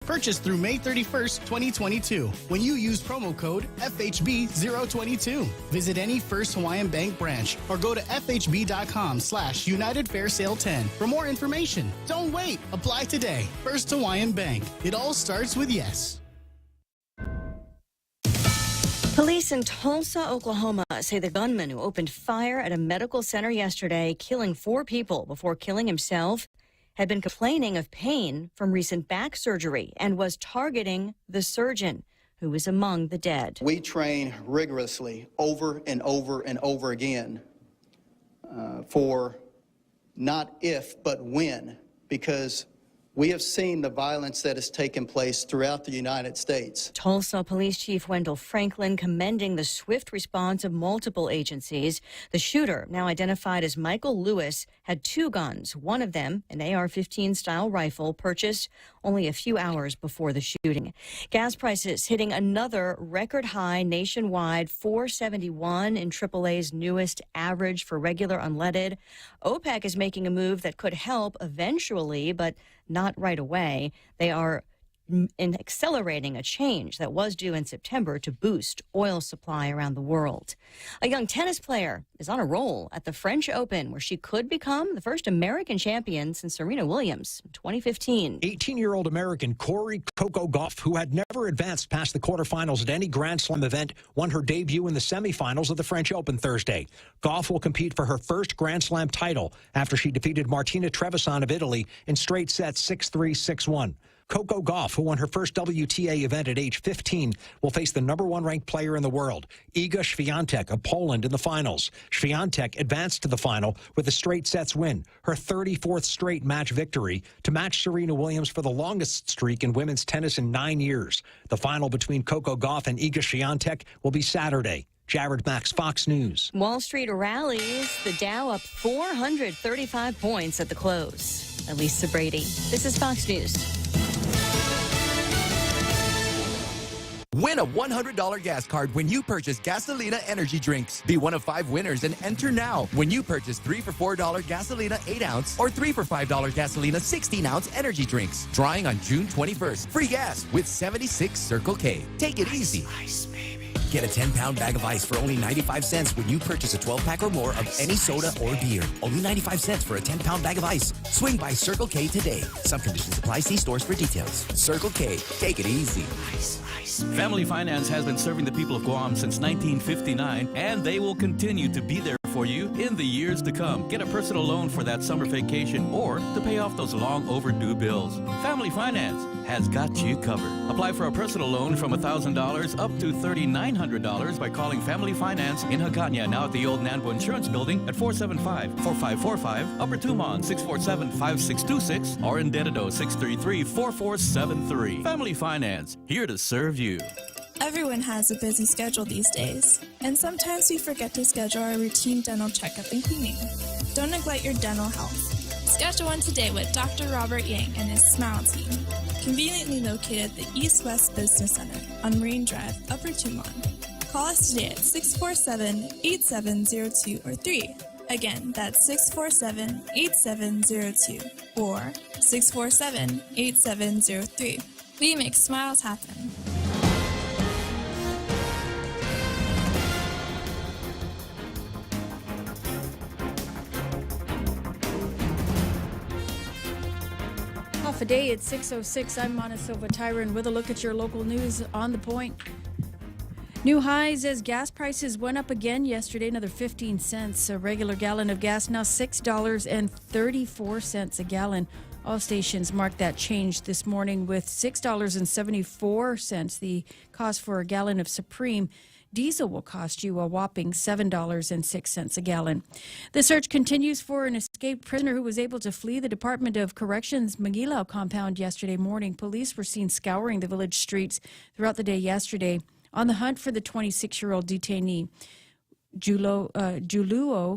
Purchase through May 31st, 2022 when you use promo code FHB022. Visit any First Hawaiian Bank branch or go to FHB.com/UnitedFairSale10 for more information. Don't wait. Apply today. First Hawaiian Bank. It all starts with yes. Police in Tulsa, Oklahoma say the gunman who opened fire at a medical center yesterday, killing 4 people before killing himself, had been complaining of pain from recent back surgery and was targeting the surgeon who was among the dead. We train rigorously over and over and over again for not if, but when, because we have seen the violence that has taken place throughout the United States. Tulsa Police Chief Wendell Franklin commending the swift response of multiple agencies. The shooter, now identified as Michael Lewis, had 2 guns, one of them an AR-15 style rifle purchased only a few hours before the shooting. Gas prices hitting another record high nationwide, $4.71 in AAA's newest average for regular unleaded. OPEC is making a move that could help eventually, but not right away. They are accelerating a change that was due in September to boost oil supply around the world. A young tennis player is on a roll at the French Open, where she could become the first American champion since Serena Williams in 2015. 18-year-old American Corey Coco Gauff, who had never advanced past the quarterfinals at any Grand Slam event, won her debut in the semifinals of the French Open Thursday. Gauff will compete for her first Grand Slam title after she defeated Martina Trevisan of Italy in straight sets 6-3, 6-1. Coco Gauff, who won her first WTA event at age 15, will face the #1 ranked player in the world, Iga Świątek of Poland, in the finals. Świątek advanced to the final with a straight sets win, her 34th straight match victory, to match Serena Williams for the longest streak in women's tennis in 9 years. The final between Coco Gauff and Iga Świątek will be Saturday. Jared Max, Fox News. Wall Street rallies, the Dow up 435 points at the close. Elisa Brady, this is Fox News. Win a $100 gas card when you purchase Gasolina energy drinks. Be one of 5 winners and enter now when you purchase 3 for $4 Gasolina 8-ounce or 3 for $5 Gasolina 16-ounce energy drinks. Drawing on June 21st. Free gas with 76 Circle K. Take it easy. Ice, baby. Get a 10-pound bag of ice for only 95 cents when you purchase a 12-pack or more of any soda or beer. Only 95 cents for a 10-pound bag of ice. Swing by Circle K today. Some conditions apply. See stores for details. Circle K. Take it easy. Ice, ice. Family Finance has been serving the people of Guam since 1959, and they will continue to be there for you in the years to come. Get a personal loan for that summer vacation or to pay off those long overdue bills. Family Finance has got you covered. Apply for a personal loan from $1,000 up to $3,900 by calling Family Finance in Hagåtña, now at the old Nanbo Insurance Building at 475-4545, Upper Tumon 647-5626, or in Dededo 633-4473. Family Finance, here to serve you. Everyone has a busy schedule these days, and sometimes we forget to schedule our routine dental checkup and cleaning. Don't neglect your dental health. Schedule one today with Dr. Robert Yang and his Smile Team, conveniently located at the East West Business Center on Marine Drive, Upper Tumon. Call us today at 647-8702 or 3. Again, that's 647-8702 or 647-8703. We make smiles happen. Off a day at 6:06. I'm Mana Silva Tyron with a look at your local news on The Point. New highs as gas prices went up again yesterday, another 15 cents. A regular gallon of gas now $6.34 a gallon. All stations marked that change this morning with $6.74, the cost for a gallon of Supreme. Diesel will cost you a whopping $7.06 a gallon. The search continues for an escaped prisoner who was able to flee the Department of Corrections Magilao compound yesterday morning. Police were seen scouring the village streets throughout the day yesterday on the hunt for the 26-year-old detainee. Juluo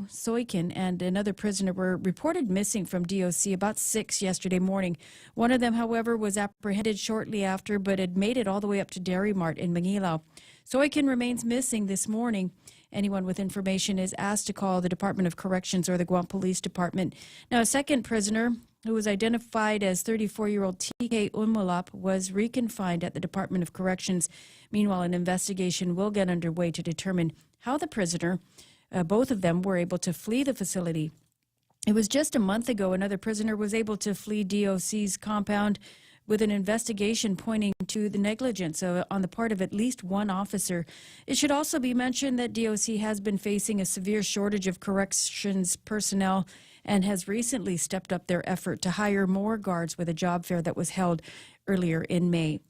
Soikin and another prisoner were reported missing from DOC about 6 yesterday morning. One of them, however, was apprehended shortly after, but had made it all the way up to Dairy Mart in Magilao. Soikin remains missing this morning. Anyone with information is asked to call the Department of Corrections or the Guam Police Department. Now, a second prisoner who was identified as 34-year-old TK Umulap, was reconfined at the Department of Corrections. Meanwhile, an investigation will get underway to determine how the prisoner, both of them, were able to flee the facility. It was just a month ago another prisoner was able to flee DOC's compound with an investigation pointing to the negligence on the part of at least one officer. It should also be mentioned that DOC has been facing a severe shortage of corrections personnel and has recently stepped up their effort to hire more guards with a job fair that was held earlier in May.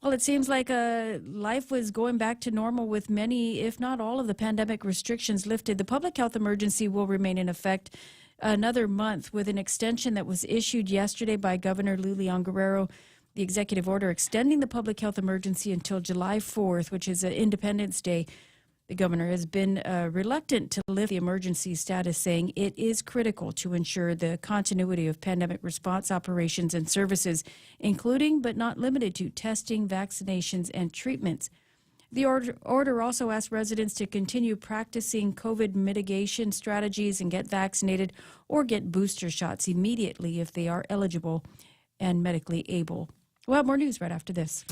Well, it seems like life was going back to normal with many, if not all, of the pandemic restrictions lifted. The public health emergency will remain in effect another month with an extension that was issued yesterday by Governor Lulian Guerrero. The executive order extending the public health emergency until July 4th, which is Independence Day. The governor has been reluctant to lift the emergency status, saying it is critical to ensure the continuity of pandemic response operations and services, including but not limited to testing, vaccinations, and treatments. The order also asks residents to continue practicing COVID mitigation strategies and get vaccinated or get booster shots immediately if they are eligible and medically able. We'll have more news right after this.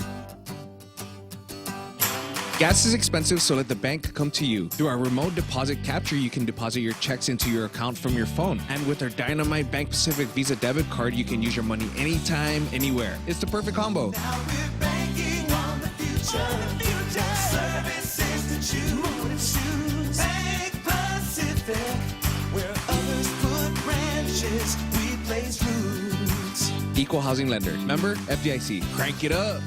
Gas is expensive, so let the bank come to you. Through our remote deposit capture, you can deposit your checks into your account from your phone. And with our Dynamite Bank Pacific Visa debit card, you can use your money anytime, anywhere. It's the perfect combo. Now we're banking on the future. Services that you want to choose. Bank Pacific, where others put branches, we place roots. Equal housing lender. Member FDIC. Crank it up.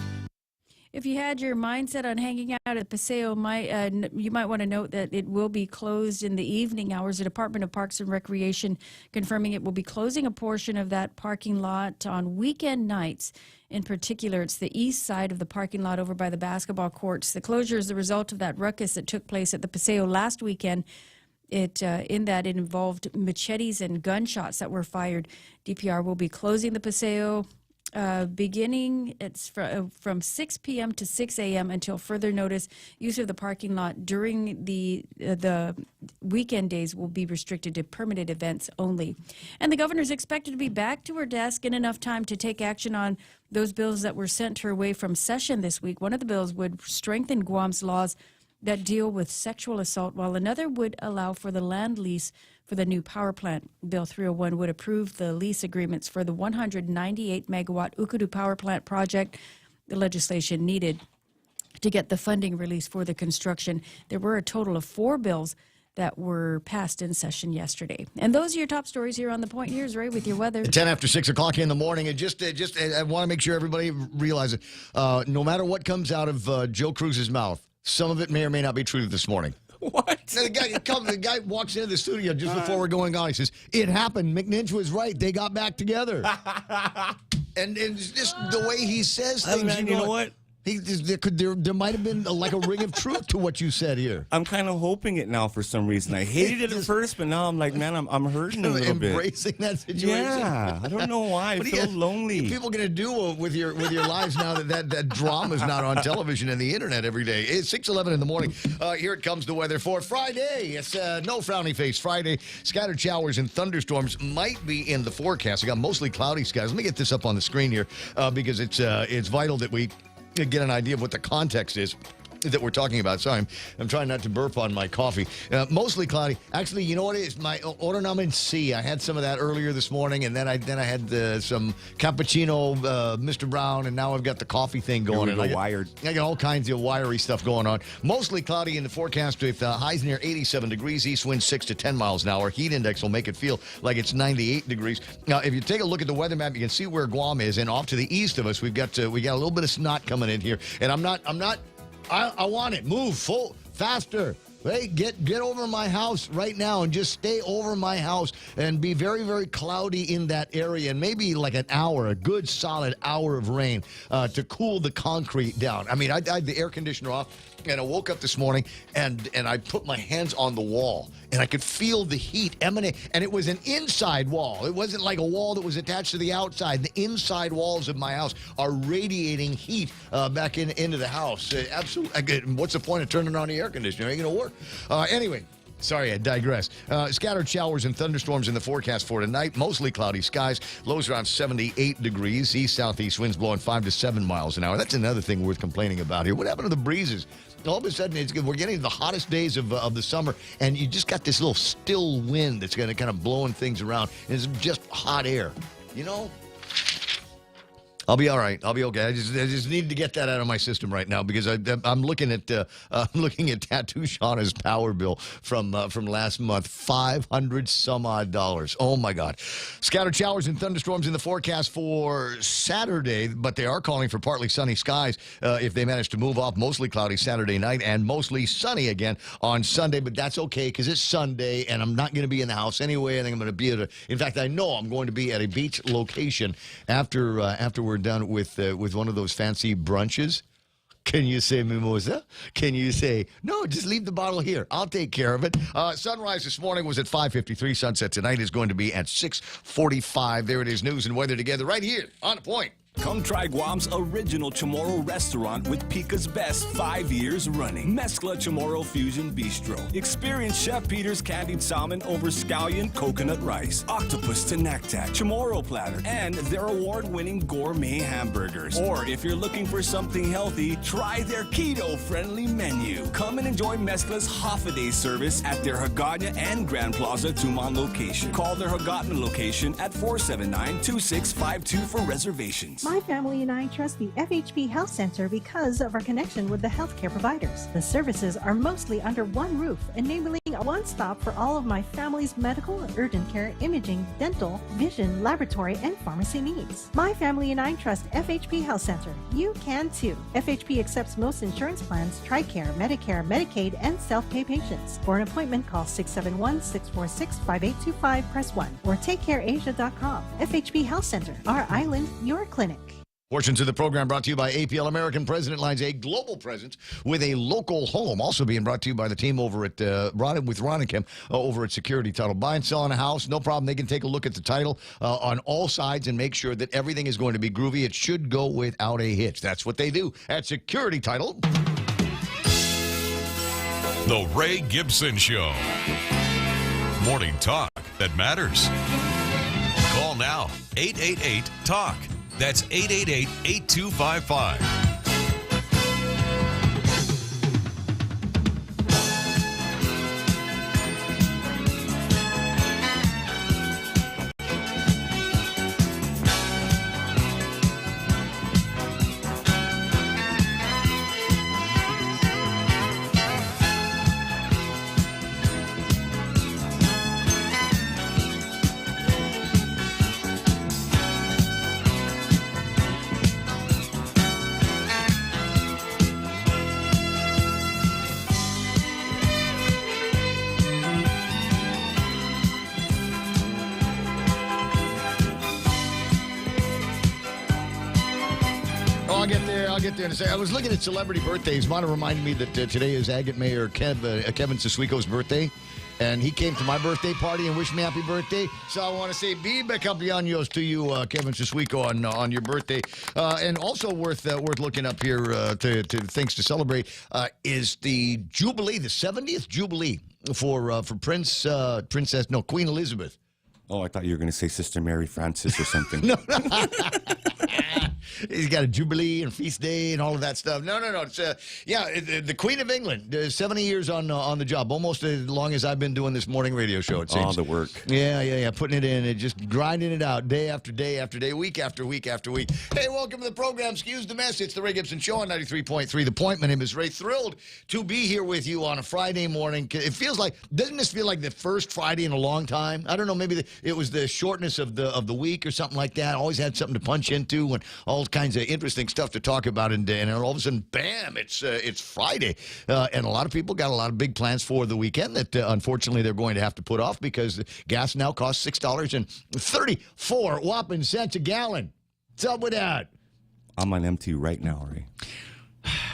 If you had your mindset on hanging out at Paseo, you might want to note that it will be closed in the evening hours. The Department of Parks and Recreation confirming it will be closing a portion of that parking lot on weekend nights. In particular, it's the east side of the parking lot over by the basketball courts. The closure is the result of that ruckus that took place at the Paseo last weekend. It involved machetes and gunshots that were fired. DPR will be closing the Paseo beginning from 6 p.m. to 6 a.m. until further notice. Use of the parking lot during the weekend days will be restricted to permitted events only. And the governor is expected to be back to her desk in enough time to take action on those bills that were sent her way from session this week. One of the bills would strengthen Guam's laws that deal with sexual assault, while another would allow for the land lease for the new power plant. Bill 301 would approve the lease agreements for the 198-megawatt Ukudu power plant project. The legislation needed to get the funding released for the construction. There were a total of 4 bills that were passed in session yesterday. And those are your top stories here on The Point. Here's Ray with your weather. 10 after 6 o'clock in the morning. And I want to make sure everybody realizes, no matter what comes out of Joe Cruz's mouth, some of it may or may not be true this morning. What? Now, the guy walks into the studio just before we're going on. He says, it happened. McNinch was right. They got back together. and it's just the way he says things. You know what? There might have been like a ring of truth to what you said here. I'm kind of hoping it now for some reason. I hated it at first, but now I'm like, man, I'm hurting a little bit. Embracing that situation. Yeah, I don't know why. I feel lonely. What are people going to do with your lives now that drama's not on television and the internet every day? It's 6:11 in the morning. Here it comes, the weather for Friday. It's no frowny face Friday. Scattered showers and thunderstorms might be in the forecast. We got mostly cloudy skies. Let me get this up on the screen here because it's vital that we get an idea of what the context is that we're talking about. Sorry, I'm trying not to burp on my coffee. Mostly cloudy. Actually, you know what it is? My Ornamen C. I had some of that earlier this morning, and then I had some cappuccino, Mr. Brown, and now I've got the coffee thing going on. I got all kinds of wiry stuff going on. Mostly cloudy in the forecast with highs near 87 degrees, east wind 6 to 10 miles an hour. Heat index will make it feel like it's 98 degrees. Now, if you take a look at the weather map, you can see where Guam is, and off to the east of us, we got a little bit of snot coming in here, and I want it. Move faster. Hey, get over my house right now and just stay over my house and be very, very cloudy in that area, and maybe like an hour, a good solid hour of rain to cool the concrete down. I mean, I had the air conditioner off, and I woke up this morning and I put my hands on the wall, and I could feel the heat emanate, and it was an inside wall. It wasn't like a wall that was attached to the outside. The inside walls of my house are radiating heat back into the house. Absolutely. What's the point of turning on the air conditioner? It ain't going to work. Anyway, Sorry, I digress. Scattered showers and thunderstorms in the forecast for tonight. Mostly cloudy skies. Lows around 78 degrees. East-southeast winds blowing 5 to 7 miles an hour. That's another thing worth complaining about here. What happened to the breezes? All of a sudden, we're getting the hottest days of the summer, and you just got this little still wind that's going to kind of blowing things around. And it's just hot air. You know? I'll be all right. I'll be okay. I just need to get that out of my system right now because I'm looking at Tattoo Shauna's power bill from last month, $500 some odd. Oh my God! Scattered showers and thunderstorms in the forecast for Saturday, but they are calling for partly sunny skies if they manage to move off. Mostly cloudy Saturday night and mostly sunny again on Sunday. But that's okay because it's Sunday and I'm not going to be in the house anyway. I think I'm going to be in fact, I know I'm going to be at a beach location after we're done with one of those fancy brunches. Can you say mimosa? Can you say, no, just leave the bottle here. I'll take care of it. Sunrise this morning was at 5:53. Sunset tonight is going to be at 6:45. There it is, news and weather together right here on The Point. Come try Guam's original Chamorro restaurant with Pica's Best 5 years running. Mezcla Chamorro Fusion Bistro. Experience Chef Peter's candied salmon over scallion coconut rice, octopus to naktak, Chamorro platter, and their award-winning gourmet hamburgers. Or if you're looking for something healthy, try their keto-friendly menu. Come and enjoy Mezcla's half-a-day service at their Hagåtña and Grand Plaza Tumon location. Call their Hagåtña location at 479-2652 for reservations. My family and I trust the FHP Health Center because of our connection with the healthcare providers. The services are mostly under one roof, enabling a one-stop for all of my family's medical, urgent care, imaging, dental, vision, laboratory, and pharmacy needs. My family and I trust FHP Health Center. You can too. FHP accepts most insurance plans, TRICARE, Medicare, Medicaid, and self-pay patients. For an appointment, call 671-646-5825, press 1, or takecareasia.com. FHP Health Center, our island, your clinic. Portions of the program brought to you by APL American President Lines, a global presence with a local home. Also being brought to you by the team over at Ron and Kim over at Security Title. Buy and selling a house, no problem. They can take a look at the title on all sides and make sure that everything is going to be groovy. It should go without a hitch. That's what they do at Security Title. The Ray Gibson Show. Morning talk that matters. Call now, 888-TALK. That's 888-8255. I'll get there in a second. I was looking at celebrity birthdays. Mana reminded me that today is Agate Mayor Kevin Siswico's birthday. And he came to my birthday party and wished me happy birthday. So I want to say, Biba Cumpleaños to you, Kevin Siswico, on your birthday. And also worth looking up here to things to celebrate is the Jubilee, the 70th Jubilee for Queen Elizabeth. Oh, I thought you were going to say Sister Mary Frances or something. No. He's got a Jubilee and feast day and all of that stuff. No. It's the Queen of England, 70 years on the job, almost as long as I've been doing this morning radio show. It seems. All the work. Yeah, putting it in and just grinding it out day after day after day, week after week after week. Hey, welcome to the program. Excuse the mess. It's the Ray Gibson Show on 93.3 The Point. My name is Ray. Thrilled to be here with you on a Friday morning. It feels like, doesn't this feel like the first Friday in a long time? I don't know. Maybe it was the shortness of the week or something like that. Always had something to punch into and all kinds of interesting stuff to talk about, and all of a sudden, bam! It's Friday, and a lot of people got a lot of big plans for the weekend that unfortunately they're going to have to put off because gas now costs $6.34 whopping cents a gallon. What's up with that? I'm on empty right now, Ray.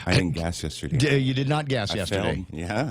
I didn't gas yesterday. You did not gas I yesterday. failed. Yeah.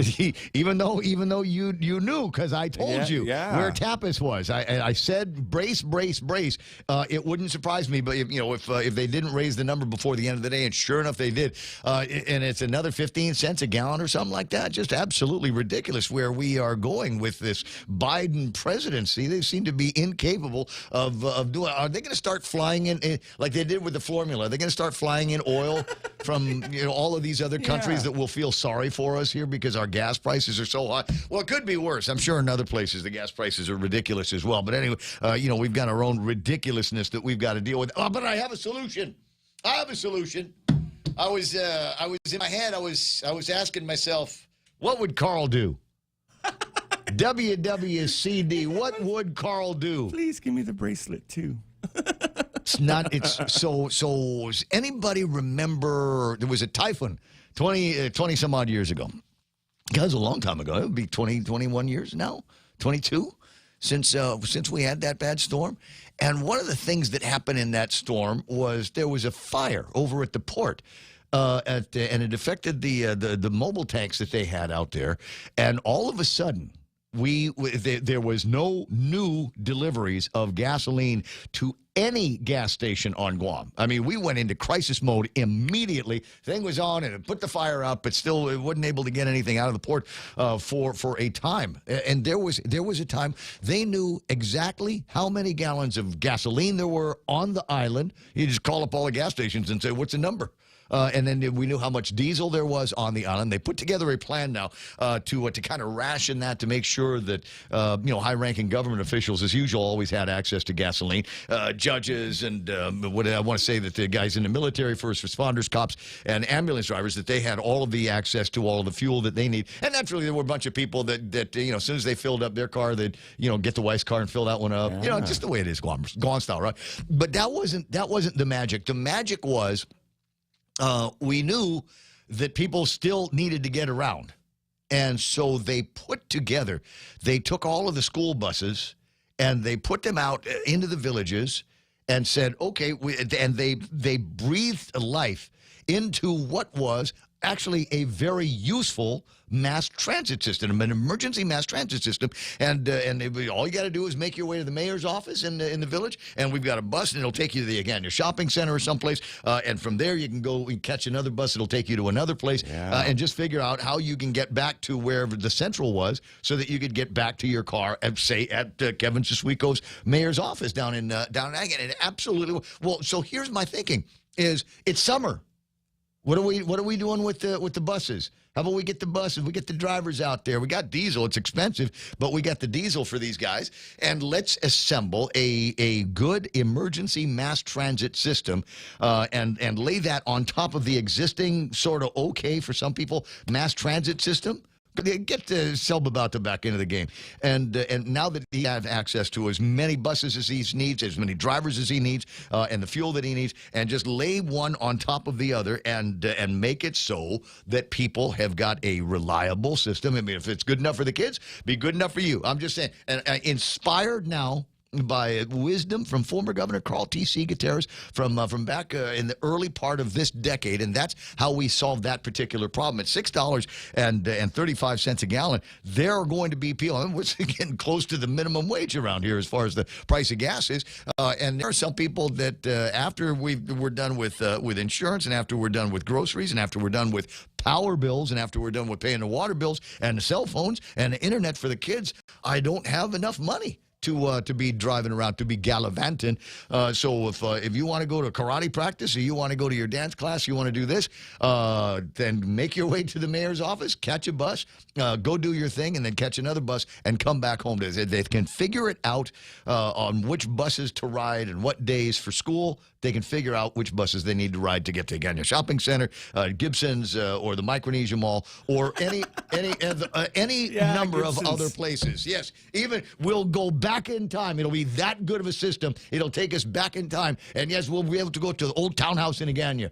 even though you knew, because I told you yeah. where Tapas was. I said brace. It wouldn't surprise me, but if they didn't raise the number before the end of the day, and sure enough they did, and it's another 15 cents a gallon or something like that. Just absolutely ridiculous where we are going with this Biden presidency. They seem to be incapable of doing. Are they going to start flying in like they did with the formula? Are they going to start flying in oil from all of these other countries that will feel sorry for us here because our gas prices are so high? Well, it could be worse. I'm sure in other places the gas prices are ridiculous as well. But anyway, we've got our own ridiculousness that we've got to deal with. Oh, but I have a solution. I was in my head. I was asking myself, what would Carl do? WWCD. What would Carl do? Please give me the bracelet too. It's so does anybody remember there was a typhoon 20 some odd years ago? That was a long time ago. It would be 21 years now, 22 since we had that bad storm. And one of the things that happened in that storm was there was a fire over at the port. And it affected the mobile tanks that they had out there. And all of a sudden, there was no new deliveries of gasoline to any gas station on Guam. I mean, we went into crisis mode immediately. Thing was on, and it put the fire out, but still it wasn't able to get anything out of the port for a time. And there was a time they knew exactly how many gallons of gasoline there were on the island. You just call up all the gas stations and say, what's the number? And then we knew how much diesel there was on the island. They put together a plan now to kind of ration that to make sure that high-ranking government officials, as usual, always had access to gasoline. Judges and what I want to say that the guys in the military, first responders, cops, and ambulance drivers, that they had all of the access to all of the fuel that they need. And naturally, there were a bunch of people that as soon as they filled up their car, they'd get the wife's car and fill that one up. Yeah. Just the way it is, Guam style, right? But that wasn't the magic. The magic was. We knew that people still needed to get around. And so they took all of the school buses and they put them out into the villages and said, okay, and they breathed life into what was actually a very useful mass transit system, an emergency mass transit system. And all you got to do is make your way to the mayor's office in the village, and we've got a bus, and it'll take you to your shopping center or someplace. And from there, you can go and catch another bus. It'll take you to another place, and just figure out how you can get back to wherever the central was so that you could get back to your car and say at Kevin Siswico's mayor's office down in Again. And absolutely. Well, so here's my thinking is it's summer. What are we doing with the buses? How about we get the buses? We get the drivers out there. We got diesel. It's expensive, but we got the diesel for these guys. And let's assemble a good emergency mass transit system and lay that on top of the existing sort of okay for some people mass transit system. Get Selbabauta back into the game. And now that he has access to as many buses as he needs, as many drivers as he needs, and the fuel that he needs, and just lay one on top of the other and make it so that people have got a reliable system. I mean, if it's good enough for the kids, be good enough for you. I'm just saying. And inspired now by wisdom from former Governor Carl T.C. Gutierrez from back in the early part of this decade, and that's how we solved that particular problem. At $6.35 a gallon, there are going to be people, and we're getting close to the minimum wage around here as far as the price of gas is, and there are some people that after we're done with insurance, and after we're done with groceries, and after we're done with power bills, and after we're done with paying the water bills and the cell phones and the internet for the kids, I don't have enough money to be driving around, to be gallivanting. So if you want to go to karate practice, or you want to go to your dance class, you want to do this, then make your way to the mayor's office, catch a bus, go do your thing, and then catch another bus and come back home. They can figure it out on which buses to ride and what days for school. They can figure out which buses they need to ride to get to Ganya Shopping Center, Gibson's, or the Micronesia Mall, or any number Gibson's. of other places. Yes, even we'll go back in time. It'll be that good of a system. It'll take us back in time. And yes, we'll be able to go to the old townhouse in Agana.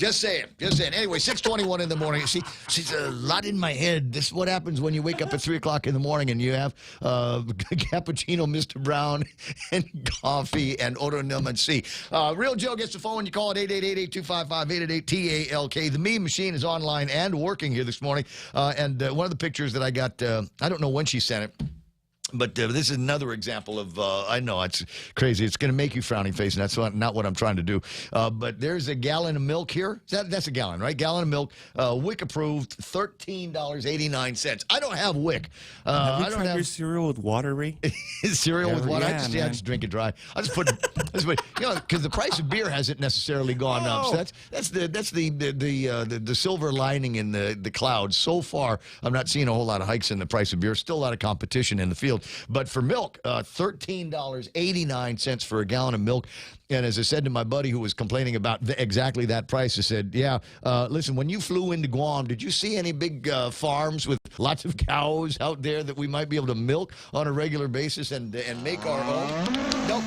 Just saying. Anyway, 6:21 in the morning. See, she's a lot in my head. This is what happens when you wake up at 3 o'clock in the morning and you have cappuccino, Mr. Brown, and coffee and Oro Nilman C. Real Joe gets the phone. You call it 888-825-888-TALK. The meme machine is online and working here this morning. And one of the pictures that I got, I don't know when she sent it. But this is another example of, I know, it's crazy. It's going to make you frowny face, and that's not what I'm trying to do. But there's a gallon of milk here. That's a gallon, right? Gallon of milk, WIC approved, $13.89. I don't have WIC. Have you tried your cereal with water, Ray? Cereal with water? Yeah, I just drink it dry. I just put, because the price of beer hasn't necessarily gone up. So that's the silver lining in the clouds. So far, I'm not seeing a whole lot of hikes in the price of beer. Still a lot of competition in the field. But for milk, $13.89 for a gallon of milk. And as I said to my buddy who was complaining about exactly that price, I said, listen, when you flew into Guam, did you see any big farms with lots of cows out there that we might be able to milk on a regular basis and make our own? Nope.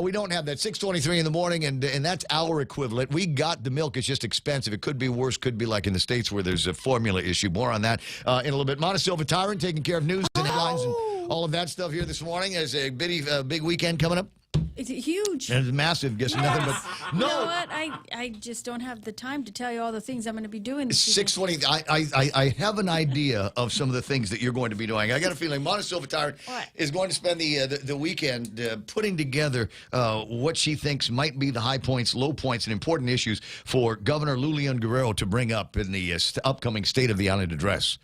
We don't have that. 6:23 in the morning, and that's our equivalent. We got the milk. It's just expensive. It could be worse. Could be like in the States where there's a formula issue. More on that in a little bit. Montecillo Tyrant taking care of news and headlines and all of that stuff here this morning. There's a big weekend coming up. It's huge. And it's massive. Guess nothing but no. You know what? I just don't have the time to tell you all the things I'm going to be doing. 6:20. I have an idea of some of the things that you're going to be doing. I got a feeling Montecillo Tyrant is going to spend the weekend putting together what she thinks might be the high points, low points, and important issues for Governor Lulian Guerrero to bring up in the upcoming State of the Island address.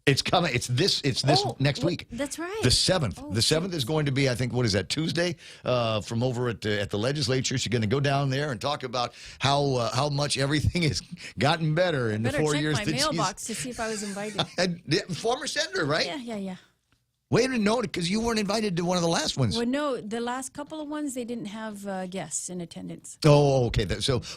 It's coming. It's this next week. That's right. The 7th. The 7th is going to be, I think, what is that, Tuesday? From over at the legislature. She's going to go down there and talk about how much everything has gotten better in the 4 years that she's... check my mailbox to see if I was invited. Former senator, right? Yeah. Wait a minute, because you weren't invited to one of the last ones. Well, no, the last couple of ones, they didn't have guests in attendance. Oh, okay.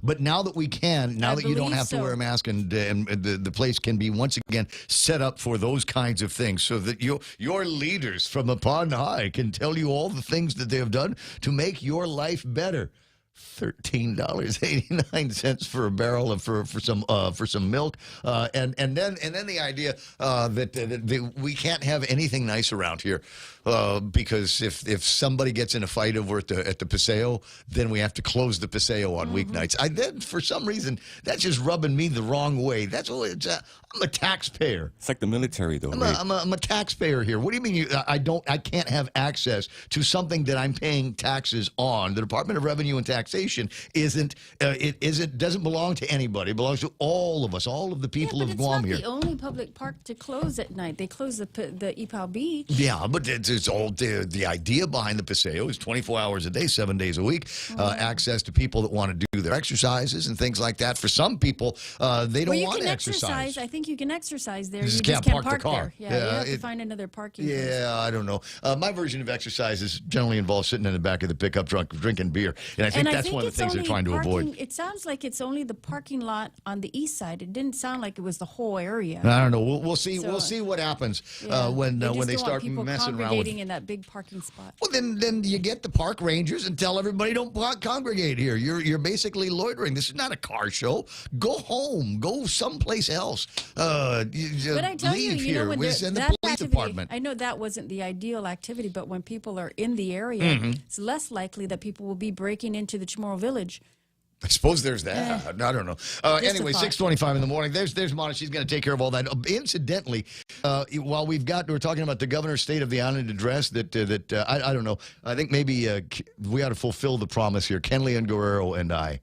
But now that we can, now that you don't have to so. wear a mask, and the place can be once again set up for those kinds of things, so that your leaders from upon high can tell you all the things that they have done to make your life better. $13.89 for a barrel of for some milk, and then the idea that we can't have anything nice around here because if somebody gets in a fight over at the Paseo, then we have to close the Paseo on weeknights. Then for some reason that's just rubbing me the wrong way. That's what I'm a taxpayer. It's like the military, though. I'm a taxpayer here. What do you mean I can't have access to something that I'm paying taxes on? The Department of Revenue and Taxation doesn't belong to anybody. It belongs to all of us, all of the people of Guam here. It's not the only public park to close at night. They close the Ipao Beach. Yeah, but it's all the idea behind the Paseo is 24 hours a day, 7 days a week, access to people that want to do their exercises and things like that. For some people, they don't want to exercise. I think you can exercise there. You just can't can't park the car. there. Yeah, you have to find another parking place. Yeah, I don't know. My version of exercise is generally involves sitting in the back of the pickup truck drinking beer, and I think that's one of the things they're trying to avoid. It sounds like it's only the parking lot on the east side. It didn't sound like it was the whole area. I don't know. We'll see. We'll see what happens when they start messing around with in that big parking spot. Well, then you get the park rangers and tell everybody don't congregate here. You're basically loitering. This is not a car show. Go home. Go someplace else. But I tell leave you, here. when We send the that police activity, department. I know that wasn't the ideal activity, but when people are in the area, it's less likely that people will be breaking into the Chamorro Village. I suppose there's that. I don't know. Anyway, 6:25 in the morning. There's Mona. She's going to take care of all that. Incidentally, while we're talking about the governor's State of the Island address, I don't know. I think maybe we ought to fulfill the promise here. Kenley and Guerrero and I,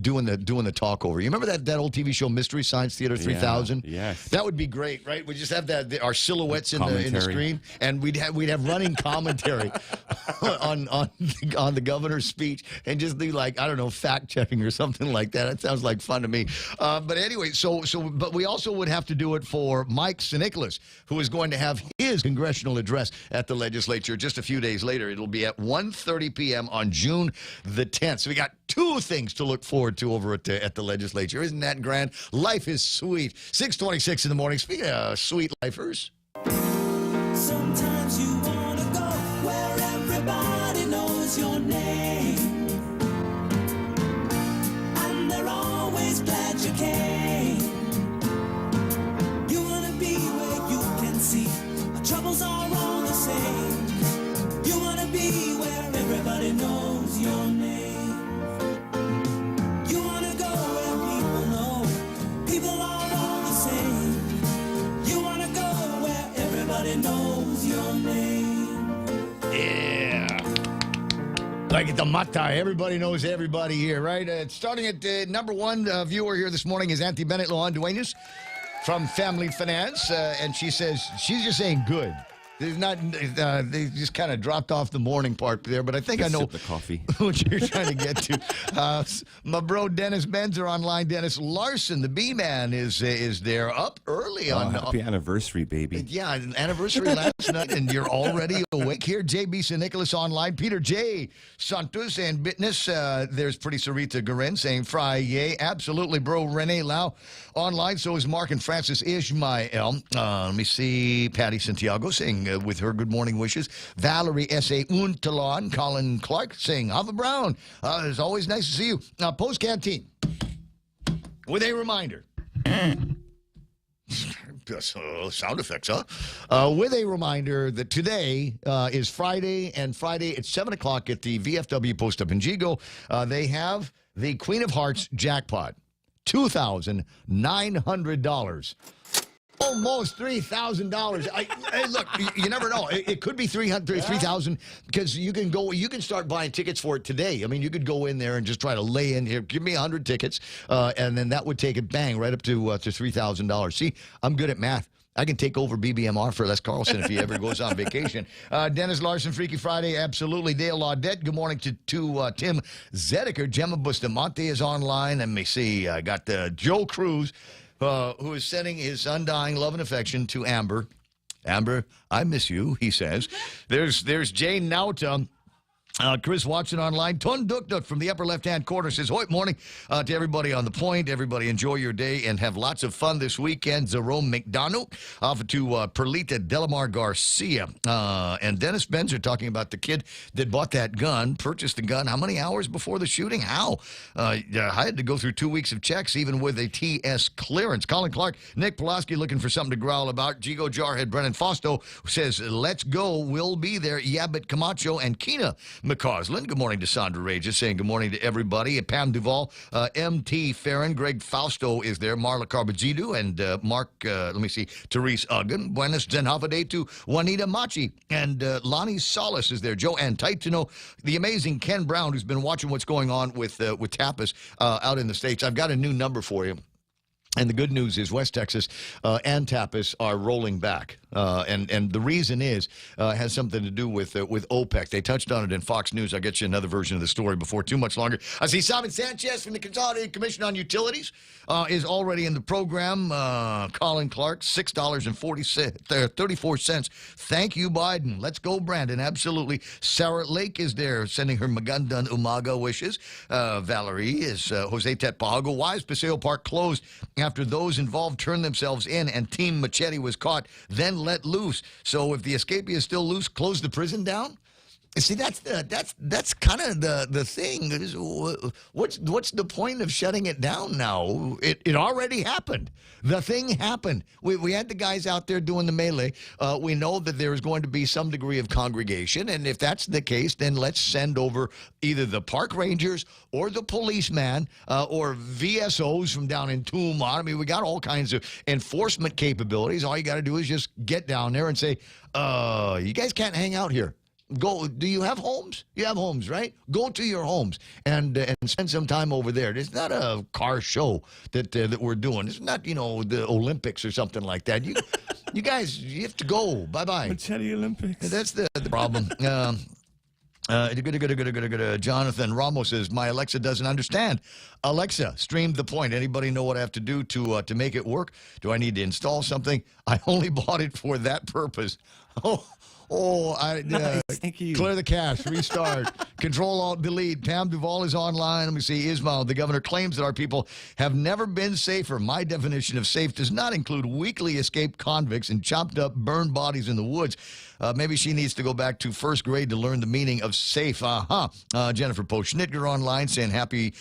doing the talk over. You remember that old TV show Mystery Science Theater 3000? Yes. That would be great, right? We just have our silhouettes in the screen, and we'd have running commentary on the governor's speech, and just do fact checking or something like that. That sounds like fun to me. But anyway, but we also would have to do it for Mike St. who is going to have his congressional address at the legislature just a few days later. It'll be at 1:30 p.m. on June the 10th. So we got two things to look forward to over at the legislature. Isn't that grand? Life is sweet. 6:26 in the morning. Speaking of sweet lifers. Sometimes you want to go where everybody knows your name. I Like at the Mata, everybody knows everybody here, right? Starting at number one viewer here this morning is Auntie Bennett Lohan Duenas from Family Finance, and she says she's just saying good. There's not. They just kind of dropped off the morning part there, but I think I know the coffee. what you're trying to get to. My bro Dennis Benzer online. Dennis Larson, the B-man, is there up early on. Happy anniversary, baby. Yeah, an anniversary last night, and you're already awake here. JB St. Nicholas online. Peter J. Santos and Bitness. There's Pretty Sarita Garin saying fry yay. Absolutely, bro. Rene Lau online. So is Mark and Francis Ishmael. Let me see. Patty Santiago saying with her good morning wishes. Valerie S.A. Untalon. Colin Clark saying Ava Brown. It's always nice to see you. Post Canteen with a reminder. Sound effects, huh? With a reminder that today is Friday, and Friday at 7 o'clock at the VFW Post up in Gigo, they have the Queen of Hearts jackpot. $2,900. Almost $3,000. Hey, look, you never know. It could be 3,000 because you can start buying tickets for it today. I mean, you could go in there and just try to lay in here. Give me 100 tickets, and then that would take it bang right up to $3,000. See, I'm good at math. I can take over BBMR for Les Carlson if he ever goes on vacation. Dennis Larson, Freaky Friday, absolutely. Dale Laudette, good morning to Tim Zediker. Gemma Bustamante is online. Let me see. I got Joe Cruz, who is sending his undying love and affection to Amber. Amber, I miss you, he says. There's Jane Nauta. Chris Watson online. Ton Dukduk from the upper left-hand corner says, "Hoi, morning to everybody on the point. Everybody enjoy your day and have lots of fun this weekend." Jerome McDonald off to Perlita Delamar Garcia. And Dennis Benzer talking about the kid that bought that gun, purchased the gun. How many hours before the shooting? How? I had to go through 2 weeks of checks, even with a TS clearance. Colin Clark, Nick Pulaski looking for something to growl about. Gigo Jarhead Brennan Fausto says, "Let's go. We'll be there." Yabit Camacho and Kina McCausland. Good morning to Sandra Ray, just saying good morning to everybody. Pam Duvall, MT Farron, Greg Fausto is there, Marla Carbazidu, and Mark, let me see, Therese Uggan. Buenos Zenhavade to Juanita Machi, and Lonnie Solis is there. Joanne Taitino, the amazing Ken Brown, who's been watching what's going on with Tapas out in the States. I've got a new number for you. And the good news is West Texas and Tapas are rolling back. And the reason has something to do with OPEC. They touched on it in Fox News. I'll get you another version of the story before too much longer. I see Simon Sanchez from the Consolidated Commission on Utilities is already in the program. Colin Clark, $6.34. Thank you, Biden. Let's go, Brandon. Absolutely. Sarah Lake is there sending her Magandang Umaga wishes. Valerie is Jose Tetpahago. Why is Paseo Park closed after those involved turned themselves in and Team Machete was caught, then let loose? So if the escapee is still loose, close the prison down? See, that's kind of the thing. What's the point of shutting it down now? It already happened. The thing happened. We had the guys out there doing the melee. We know that there is going to be some degree of congregation, and if that's the case, then let's send over either the park rangers or the policeman or VSOs from down in Tumon. I mean, we got all kinds of enforcement capabilities. All you got to do is just get down there and say, you guys can't hang out here. Go. Do you have homes? You have homes, right? Go to your homes and spend some time over there. It's not a car show that we're doing. It's not, the Olympics or something like that. You guys, you have to go. Bye-bye. Machete Olympics. That's the problem. Jonathan Ramos says, "My Alexa doesn't understand. Alexa, stream The Point. Anybody know what I have to do to make it work? Do I need to install something? I only bought it for that purpose." Nice. Thank you. Clear the cache, restart, Control-Alt-Delete. Pam Duvall is online. Let me see. Ismail, the governor, claims that our people have never been safer. My definition of safe does not include weekly escaped convicts and chopped up, burned bodies in the woods. Maybe she needs to go back to first grade to learn the meaning of safe. Jennifer Poschnitger online saying happy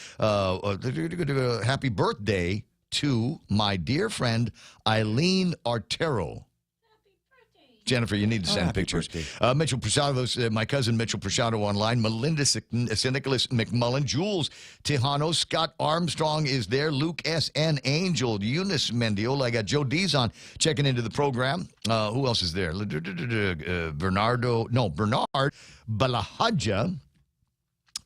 birthday to my dear friend Eileen Artero. Jennifer, you need to send pictures. Mitchell Prasado, my cousin Mitchell Prasado online. Melinda St. Nicholas McMullen. Jules Tejano. Scott Armstrong is there. Luke S.N. Angel. Eunice Mendiola. I got Joe Dizon checking into the program. Who else is there? Bernard Balahaja.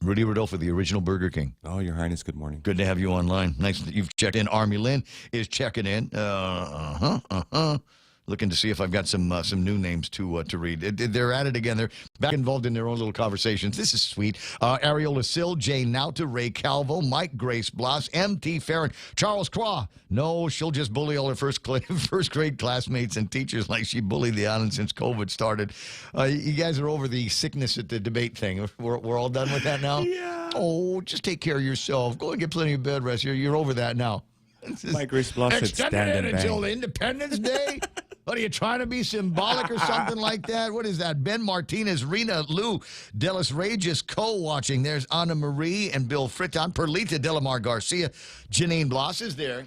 Rudy Rodolfo, the original Burger King. Oh, Your Highness, good morning. Good to have you online. Nice that you've checked in. Army Lynn is checking in. Looking to see if I've got some new names to read. They're at it again. They're back involved in their own little conversations. This is sweet. Ariola Sill, Jay Nauta, Ray Calvo, Mike Grace Bloss, M.T. Farron, Charles Craw. No, she'll just bully all her first grade classmates and teachers like she bullied the island since COVID started. You guys are over the sickness at the debate thing. We're all done with that now? Yeah. Oh, just take care of yourself. Go and get plenty of bed rest. You're over that now. Mike Grace Bloss said stand Extended and it until bang. Independence Day? What are you trying to be symbolic or something like that? What is that? Ben Martinez, Rena Lou, Delis Regis co-watching. There's Anna Marie and Bill Fritton. Perlita Delamar Garcia. Janine Bloss is there.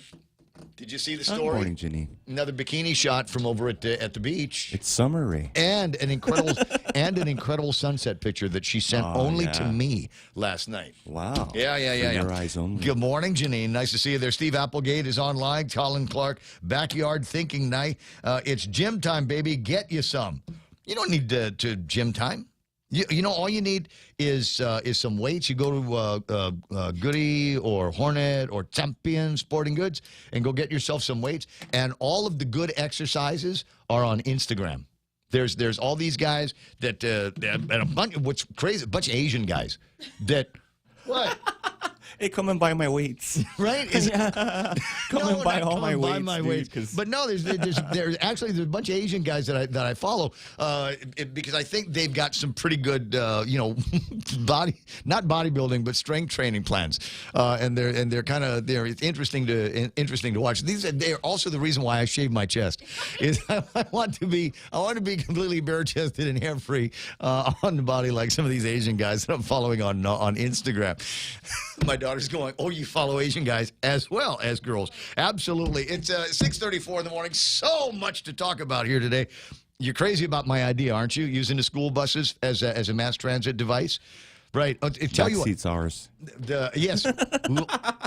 Did you see the story? Good morning, Janine. Another bikini shot from over at the beach. It's summer, Ray. And an incredible sunset picture that she sent only to me last night. Wow. Yeah. Your eyes only. Good morning, Janine. Nice to see you there. Steve Applegate is online. Colin Clark, Backyard Thinking Night. It's gym time, baby. Get you some. You don't need to gym time. You know, all you need is some weights. You go to Goody or Hornet or Champion Sporting Goods and go get yourself some weights. And all of the good exercises are on Instagram. There's all these guys that and a bunch. What's crazy? A bunch of Asian guys that what. Hey, come and buy my weights. Right? Come and buy all my weights. But no, there's a bunch of Asian guys that I follow because I think they've got some pretty good not bodybuilding but strength training plans, and they're interesting to watch. They're also the reason why I shave my chest is I want to be completely bare chested and hair free on the body like some of these Asian guys that I'm following on Instagram. My daughter's going, oh, you follow Asian guys as well as girls. Absolutely. It's 6:34 in the morning. So much to talk about here today. You're crazy about my idea, aren't you? Using the school buses as a mass transit device? Right. Tell you what. Seat's ours. Yes.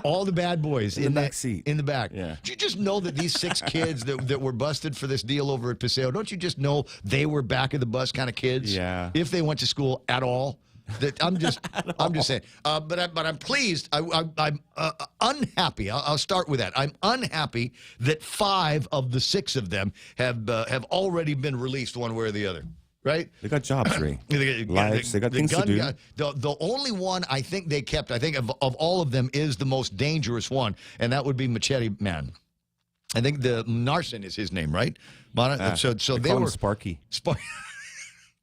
All the bad boys in the back seat. In the back. Yeah. Did you just know that these 6 kids that were busted for this deal over at Paseo, don't you just know they were back of the bus kind of kids? Yeah. If they went to school at all? I'm just saying. But I'm pleased. I'm unhappy. I'll start with that. I'm unhappy that 5 of the 6 of them have already been released one way or the other. Right? They got jobs, Ray. Lives. They got things to do. The only one I think they kept, I think of all of them, is the most dangerous one, and that would be Machete Man. I think the Narson is his name, right? So they were Sparky.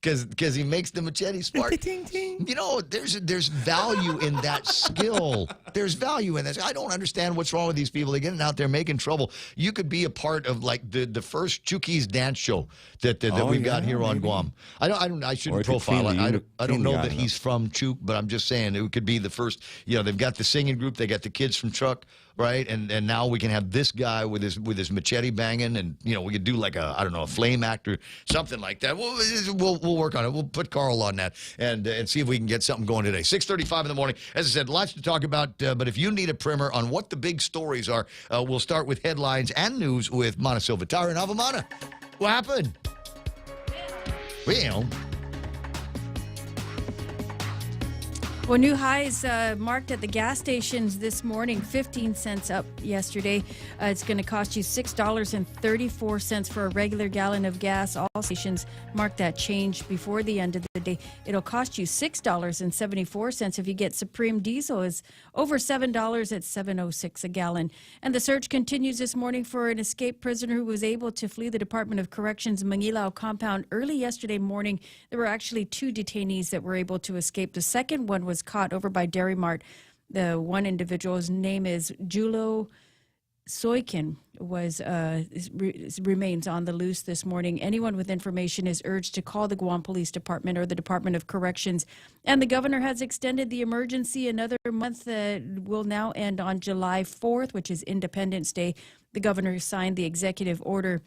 Because he makes the machete spark. You know, there's value in that skill. There's value in this. I don't understand what's wrong with these people. They're getting out there making trouble. You could be a part of like the first Chuki's dance show that we've got here on Guam. I shouldn't profile it. I don't know that he's from Chuk, but I'm just saying it could be the first. You know, they've got the singing group. They got the kids from Truck. Right, and now we can have this guy with his machete banging, and you know we could do like a flame actor, something like that. We'll work on it. We'll put Carl on that and see if we can get something going today. 6:35 in the morning. As I said, lots to talk about. But if you need a primer on what the big stories are, we'll start with headlines and news with Mana Silvatara and Avamana. What happened? Well, new highs marked at the gas stations this morning, 15 cents up yesterday. It's going to cost you $6.34 for a regular gallon of gas. All stations mark that change before the end of the day. It'll cost you $6.74 if you get Supreme Diesel. Is over $7 at $7.06 a gallon. And the search continues this morning for an escaped prisoner who was able to flee the Department of Corrections Mangilao compound early yesterday morning. There were actually 2 detainees that were able to escape. The second one was caught over by Dairy Mart. The one individual's name is Julo Soikin remains on the loose this morning. Anyone with information is urged to call the Guam Police Department or the Department of Corrections. And the governor has extended the emergency another month that will now end on July 4th, which is Independence Day. The governor signed the executive order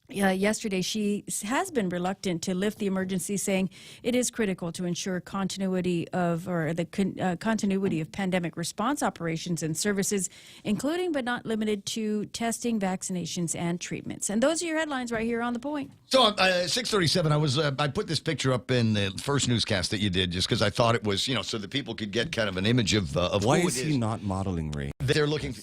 yesterday, she has been reluctant to lift the emergency, saying it is critical to ensure continuity of continuity of pandemic response operations and services, including but not limited to testing, vaccinations, and treatments. And those are your headlines right here on The Point. So 6:37, I put this picture up in the first newscast that you did just because I thought it was, so that people could get kind of an image of why who is it he not modeling, Ray? They're looking.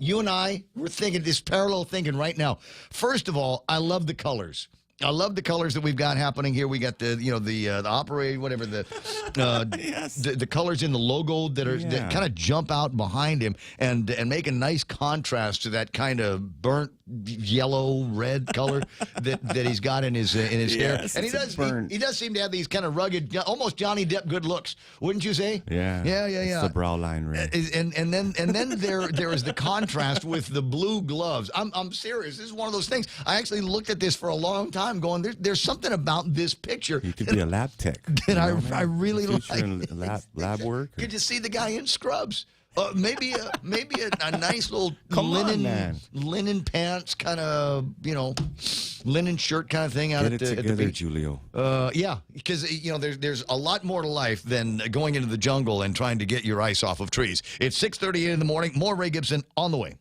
You and I, we're thinking this parallel thinking right now. First of all, I love the colors. I love the colors that we've got happening here. We got the operating, whatever yes. the colors in the logo that kind of jump out behind him and make a nice contrast to that kind of burnt yellow red color that he's got in his hair. And he does seem to have these kind of rugged, almost Johnny Depp good looks, wouldn't you say? Yeah. It's the brow line, Ray. And then there is the contrast with the blue gloves. I'm serious. This is one of those things. I actually looked at this for a long time, going, there's something about this picture. You could be a lab tech. That I really like. In lab work. Could you see the guy in scrubs? Maybe a nice little linen pants kind of, linen shirt kind of thing out at the beach. Julio. Yeah, because there's a lot more to life than going into the jungle and trying to get your ice off of trees. It's 6:38 in the morning. More Ray Gibson on the way.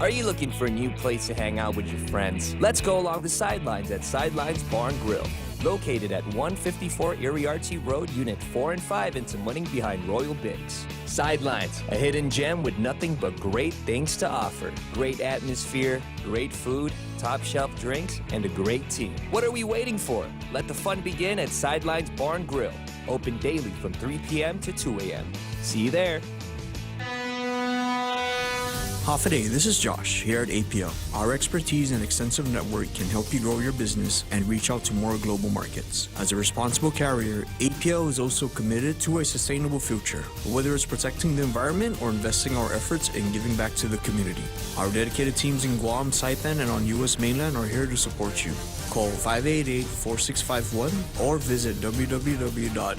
Are you looking for a new place to hang out with your friends? Let's go along the sidelines at Sidelines Bar and Grill. Located at 154 Iriarty Road, Unit 4 and 5 in Tamuning behind Royal Bigs. Sidelines, a hidden gem with nothing but great things to offer. Great atmosphere, great food, top shelf drinks, and a great team. What are we waiting for? Let the fun begin at Sidelines Bar and Grill. Open daily from 3 p.m. to 2 a.m. See you there. Hafaday, this is Josh here at APL. Our expertise and extensive network can help you grow your business and reach out to more global markets. As a responsible carrier, APL is also committed to a sustainable future, whether it's protecting the environment or investing our efforts in giving back to the community. Our dedicated teams in Guam, Saipan, and on U.S. mainland are here to support you. Call 588-4651 or visit www.apo.com.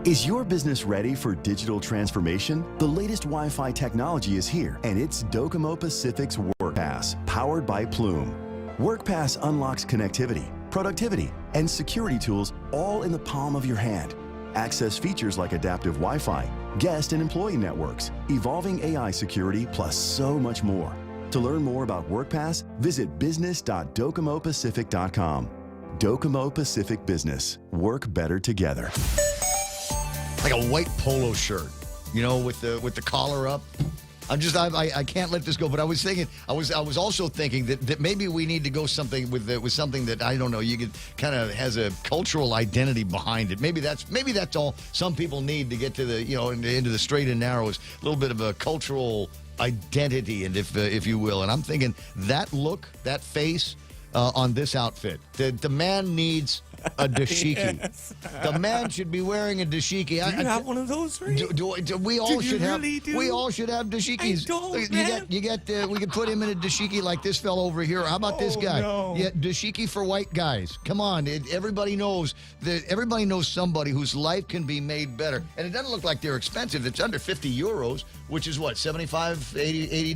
Is your business ready for digital transformation? The latest Wi-Fi technology is here, and it's Docomo Pacific's WorkPass, powered by Plume. WorkPass unlocks connectivity, productivity, and security tools all in the palm of your hand. Access features like adaptive Wi-Fi, guest and employee networks, evolving AI security, plus so much more. To learn more about WorkPass, visit business.docomopacific.com. Docomo Pacific Business. Work better together. Like a white polo shirt, with the collar up. I can't let this go. But I was thinking, I was also thinking that maybe we need to go something with something that I don't know. You could kind of has a cultural identity behind it. Maybe that's all some people need to get to the into the straight and narrow is a little bit of a cultural identity, and if you will. And I'm thinking that look, that face on this outfit, the man needs a dashiki. Yes. The man should be wearing a dashiki. Do you have one of those, Ray? We all should have. Really do? We all should have dashikis. I don't, you get. We could put him in a dashiki like this fellow over here. How about this guy? No. Yeah, dashiki for white guys. Come on, everybody knows that. Everybody knows somebody whose life can be made better, and it doesn't look like they're expensive. It's under 50 euros, which is what, $75,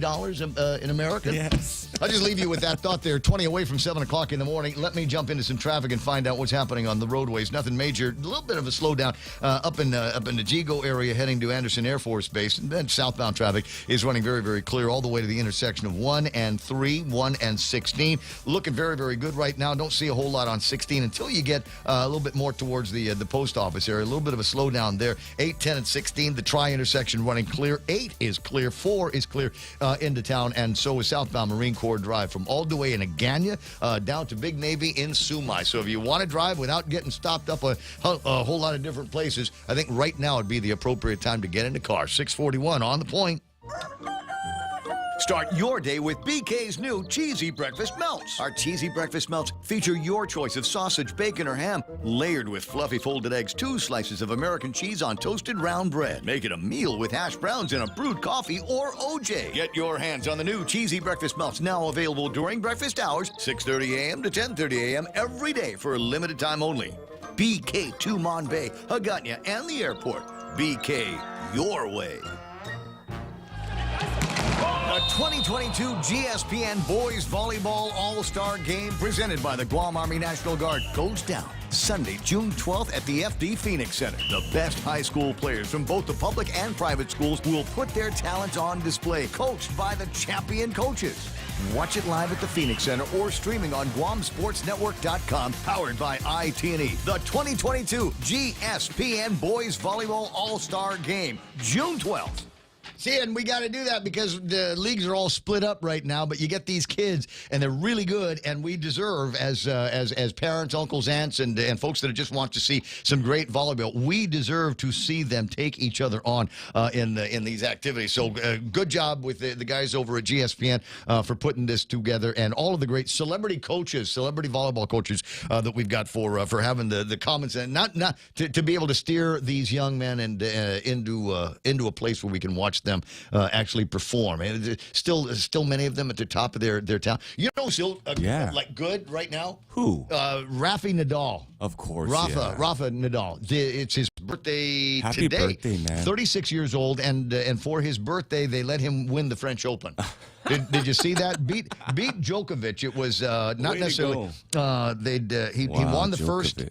$80 in America. Yes. I'll just leave you with that thought there. 20 away from 7 o'clock in the morning. Let me jump into some traffic and find out what's happening on the roadways. Nothing major. A little bit of a slowdown up in the Jigo area heading to Anderson Air Force Base. And then southbound traffic is running very, very clear all the way to the intersection of 1 and 3, 1 and 16. Looking very, very good right now. Don't see a whole lot on 16 until you get a little bit more towards the post office area. A little bit of a slowdown there. 8, 10, and 16. The tri-intersection running clear. 8 is clear. 4 is clear into town. And so is southbound Marine Corps Drive from all the way in Agana down to Big Navy in Sumai. So if you want to drive without getting stopped up a whole lot of different places, I think right now would be the appropriate time to get in the car. 641 on the point. Start your day with BK's new Cheesy Breakfast Melts. Our Cheesy Breakfast Melts feature your choice of sausage, bacon, or ham, layered with fluffy folded eggs, 2 slices of American cheese on toasted round bread. Make it a meal with hash browns and a brewed coffee or OJ. Get your hands on the new Cheesy Breakfast Melts, now available during breakfast hours, 6:30 a.m. to 10:30 a.m. every day for a limited time only. BK Tumon Bay, Agana, and the airport. BK, your way. The 2022 GSPN Boys Volleyball All-Star Game presented by the Guam Army National Guard goes down Sunday, June 12th at the FD Phoenix Center. The best high school players from both the public and private schools will put their talents on display, coached by the champion coaches. Watch it live at the Phoenix Center or streaming on GuamSportsNetwork.com, powered by IT&E. The 2022 GSPN Boys Volleyball All-Star Game, June 12th. See, and we got to do that because the leagues are all split up right now, but you get these kids, and they're really good, and we deserve, as parents, uncles, aunts, and folks that just want to see some great volleyball, we deserve to see them take each other on in these activities. So good job with the guys over at GSPN for putting this together, and all of the great celebrity coaches, celebrity volleyball coaches that we've got for having the comments, and not to be able to steer these young men and into a place where we can watch them actually perform. And still many of them at the top of their town. You know, still like good right now. Who? Rafi Nadal. Of course. Rafa Nadal. It's his birthday Happy today. birthday, man. 36 years old, and for his birthday they let him win the French Open. Did you see that? Beat Djokovic. It was not Way necessarily. He won the first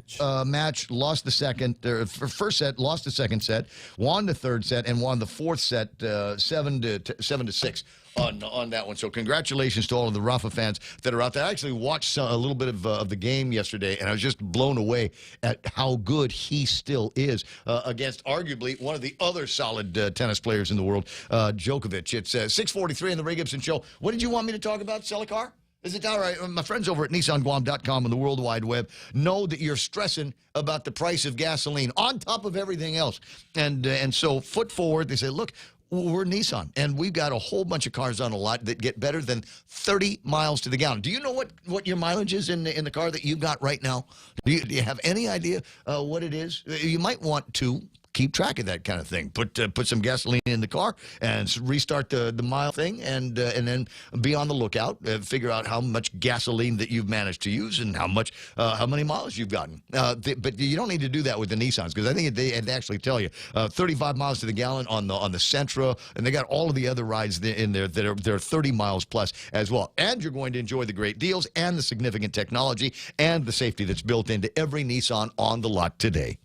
match, lost the second. First set, lost the second set, won the third set, and won the fourth set 7-6 on that one. So congratulations to all of the Rafa fans that are out there. I actually watched a little bit of the game yesterday, and I was just blown away at how good he still is against arguably one of the other solid tennis players in the world, Djokovic. It's 6:43 on the Ray Gibson Show. What did you want me to talk about? Sell a car? Is it all right? My friends over at NissanGuam.com on the World Wide Web know that you're stressing about the price of gasoline on top of everything else. And so foot forward, they say, look, we're Nissan, and we've got a whole bunch of cars on a lot that get better than 30 miles to the gallon. Do you know what your mileage is in the car that you've got right now? Do you have any idea what it is? You might want to keep track of that kind of thing. Put some gasoline in the car and restart the mile thing, and then be on the lookout. Figure out how much gasoline that you've managed to use and how many miles you've gotten. But you don't need to do that with the Nissans, because I think they actually tell you 35 miles to the gallon on the Sentra, and they got all of the other rides in there that are 30 miles plus as well. And you're going to enjoy the great deals and the significant technology and the safety that's built into every Nissan on the lot today.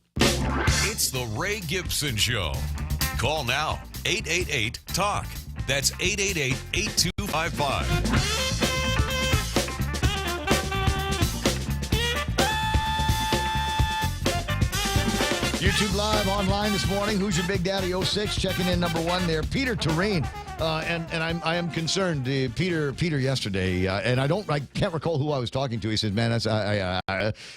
It's the Ray Gibson Show. Call now, 888-TALK. That's 888-8255. YouTube Live online this morning. Who's your Big Daddy 06? Checking in number one there. Peter Tureen. And I am concerned. Peter yesterday, and I can't recall who I was talking to. He says, "Man,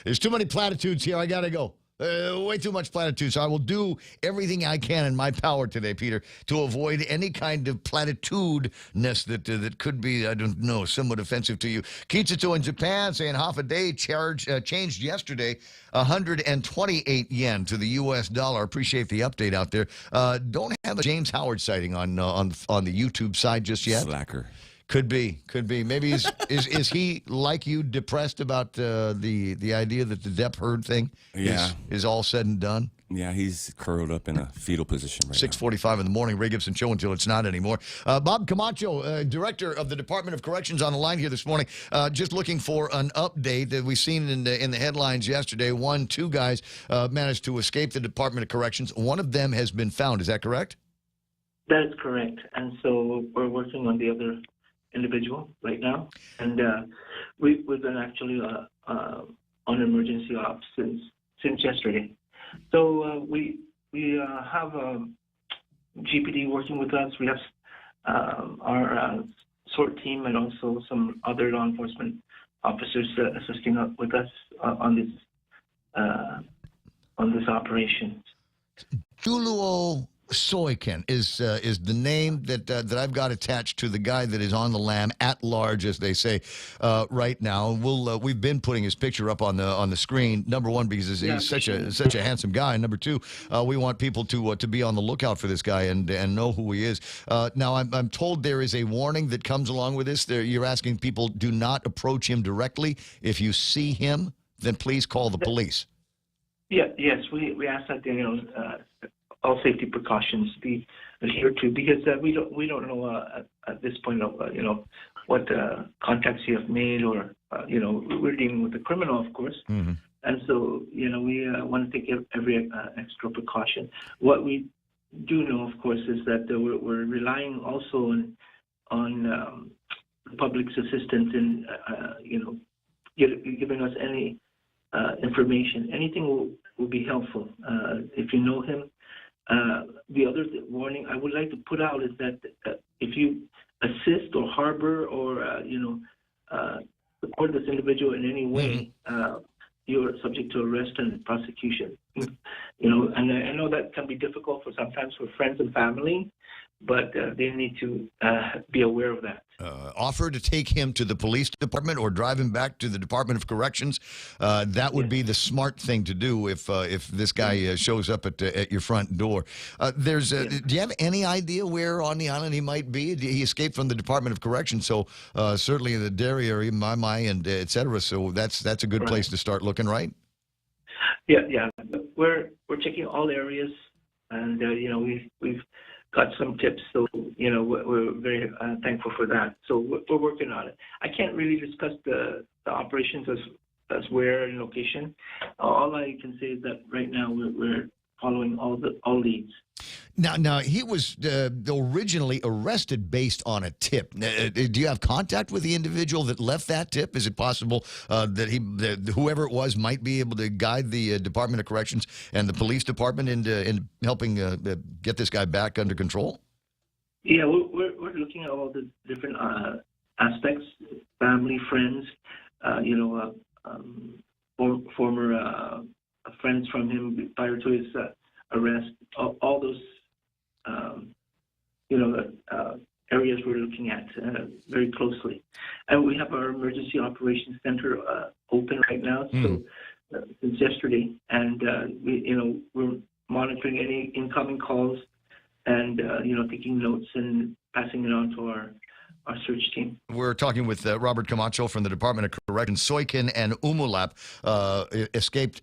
there's too many platitudes here. I gotta go. Way too much platitudes. So I will do everything I can in my power today, Peter, to avoid any kind of platitude-ness that could be, I don't know, somewhat offensive to you." Kitsuto in Japan saying half a day changed yesterday, 128 yen to the U.S. dollar. Appreciate the update out there. Don't have a James Howard sighting on the YouTube side just yet. Slacker. Could be. Maybe is he like you, depressed about the idea that the Depp Heard thing is all said and done? Yeah, he's curled up in a fetal position right 6:45 in the morning, Ray Gibson Show until it's not anymore. Bob Camacho, Director of the Department of Corrections, on the line here this morning. Just looking for an update that we've seen in the headlines yesterday. Two guys managed to escape the Department of Corrections. One of them has been found. Is that correct? That is correct. And so we're working on the other individual right now, and we've been actually on emergency ops since yesterday. So we have GPD working with us. We have our SORT team and also some other law enforcement officers assisting with us on this operation. Juluo Soykan is the name that I've got attached to the guy that is on the lam at large, as they say, right now. We've been putting his picture up on the screen. Number one, because he's such a handsome guy. Number two, we want people to be on the lookout for this guy and know who he is. Now, I'm told there is a warning that comes along with this. You're asking people, do not approach him directly. If you see him, then please call the police. Yes, we ask that all safety precautions be adhered to, because we don't know at this point of what contacts you have made, or we're dealing with a criminal, of course. Mm-hmm. And so, we want to take every extra precaution. What we do know, of course, is that we're relying also on the public's assistance in, giving us any information. Anything will be helpful. If you know him. The other warning I would like to put out is that if you assist or harbor or, support this individual in any way, you're subject to arrest and prosecution. And I know that can be difficult sometimes for friends and family, but they need to be aware of that. Offer to take him to the police department or drive him back to the Department of Corrections. That would be the smart thing to do if this guy shows up at your front door. Do you have any idea where on the island he might be? He escaped from the Department of Corrections, so certainly in the Derry area, Maimai, and et cetera. So that's a good place to start looking, right? Yeah. We're checking all areas, and we've got some tips, so we're very thankful for that. So we're working on it. I can't really discuss the operations as where and location. All I can say is that right now we're following all leads. Now he was originally arrested based on a tip. Do you have contact with the individual that left that tip? Is it possible that whoever it was might be able to guide the Department of Corrections and the police department in helping get this guy back under control? Yeah, we're looking at all the different aspects: family, friends, former friends from him prior to his arrest. All those areas we're looking at very closely. And we have our emergency operations center open right now, so since yesterday, and we're monitoring any incoming calls and taking notes and passing it on to our search team. We're talking with Robert Camacho from the Department of Corrections. Soykin and Umulap escaped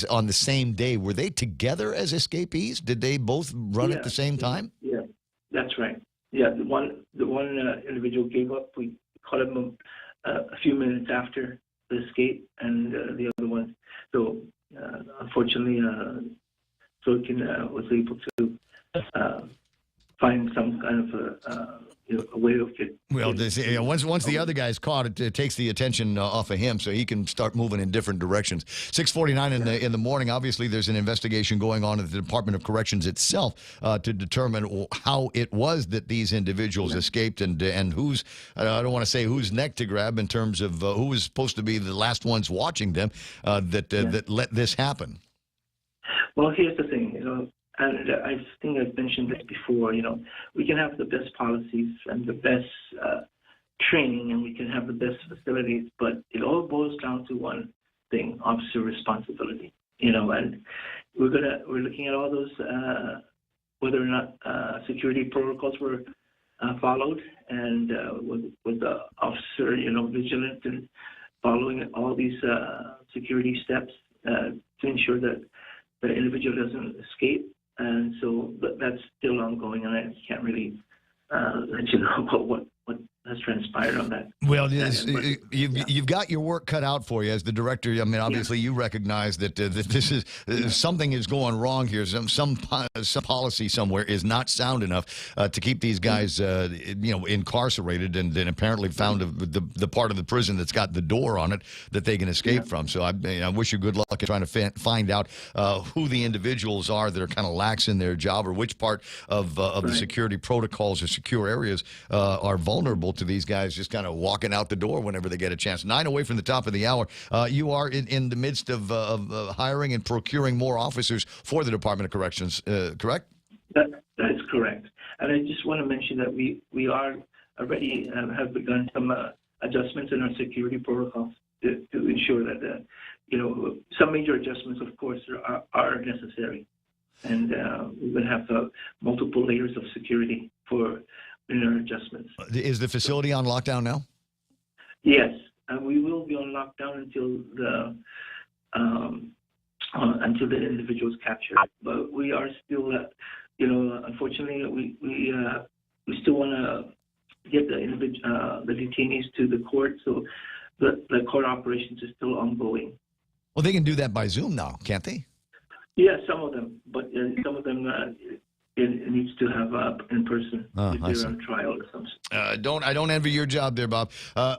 on the same day. Were they together as escapees? Did they both run at the same time? Yeah, that's right. Yeah, the one individual gave up. We caught him a few minutes after the escape, and the other one. So unfortunately, Soykin was able to find some kind of a way of it. Well, once the other guy's caught, it takes the attention off of him, so he can start moving in different directions. 6:49 in the morning. Obviously, there's an investigation going on at the Department of Corrections itself to determine how it was that these individuals escaped and who's I don't want to say whose neck to grab in terms of who was supposed to be the last ones watching them that let this happen. Well, here's the thing, and I think I've mentioned this before, we can have the best policies and the best training, and we can have the best facilities, but it all boils down to one thing: officer responsibility. And we're looking at all those, whether or not security protocols were followed, and was the officer, vigilant and following all these security steps to ensure that the individual doesn't escape. And so that's still ongoing, and I can't really let you know about what has transpired on that. Well, you've got your work cut out for you as the director. I mean, obviously, you recognize that this is something is going wrong here. Some policy somewhere is not sound enough to keep these guys, incarcerated and apparently found the part of the prison that's got the door on it that they can escape from. So I wish you good luck in trying to find out who the individuals are that are kind of lax in their job, or which part of the security protocols or secure areas are vulnerable to these guys just kind of walking out the door whenever they get a chance. 9 away from the top of the hour. You are in the midst of hiring and procuring more officers for the Department of Corrections, correct? That is correct. And I just want to mention that we are already have begun some adjustments in our security protocols to ensure that, some major adjustments, of course, are necessary. And we will have multiple layers of security in our adjustments. Is the facility on lockdown now? Yes, we will be on lockdown until the individual is captured. But we are still, unfortunately, we still want to get the detainees to the court. So the court operations is still ongoing. Well, they can do that by Zoom now, can't they? Yeah, some of them, but some of them it needs to have in person if they're on trial or something. I don't envy your job there, Bob.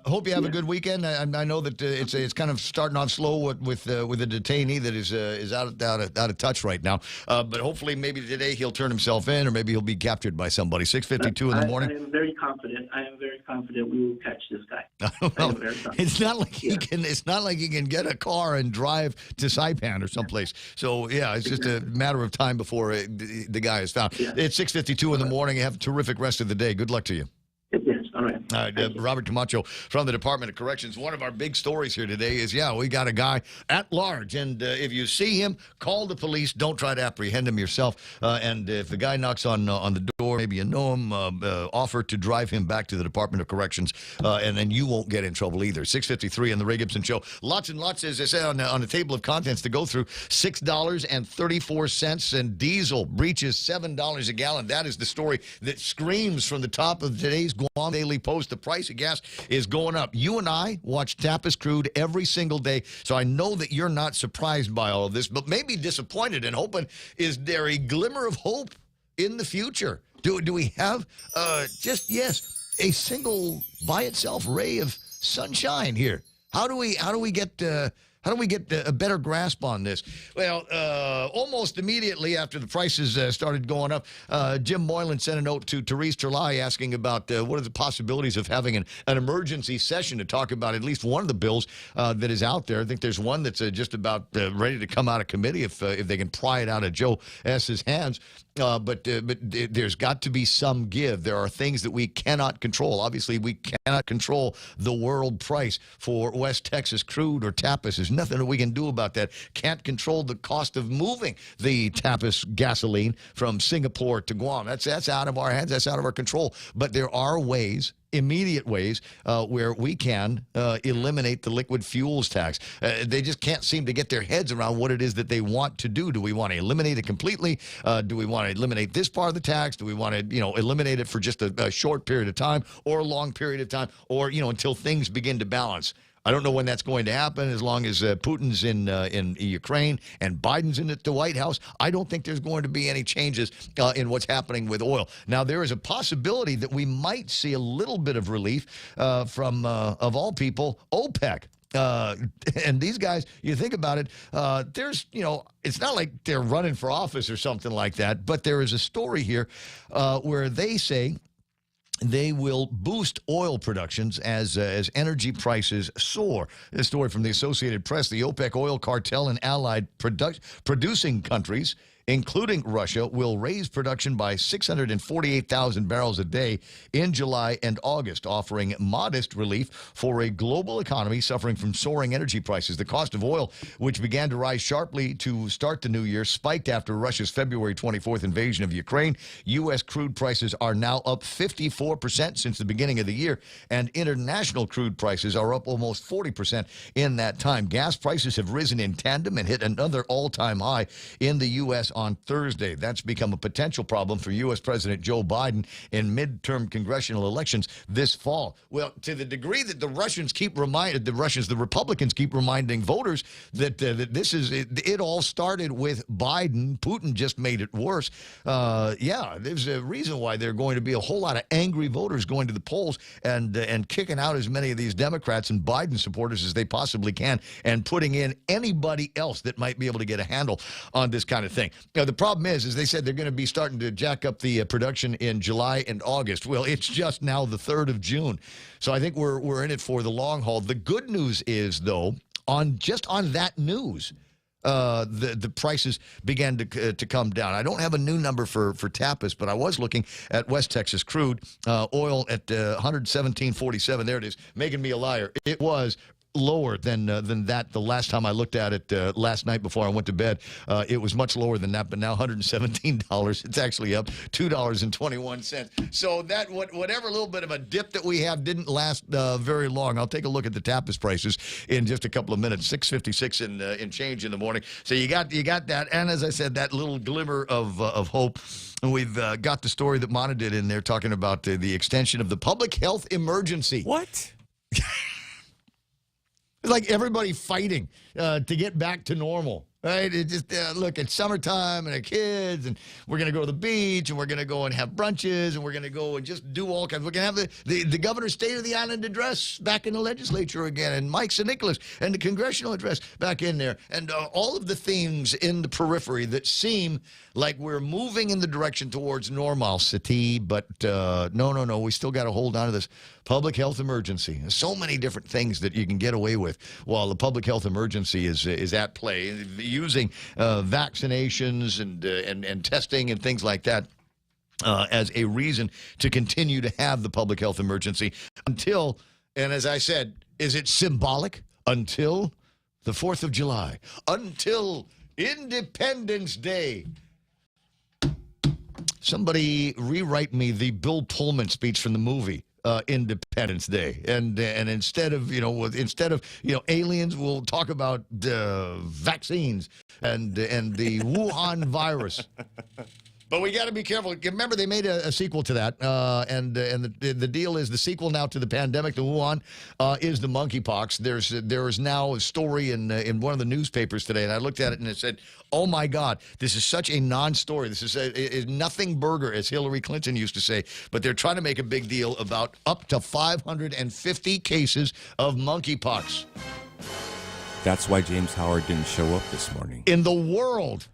Hope you have a good weekend. I know that it's kind of starting off slow with a detainee that is out of touch right now. But hopefully, maybe today he'll turn himself in, or maybe he'll be captured by somebody. 6:52 in the morning. I am very confident. We will catch this guy. Well, it's not like he can. It's not like he can get a car and drive to Saipan or someplace. So yeah, it's just a matter of time before the guy is found. Yeah. It's 6:52 in the morning. Have a terrific rest of the day. Good luck to you. Yes, all right. All right, Robert Camacho from the Department of Corrections. One of our big stories here today is, we got a guy at large, and if you see him, call the police. Don't try to apprehend him yourself. And if the guy knocks on the door, maybe you know him, offer to drive him back to the Department of Corrections, and then you won't get in trouble either. 6:53 on the Ray Gibson Show. Lots and lots, as I said, on the table of contents to go through. $6.34, and diesel breaches $7 a gallon. That is the story that screams from the top of today's Guam Daily Post. The price of gas is going up. You and I watch Tapas Crude every single day, so I know that you're not surprised by all of this, but maybe disappointed and hoping. Is there a glimmer of hope in the future? Do we have a single by itself ray of sunshine here? How do we get a better grasp on this? Well, almost immediately after the prices started going up, Jim Moylan sent a note to Therese Terlai asking about what are the possibilities of having an emergency session to talk about at least one of the bills that is out there. I think there's one that's just about ready to come out of committee if they can pry it out of Joe S.'s hands. But there's got to be some give. There are things that we cannot control. Obviously, we cannot control the world price for West Texas crude or Tapas. There's nothing that we can do about that. Can't control the cost of moving the Tapas gasoline from Singapore to Guam. That's out of our hands. That's out of our control. But there are ways, immediate ways, where we can eliminate the liquid fuels tax. They just can't seem to get their heads around what it is that they want to do. Do we want to eliminate it completely? Do we want to eliminate this part of the tax? Do we want to, eliminate it for just a short period of time or a long period of time, or, until things begin to balance? I don't know when that's going to happen. As long as Putin's in Ukraine and Biden's in the White House, I don't think there's going to be any changes in what's happening with oil. Now, there is a possibility that we might see a little bit of relief from, of all people, OPEC. And these guys, you think about it, there's, it's not like they're running for office or something like that, but there is a story here where they say they will boost oil productions as energy prices soar. This story from the Associated Press: the OPEC oil cartel and allied producing countries, including Russia, will raise production by 648,000 barrels a day in July and August, offering modest relief for a global economy suffering from soaring energy prices. The cost of oil, which began to rise sharply to start the new year, spiked after Russia's February 24th invasion of Ukraine. U.S. crude prices are now up 54% since the beginning of the year, and international crude prices are up almost 40% in that time. Gas prices have risen in tandem and hit another all-time high in the U.S. on Thursday. That's become a potential problem for U.S. President Joe Biden in midterm congressional elections this fall. Well, to the degree that the Republicans keep reminding voters that this is it all started with Biden. Putin just made it worse. There's a reason why there are going to be a whole lot of angry voters going to the polls and kicking out as many of these Democrats and Biden supporters as they possibly can, and putting in anybody else that might be able to get a handle on this kind of thing. Now, the problem is they said they're going to be starting to jack up the production in July and August. Well, it's just now the 3rd of June. So I think we're in it for the long haul. The good news is, though, on that news, the prices began to come down. I don't have a new number for Tapas, but I was looking at West Texas crude oil at 117.47. There it is, making me a liar. It was lower than that. The last time I looked at it last night before I went to bed, it was much lower than that. But now $117. It's actually up $2.21. So that whatever little bit of a dip that we have didn't last very long. I'll take a look at the tapas prices in just a couple of minutes. $6.56 in change in the morning. So you got that, and as I said, that little glimmer of hope. And we've got the story that Mona did in there talking about the extension of the public health emergency. What? It's like everybody fighting to get back to normal, right? It just, look, it's summertime and the kids, and we're going to go to the beach, and we're going to go and have brunches, and we're going to go and just do all kinds. We're going to have the governor's State of the Island address back in the legislature again, and Mike St. Nicholas, and the congressional address back in there, and all of the themes in the periphery that seem like we're moving in the direction towards normalcy, but no, we still got to hold on to this public health emergency. There's so many different things that you can get away with while the public health emergency is at play, using vaccinations and testing and things like that as a reason to continue to have the public health emergency until, and as I said, is it symbolic? Until the 4th of July, until Independence Day. Somebody rewrite me the Bill Pullman speech from the movie Independence Day, and instead of aliens, we'll talk about vaccines and the Wuhan virus. But we got to be careful. Remember, they made a sequel to that, and the deal is the sequel now to the pandemic, the Wuhan, is the monkeypox. There is now a story in one of the newspapers today, and I looked at it and it said, "Oh my God, this is such a non-story. This is nothing burger," as Hillary Clinton used to say. But they're trying to make a big deal about up to 550 cases of monkeypox. That's why James Howard didn't show up this morning. In the world.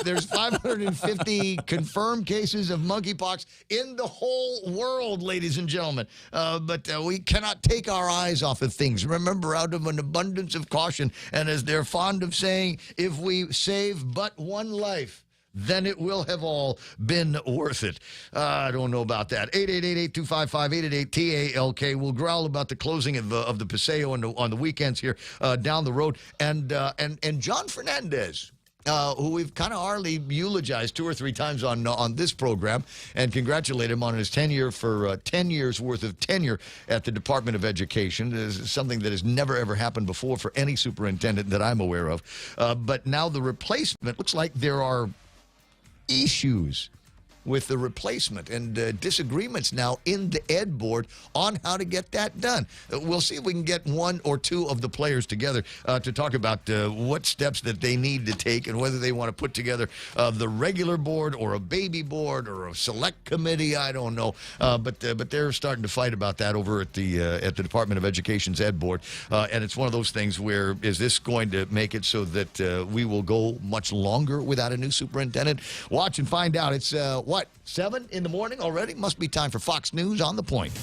There's 550 confirmed cases of monkeypox in the whole world, ladies and gentlemen. But we cannot take our eyes off of things. Remember, out of an abundance of caution, and as they're fond of saying, if we save but one life, then it will have all been worth it. I don't know about that. 888-825-5888-TALK. We'll growl about the closing of the Paseo on the weekends here down the road. And John Fernandez, who we've kind of hardly eulogized 2 or 3 times on this program, and congratulate him on his tenure for 10 years worth of tenure at the Department of Education. This is something that has never, ever happened before for any superintendent that I'm aware of. But now the replacement, looks like there are issues with the replacement and disagreements now in the Ed Board on how to get that done. We'll see if we can get 1 or 2 of the players together to talk about what steps that they need to take and whether they want to put together the regular board or a baby board or a select committee. I don't know. But they're starting to fight about that over at the Department of Education's Ed Board. And it's one of those things where, is this going to make it so that we will go much longer without a new superintendent? Watch and find out. It's 7 in the morning already? Must be time for Fox News on The Point.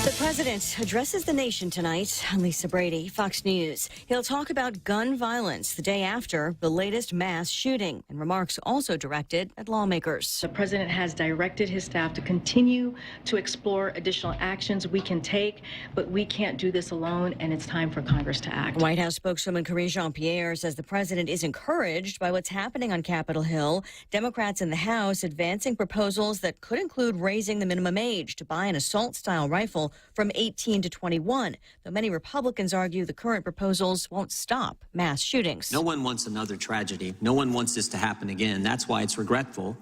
The president addresses the nation tonight. I'm Lisa Brady, Fox News. He'll talk about gun violence the day after the latest mass shooting, and remarks also directed at lawmakers. The president has directed his staff to continue to explore additional actions we can take, but we can't do this alone, and it's time for Congress to act. White House spokeswoman Karine Jean-Pierre says the president is encouraged by what's happening on Capitol Hill. Democrats in the House advancing proposals that could include raising the minimum age to buy an assault-style rifle from 18 to 21, though many Republicans argue the current proposals won't stop mass shootings. No one wants another tragedy. No one wants this to happen again. That's why it's regretful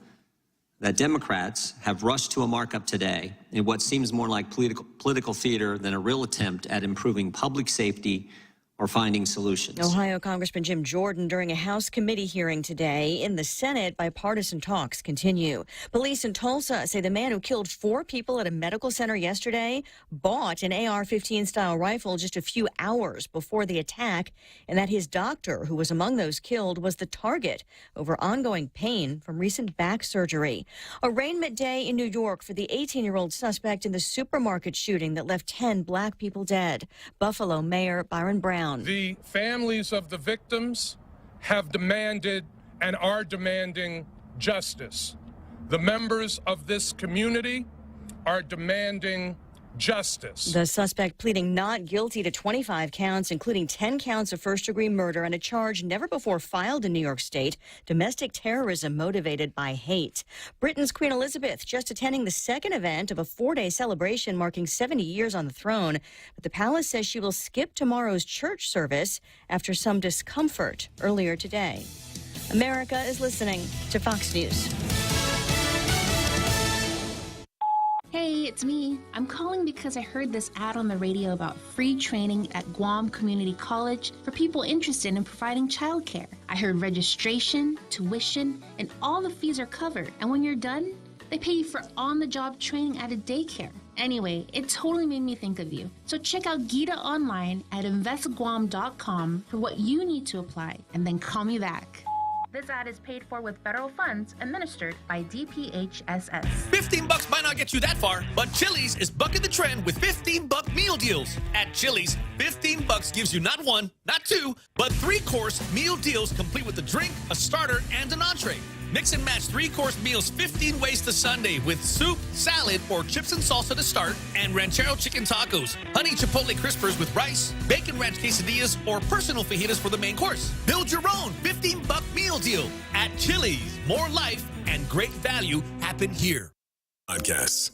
that Democrats have rushed to a markup today in what seems more like political theater than a real attempt at improving public safety or finding solutions. Ohio Congressman Jim Jordan during a House committee hearing today. In the Senate, bipartisan talks continue. Police in Tulsa say the man who killed 4 people at a medical center yesterday bought an AR-15 style rifle just a few hours before the attack, and that his doctor, who was among those killed, was the target over ongoing pain from recent back surgery. Arraignment day in New York for the 18-year-old suspect in the supermarket shooting that left 10 black people dead. Buffalo Mayor Byron Brown. The families of the victims have demanded and are demanding justice. The members of this community are demanding justice. The suspect pleading not guilty to 25 counts, including 10 counts of first-degree murder and a charge never before filed in New York State, domestic terrorism motivated by hate. Britain's Queen Elizabeth just attending the second event of a 4-day celebration marking 70 years on the throne. But the palace says she will skip tomorrow's church service after some discomfort earlier today. America is listening to Fox News. Hey, it's me. I'm calling because I heard this ad on the radio about free training at Guam Community College for people interested in providing childcare. I heard registration, tuition, and all the fees are covered. And when you're done, they pay you for on-the-job training at a daycare. Anyway, it totally made me think of you. So check out Gita online at investguam.com for what you need to apply, and then call me back. This ad is paid for with federal funds administered by DPHSS. $15 might not get you that far, but Chili's is bucking the trend with $15 meal deals. At Chili's, $15 gives you not one, not two, but 3-course meal deals complete with a drink, a starter, and an entree. Mix and match 3-course meals 15 ways to Sunday with soup, salad, or chips and salsa to start, and ranchero chicken tacos, honey chipotle crispers with rice, bacon ranch quesadillas, or personal fajitas for the main course. Build your own $15 meal deal at Chili's. More life and great value happen here. Podcasts.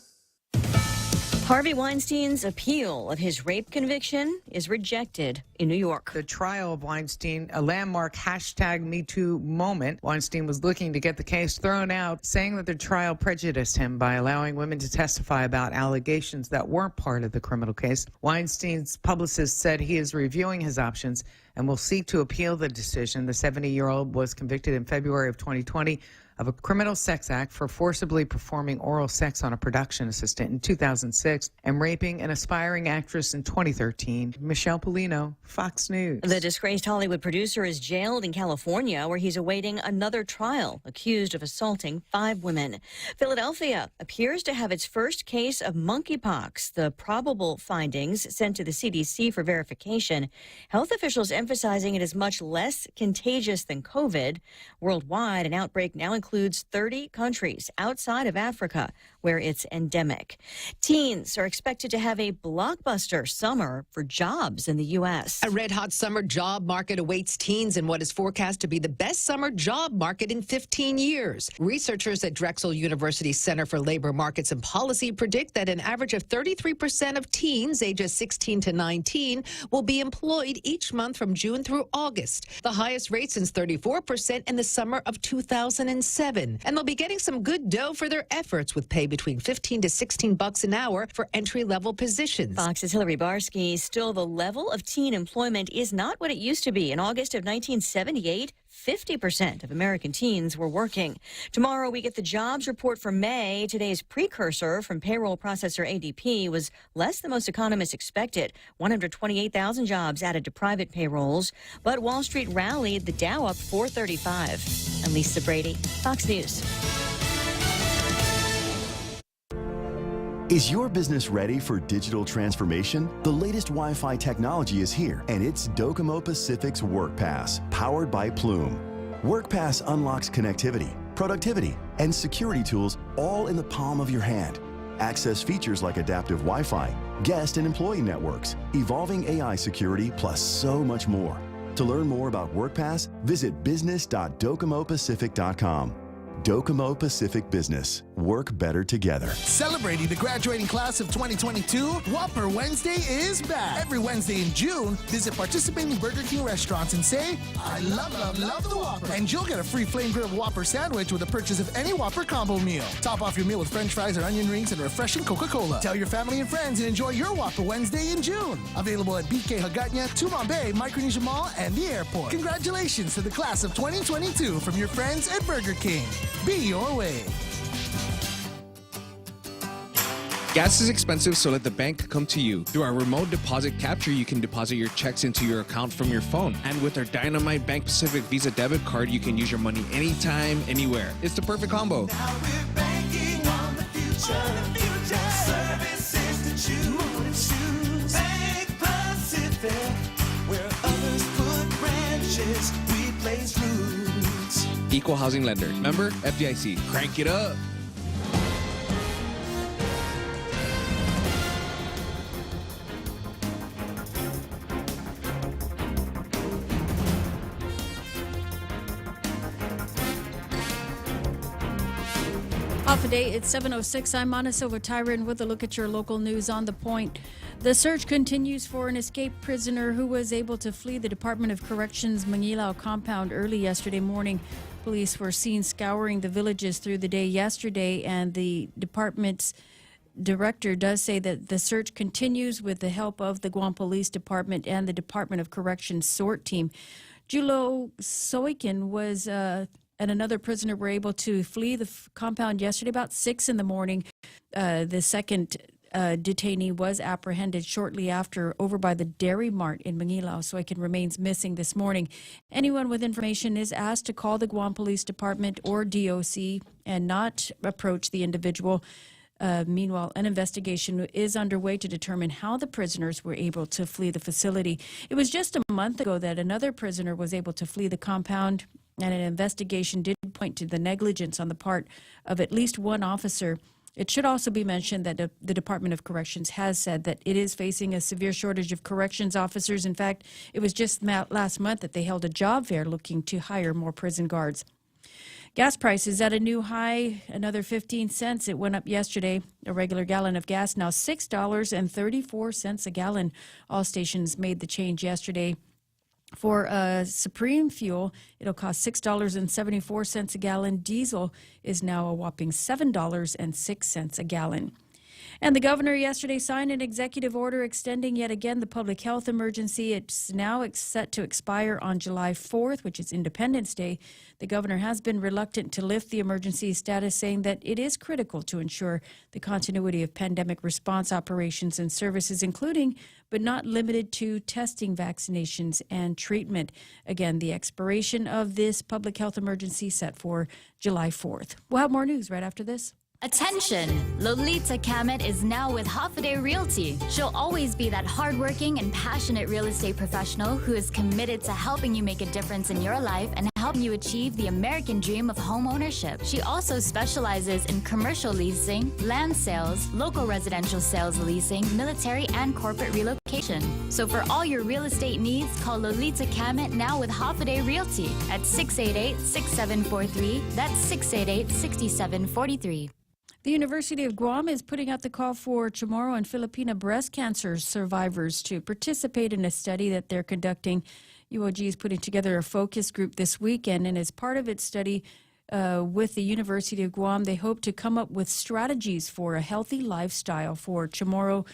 Harvey Weinstein's appeal of his rape conviction is rejected in New York. The trial of Weinstein, a landmark #MeToo moment. Weinstein was looking to get the case thrown out, saying that the trial prejudiced him by allowing women to testify about allegations that weren't part of the criminal case. Weinstein's publicist said he is reviewing his options and will seek to appeal the decision. The 70-year-old was convicted in February of 2020 of a criminal sex act for forcibly performing oral sex on a production assistant in 2006 and raping an aspiring actress in 2013. Michelle Polino, Fox News. The disgraced Hollywood producer is jailed in California, where he's awaiting another trial, accused of assaulting 5 women. Philadelphia appears to have its first case of monkeypox. The probable findings sent to the CDC for verification. Health officials emphasizing it is much less contagious than COVID. Worldwide, an outbreak now includes 30 countries outside of Africa where it's endemic. Teens are expected to have a blockbuster summer for jobs in the U.S. A red-hot summer job market awaits teens in what is forecast to be the best summer job market in 15 years. Researchers at Drexel University's Center for Labor Markets and Policy predict that an average of 33% of teens ages 16 to 19 will be employed each month from June through August, the highest rate since 34% in the summer of 2007. And they'll be getting some good dough for their efforts, with pay between $15 to $16 an hour for entry-level positions. Fox's Hillary Barsky. Still, the level of teen employment is not what it used to be. In August of 1978, 50% of American teens were working. Tomorrow, we get the jobs report for May. Today's precursor from payroll processor ADP was less than most economists expected. 128,000 jobs added to private payrolls. But Wall Street rallied, the Dow up 435. I'm Lisa Brady, Fox News. Is your business ready for digital transformation? The latest Wi-Fi technology is here, and it's Docomo Pacific's WorkPass, powered by Plume. WorkPass unlocks connectivity, productivity, and security tools all in the palm of your hand. Access features like adaptive Wi-Fi, guest and employee networks, evolving AI security, plus so much more. To learn more about WorkPass, visit business.docomopacific.com. Docomo Pacific Business. Work better together. Celebrating the graduating class of 2022, Whopper Wednesday is back. Every Wednesday in June, visit participating Burger King restaurants and say, I love the Whopper. And you'll get a free flame grilled Whopper sandwich with the purchase of any Whopper combo meal. Top off your meal with French fries or onion rings and refreshing Coca-Cola. Tell your family and friends and enjoy your Whopper Wednesday in June. Available at BK Hagåtña, Tumon Bay, Micronesia Mall, and the airport. Congratulations to the class of 2022 from your friends at Burger King. Be your way. Gas is expensive, so let the bank come to you. Through our remote deposit capture, you can deposit your checks into your account from your phone. And with our Dynamite Bank Pacific Visa debit card, you can use your money anytime, anywhere. It's the perfect combo. Now we're banking on the future. Services to choose. Bank Pacific, where others put branches, we place roots. Equal housing lender. Member FDIC. Crank it up. Off a day, it's 7:06. I'm Montesova Tyron with a look at your local news on The Point. The search continues for an escaped prisoner who was able to flee the Department of Corrections Mangilao compound early yesterday morning. Police were seen scouring the villages through the day yesterday, and the department's director does say that the search continues with the help of the Guam Police Department and the Department of Corrections SORT team. Julo Soikin was and another prisoner were able to flee the compound yesterday about 6 in the morning. The second detainee was apprehended shortly after over by the Dairy Mart in Mangilao. Soikin remains missing this morning. Anyone with information is asked to call the Guam Police Department or DOC and not approach the individual. Meanwhile, an investigation is underway to determine how the prisoners were able to flee the facility. It was just a month ago that another prisoner was able to flee the compound, and an investigation did point to the negligence on the part of at least one officer. It should also be mentioned that the Department of Corrections has said that it is facing a severe shortage of corrections officers. In fact, it was just last month that they held a job fair looking to hire more prison guards. Gas prices at a new high, another 15 cents. It went up yesterday. A regular gallon of gas now $6.34 a gallon. All stations made the change yesterday. For Supreme fuel, it'll cost $6.74 a gallon. Diesel is now a whopping $7.06 a gallon. And the governor yesterday signed an executive order extending yet again the public health emergency. It's now set to expire on July 4th, which is Independence Day. The governor has been reluctant to lift the emergency status, saying that it is critical to ensure the continuity of pandemic response operations and services, including but not limited to testing, vaccinations, and treatment. Again, the expiration of this public health emergency set for July 4th. We'll have more news right after this. Attention! Lolita Kamet is now with Hoffaday Realty. She'll always be that hardworking and passionate real estate professional who is committed to helping you make a difference in your life and helping you achieve the American dream of home ownership. She also specializes in commercial leasing, land sales, local residential sales leasing, military and corporate relocation. So for all your real estate needs, call Lolita Kamet now with Hoffaday Realty at 688-6743. That's 688-6743. The University of Guam is putting out the call for Chamorro and Filipina breast cancer survivors to participate in a study that they're conducting. UOG is putting together a focus group this weekend, and as part of its study with the University of Guam, they hope to come up with strategies for a healthy lifestyle for Chamorro,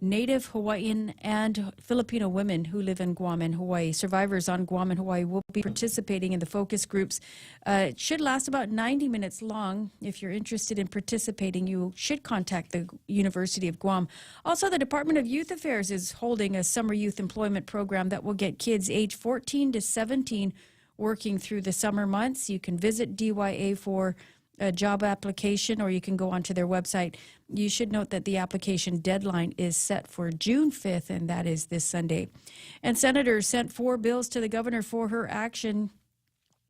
Native Hawaiian, and Filipino women who live in Guam and Hawaii. Survivors on Guam and Hawaii will be participating in the focus groups. It should last about 90 minutes long. If you're interested in participating, you should contact the University of Guam. Also, the Department of Youth Affairs is holding a summer youth employment program that will get kids age 14 to 17 working through the summer months. You can visit DYA for a job application, or you can go onto their website. You should note that the application deadline is set for June 5th, and that is this Sunday. And senators sent 4 bills to the governor for her action.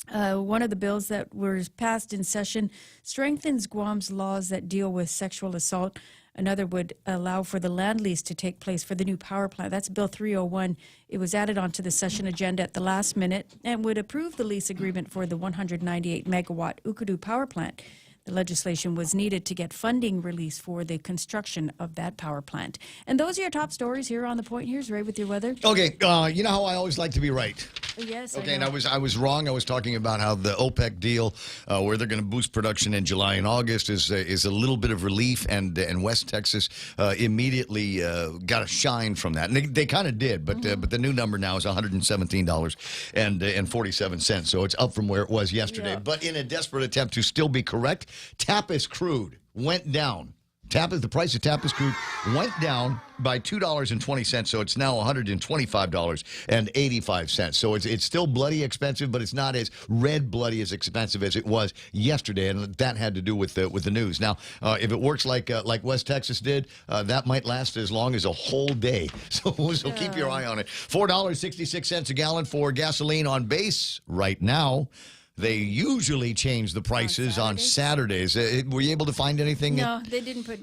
One of the bills that was passed in session strengthens Guam's laws that deal with sexual assault. Another would allow for the land lease to take place for the new power plant. That's Bill 301. It was added onto the session agenda at the last minute and would approve the lease agreement for the 198-megawatt Ukudu power plant. The legislation was needed to get funding released for the construction of that power plant. And those are your top stories here on The Point. Here's Ray with your weather. Okay, you know how I always like to be right. Yes. Okay, and I was wrong. I was talking about how the OPEC deal, where they're going to boost production in July and August, is a little bit of relief, and West Texas immediately got a shine from that, and they kind of did. But the new number now is $117.47. So it's up from where it was yesterday. Yeah. But in a desperate attempt to still be correct, Tapis crude went down. The price of Tapis crude went down by $2.20, so it's now $125.85. So it's still bloody expensive, but it's not as red bloody as expensive as it was yesterday, and that had to do with the news. Now, if it works like West Texas did, that might last as long as a whole day. So keep your eye on it. $4.66 a gallon for gasoline on base right now. They usually change the prices on Saturdays. Were you able to find anything? No, they didn't put...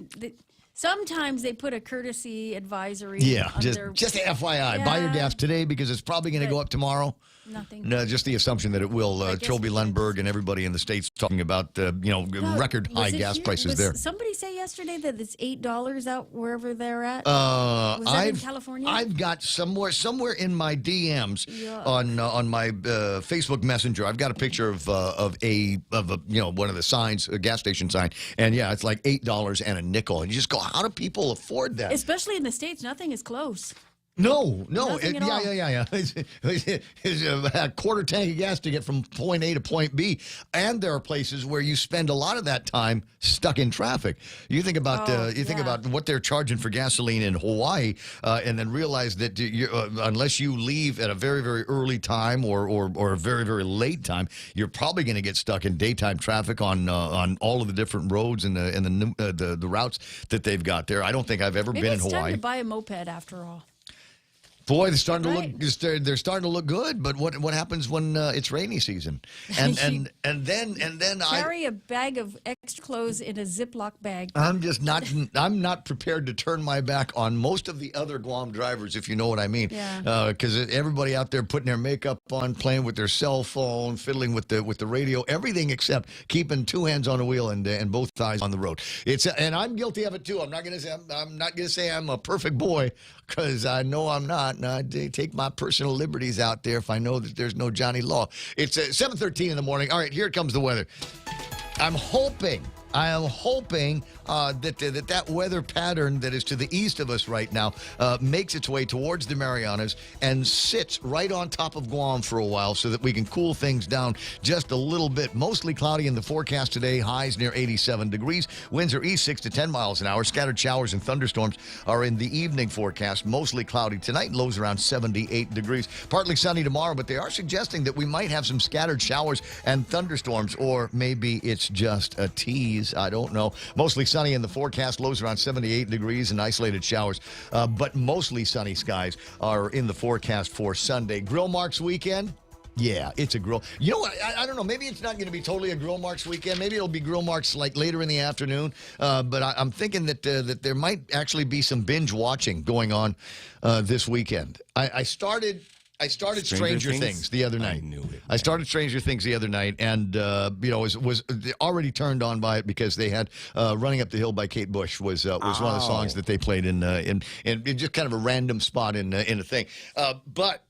Sometimes they put a courtesy advisory. Yeah, on just a FYI. Buy your gas today because it's probably going to go up tomorrow. Nothing. No, just the assumption that it will. Trilby Lundberg and everybody in the States talking about, record high gas prices there. Somebody say yesterday that it's $8 out wherever they're at? Was that in California? I've got somewhere in my DMs on my Facebook Messenger. I've got a picture of one of the signs, a gas station sign, and yeah, it's like $8 and a nickel, and you just go, how do people afford that? Especially in the States, nothing is close. No. Nothing at all. Yeah. It's a quarter tank of gas to get from point A to point B, and there are places where you spend a lot of that time stuck in traffic. You think about think about what they're charging for gasoline in Hawaii, and then realize that unless you leave at a very, very early time or a very, very late time, you're probably going to get stuck in daytime traffic on all of the different roads and the routes that they've got there. I don't think I've ever been in Hawaii. Maybe it's time to buy a moped after all. Boy, they're starting to look good, but what happens when it's rainy season? And then carry a bag of extra clothes in a Ziploc bag. I'm not prepared to turn my back on most of the other Guam drivers, if you know what I mean. Yeah. Because everybody out there putting their makeup on, playing with their cell phone, fiddling with the radio, everything except keeping two hands on the wheel and both thighs on the road. And I'm guilty of it too. I'm not going to say I'm a perfect boy, because I know I'm not. And I take my personal liberties out there if I know that there's no Johnny Law. It's 7:13 in the morning. All right, here comes the weather. I am hoping that weather pattern that is to the east of us right now makes its way towards the Marianas and sits right on top of Guam for a while so that we can cool things down just a little bit. Mostly cloudy in the forecast today, highs near 87 degrees. Winds are east 6 to 10 miles an hour. Scattered showers and thunderstorms are in the evening forecast. Mostly cloudy tonight, lows around 78 degrees. Partly sunny tomorrow, but they are suggesting that we might have some scattered showers and thunderstorms, or maybe it's just a tease. I don't know. Mostly sunny in the forecast, lows around 78 degrees and isolated showers. But mostly sunny skies are in the forecast for Sunday. Grill Marks weekend? Yeah, it's a grill. You know what? I don't know. Maybe it's not going to be totally a Grill Marks weekend. Maybe it'll be Grill Marks like later in the afternoon. But I'm thinking that there might actually be some binge watching going on this weekend. I started Stranger Things the other night. I knew it. I started Stranger Things the other night, and was already turned on by it because they had "Running Up the Hill" by Kate Bush was one of the songs that they played in just kind of a random spot in a thing. But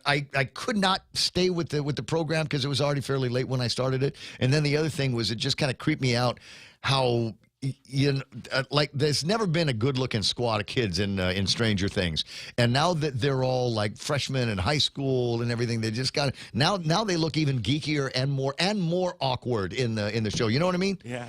I could not stay with the program because it was already fairly late when I started it, and then the other thing was it just kind of creeped me out how. Like there's never been a good-looking squad of kids in Stranger Things, and now that they're all like freshmen in high school and everything, they just got now they look even geekier and more awkward in the show. You know what I mean? Yeah.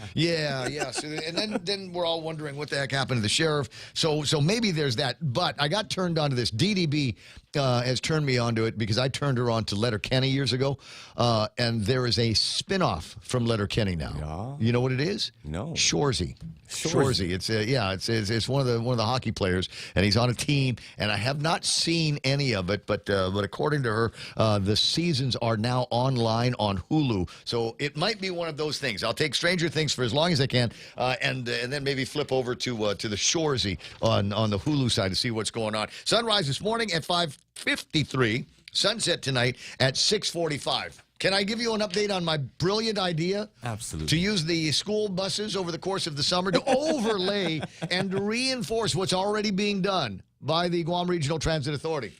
So, and then we're all wondering what the heck happened to the sheriff. So maybe there's that. But I got turned on to this. DDB has turned me onto it because I turned her on to Letterkenny years ago, and there is a spin-off from Letterkenny now. You know what it is? No. Shorzy. It's one of the hockey players, and he's on a team. And I have not seen any of it, but according to her, the seasons are now online on Hulu. So it might be one of those things. I'll take Stranger Things for as long as I can, and then maybe flip over to the Shorzy on the Hulu side to see what's going on. Sunrise this morning at 5:53. Sunset tonight at 6:45. Can I give you an update on my brilliant idea? Absolutely. To use the school buses over the course of the summer to overlay and to reinforce what's already being done by the Guam Regional Transit Authority.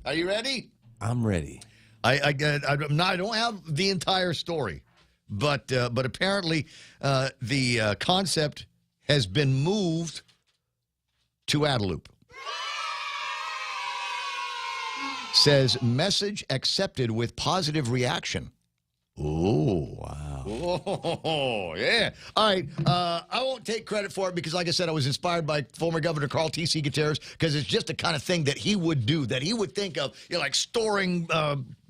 Are you ready? I'm ready. I don't have the entire story, but apparently the concept has been moved to Adelup. Says message accepted with positive reaction. Oh, wow. Oh, yeah. All right. I won't take credit for it because, like I said, I was inspired by former Governor Carl T.C. Gutierrez because it's just the kind of thing that he would do, that he would think of, like storing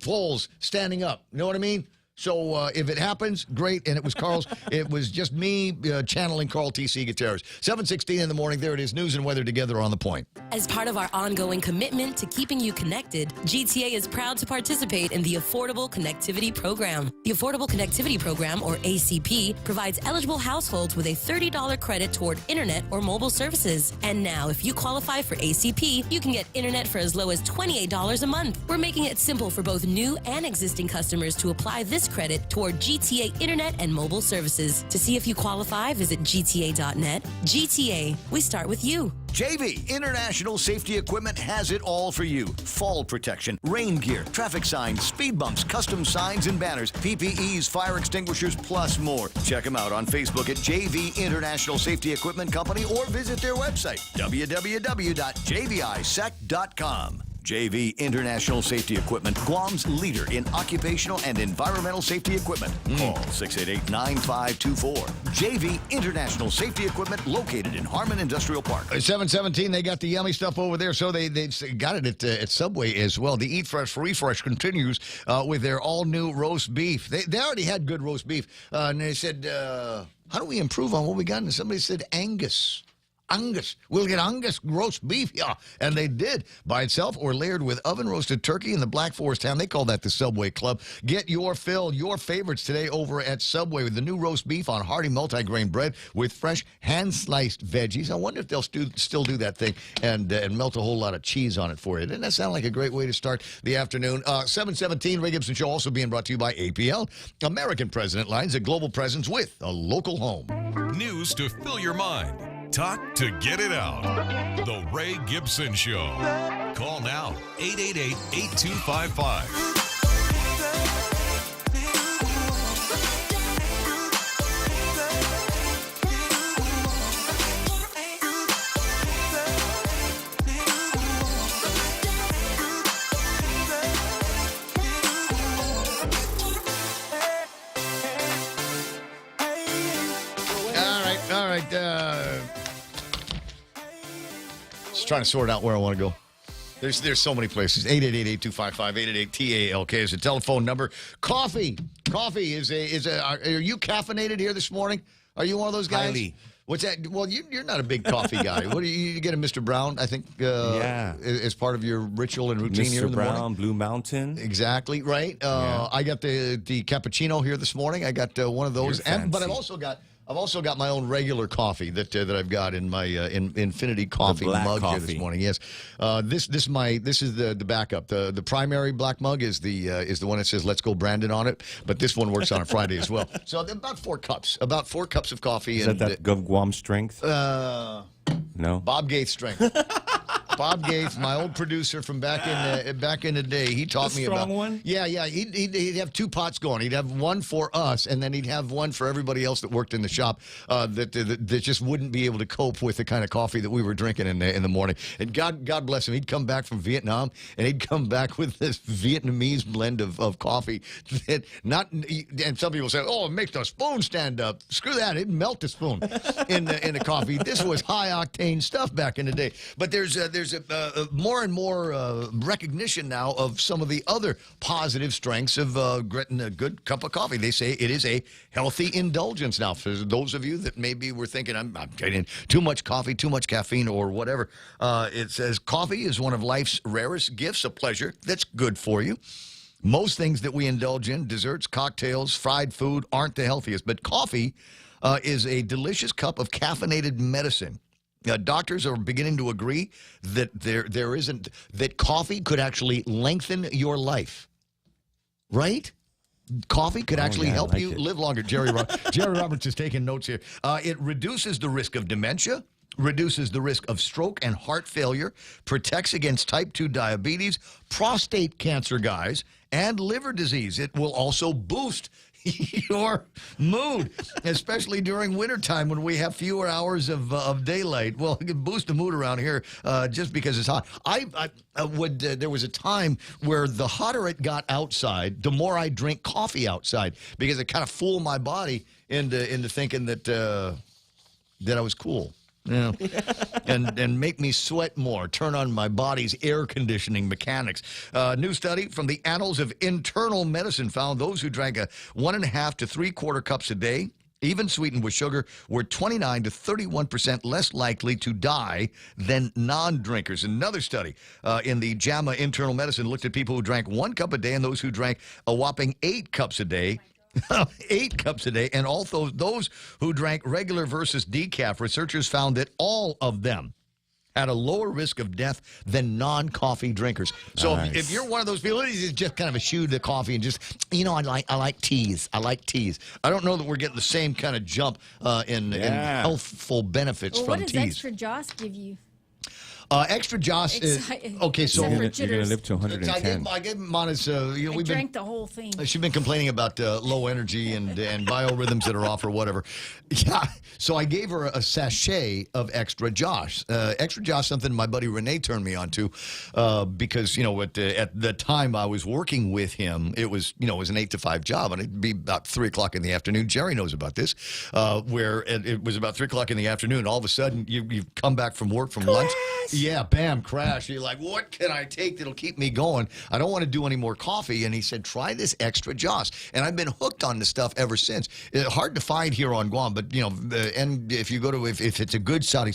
poles standing up. You know what I mean? So if it happens, great. And it was Carl's. It was just me channeling Carl T.C. Gutierrez. 7:16 in the morning. There it is. News and weather together on The Point. As part of our ongoing commitment to keeping you connected, GTA is proud to participate in the Affordable Connectivity Program. The Affordable Connectivity Program, or ACP, provides eligible households with a $30 credit toward internet or mobile services. And now, if you qualify for ACP, you can get internet for as low as $28 a month. We're making it simple for both new and existing customers to apply this credit toward GTA internet and mobile services. To see if you qualify, visit gta.net. GTA, we start with you. JV International Safety Equipment has it all for you. Fall protection, rain gear, traffic signs, speed bumps, custom signs and banners, PPEs, fire extinguishers, plus more. Check them out on Facebook at JV International Safety Equipment Company or visit their website, www.jvisec.com. JV International Safety Equipment, Guam's leader in occupational and environmental safety equipment. Call 688-9524. JV International Safety Equipment, located in Harmon Industrial Park. 7:17, they got the yummy stuff over there, so they got it at Subway as well. The Eat Fresh Refresh continues with their all-new roast beef. They already had good roast beef, and they said, how do we improve on what we got? And somebody said Angus. We'll get Angus roast beef, yeah. And they did, by itself or layered with oven-roasted turkey in the Black Forest ham. They call that the Subway Club. Get your fill, your favorites today over at Subway with the new roast beef on hearty multigrain bread with fresh hand-sliced veggies. I wonder if they'll still do that thing and melt a whole lot of cheese on it for you. Doesn't that sound like a great way to start the afternoon? 7:17, Ray Gibson Show also being brought to you by APL. American President Lines, a global presence with a local home. News to fill your mind. Talk to get it out. The Ray Gibson Show. Call now, 888-8255. All right. Just trying to sort out where I want to go. There's so many places. 888-8255, 888-TALK is a telephone number. Coffee is a. Are you caffeinated here this morning? Are you one of those guys? Highly. What's that? Well, you're not a big coffee guy. What do you get a Mr. Brown? I think. Yeah. As part of your ritual and routine here in the morning. Mr. Brown, Blue Mountain. Exactly right. I got the cappuccino here this morning. I got one of those, but I've also got my own regular coffee that I've got in my Infinity Coffee mug here this morning. Yes, this is the backup. The primary black mug is the one that says "Let's Go Brandon" on it. But this one works on a Friday as well. So about 4 cups of coffee. Is that Guam strength? No, Bob Gates strength. Bob Gates, my old producer from back in the day, he taught me about. One? Yeah. He'd have 2 pots going. He'd have one for us, and then he'd have one for everybody else that worked in the shop that just wouldn't be able to cope with the kind of coffee that we were drinking in the morning. And God bless him, he'd come back from Vietnam, and he'd come back with this Vietnamese blend of coffee that and some people say, oh, it makes the spoon stand up. Screw that, it'd melt the spoon in the coffee. This was high octane stuff back in the day. But there's a more and more recognition now of some of the other positive strengths of getting a good cup of coffee. They say it is a healthy indulgence now. For those of you that maybe were thinking, I'm getting too much coffee, too much caffeine, or whatever, it says coffee is one of life's rarest gifts, a pleasure that's good for you. Most things that we indulge in, desserts, cocktails, fried food, aren't the healthiest, but coffee is a delicious cup of caffeinated medicine. Doctors are beginning to agree that that coffee could actually lengthen your life. Right? Coffee could actually help you live longer. Jerry Roberts is taking notes here. It reduces the risk of dementia, reduces the risk of stroke and heart failure, protects against type 2 diabetes, prostate cancer, guys, and liver disease. It will also boost your mood, especially during wintertime when we have fewer hours of daylight. Well, it can boost the mood around here just because it's hot. There was a time where the hotter it got outside, the more I drink coffee outside because it kind of fooled my body into thinking that I was cool. Yeah. and make me sweat more, turn on my body's air conditioning mechanics. New study from the Annals of Internal Medicine found those who drank 1.5 to 3/4 cups a day, even sweetened with sugar, were 29 to 31% less likely to die than non-drinkers. Another study in the JAMA Internal Medicine looked at people who drank 1 cup a day and those who drank a whopping 8 cups a day. 8 cups a day, and also those who drank regular versus decaf. Researchers found that all of them had a lower risk of death than non-coffee drinkers. So if you're one of those people, it's just kind of a shoe to coffee and just, I like teas. I like teas. I don't know that we're getting the same kind of jump in healthful benefits from what teas. does Extra Joss give you? Extra Joss is okay. So you're gonna live to 110. I gave him on his. We've drank the whole thing. She's been complaining about low energy and biorhythms that are off or whatever. Yeah. So I gave her a sachet of Extra Joss. Extra Joss, something my buddy Renee turned me on to, because at the time I was working with him, it was it was an 8 to 5 job, and it'd be about 3 o'clock in the afternoon. Jerry knows about this, where it was about 3 o'clock in the afternoon. All of a sudden, you come back from work from lunch. Yeah, bam, crash. You're like, what can I take that'll keep me going? I don't want to do any more coffee. And he said, try this Extra Joss. And I've been hooked on this stuff ever since. Hard to find here on Guam, but, and if you go to, if it's a good Sari,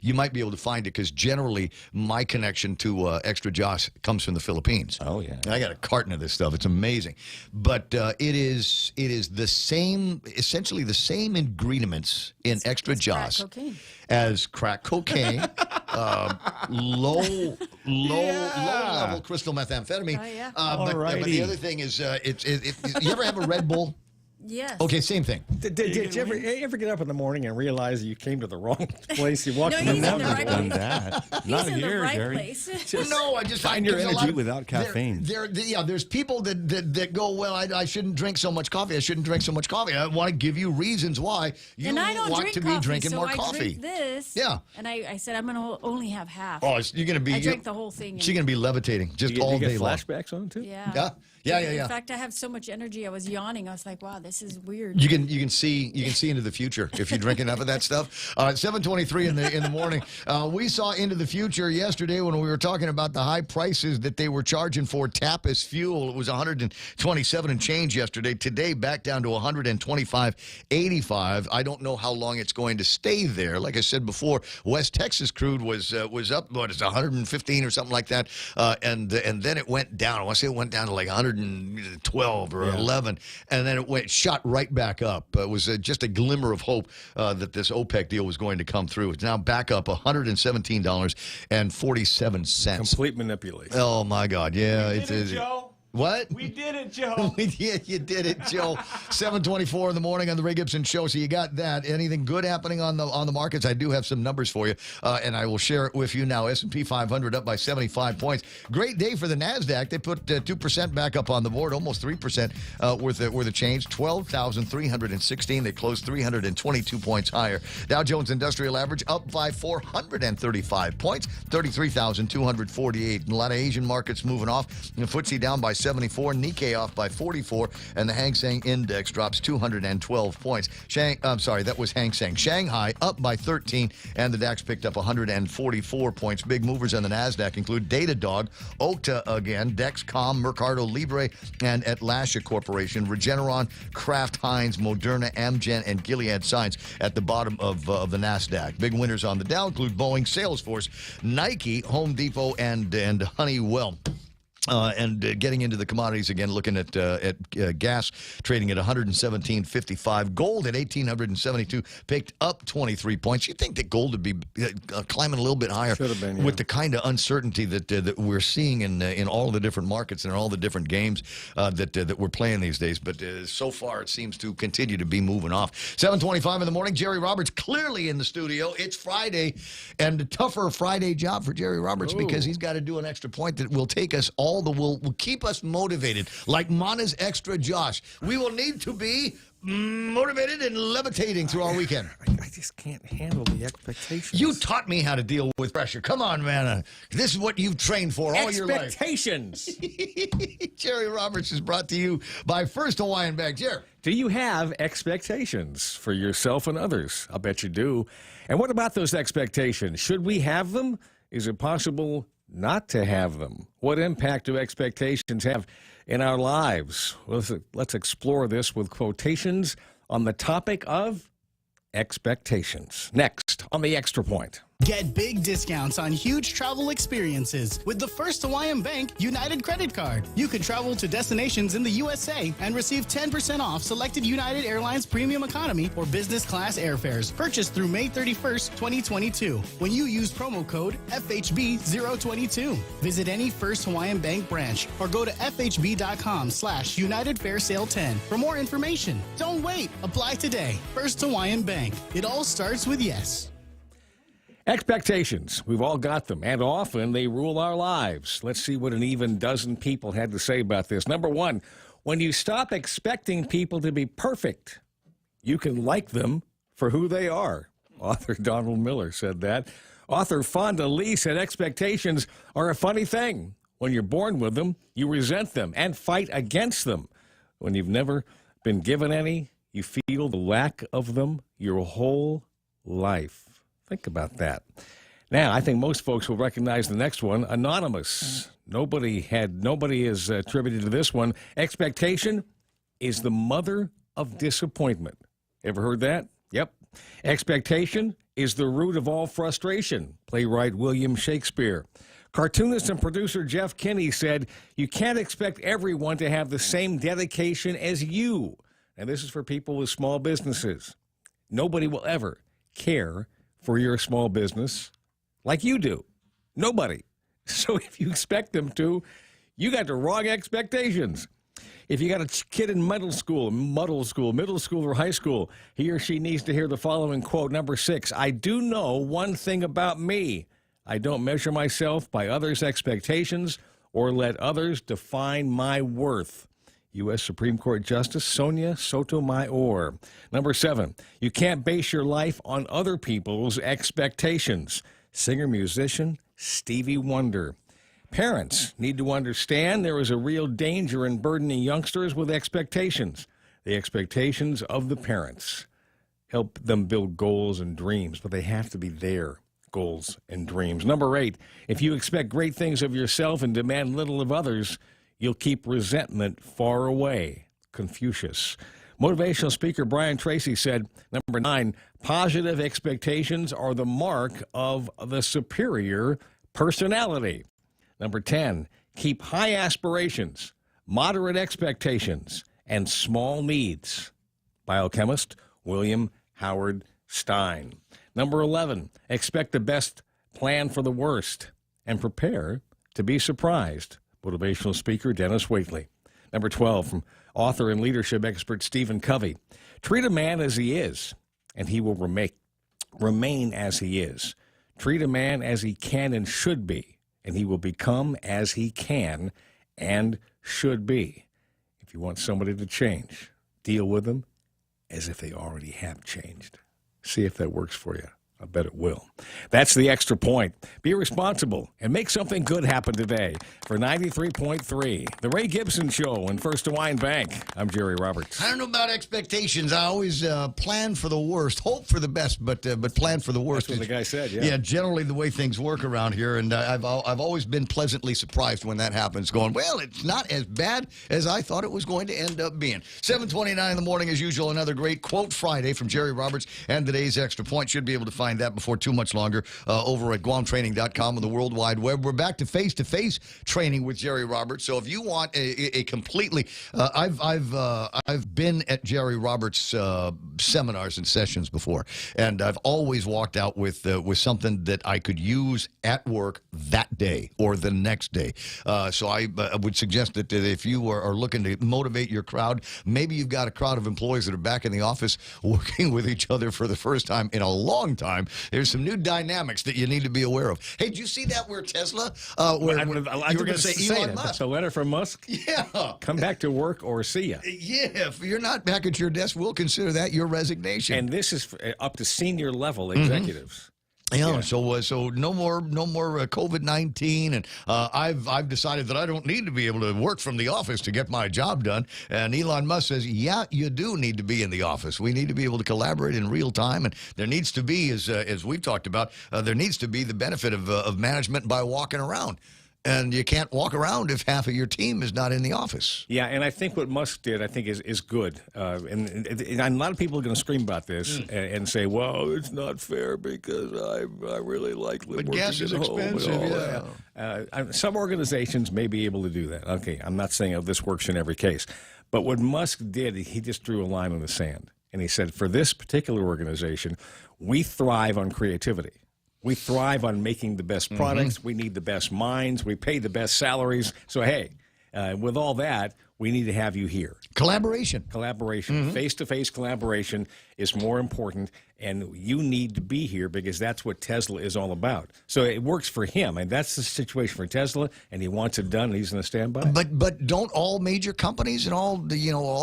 you might be able to find it, because generally my connection to Extra Joss comes from the Philippines. Oh, yeah. I got a carton of this stuff. It's amazing. But it is the same, essentially the same ingredients in Extra Joss as crack cocaine. Low level crystal methamphetamine. Oh, yeah. But the other thing is, you ever have a Red Bull? Yes. Okay, same thing. Did you ever get up in the morning and realize you came to the wrong place? You walked No, in he's the in the right done place. that. He's Not in here, the right Jerry. place. No, I just Find your energy without caffeine. There's people that go, well, I shouldn't drink so much coffee. I shouldn't drink so much coffee. I want to give you reasons why you And I don't want drink to coffee, be drinking so more I coffee. drink this. Yeah. And I said I'm going to only have half. Oh, you're going to be. I drank the whole thing. She's going to be levitating just all you day get long. flashbacks on it too? Yeah. Yeah. In fact, I have so much energy. I was yawning. I was like, wow, this is weird. You can see into the future if you drink enough of that stuff. 7:23 in the morning. We saw into the future yesterday when we were talking about the high prices that they were charging for TAP as fuel. It was 127 and change yesterday. Today back down to 125.85. I don't know how long it's going to stay there. Like I said before, West Texas crude was up, what is it, 115 or something like that, and then it went down. I want to say it went down to like 112 or 11, and then it shot right back up. It was just a glimmer of hope that this OPEC deal was going to come through. It's now back up $117.47. Complete manipulation. Oh my God! Yeah, it's Joe. What? We did it, Joe. Yeah, you did it, Joe. 7:24 in the morning on the Ray Gibson Show. So you got that. Anything good happening on the markets? I do have some numbers for you, and I will share it with you now. S&P 500 up by 75 points. Great day for the Nasdaq. They put 2% back up on the board, almost 3% worth of change. 12,316. They closed 322 points higher. Dow Jones Industrial Average up by 435 points, 33,248. And a lot of Asian markets moving off. The FTSE down by 74, Nikkei off by 44, and the Hang Seng Index drops 212 points. That was Hang Seng. Shanghai up by 13, and the DAX picked up 144 points. Big movers on the NASDAQ include Datadog, Okta again, Dexcom, Mercado Libre, and Atlassian Corporation, Regeneron, Kraft Heinz, Moderna, Amgen, and Gilead Sciences at the bottom of the NASDAQ. Big winners on the Dow include Boeing, Salesforce, Nike, Home Depot, and Honeywell. Getting into the commodities again, looking at gas trading at 117.55, gold at 1,872, picked up 23 points. You'd think that gold would be climbing a little bit higher. Should have been, yeah. With the kind of uncertainty that we're seeing in all the different markets and in all the different games that we're playing these days. But so far, it seems to continue to be moving off. 7:25 in the morning. Jerry Roberts clearly in the studio. It's Friday, and a tougher Friday job for Jerry Roberts because he's got to do an extra point that will take us all will keep us motivated, like Mana's Extra Josh. We will need to be motivated and levitating through our weekend? I just can't handle the expectations. You taught me how to deal with pressure. Come on, man. This is what you've trained for all your life. Expectations. Jerry Roberts is brought to you by First Hawaiian Bank. Jerry. Do you have expectations for yourself and others? I bet you do. And what about those expectations? Should we have them? Is it possible not to have them? What impact do expectations have in our lives? Well, let's explore this with quotations on the topic of expectations. Next on the Extra Point. Get big discounts on huge travel experiences with the First Hawaiian Bank United Credit Card. You can travel to destinations in the USA and receive 10% off selected United Airlines Premium Economy or Business Class airfares purchased through May 31st, 2022 when you use promo code FHB022. Visit any First Hawaiian Bank branch or go to FHB.com/United Fair Sale 10 for more information. Don't wait. Apply today. First Hawaiian Bank. It all starts with yes. Expectations. We've all got them, and often they rule our lives. Let's see what an even dozen people had to say about this. Number one, when you stop expecting people to be perfect, you can like them for who they are. Author Donald Miller said that. Author Fonda Lee said expectations are a funny thing. When you're born with them, you resent them and fight against them. When you've never been given any, you feel the lack of them your whole life. Think about that. Now, I think most folks will recognize the next one, anonymous. Nobody is attributed to this one. Expectation is the mother of disappointment. Ever heard that? Yep. Expectation is the root of all frustration. Playwright William Shakespeare. Cartoonist and producer Jeff Kinney said, you can't expect everyone to have the same dedication as you. And this is for people with small businesses. Nobody will ever care for your small business like you do. Nobody. So if you expect them to, you got the wrong expectations. If you got a kid in middle school, or high school, he or she needs to hear the following quote. Number 6, I do know one thing about me. I don't measure myself by others' expectations or let others define my worth. U.S. Supreme Court Justice Sonia Sotomayor. Number 7, you can't base your life on other people's expectations. Singer-musician Stevie Wonder. Parents need to understand there is a real danger in burdening youngsters with expectations. The expectations of the parents help them build goals and dreams, but they have to be their goals and dreams. Number 8, if you expect great things of yourself and demand little of others, you'll keep resentment far away. Confucius. Motivational speaker Brian Tracy said, number 9, positive expectations are the mark of the superior personality. Number 10, keep high aspirations, moderate expectations, and small needs. Biochemist William Howard Stein. Number 11, expect the best, plan for the worst, and prepare to be surprised. Motivational speaker Dennis Waitley. Number 12, from author and leadership expert Stephen Covey. Treat a man as he is, and he will remain as he is. Treat a man as he can and should be, and he will become as he can and should be. If you want somebody to change, deal with them as if they already have changed. See if that works for you. I bet it will. That's the Extra Point. Be responsible and make something good happen today. For 93.3, The Ray Gibson Show and First Hawaiian Bank. I'm Jerry Roberts. I don't know about expectations. I always plan for the worst, hope for the best, but plan for the worst. That's what the guy said, yeah. Yeah, generally the way things work around here, and I've always been pleasantly surprised when that happens, going, well, it's not as bad as I thought it was going to end up being. 7:29 in the morning, as usual, another great Quote Friday from Jerry Roberts, and today's Extra Point. Should be able to find that before too much longer over at GuamTraining.com on the World Wide Web. We're back to face-to-face training with Jerry Roberts. So if you want a completely, I've been at Jerry Roberts seminars and sessions before, and I've always walked out with something that I could use at work that day or the next day. So I would suggest that if you are looking to motivate your crowd, maybe you've got a crowd of employees that are back in the office working with each other for the first time in a long time. time. There's some new dynamics that you need to be aware of. Hey, did you see that where Tesla, you were going to say Elon Musk? The letter from Musk? Yeah. Come back to work or see ya. Yeah, if you're not back at your desk, we'll consider that your resignation. And this is up to senior level executives. Yeah, so no more COVID-19, and I've decided that I don't need to be able to work from the office to get my job done. And Elon Musk says, yeah, you do need to be in the office. We need to be able to collaborate in real time, and there needs to be, as we've talked about, there needs to be the benefit of management by walking around. And you can't walk around if half of your team is not in the office. Yeah, and I think what Musk did, I think, is good. And a lot of people are going to scream about this and say, well, it's not fair because I really like working gas is at home. expensive, Some organizations may be able to do that. Okay, I'm not saying this works in every case. But what Musk did, he just drew a line in the sand. And he said, for this particular organization, we thrive on creativity. We thrive on making the best products. We need the best minds. We pay the best salaries. So, hey, with all that, we need to have you here. Collaboration. Face-to-face collaboration is more important, and you need to be here because that's what Tesla is all about. So it works for him, and that's the situation for Tesla, and he wants it done, and he's going to stand by. But don't all major companies and all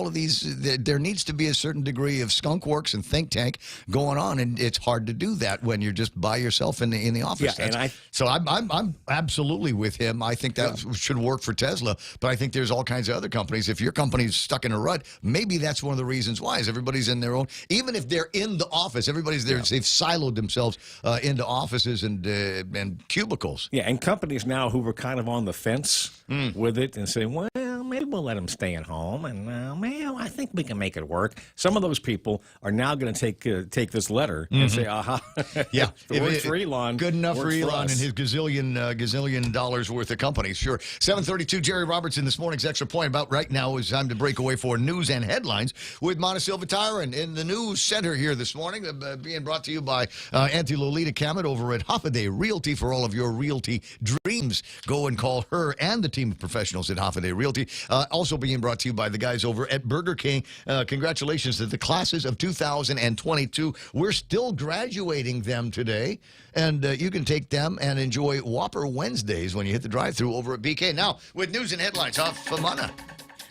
of these, there needs to be a certain degree of skunk works and think tank going on, and it's hard to do that when you're just by yourself in the office. Yeah, so I'm absolutely with him. I think that should work for Tesla, but I think there's all kinds of other companies. If your company's stuck in a rut, maybe that's one of the reasons why is everybody's in their own. Even if they're in the office, everybody's there. They've siloed themselves into offices and cubicles. Yeah, and companies now who were kind of on the fence with it and say, well, maybe we'll let them stay at home, and well, I think we can make it work. Some of those people are now going to take this letter and say, aha, yeah, it works for Elon. Good enough for works Elon and us. his gazillion dollars worth of companies. Sure. 7:32, Jerry Robertson, this morning's Extra Point. About right now is time to break away for news and headlines with Montesilva Tire. And in the news center here this morning, being brought to you by Auntie Lolita Camet over at Hoffaday Realty for all of your realty dreams. Go and call her and the team of professionals at Hoffaday Realty. Also being brought to you by the guys over at Burger King. Congratulations to the classes of 2022. We're still graduating them today, and you can take them and enjoy Whopper Wednesdays when you hit the drive-thru over at BK. Now, with news and headlines, Famana.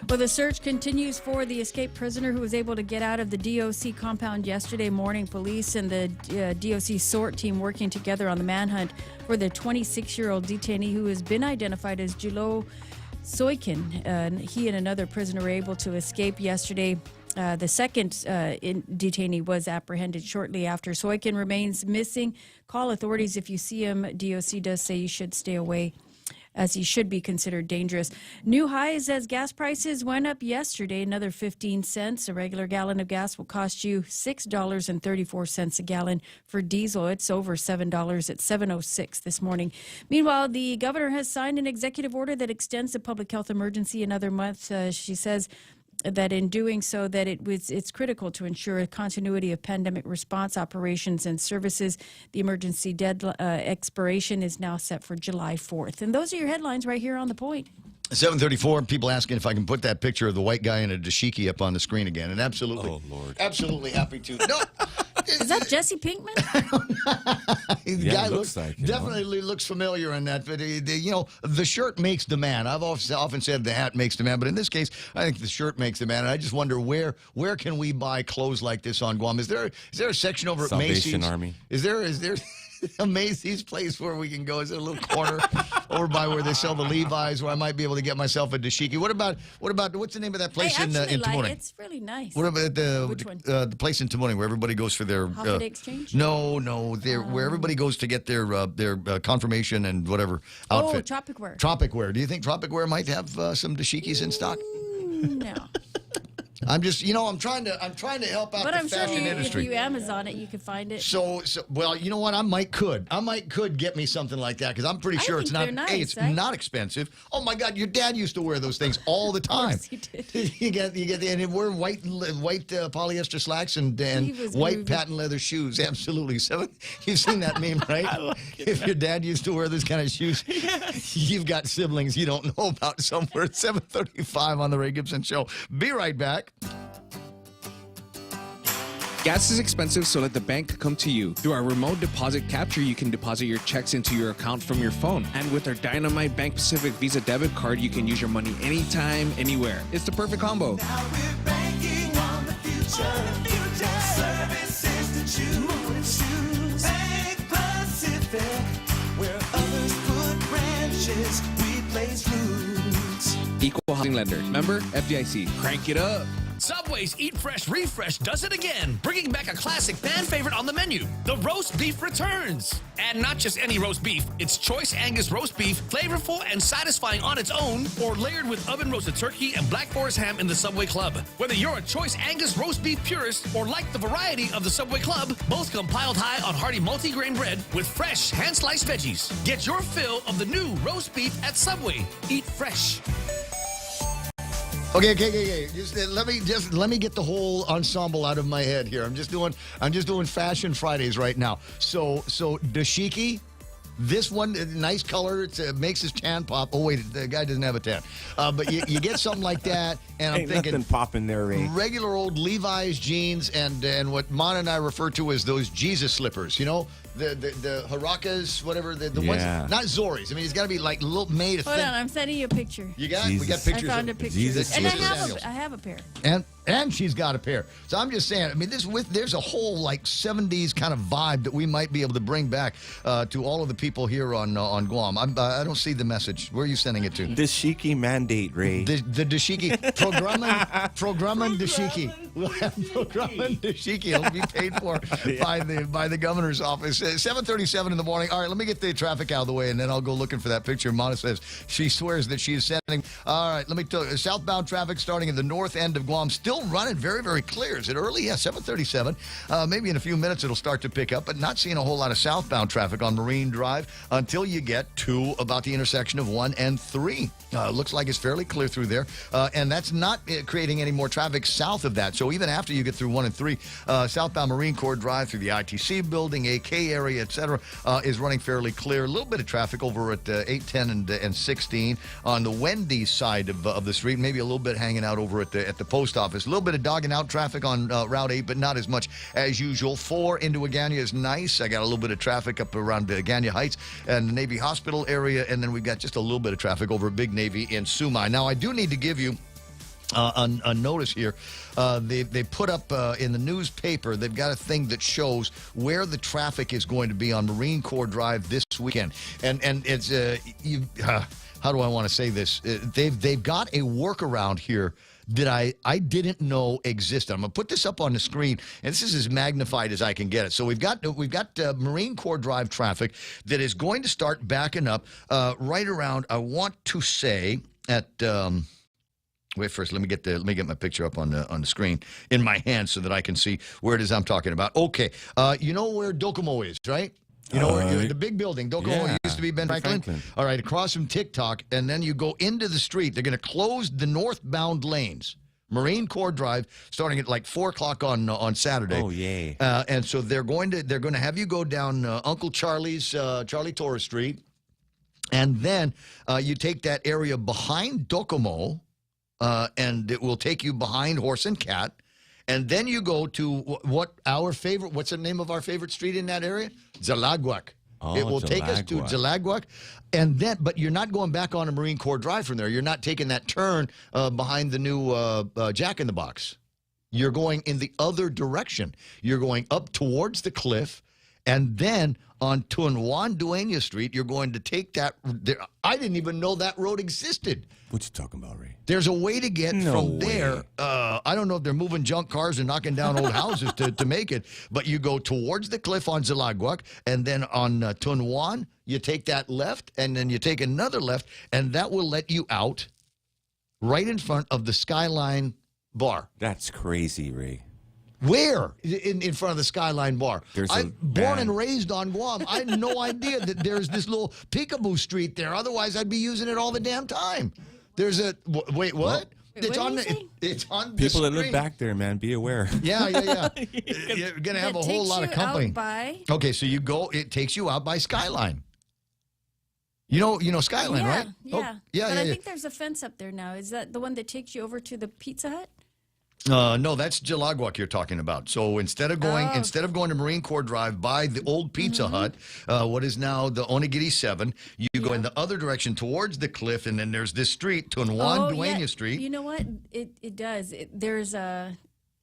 Well, the search continues for the escaped prisoner who was able to get out of the DOC compound yesterday morning. Police and the DOC SORT team working together on the manhunt for the 26-year-old detainee who has been identified as Jilo Soikin. He and another prisoner were able to escape yesterday. The second detainee was apprehended shortly after. Soikin remains missing. Call authorities if you see him. DOC does say you should stay away, as he should be considered dangerous. New highs as gas prices went up yesterday, another 15 cents. A regular gallon of gas will cost you $6.34 a gallon. For diesel, it's over $7 at $7.06 this morning. Meanwhile, the governor has signed an executive order that extends the public health emergency another month. She says that in doing so, that it's critical to ensure a continuity of pandemic response operations and services. The emergency expiration is now set for July 4th. And those are your headlines right here on The Point. 7:34, people asking if I can put that picture of the white guy in a dashiki up on the screen again. And absolutely, oh, Lord. Absolutely happy to. No. Is that Jesse Pinkman? The guy looks like definitely looks familiar in that. But the shirt makes the man. I've often said the hat makes the man, but in this case, I think the shirt makes the man. And I just wonder where can we buy clothes like this on Guam? Is there a section over at Salvation Macy's? Army. Is there a Macy's place where we can go? Is there a little corner over by where they sell the Levi's where I might be able to get myself a dashiki? What about what's the name of that place in Tamuning? It's really nice. What about Which one? The place in Tamuning where everybody goes for their Holiday Exchange? No, where everybody goes to get their confirmation and whatever outfit. Oh, Tropic Wear. Tropic Wear. Do you think Tropic Wear might have some dashikis in stock? No. I'm just, I'm trying to help out But the I'm sure fashion industry. if you Amazon it, you can find it. So, well, you know what? I might could get me something like that because I'm pretty sure it's not. Nice, it's not expensive. Oh my God, your dad used to wear those things all the time. Of course he did. you get and wear white polyester slacks and white patent leather shoes. Absolutely. So you've seen that meme, right? If your dad used to wear this kind of shoes, you've got siblings you don't know about somewhere. 7:35 on the Ray Gibson Show. Be right back. Gas is expensive, so let the bank come to you. Through our remote deposit capture, you can deposit your checks into your account from your phone. And with our Dynamite Bank Pacific Visa debit card, you can use your money anytime, anywhere. It's the perfect combo. Now we're banking on the future. Services to choose. Bank Pacific, where others put branches, we place roots. Equal housing lender. Member FDIC. Crank it up. Subway's Eat Fresh Refresh does it again, bringing back a classic fan favorite on the menu. The roast beef returns. And not just any roast beef, it's choice Angus roast beef, flavorful and satisfying on its own, or layered with oven-roasted turkey and Black Forest ham in the Subway Club. Whether you're a choice Angus roast beef purist or like the variety of the Subway Club, both come piled high on hearty multi-grain bread with fresh hand-sliced veggies. Get your fill of the new roast beef at Subway. Eat fresh. Okay. Let me get the whole ensemble out of my head here. I'm just doing Fashion Fridays right now. So dashiki, this one, nice color. It makes his tan pop. Oh wait, the guy doesn't have a tan. But you get something like that, and I'm Ain't thinking nothing popping there, Ray. regular old Levi's jeans and what Mon and I refer to as those Jesus slippers. You know, the Harakas, whatever the ones, not Zoris. I mean, it's got to be like little made of. Hold thin. on, I'm sending you a picture. You got? We got pictures. I found of a picture. Jesus And I slippers. have a pair. And she's got a pair. So I'm just saying, I mean, there's a whole like 70s kind of vibe that we might be able to bring back to all of the people here on Guam. I don't see the message. Where are you sending it to? The Dashiki mandate, Ray. The Dashiki Programman Dashiki. Programman Dashiki. It'll be paid for by the governor's office. 7:37 in the morning. All right, let me get the traffic out of the way, and then I'll go looking for that picture. Mona says she swears that she is sending. All right, let me tell you. Southbound traffic starting in the north end of Guam, still running very, very clear. Is it early? Yeah, 7:37. Maybe in a few minutes it'll start to pick up, but not seeing a whole lot of southbound traffic on Marine Drive until you get to about the intersection of 1 and 3. Looks like it's fairly clear through there, and that's not creating any more traffic south of that. So even after you get through 1 and 3, southbound Marine Corps Drive through the ITC building, AK area, etc., is running fairly clear. A little bit of traffic over at 810 and 16 on the Wendy's side of the street. Maybe a little bit hanging out over at the post office. A little bit of dogging out traffic on Route 8, but not as much as usual. 4 into Agana is nice. I got a little bit of traffic up around Agana Heights and the Navy Hospital area, and then we've got just a little bit of traffic over at Big Navy in Sumai. Now, I do need to give you a notice here. They put up in the newspaper, they've got a thing that shows where the traffic is going to be on Marine Corps Drive this weekend. And it's, how do I want to say this? They've got a workaround here that I didn't know existed. I'm going to put this up on the screen, and this is as magnified as I can get it. So we've got Marine Corps Drive traffic that is going to start backing up right around, I want to say, at... Wait, first, let me get my picture up on the screen in my hand so that I can see where it is I'm talking about. Okay, you know where Docomo is, right? You know, the big building, Docomo, used to be Ben Franklin. All right, across from TikTok, and then you go into the street. They're going to close the northbound lanes. Marine Corps Drive, starting at like 4 o'clock on Saturday. Oh, yay. And so they're going to have you go down Uncle Charlie's, Charlie Torres Street, and then you take that area behind Docomo, and it will take you behind Horse and Cat. And then you go to what's the name of our favorite street in that area? Zalaguac. Oh, it will take us to Zalaguac. And then, but you're not going back on a Marine Corps Drive from there. You're not taking that turn behind the new Jack in the Box. You're going in the other direction. You're going up towards the cliff. And then on Tuan Dueña Street, you're going to take that. I didn't even know that road existed. What you talking about, Ray? There's a way to get from there. I don't know if they're moving junk cars and knocking down old houses to make it, but you go towards the cliff on Zalaguac, and then on Tunwan, you take that left, and then you take another left, and that will let you out right in front of the Skyline Bar. That's crazy, Ray. Where? In front of the Skyline Bar. I'm born and raised on Guam. I had no idea that there's this little peekaboo street there. Otherwise, I'd be using it all the damn time. There's a... Wait, what? It's on the people that screen. live back there, man, be aware. Yeah. You're going to have a whole lot of company. Okay, so you go... It takes you out by Skyline. You know Skyline, right? Yeah. Oh, yeah. But I think there's a fence up there now. Is that the one that takes you over to the Pizza Hut? No, that's Jalagwak you're talking about. So instead of going to Marine Corps Drive by the old Pizza Hut, what is now the Onigiri 7, you go in the other direction towards the cliff, and then there's this street, Tunwan Dueña Street. You know what? It does.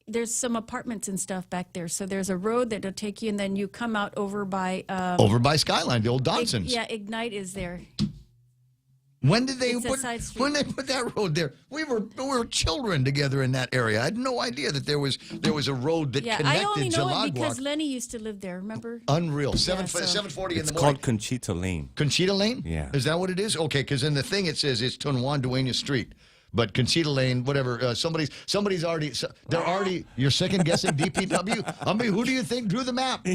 There's some apartments and stuff back there. So there's a road that'll take you, and then you come out over by Skyline, the old Donsons. Ignite is there. When did they put that road there? We were children together in that area. I had no idea that there was a road that connected I only know Jalagwak. it because Lenny used to live there. Remember? Unreal. 7:40 in the morning. It's called Conchita Lane. Conchita Lane? Yeah. Is that what it is? Okay, because in the thing it says it's Tunwan Dueña Street. But Conchita Lane, whatever, somebody's already, you're second guessing DPW? I mean, who do you think drew the map?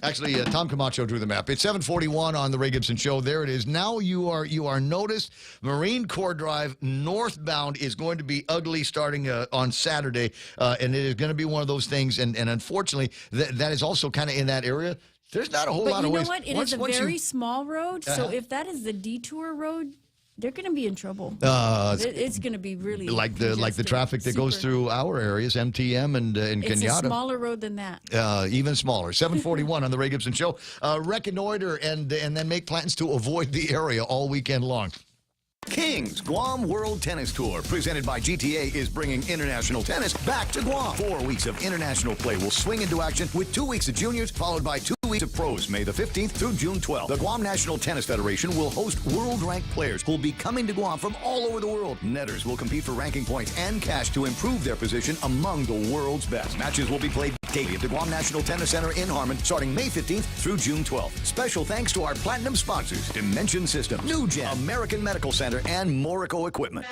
Actually, Tom Camacho drew the map. It's 7:41 on the Ray Gibson Show. There it is. Now you are noticed. Marine Corps Drive northbound is going to be ugly starting on Saturday, and it is going to be one of those things. And unfortunately, that is also kind of in that area. There's not a whole lot of ways. But you know what? It is a very small road, so if that is the detour road, they're going to be in trouble. It's going to be really like the traffic that goes through our areas, MTM and Kenyatta. It's a smaller road than that. Even smaller. 7:41 on the Ray Gibson Show. Reconnoiter and then make plans to avoid the area all weekend long. Kings Guam World Tennis Tour, presented by GTA, is bringing international tennis back to Guam. 4 weeks of international play will swing into action with 2 weeks of juniors, followed by 2 weeks of pros, May the 15th through June 12th. The Guam National Tennis Federation will host world-ranked players who will be coming to Guam from all over the world. Netters will compete for ranking points and cash to improve their position among the world's best. Matches will be played daily at the Guam National Tennis Center in Harmon, starting May 15th through June 12th. Special thanks to our platinum sponsors, Dimension Systems, New Gen, American Medical Center, and Morico Equipment.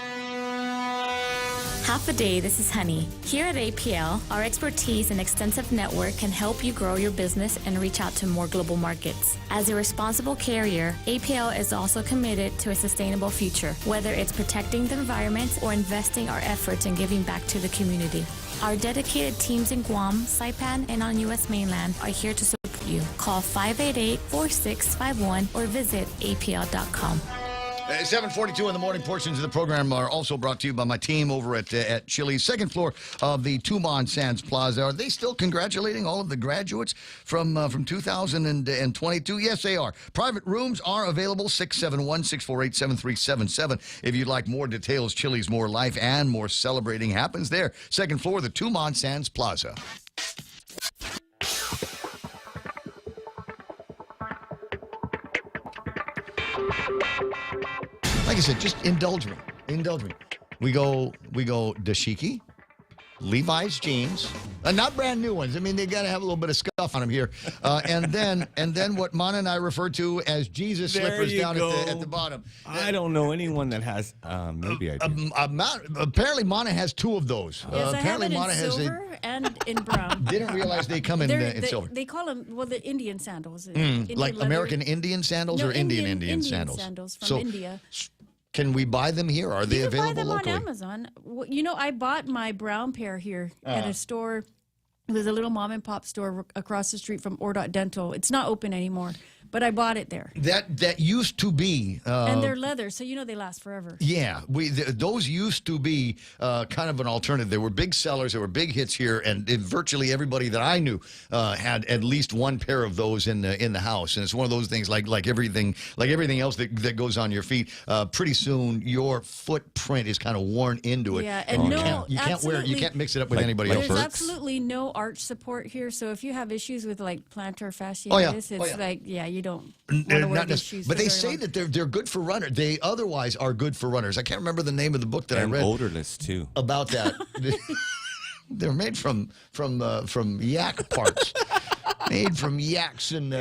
Half a day, this is Honey. Here at APL, our expertise and extensive network can help you grow your business and reach out to more global markets. As a responsible carrier, APL is also committed to a sustainable future, whether it's protecting the environment or investing our efforts in giving back to the community. Our dedicated teams in Guam, Saipan, and on U.S. mainland are here to support you. Call 588-4651 or visit apl.com. 7:42 in the morning. Portions of the program are also brought to you by my team over at Chili's, second floor of the Tumon Sands Plaza. Are they still congratulating all of the graduates from 2022? Yes, they are. Private rooms are available, 671-648-7377. If you'd like more details, Chili's, more life, and more celebrating happens there. Second floor, the Tumon Sands Plaza. Like I said, just indulge me. We go dashiki, Levi's jeans, not brand new ones. I mean, they got to have a little bit of scuff on them here, and then what Mana and I refer to as Jesus slippers down at the bottom. I don't know anyone that has. Maybe I do. Apparently, Mana has 2 of those. Yes, apparently, I have it Mana in has silver and in brown. Didn't realize they come in silver. They call them the Indian sandals. Like Indian leather. American Indian sandals or Indian sandals? Sandals from India. Can we buy them here? Are they available buy them locally? on Amazon. You know, I bought my brown pair here at a store. It was a little mom and pop store across the street from Ordot Dental. It's not open anymore, but I bought it there. That used to be, and they're leather, so you know they last forever. Yeah, those used to be kind of an alternative. They were big sellers. They were big hits here, and virtually everybody that I knew had at least one pair of those in the house. And it's one of those things like everything else that goes on your feet. Pretty soon, your footprint is kind of worn into it. Yeah, and you can't wear it. You can't mix it up with anybody else. There's absolutely no arch support here, so if you have issues with like plantar fasciitis, you don't want to wear these shoes. But they say that they're good for runners. They otherwise are good for runners. I can't remember the name of the book that I read. Odorless too. About that. They're made from yak parts. Made from yaks and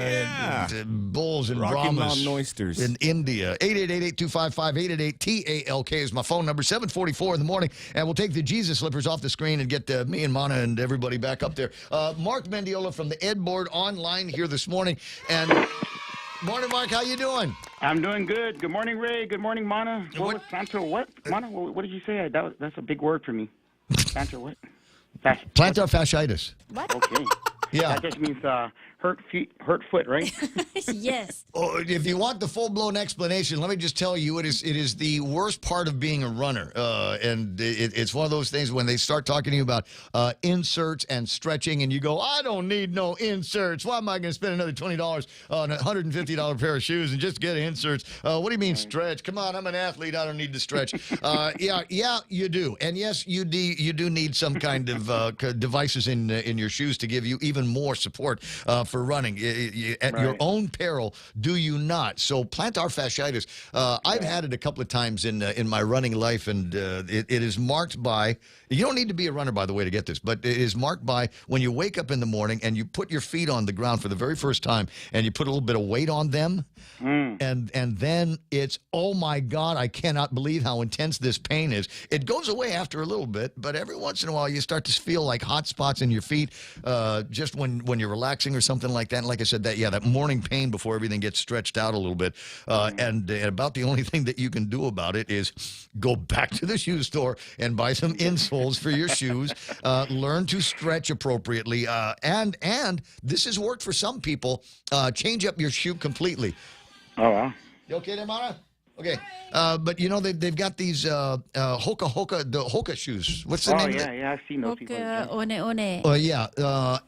bulls and Rocky Brahmas Mountain oysters in India. 888-825-5888-TALK is my phone number. 7:44 in the morning, and we'll take the Jesus slippers off the screen and get me and Mana and everybody back up there. Mark Mendiola from the Ed Board online here this morning. And morning, Mark. How you doing? I'm doing good. Good morning, Ray. Good morning, Mana. What was plantar what? Mana, what did you say? That's a big word for me. Plantar what? Plantar fasciitis. What? Okay. Yeah. That just means hurt foot, right? Yes. Oh, if you want the full-blown explanation, let me just tell you, it is the worst part of being a runner. And it's one of those things when they start talking to you about inserts and stretching, and you go, I don't need no inserts. Why am I going to spend another $20 on a $150 pair of shoes and just get inserts? What do you mean stretch? Come on, I'm an athlete. I don't need to stretch. Yeah, you do. And yes, you do need some kind of devices in your shoes to give you even more support for running at your own peril. Do you not? So plantar fasciitis, I've had it a couple of times in my running life, and it is marked by, you don't need to be a runner, by the way, to get this, but it is marked by when you wake up in the morning and you put your feet on the ground for the very first time and you put a little bit of weight on them, and then it's, oh my God, I cannot believe how intense this pain is. It goes away after a little bit, but every once in a while you start to feel like hot spots in your feet just when you're relaxing or something like that. And like I said, that morning pain before everything gets stretched out a little bit. And about the only thing that you can do about it is go back to the shoe store and buy some insoles for your shoes. Learn to stretch appropriately. And this has worked for some people. Change up your shoe completely. Oh, wow. You okay there, Mara? Okay. But, you know, they've got these the Hoka shoes. What's the name of it? Yeah, I've seen those people.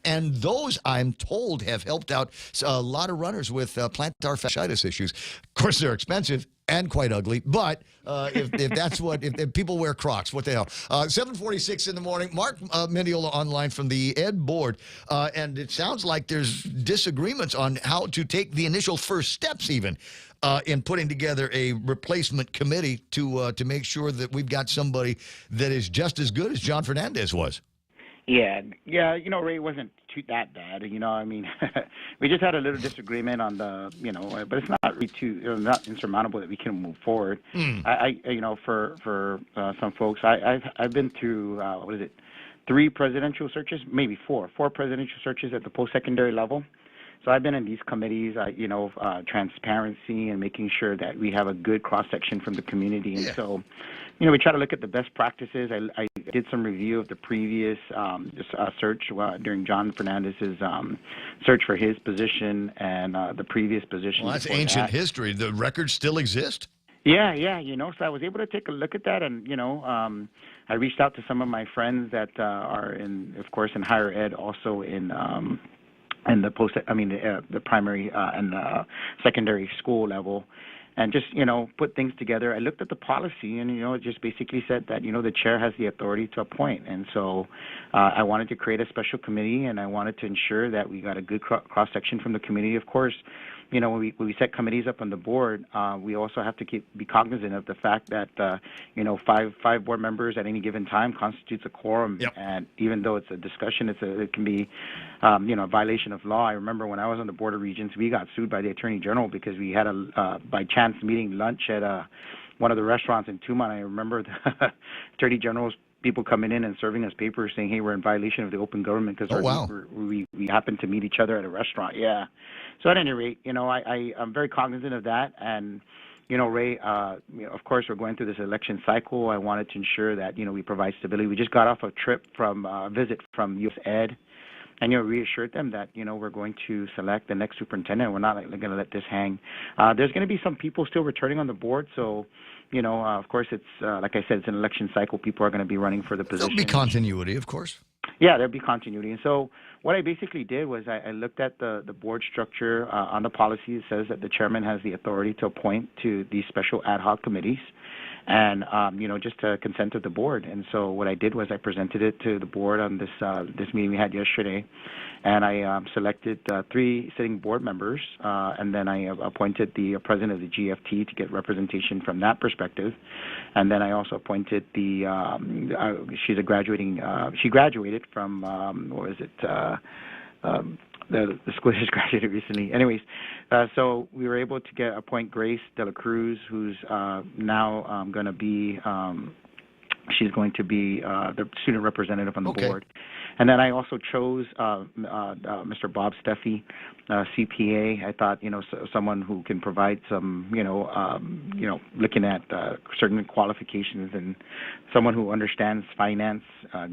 And those, I'm told, have helped out a lot of runners with plantar fasciitis issues. Of course, they're expensive and quite ugly, but if that's if people wear Crocs, what the hell? 7:46 in the morning. Mark Mendiola online from the Ed board, and it sounds like there's disagreements on how to take the initial first steps even in putting together a replacement committee to make sure that we've got somebody that is just as good as John Fernandez was. Yeah, you know, Ray wasn't that bad, you know, I mean, we just had a little disagreement on the, you know, but it's not really not insurmountable that we can move forward. I you know, for some folks, I've been through, 3 presidential searches, maybe 4 presidential searches at the post-secondary level. So I've been in these committees, you know, transparency and making sure that we have a good cross-section from the community. And so, you know, we try to look at the best practices. I did some review of the previous search during John Fernandez's search for his position and the previous position. Well, that's ancient history. The records still exist? Yeah, you know, so I was able to take a look at that, and, you know, I reached out to some of my friends that are of course, in higher ed, also in the primary and secondary school level, and just, you know, put things together. I looked at the policy, and, you know, it just basically said that, you know, the chair has the authority to appoint. And so I wanted to create a special committee, and I wanted to ensure that we got a good cross-section from the community. Of course, you know, when we set committees up on the board, we also have to be cognizant of the fact that, you know, five board members at any given time constitutes a quorum. Yep. And even though it's a discussion, it can be, you know, a violation of law. I remember when I was on the Board of Regents, we got sued by the Attorney General because we had by chance meeting lunch at one of the restaurants in Tuma. I remember the Attorney General's people coming in and serving us papers saying, hey, we're in violation of the open government because we happened to meet each other at a restaurant. Yeah. So at any rate, you know, I'm very cognizant of that. And, you know, Ray, you know, of course, we're going through this election cycle. I wanted to ensure that, you know, we provide stability. We just got off a trip from a visit from U.S. Ed. And, you know, reassured them that, you know, we're going to select the next superintendent. We're not going to let this hang. There's going to be some people still returning on the board. So, you know, of course, it's like I said, it's an election cycle. People are going to be running for the position. There'll be continuity, of course. Yeah, there'll be continuity. And so what I basically did was I looked at the board structure on the policy. It says that the chairman has the authority to appoint to these special ad hoc committees, and, you know, just to consent of the board. And so what I did was I presented it to the board on this meeting we had yesterday, and I selected 3 sitting board members, and then I appointed the president of the GFT to get representation from that perspective. And then I also appointed she graduated from, the school just graduated recently. Anyways, so we were able to appoint Grace De La Cruz, who's now going to be, she's going to be the student representative on the board. And then I also chose Mr. Bob Steffi, CPA. I thought, someone who can provide some, looking at certain qualifications, and someone who understands finance,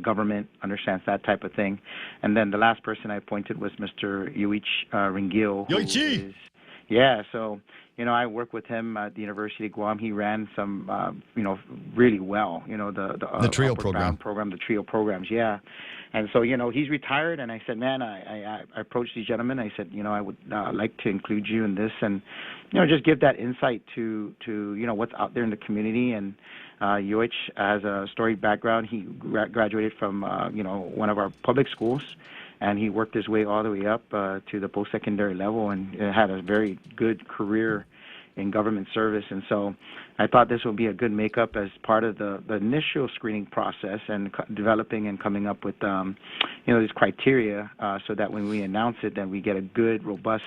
government, understands that type of thing. And then the last person I appointed was Mr. Yuich Ringil. Yoichi! Yeah, so, I work with him at the University of Guam. He ran some, really well, the TRIO program, the TRIO programs, yeah. And so, he's retired, and I said, man, I approached these gentlemen. I said, I would like to include you in this and, just give that insight to what's out there in the community. And Yoich has a storied background. He graduated from, one of our public schools, and he worked his way all the way up to the post-secondary level and had a very good career in government service. And so I thought this would be a good makeup as part of the initial screening process and developing and coming up with, these criteria so that when we announce it, then we get a good, robust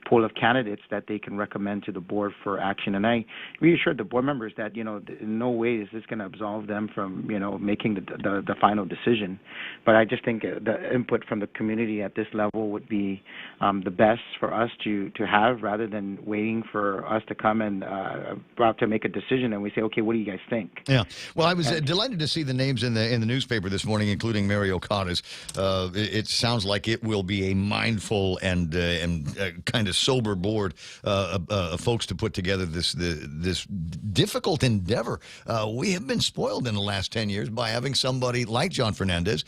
pool of candidates that they can recommend to the board for action. And I reassured the board members that, in no way is this going to absolve them from, making the final decision. But I just think the input from the community at this level would be the best for us to have, rather than waiting for us to come and about to make a decision and we say, okay, what do you guys think? Yeah. Well, I was delighted to see the names in the newspaper this morning, including Mary O'Connor's. It sounds like it will be a mindful and kind of sober board of folks to put together this difficult endeavor. We have been spoiled in the last 10 years by having somebody like John Fernandez,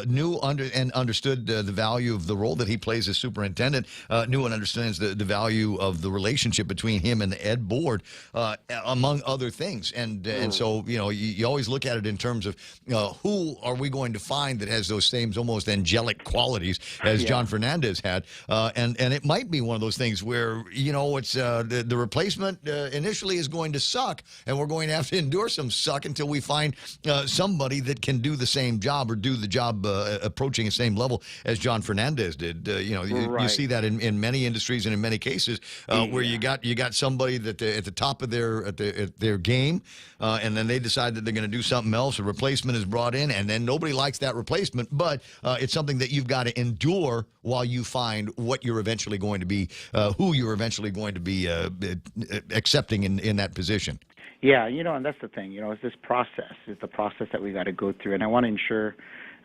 knew and understood the value of the role that he plays as superintendent, knew and understands the value of the relationship between him and the Ed board, among other things. And so, you always look at it in terms of who are we going to find that has those same almost angelic qualities as John Fernandez had. And it might be one of those things where, it's the replacement initially is going to suck, and we're going to have to endure some suck until we find somebody that can do the same job or do the job approaching the same level as John Fernandez did. You see that in many industries and in many cases where you got somebody that at the top of their game, and then they decide that they're going to do something else. A replacement is brought in, and then nobody likes that replacement, but it's something that you've got to endure while you find what you're eventually going to be, who you're eventually going to be accepting in that position. Yeah, and that's the thing. It's this process. It's the process that we got to go through, and I want to ensure,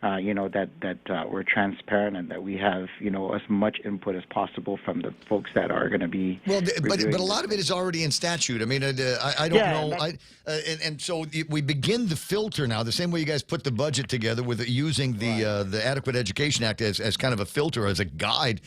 that we're transparent and that we have, as much input as possible from the folks that are going to be. Well, but a lot of it is already in statute. I mean, I don't know. And so we begin the filter now, the same way you guys put the budget together with using the Adequate Education Act as kind of a filter, as a guide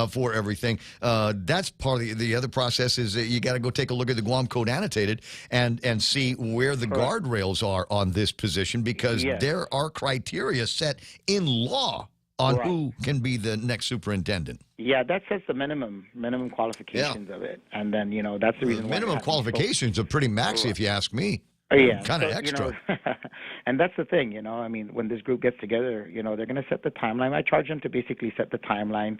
for everything. That's part of the other process is that you got to go take a look at the Guam Code Annotated and see where the guardrails are on this position, because there are criteria set in law on who can be the next superintendent. Yeah, that sets the minimum qualifications of it, and then that's the reason why minimum qualifications are pretty maxi, if you ask me. Yeah, kind of extra. And that's the thing, I mean, when this group gets together, they're going to set the timeline. I charge them to basically set the timeline,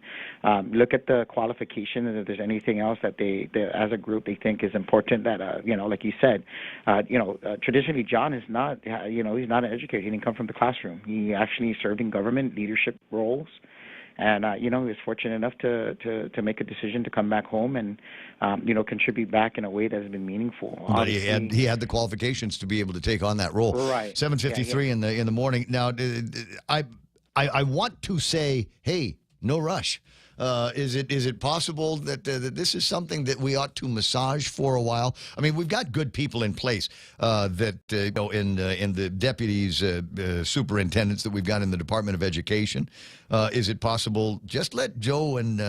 look at the qualifications, and if there's anything else that they as a group, they think is important that, like you said, traditionally John is not, he's not an educator. He didn't come from the classroom. He actually served in government leadership roles. And, he was fortunate enough to make a decision to come back home and, contribute back in a way that has been meaningful. But he had the qualifications to be able to take on that role. Right. 7:53 in the morning. Now, I want to say, hey, no rush. Is it possible that this is something that we ought to massage for a while? I mean, we've got good people in place that in the deputies, superintendents that we've got in the Department of Education. Is it possible just let Joe and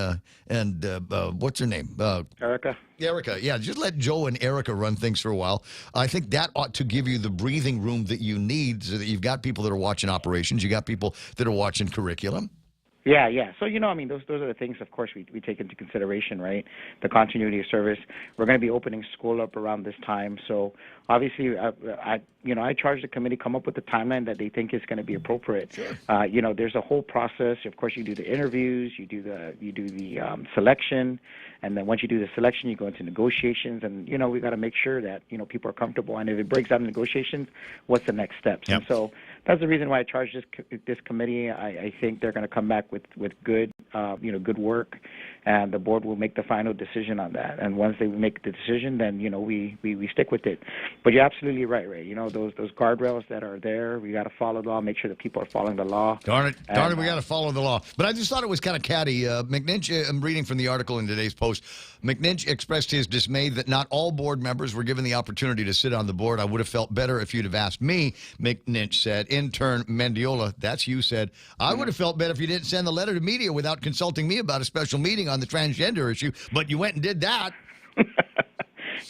what's her name? Erica. Erica, yeah, just let Joe and Erica run things for a while. I think that ought to give you the breathing room that you need, so that you've got people that are watching operations, you got people that are watching curriculum. Yeah. So, I mean, those are the things, of course, we take into consideration, right? The continuity of service. We're going to be opening school up around this time. So, obviously, I charge the committee come up with the timeline that they think is going to be appropriate. Sure. There's a whole process. Of course, you do the interviews, you do the selection, and then once you do the selection, you go into negotiations, and we got to make sure that people are comfortable. And if it breaks down in negotiations, what's the next steps? Yep. And so That's the reason why I charged this committee. I think they're going to come back with good good work, and the board will make the final decision on that. And once they make the decision, then we stick with it. But you're absolutely right, Ray. Those guardrails that are there, we got to follow the law. Make sure that people are following the law. Darn it, we got to follow the law. But I just thought it was kind of catty. McNinch, I'm reading from the article in today's Post. McNinch expressed his dismay that not all board members were given the opportunity to sit on the board. I would have felt better if you'd have asked me, McNinch said. Intern Mendiola, that's you, said, I would have felt better if you didn't send the letter to media without consulting me about a special meeting on the transgender issue, but you went and did that.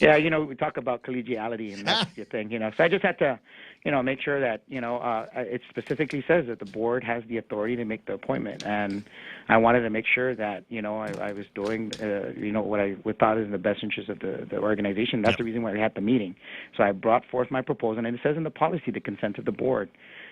Yeah, we talk about collegiality, and that's the thing, So I just had to, make sure that, it specifically says that the board has the authority to make the appointment. And I wanted to make sure that, I was doing, what I thought is in the best interest of the organization. That's the reason why we had the meeting. So I brought forth my proposal, and it says in the policy the consent of the board.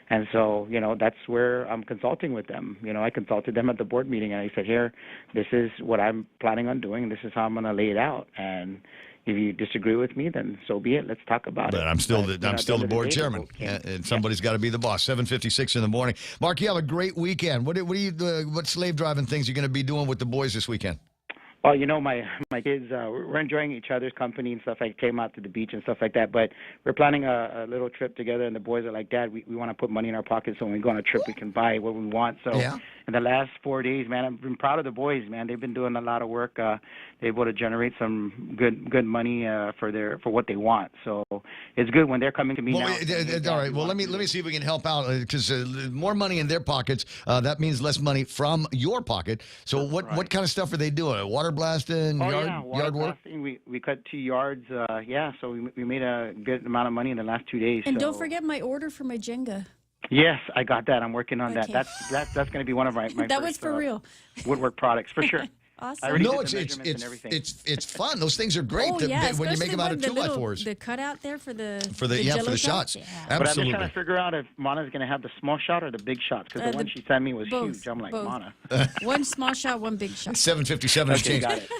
And so, that's where I'm consulting with them. I consulted them at the board meeting, and I said, here, this is what I'm planning on doing. This is how I'm going to lay it out. And if you disagree with me, then so be it. Let's talk about it. But I'm still the board chairman, and somebody's got to be the boss. 7:56 in the morning. Mark, you have a great weekend. What slave driving things are you going to be doing with the boys this weekend? Well, my kids, we're enjoying each other's company and stuff. I came out to the beach and stuff like that. But we're planning a little trip together, and the boys are like, Dad, we want to put money in our pockets, so when we go on a trip, we can buy what we want. So in the last 4 days, man, I've been proud of the boys, man. They've been doing a lot of work. They're able to generate some good money for what they want. So it's good when they're coming to me now. All right. Well, let me see if we can help out, because more money in their pockets, that means less money from your pocket. So what kind of stuff are they doing? Water blasting, yard work? Blasting. We cut 2 yards. So we made a good amount of money in the last 2 days. And don't forget my order for my Jenga. Yes, I got that. I'm working on that. That's going to be one of my that first, was for real. Woodwork products, for sure. Awesome. No, it's fun. Those things are great when you make them out of 2x4s. The cutout there for the shots. Yeah. Absolutely. But I'm just trying to figure out if Mana's going to have the small shot or the big shots, because the one she sent me was huge. I'm like, Mana. One small shot, one big shot. 7:57 Okay, got it.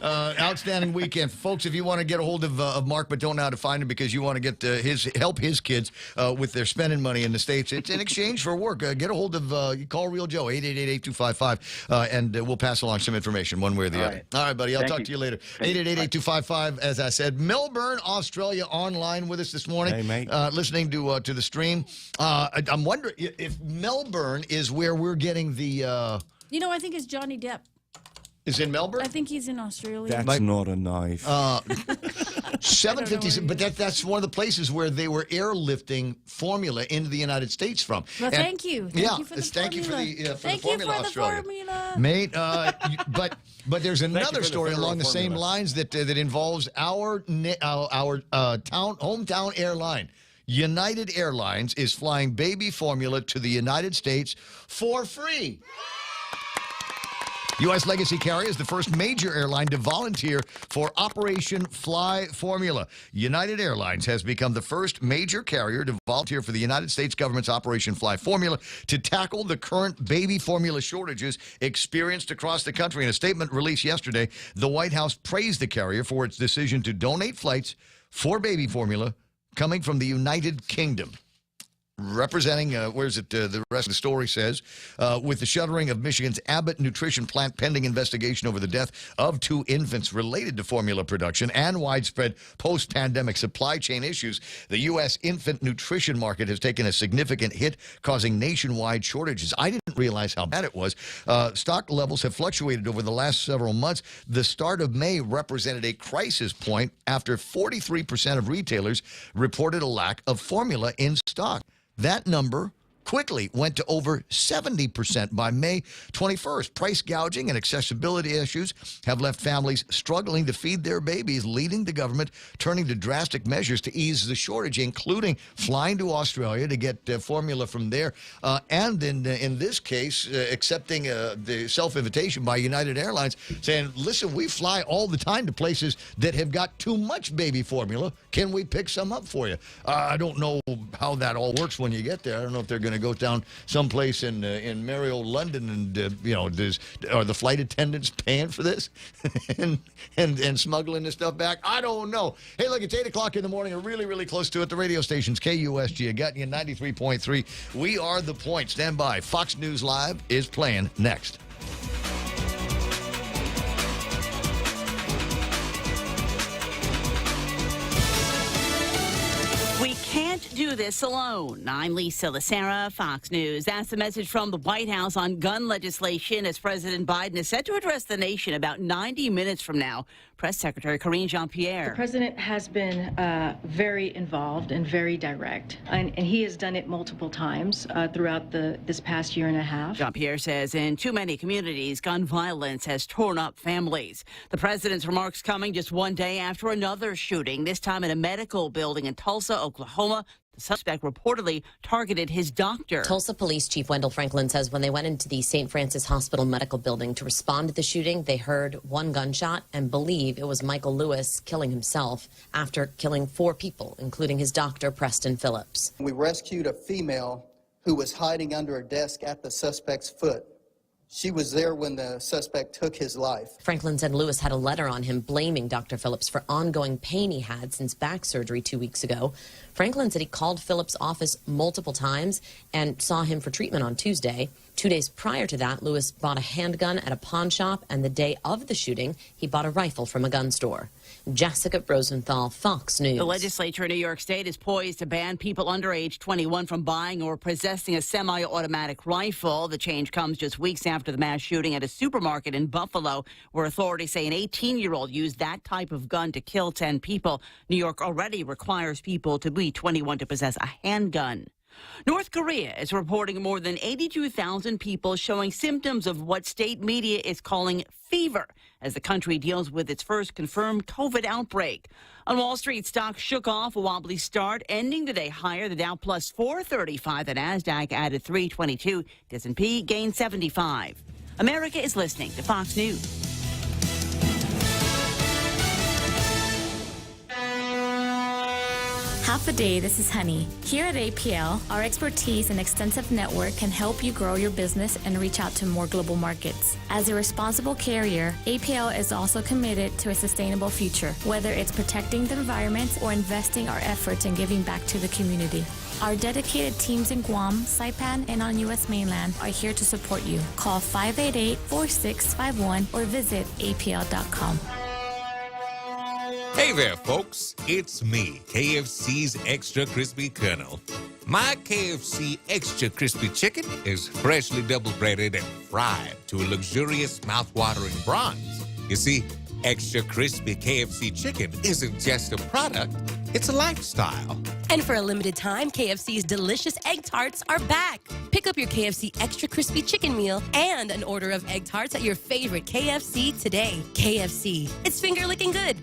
Outstanding weekend, folks. If you want to get a hold of Mark, but don't know how to find him because you want to get help his kids with their spending money in the States, it's in exchange for work. Get a hold of you call Real Joe 888-8255, and we'll pass along some information one way or the other. All right, buddy. I'll talk to you later. 888-8255. As I said, Melbourne, Australia, online with us this morning. Hey, mate. Listening to the stream. I'm wondering if Melbourne is where we're getting the. I think it's Johnny Depp. Is in Melbourne? I think he's in Australia. That's not a knife. 7:57, but that's one of the places where they were airlifting formula into the United States from. Well, thank you. Thank you for the formula, Australia. Mate, but there's another story along the same lines that involves our hometown airline. United Airlines is flying baby formula to the United States for free. U.S. legacy carrier is the first major airline to volunteer for Operation Fly Formula. United Airlines has become the first major carrier to volunteer for the United States government's Operation Fly Formula to tackle the current baby formula shortages experienced across the country. In a statement released yesterday, the White House praised the carrier for its decision to donate flights for baby formula coming from the United Kingdom. Representing, the rest of the story says, with the shuttering of Michigan's Abbott Nutrition Plant pending investigation over the death of 2 infants related to formula production and widespread post-pandemic supply chain issues, the U.S. infant nutrition market has taken a significant hit, causing nationwide shortages. I didn't realize how bad it was. Stock levels have fluctuated over the last several months. The start of May represented a crisis point after 43% of retailers reported a lack of formula in stock. That number quickly went to over 70% by May 21st. Price gouging and accessibility issues have left families struggling to feed their babies, leading the government turning to drastic measures to ease the shortage, including flying to Australia to get formula from there, and in this case, accepting the self-invitation by United Airlines, saying, listen, we fly all the time to places that have got too much baby formula. Can we pick some up for you? I don't know how that all works when you get there. I don't know if they're going to it goes down someplace in merry old London, and are the flight attendants paying for this and smuggling this stuff back? I don't know. Hey, look, it's 8 o'clock in the morning. We're really, really close to it. The radio station's KUSG. I got you 93.3. We are The Point. Stand by. Fox News Live is playing next. We can't do this alone. I'm Lisa Lacera, Fox News. That's the message from the White House on gun legislation as President Biden is set to address the nation about 90 minutes from now. Press Secretary Karine Jean-Pierre. The president has been very involved and very direct, and he has done it multiple times throughout this past year and a half. Jean-Pierre says in too many communities, gun violence has torn up families. The president's remarks coming just one day after another shooting, this time in a medical building in Tulsa, Oklahoma. The suspect reportedly targeted his doctor. Tulsa Police Chief Wendell Franklin says when they went into the St. Francis Hospital medical building to respond to the shooting, they heard one gunshot and believe it was Michael Lewis killing himself after killing 4 people, including his doctor, Preston Phillips. We rescued a female who was hiding under a desk at the suspect's foot. She was there when the suspect took his life. Franklin said Lewis had a letter on him blaming Dr. Phillips for ongoing pain he had since back surgery 2 weeks ago. Franklin said he called Phillips' office multiple times and saw him for treatment on Tuesday. 2 days prior to that, Lewis bought a handgun at a pawn shop, and the day of the shooting, he bought a rifle from a gun store. Jessica Rosenthal, Fox News. The legislature in New York State is poised to ban people under age 21 from buying or possessing a semi-automatic rifle. The change comes just weeks after the mass shooting at a supermarket in Buffalo, where authorities say an 18-year-old used that type of gun to kill 10 people. New York already requires people to be 21 to possess a handgun. North Korea is reporting more than 82,000 people showing symptoms of what state media is calling fever as the country deals with its first confirmed COVID outbreak. On Wall Street, stocks shook off a wobbly start, ending the day higher. The Dow plus 435. The Nasdaq added 322. The S&P gained 75. America is listening to Fox News. Half a day, this is Honey. Here at APL, our expertise and extensive network can help you grow your business and reach out to more global markets. As a responsible carrier, APL is also committed to a sustainable future, whether it's protecting the environment or investing our efforts in giving back to the community. Our dedicated teams in Guam, Saipan, and on U.S. mainland are here to support you. Call 588-4651 or visit apl.com. Hey there, folks. It's me, KFC's Extra Crispy Colonel. My KFC Extra Crispy Chicken is freshly double-breaded and fried to a luxurious, mouth-watering bronze. You see, Extra Crispy KFC Chicken isn't just a product, it's a lifestyle. And for a limited time, KFC's delicious egg tarts are back. Pick up your KFC Extra Crispy Chicken meal and an order of egg tarts at your favorite KFC today. KFC, it's finger-licking good.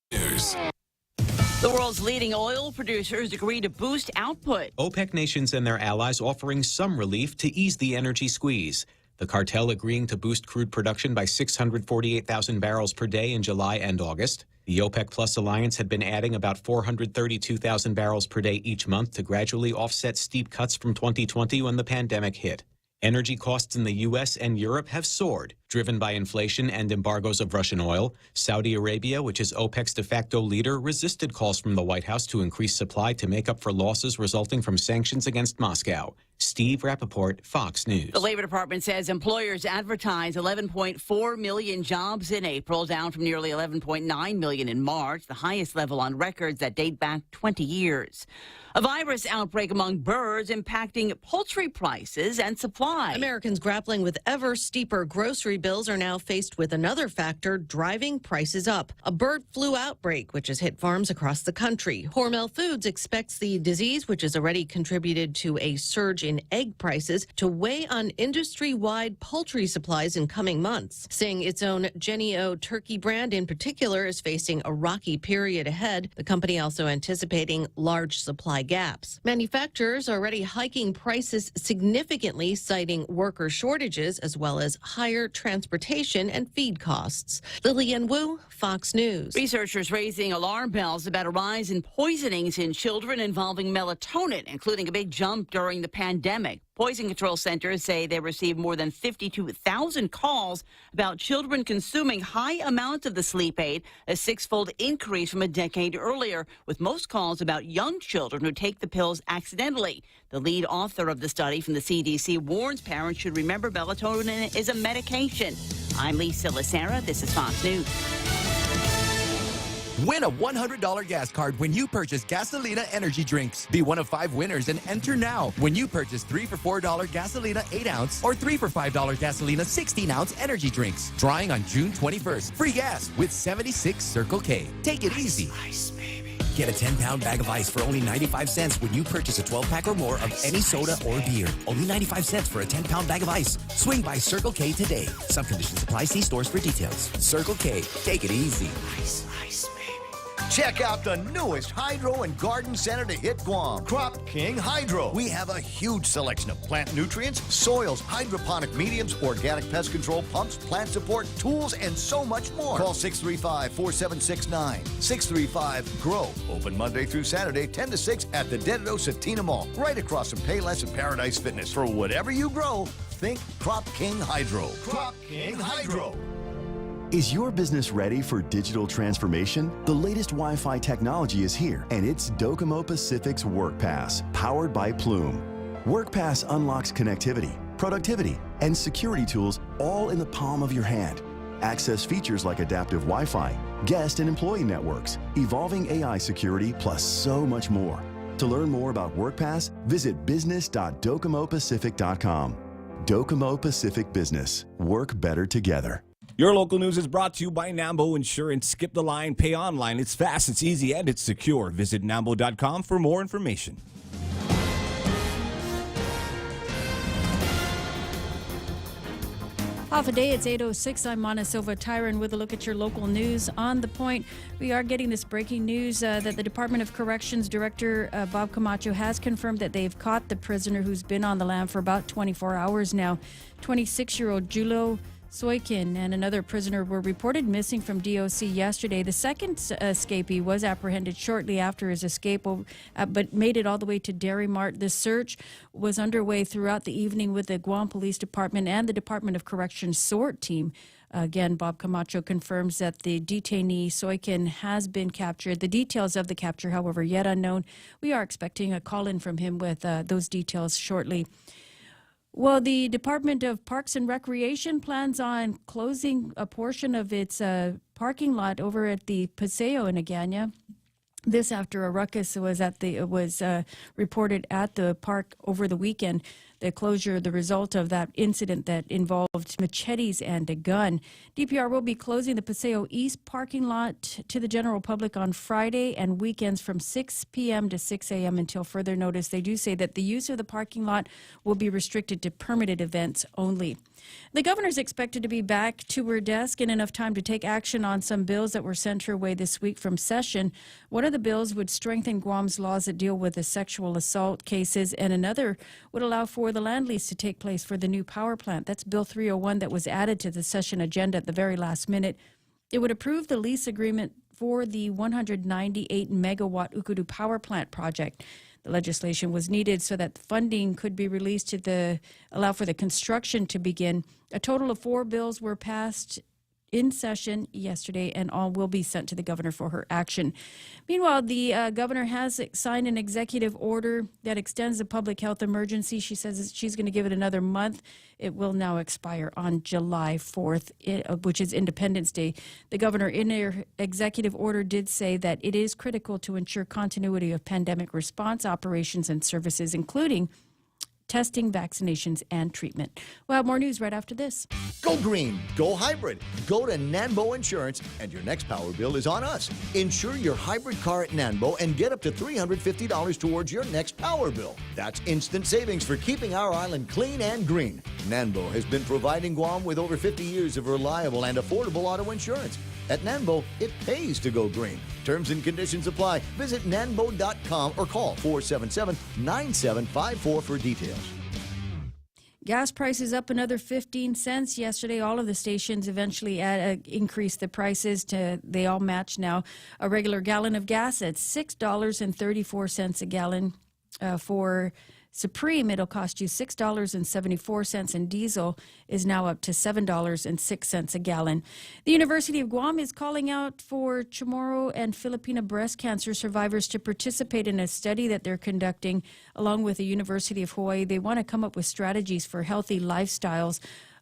The world's leading oil producers agree to boost output. OPEC nations and their allies offering some relief to ease the energy squeeze. The cartel agreeing to boost crude production by 648,000 barrels per day in July and August. The OPEC Plus alliance had been adding about 432,000 barrels per day each month to gradually offset steep cuts from 2020 when the pandemic hit. Energy costs in the U.S. and Europe have soared, driven by inflation and embargoes of Russian oil. Saudi Arabia, which is OPEC's de facto leader, resisted calls from the White House to increase supply to make up for losses resulting from sanctions against Moscow. Steve Rappaport, Fox News. The Labor Department says employers advertised 11.4 million jobs in April, down from nearly 11.9 million in March, the highest level on records that date back 20 years. A virus outbreak among birds impacting poultry prices and supply. Americans grappling with ever steeper grocery bills are now faced with another factor driving prices up. A bird flu outbreak, which has hit farms across the country. Hormel Foods expects the disease, which has already contributed to a surge in egg prices, to weigh on industry-wide poultry supplies in coming months. Saying its own Jenny O turkey brand in particular is facing a rocky period ahead. The company also anticipating large supply gaps. Manufacturers are already hiking prices significantly, citing worker shortages as well as higher transportation and feed costs. Lillian Wu, Fox News. Researchers raising alarm bells about a rise in poisonings in children involving melatonin, including a big jump during the pandemic. Poison control centers say they received more than 52,000 calls about children consuming high amounts of the sleep aid, a six-fold increase from a decade earlier, with most calls about young children who take the pills accidentally. The lead author of the study from the CDC warns parents should remember melatonin is a medication. I'm Lisa Lacera. This is Fox News. Win a $100 gas card when you purchase Gasolina energy drinks. Be one of 5 winners and enter now when you purchase 3 for $4 Gasolina 8-ounce or 3 for $5 Gasolina 16-ounce energy drinks. Drawing on June 21st. Free gas with 76 Circle K. Take it easy. Get a 10-pound bag of ice for only 95 cents when you purchase a 12-pack or more of any soda or beer. Only 95 cents for a 10-pound bag of ice. Swing by Circle K today. Some conditions apply. See stores for details. Circle K. Take it easy. Check out the newest hydro and garden center to hit Guam, Crop King Hydro. We have a huge selection of plant nutrients, soils, hydroponic mediums, organic pest control pumps, plant support, tools, and so much more. Call 635-4769. 635-GROW. Open Monday through Saturday, 10 to 6 at the Dededo Satina Mall, right across from Payless and Paradise Fitness. For whatever you grow, think Crop King Hydro. Crop King Hydro. Is your business ready for digital transformation? The latest Wi-Fi technology is here, and it's Docomo Pacific's WorkPass, powered by Plume. WorkPass unlocks connectivity, productivity, and security tools all in the palm of your hand. Access features like adaptive Wi-Fi, guest and employee networks, evolving AI security, plus so much more. To learn more about WorkPass, visit business.docomopacific.com. Docomo Pacific Business. Work better together. Your local news is brought to you by Nambo Insurance. Skip the line, pay online. It's fast, it's easy, and it's secure. Visit Nambo.com for more information. Half a day, it's 8:06. I'm Mana Silva Tyron with a look at your local news on The Point. We are getting this breaking news that the Department of Corrections Director Bob Camacho has confirmed that they've caught the prisoner who's been on the lam for about 24 hours now. 26-year-old Julo Soikin and another prisoner were reported missing from DOC yesterday. The second escapee was apprehended shortly after his escape, but made it all the way to Dairy Mart. The search was underway throughout the evening with the Guam Police Department and the Department of Corrections SORT team. Again, Bob Camacho confirms that the detainee Soikin has been captured. The details of the capture, however, yet unknown. We are expecting a call-in from him with those details shortly. Well, the Department of Parks and Recreation plans on closing a portion of its parking lot over at the Paseo in Agana. This after a ruckus was reported at the park over the weekend. The closure, the result of that incident that involved machetes and a gun. DPR will be closing the Paseo East parking lot to the general public on Friday and weekends from 6 p.m. to 6 a.m. until further notice. They do say that the use of the parking lot will be restricted to permitted events only. The governor is expected to be back to her desk in enough time to take action on some bills that were sent her way this week from session. One of the bills would strengthen Guam's laws that deal with the sexual assault cases, and another would allow for the land lease to take place for the new power plant. That's Bill 301 that was added to the session agenda at the very last minute. It would approve the lease agreement for the 198-megawatt Ukudu power plant project. The legislation was needed so that funding could be released to allow for the construction to begin. A total of 4 bills were passed in session yesterday, and all will be sent to the governor for her action. Meanwhile, the governor has signed an executive order that extends the public health emergency. She says she's going to give it another month. It will now expire on July 4th, which is Independence Day. The governor, in her executive order, did say that it is critical to ensure continuity of pandemic response operations and services, including testing, vaccinations, and treatment. We'll have more news right after this. Go green, go hybrid. Go to Nanbo Insurance, and your next power bill is on us. Insure your hybrid car at Nanbo and get up to $350 towards your next power bill. That's instant savings for keeping our island clean and green. Nanbo has been providing Guam with over 50 years of reliable and affordable auto insurance. At Nanbo, it pays to go green. Terms and conditions apply. Visit nanbo.com or call 477-9754 for details. Gas prices up another 15 cents yesterday. All of the stations eventually increased the prices they all match now. A regular gallon of gas at $6.34 a gallon. For Supreme, it'll cost you $6.74, and diesel is now up to $7.06 a gallon. The University of Guam is calling out for Chamorro and Filipino breast cancer survivors to participate in a study that they're conducting along with the University of Hawaii. They want to come up with strategies for healthy lifestyles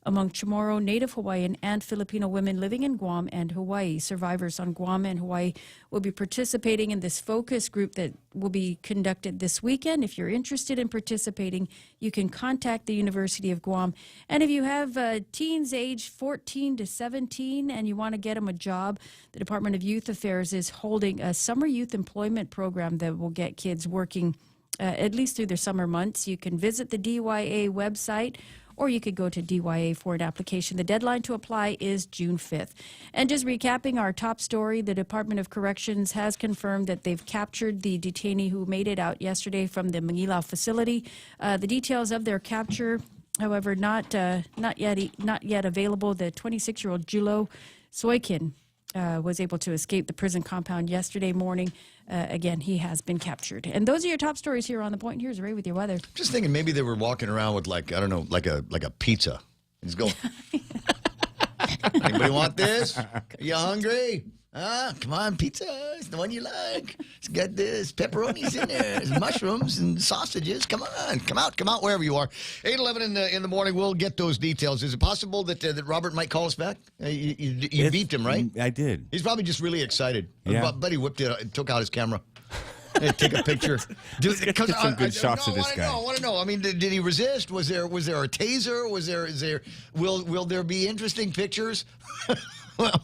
among Chamorro, Native Hawaiian, and Filipino women living in Guam and Hawaii. Survivors on Guam and Hawaii will be participating in this focus group that will be conducted this weekend. If you're interested in participating, you can contact the University of Guam. And if you have teens aged 14 to 17 and you want to get them a job, the Department of Youth Affairs is holding a summer youth employment program that will get kids working at least through their summer months. You can visit the DYA website, or you could go to DYA for an application. The deadline to apply is June 5th. And just recapping our top story, the Department of Corrections has confirmed that they've captured the detainee who made it out yesterday from the Manila facility. The details of their capture, however, not yet available. The 26-year-old Julo Soikin was able to escape the prison compound yesterday morning. Again, he has been captured. And those are your top stories here on The Point. Here's Ray with your weather. Just thinking maybe they were walking around with, like, I don't know, like a pizza. He's going, anybody want this? Are you hungry? Come on, pizza. It's the one you like. It's got this pepperonis in there, there's mushrooms and sausages. Come on, come out wherever you are. 8:11 in the morning. We'll get those details. Is it possible that Robert might call us back? You beeped him, right? I did. He's probably just really excited. Yeah. Buddy whipped it, took out his camera. Take a picture. Get some good shots of this guy. I want to know. I mean, did he resist? Was there a taser? Will there be interesting pictures?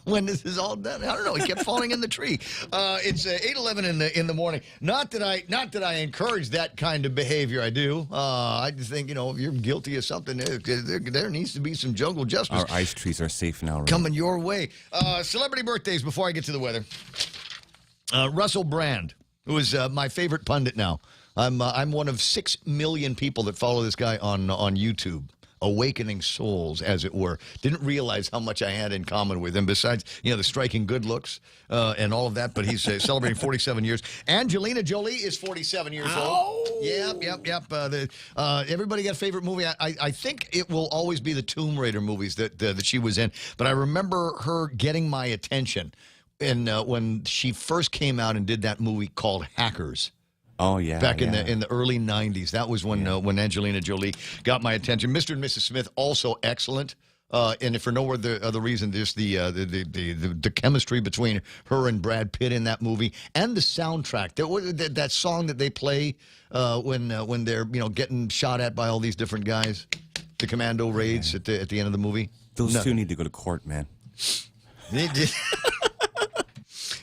When this is all done, I don't know. He kept falling in the tree. It's 8:11 in the morning. Not that I encourage that kind of behavior. I do. I just think, if you're guilty of something, there needs to be some jungle justice. Our ice trees are safe now, right? Coming your way. Celebrity birthdays before I get to the weather. Russell Brand, who is my favorite pundit now. I'm one of 6 million people that follow this guy on YouTube. Awakening souls, as it were. Didn't realize how much I had in common with him, besides, the striking good looks and all of that, but he's celebrating 47 years. Angelina Jolie is 47 years old. Yep. Everybody got a favorite movie? I think it will always be the Tomb Raider movies that she was in, but I remember her getting my attention when she first came out and did that movie called Hackers. Oh, yeah. Back in the early 90s. That was when Angelina Jolie got my attention. Mr. and Mrs. Smith, also excellent. And if for no other reason, just the chemistry between her and Brad Pitt in that movie, and the soundtrack. That song that they play when they're getting shot at by all these different guys, the commando raids at the end of the movie. Those two need to go to court, man.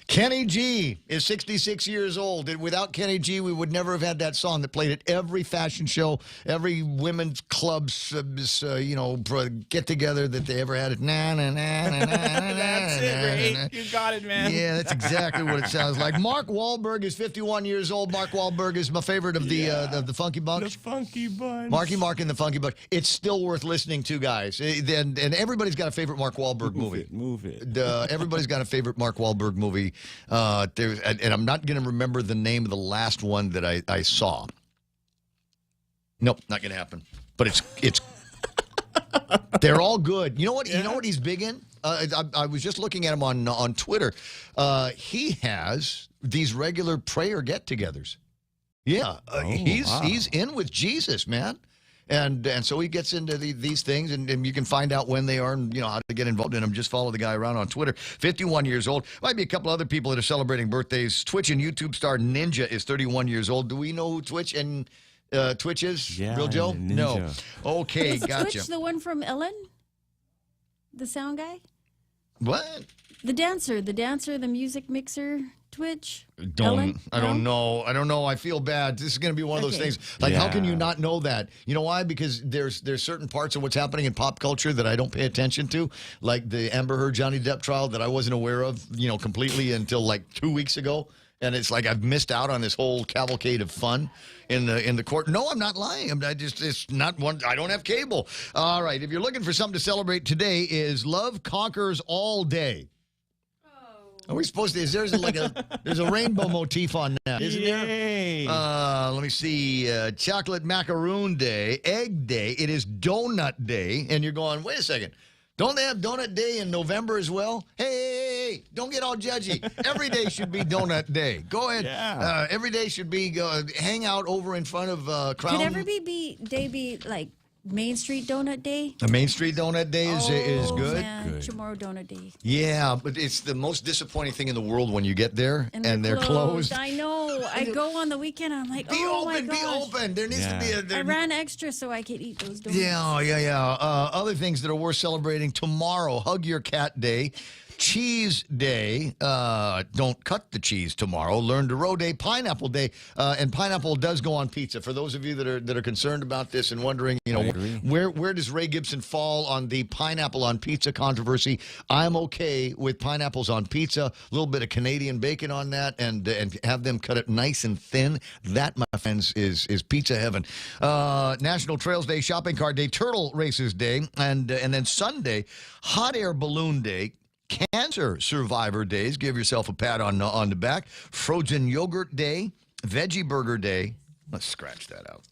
Kenny G is 66 years old. And without Kenny G, we would never have had that song that played at every fashion show, every women's club's, get-together that they ever had. That's it, Ray. You got it, man. Yeah, that's exactly what it sounds like. Mark Wahlberg is 51 years old. Mark Wahlberg is my favorite of the Funky Bunch. The Funky Bunch. Marky Mark and the Funky Bunch. It's still worth listening to, guys. And everybody's got a favorite Mark Wahlberg movie. Move it. Everybody's got a favorite Mark Wahlberg movie. And I'm not going to remember the name of the last one that I saw. Nope, not going to happen. But it's they're all good. You know what? Yeah. You know what he's big in? I was just looking at him on Twitter. He has these regular prayer get-togethers. Yeah, he's in with Jesus, man. And so he gets into these things, and you can find out when they are and how to get involved in them. Just follow the guy around on Twitter. 51 years old. Might be a couple other people that are celebrating birthdays. Twitch and YouTube star Ninja is 31 years old. Do we know who Twitch is? Yeah, Real Joe? Ninja. No. Okay, Is gotcha. Twitch the one from Ellen? The sound guy? What? The dancer, the music mixer. Twitch? I don't know. I feel bad. This is going to be one of those things. Like, how can you not know that? You know why? Because there's certain parts of what's happening in pop culture that I don't pay attention to, like the Amber Heard Johnny Depp trial that I wasn't aware of, completely until like 2 weeks ago. And it's like I've missed out on this whole cavalcade of fun in the court. No, I'm not lying. It's not one. I don't have cable. All right. If you're looking for something to celebrate today, is Love Conquers All Day. Are we supposed to? There's a rainbow motif on that, isn't there? Let me see. Chocolate macaroon day, egg day. It is donut day, and you're going. Wait a second. Don't they have donut day in November as well? Hey, don't get all judgy. Every day should be donut day. Go ahead. Yeah. Every day should be hang out over in front of Crown. Could every day be like Main Street Donut Day? The Main Street Donut Day is good. Man, tomorrow Donut Day. Yeah, but it's the most disappointing thing in the world when you get there and they're closed. I know. I go on the weekend. I'm like, Be open. There needs to be I ran extra so I could eat those donuts. Yeah. Other things that are worth celebrating tomorrow: Hug Your Cat Day. Cheese Day. Don't cut the cheese tomorrow. Learn to row day. Pineapple Day. And pineapple does go on pizza. For those of you that are concerned about this and wondering, where does Ray Gibson fall on the pineapple on pizza controversy? I'm okay with pineapples on pizza. A little bit of Canadian bacon on that, and have them cut it nice and thin. That, my friends, is pizza heaven. National Trails Day, Shopping Cart Day, Turtle Races Day, and then Sunday, Hot Air Balloon Day. Cancer Survivor Days. Give yourself a pat on the back. Frozen Yogurt Day. Veggie Burger Day. Let's scratch that out.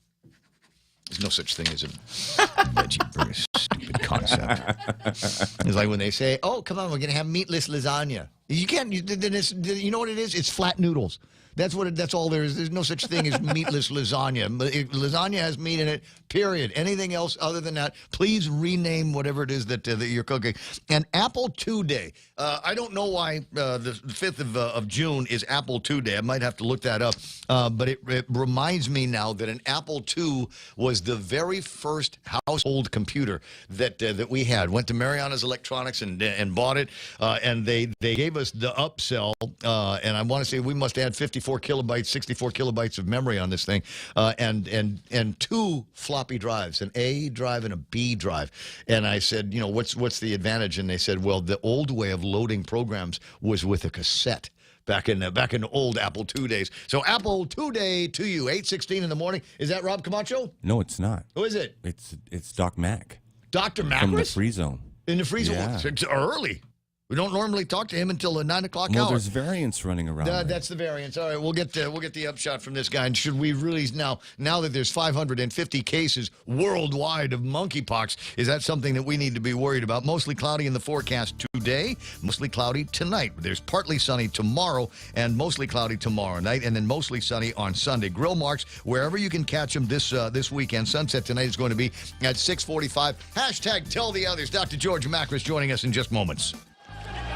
There's no such thing as a veggie burger. Stupid concept. It's like when they say, "Oh, come on, we're going to have meatless lasagna." You can't. You know what it is? It's flat noodles. That's all there is. There's no such thing as meatless lasagna. Lasagna has meat in it, period. Anything else other than that, please rename whatever it is that you're cooking. And Apple II Day. I don't know why the 5th of June is Apple II Day. I might have to look that up. But it reminds me now that an Apple II was the very first household computer that we had. Went to Mariana's Electronics and bought it. And they gave us the upsell. And I want to say we must add 64 kilobytes of memory on this thing, and 2 floppy drives, an A drive and a B drive. And I said, what's the advantage? And they said, well, the old way of loading programs was with a cassette. Back in the old Apple II days. So Apple II Day to you, 8:16 in the morning. Is that Rob Camacho? No, it's not. Who is it? It's Doc Mack. Dr. Mack from the Free Zone. In the Free Zone. Yeah. It's early. We don't normally talk to him until the 9 o'clock hour. Well, there's variants running around. That's the variants. All right, we'll get the upshot from this guy. And should we really now that there's 550 cases worldwide of monkeypox, is that something that we need to be worried about? Mostly cloudy in the forecast today. Mostly cloudy tonight. There's partly sunny tomorrow and mostly cloudy tomorrow night, and then mostly sunny on Sunday. Grill marks wherever you can catch them this weekend. Sunset tonight is going to be at 6:45. Hashtag tell the others. Dr. George Macris joining us in just moments.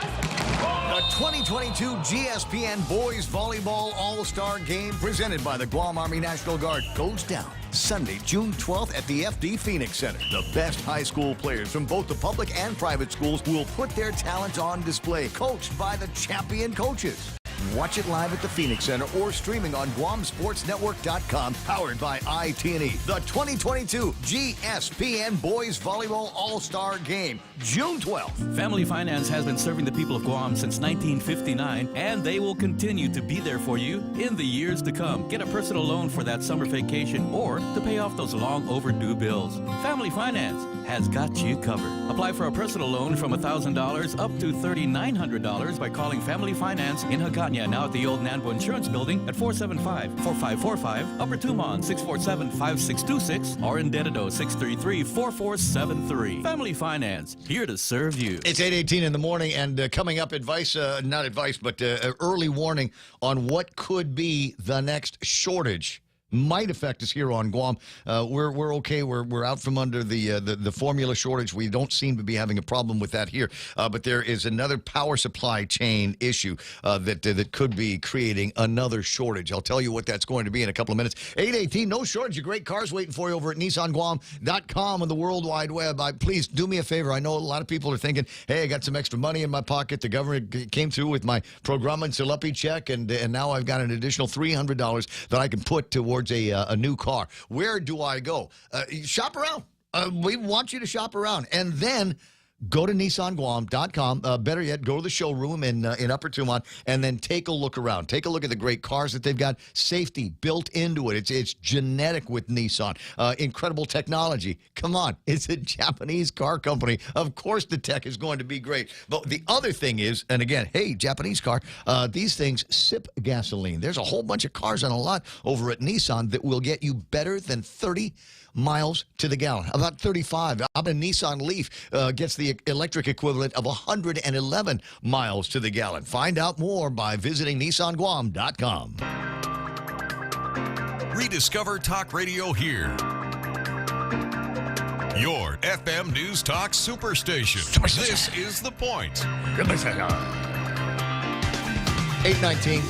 The 2022 GSPN Boys Volleyball All-Star Game presented by the Guam Army National Guard goes down Sunday, June 12th at the FD Phoenix Center. The best high school players from both the public and private schools will put their talents on display, coached by the champion coaches. Watch it live at the Phoenix Center or streaming on GuamSportsNetwork.com, powered by IT&E. The 2022 GSPN Boys Volleyball All-Star Game, June 12th. Family Finance has been serving the people of Guam since 1959, and they will continue to be there for you in the years to come. Get a personal loan for that summer vacation or to pay off those long overdue bills. Family Finance has got you covered. Apply for a personal loan from $1,000 up to $3,900 by calling Family Finance in Hagåtña, now at the old Nanbo Insurance Building at 475-4545, Upper Tumon 647-5626, or in Dededo 633-4473. Family Finance, here to serve you. It's 8:18 in the morning, and coming up, not advice, but early warning on what could be the next shortage might affect us here on Guam. We're okay. We're out from under the formula shortage. We don't seem to be having a problem with that here. But there is another power supply chain issue that could be creating another shortage. I'll tell you what that's going to be in a couple of minutes. 8:18, no shortage of great cars waiting for you over at NissanGuam.com on the World Wide Web. Please do me a favor. I know a lot of people are thinking, hey, I got some extra money in my pocket. The government came through with my Programa and Salapi check, and now I've got an additional $300 that I can put towards a new car. Where do I go? Shop around. We want you to shop around. And then go to NissanGuam.com. Better yet, go to the showroom in Upper Tumon and then take a look around. Take a look at the great cars that they've got. Safety built into it. It's genetic with Nissan. Incredible technology. Come on. It's a Japanese car company. Of course the tech is going to be great. But the other thing is, and again, hey, Japanese car, these things sip gasoline. There's a whole bunch of cars on a lot over at Nissan that will get you better than 30 miles to the gallon, about 35. A Nissan Leaf gets the electric equivalent of 111 miles to the gallon. Find out more by visiting NissanGuam.com. Rediscover talk radio here. Your FM News Talk Superstation. This is The Point. 8:19.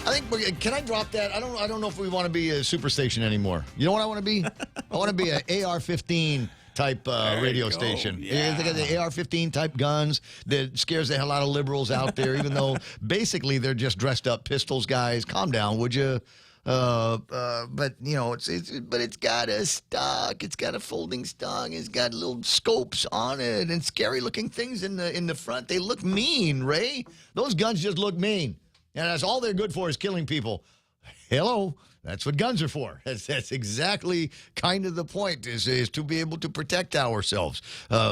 I think can I drop that? I don't know if we want to be a superstation anymore. You know what I want to be? I want to be an AR-15 type radio station. Yeah. They got the AR-15 type guns that scares the hell out of liberals out there, even though basically they're just dressed up pistols, guys. Calm down, would you? But you know, it's got a stock. It's got a folding stock. It's got little scopes on it and scary looking things in the front. They look mean, Ray. Those guns just look mean. And that's all they're good for is killing people. Hello. That's what guns are for. That's exactly kind of the point, is to be able to protect ourselves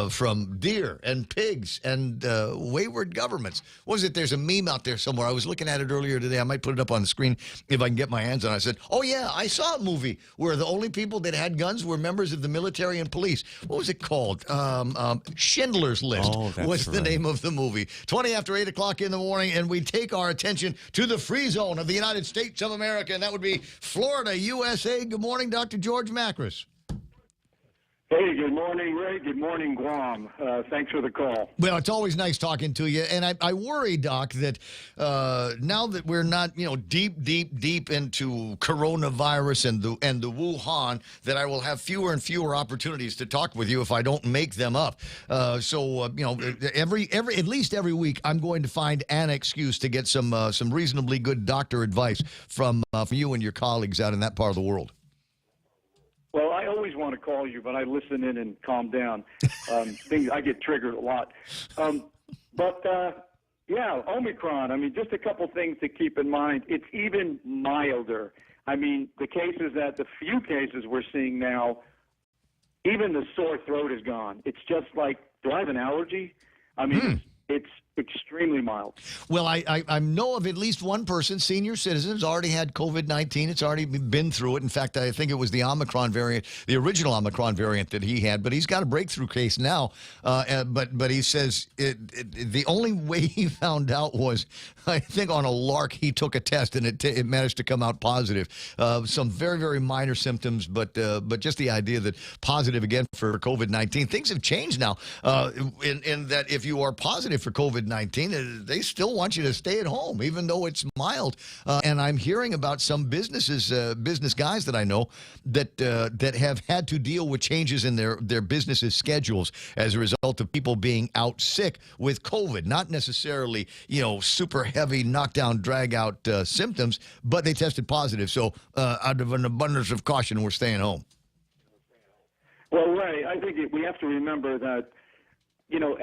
from deer and pigs and wayward governments. What was it? There's a meme out there somewhere. I was looking at it earlier today. I might put it up on the screen if I can get my hands on it. I said, oh, yeah, I saw a movie where the only people that had guns were members of the military and police. What was it called? Schindler's List was the name of the movie. 20 after 8 o'clock in the morning, and we take our attention to the free zone of the United States of America, and that would be Florida, USA. Good morning, Dr. George Macris. Hey, good morning, Ray. Good morning, Guam. Thanks for the call. Well, it's always nice talking to you. And I worry, Doc, that now that we're not, deep into coronavirus and the Wuhan, that I will have fewer and fewer opportunities to talk with you if I don't make them up. At least every week, I'm going to find an excuse to get some reasonably good doctor advice from you and your colleagues out in that part of the world. Well, I always want to call you, but I listen in and calm down. I get triggered a lot. Yeah, Omicron, just a couple things to keep in mind. It's even milder. The few cases we're seeing now, even the sore throat is gone. It's just like, do I have an allergy? It's extremely mild. Well, I know of at least one person, senior citizen, who's already had COVID-19. It's already been through it. In fact, I think it was the Omicron variant, the original Omicron variant that he had. But he's got a breakthrough case now. But he says the only way he found out was, I think on a lark, he took a test and it managed to come out positive. Some very, very minor symptoms, but just the idea that positive again for COVID-19. Things have changed now in that if you are positive for COVID-19, they still want you to stay at home, even though it's mild. And I'm hearing about some business guys that I know that have had to deal with changes in their businesses' schedules as a result of people being out sick with COVID. Not necessarily, super heavy knockdown, drag out symptoms, but they tested positive. So out of an abundance of caution, we're staying home. Well, Ray, I think we have to remember that,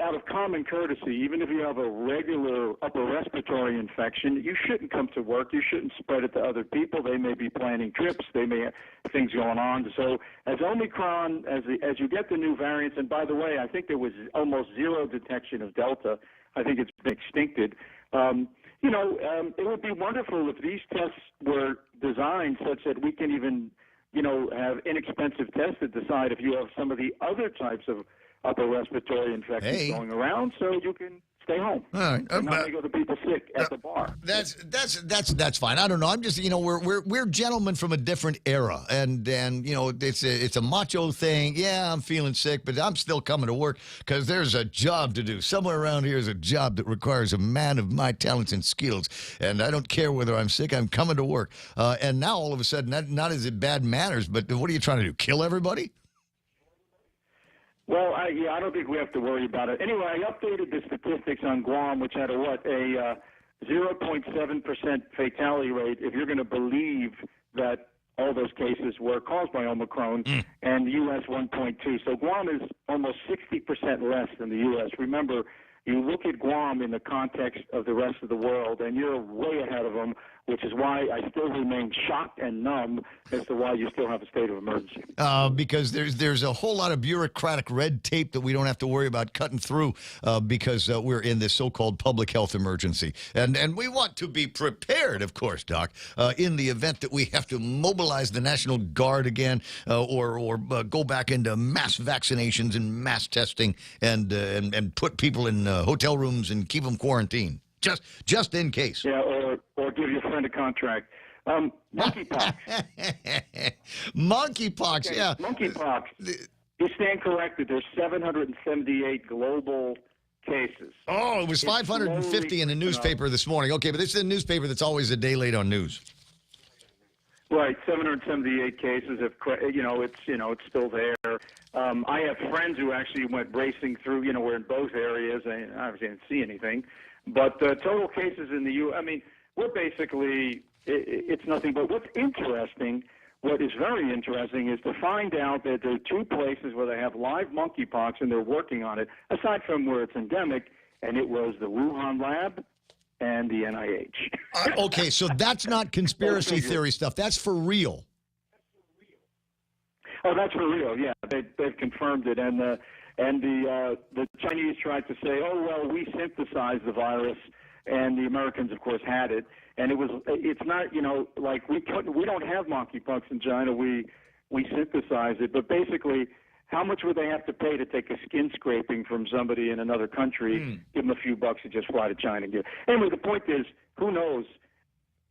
out of common courtesy, even if you have a regular upper respiratory infection, you shouldn't come to work. You shouldn't spread it to other people. They may be planning trips. They may have things going on. So as Omicron, as you get the new variants, and by the way, I think there was almost zero detection of Delta. I think it's been extincted. It would be wonderful if these tests were designed such that we can even, have inexpensive tests to decide if you have some of the other types of upper respiratory infections going around, so you can stay home. All right. And not make other people sick at the bar. That's fine. I don't know. I'm just, we're gentlemen from a different era, and it's a macho thing. Yeah, I'm feeling sick, but I'm still coming to work because there's a job to do. Somewhere around here is a job that requires a man of my talents and skills, and I don't care whether I'm sick. I'm coming to work. And now all of a sudden, not as it bad manners, but what are you trying to do? Kill everybody? Well, I don't think we have to worry about it. Anyway, I updated the statistics on Guam, which had a 0.7% fatality rate, if you're going to believe that all those cases were caused by Omicron, and the U.S. 1.2. So Guam is almost 60% less than the U.S. Remember, you look at Guam in the context of the rest of the world, and you're way ahead of them, which is why I still remain shocked and numb as to why you still have a state of emergency. Because there's a whole lot of bureaucratic red tape that we don't have to worry about cutting through because we're in this so-called public health emergency. And we want to be prepared, of course, Doc, in the event that we have to mobilize the National Guard again or go back into mass vaccinations and mass testing and put people in hotel rooms and keep them quarantined. Just in case. Yeah, or give your friend a contract. Monkeypox. Monkeypox, okay, yeah. Monkeypox. You stand corrected. There's 778 global cases. Oh, it was 550 in the newspaper this morning. Okay, but this is a newspaper that's always a day late on news. Right, 778 cases. It's still there. I have friends who actually went racing through. We're in both areas. I obviously didn't see anything. But total cases in the U.S., we're basically, it's nothing. But what's interesting, what is very interesting, is to find out that there are two places where they have live monkeypox and they're working on it, aside from where it's endemic, and it was the Wuhan lab and the NIH. Okay, so that's not conspiracy theory stuff. That's for real. Oh, that's for real, yeah. They've confirmed it. And the Chinese tried to say, oh, well, we synthesized the virus, and the Americans, of course, had it. And it's not, like we don't have monkeypox in China. We synthesize it. But basically, how much would they have to pay to take a skin scraping from somebody in another country, give them a few bucks to just fly to China and get? Anyway, the point is, who knows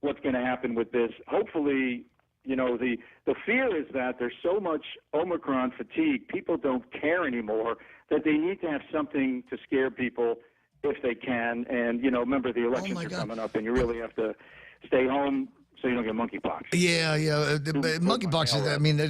what's going to happen with this? Hopefully, the fear is that there's so much Omicron fatigue, people don't care anymore, that they need to have something to scare people if they can. And, remember, the elections are coming up, and you really have to stay home so you don't get monkeypox. Yeah. Monkeypox is,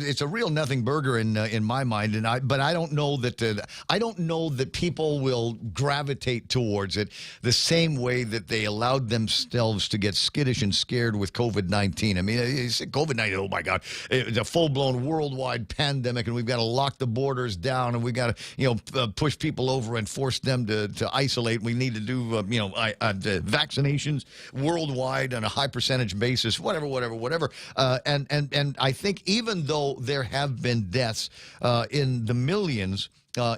it's a real nothing burger in my mind, but I don't know that people will gravitate towards it the same way that they allowed themselves to get skittish and scared with COVID-19. COVID-19, oh my God, it's a full-blown worldwide pandemic, and we've got to lock the borders down, and we've got to push people over and force them to isolate. We need to do vaccinations worldwide on a high percentage basis. Whatever. And I think even though there have been deaths in the millions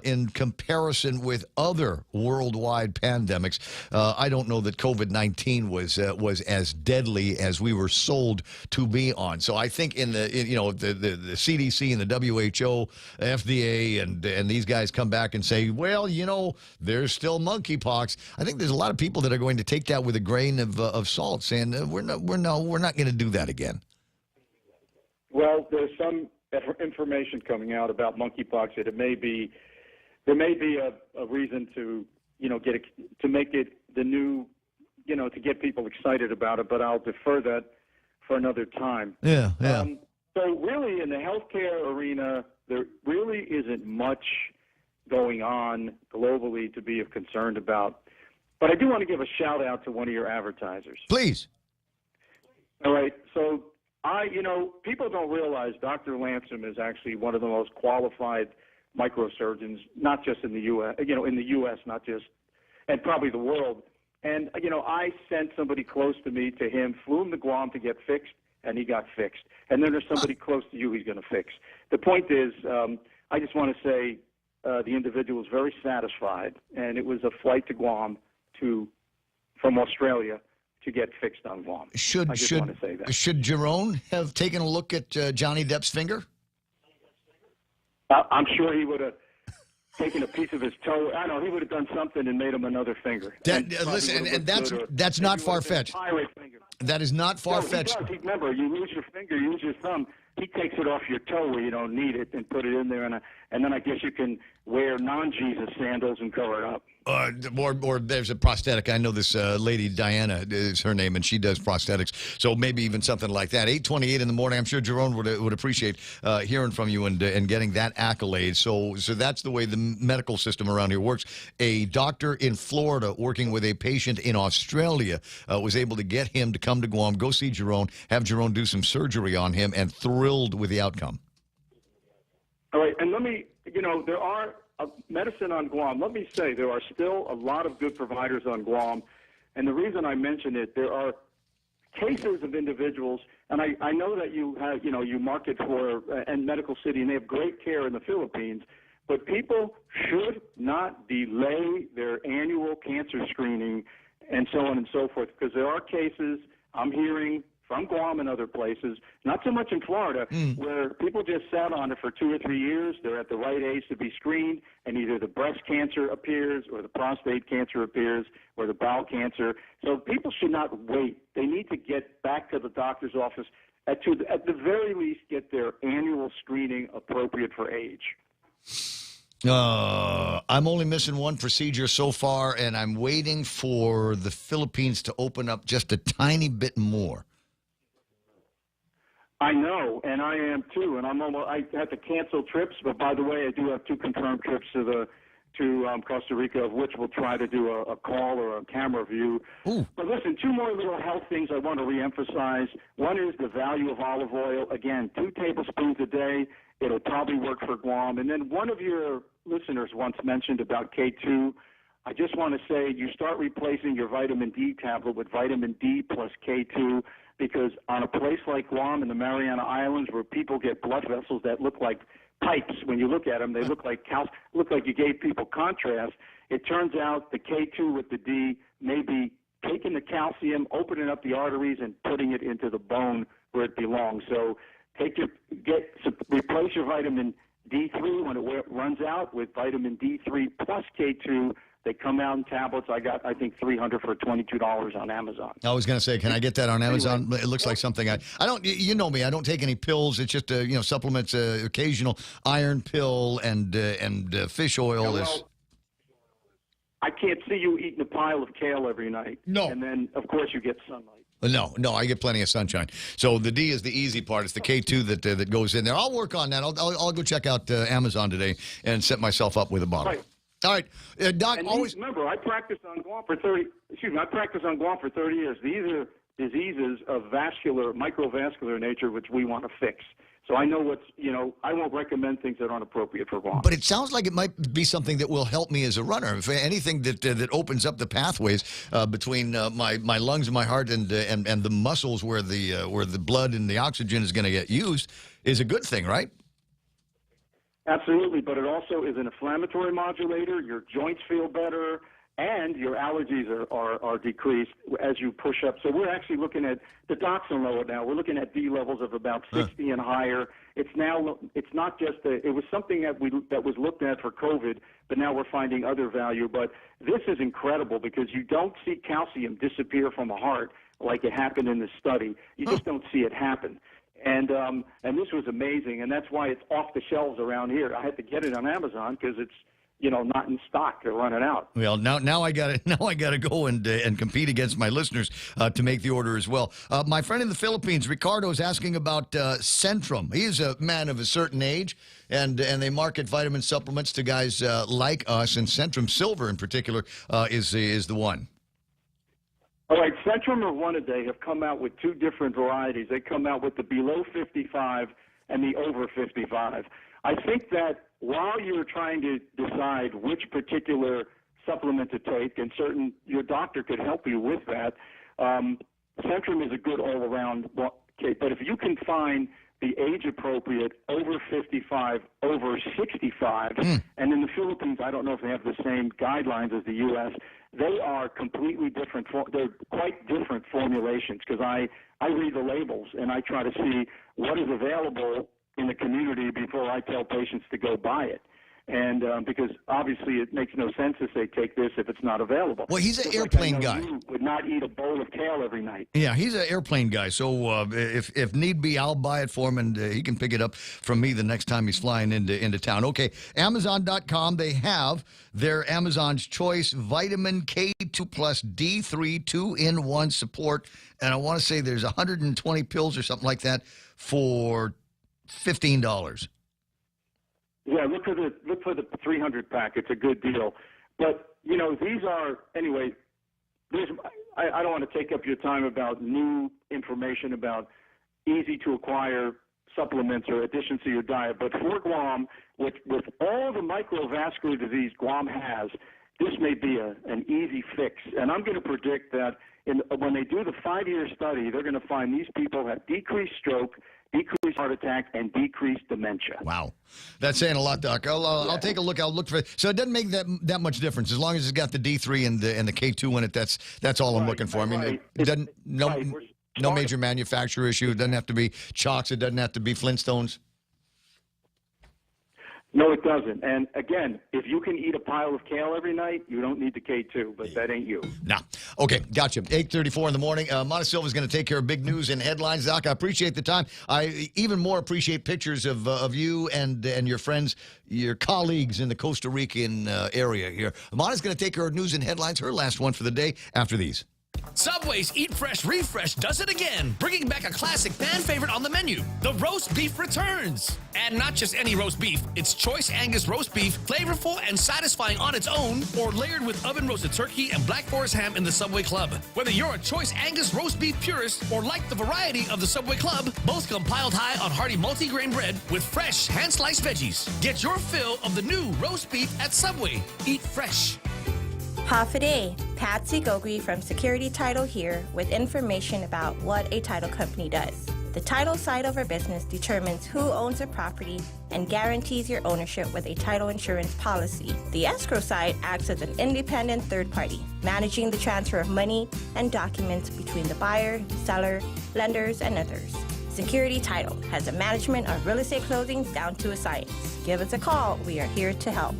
in comparison with other worldwide pandemics, I don't know that COVID-19 was as deadly as we were sold to be on. So I think the CDC and the WHO, FDA, and these guys come back and say, well, there's still monkeypox. I think there's a lot of people that are going to take that with a grain of salt, saying we're not going to do that again. Well, there's some information coming out about monkeypox that there may be a reason to to make it the new to get people excited about it, but I'll defer that for another time. Yeah. So really, in the healthcare arena, there really isn't much going on globally to be concerned about. But I do want to give a shout out to one of your advertisers. Please. All right. So people don't realize Dr. Lansom is actually one of the most qualified microsurgeons, not just in the U.S., in the U.S., not just, and probably the world. And, I sent somebody close to me to him, flew him to Guam to get fixed, and he got fixed. And then there's somebody close to you he's going to fix. The point is, I just want to say the individual was very satisfied, and it was a flight to Guam from Australia to get fixed on Guam. I just want to say that. Should Jerome have taken a look at Johnny Depp's finger? I'm sure he would have. taken a piece of his toe. I don't know, he would have done something and made him another finger. Listen, and that's not far-fetched. That is not far-fetched. No, he does. Remember, you lose your finger, you lose your thumb. He takes it off your toe where you don't need it and put it in there, and then I guess you can wear non-Jesus sandals and cover it up. Or there's a prosthetic. I know this lady, Diana is her name, and she does prosthetics. So maybe even something like that. 8:28 in the morning. I'm sure Jerome would appreciate hearing from you and getting that accolade. So that's the way the medical system around here works. A doctor in Florida working with a patient in Australia was able to get him to come to Guam, go see Jerome, have Jerome do some surgery on him, and thrilled with the outcome. All right, and let me, there are medicine on Guam. Let me say there are still a lot of good providers on Guam, and the reason I mention it, there are cases of individuals, and I know that you have, you market for and Medical City, and they have great care in the Philippines, but people should not delay their annual cancer screening and so on and so forth, because there are cases I'm hearing from Guam and other places, not so much in Florida, where people just sat on it for 2 or 3 years. They're at the right age to be screened, and either the breast cancer appears or the prostate cancer appears or the bowel cancer. So people should not wait. They need to get back to the doctor's office, at the very least get their annual screening appropriate for age. I'm only missing one procedure so far, and I'm waiting for the Philippines to open up just a tiny bit more. I know, and I am too, and I had to cancel trips, but by the way, I do have 2 confirmed trips to Costa Rica, of which we'll try to do a call or a camera view. Ooh. But listen, 2 more little health things I want to reemphasize. One is the value of olive oil. Again, 2 tablespoons a day. It'll probably work for Guam. And then one of your listeners once mentioned about K2. I just want to say you start replacing your vitamin D tablet with vitamin D plus K2, because on a place like Guam and the Mariana Islands, where people get blood vessels that look like pipes, when you look at them, they look like you gave people contrast. It turns out the K2 with the D may be taking the calcium, opening up the arteries, and putting it into the bone where it belongs. So replace your vitamin D3 when it runs out with vitamin D3 plus K2. They come out in tablets. I got, I think, 300 for $22 on Amazon. I was going to say, can I get that on Amazon? Anyway, it looks like something I don't. You know me. I don't take any pills. It's just supplements, occasional iron pill and fish oil. I can't see you eating a pile of kale every night. No. And then, of course, you get sunlight. No, I get plenty of sunshine. So the D is the easy part. It's the K2 that goes in there. I'll work on that. I'll go check out Amazon today and set myself up with a bottle. Right. All right, Doc. And always remember, I practiced on Guam for 30. I practiced on Guam for 30 years. These are diseases of microvascular nature, which we want to fix. So I know I won't recommend things that aren't appropriate for Guam. But it sounds like it might be something that will help me as a runner. If anything that opens up the pathways between my lungs and my heart and the muscles where the blood and the oxygen is going to get used is a good thing, right? Absolutely, but it also is an inflammatory modulator. Your joints feel better, and your allergies are decreased as you push up. So we're actually looking at the docs are lower now. We're looking at D levels of about 60 and higher. It's not just it was something that was looked at for COVID, but now we're finding other value. But this is incredible because you don't see calcium disappear from the heart like it happened in this study. You just don't see it happen. And this was amazing, and that's why it's off the shelves around here. I had to get it on Amazon because it's not in stock. They're running out. Well, now I got to go and compete against my listeners to make the order as well. My friend in the Philippines, Ricardo, is asking about Centrum. He's a man of a certain age, and they market vitamin supplements to guys like us, and Centrum Silver in particular is the one. All right, Centrum or One A Day have come out with 2 different varieties. They come out with the below 55 and the over 55. I think that while you're trying to decide which particular supplement to take, and your doctor could help you with that, Centrum is a good all-around. But if you can find the age-appropriate over 55, over 65, and in the Philippines, I don't know if they have the same guidelines as the U.S., they are completely different. They're quite different formulations because I read the labels and I try to see what is available in the community before I tell patients to go buy it. And because obviously it makes no sense if they take this if it's not available. Well, he's an Just airplane like I know guy. you would not eat a bowl of kale every night. Yeah, he's an airplane guy. So if need be, I'll buy it for him, and he can pick it up from me the next time he's flying into town. Okay, Amazon.com, they have their Amazon's Choice Vitamin K2 Plus D3 2-in-1 support. And I want to say there's 120 pills or something like that for $15. Yeah, look for the 300 pack. It's a good deal. But these are anyway. I don't want to take up your time about new information about easy to acquire supplements or additions to your diet. But for Guam, with all the microvascular disease Guam has, this may be an easy fix. And I'm going to predict that when they do the 5-year study, they're going to find these people have decreased stroke, decreased heart attack, and decreased dementia. Wow. That's saying a lot, Doc. I'll take a look. I'll look for it. So it doesn't make that much difference. As long as it's got the D3 and the K2 in it, that's all I'm looking for. I mean, it doesn't, no major manufacturer issue. It doesn't have to be Chalks. It doesn't have to be Flintstones. No, it doesn't. And again, if you can eat a pile of kale every night, you don't need the K2, but that ain't you. Nah. Okay, gotcha. 8:34 in the morning. Montesilva is going to take care of big news and headlines. Doc, I appreciate the time. I even more appreciate pictures of you and your friends, your colleagues in the Costa Rican area here. Mona's going to take care of news and headlines, her last one for the day, after these. Subway's Eat Fresh Refresh does it again, bringing back a classic fan favorite on the menu. The roast beef returns. And not just any roast beef, it's choice Angus roast beef, flavorful and satisfying on its own, or layered with oven-roasted turkey and Black Forest ham in the Subway Club. Whether you're a choice Angus roast beef purist or like the variety of the Subway Club, both come piled high on hearty multi-grain bread with fresh hand-sliced veggies. Get your fill of the new roast beef at Subway. Eat fresh. Hafaday, Patsy Gogri from Security Title here with information about what a title company does. The title side of our business determines who owns a property and guarantees your ownership with a title insurance policy. The escrow side acts as an independent third party, managing the transfer of money and documents between the buyer, seller, lenders, and others. Security Title has the management of real estate closings down to a science. Give us a call. We are here to help.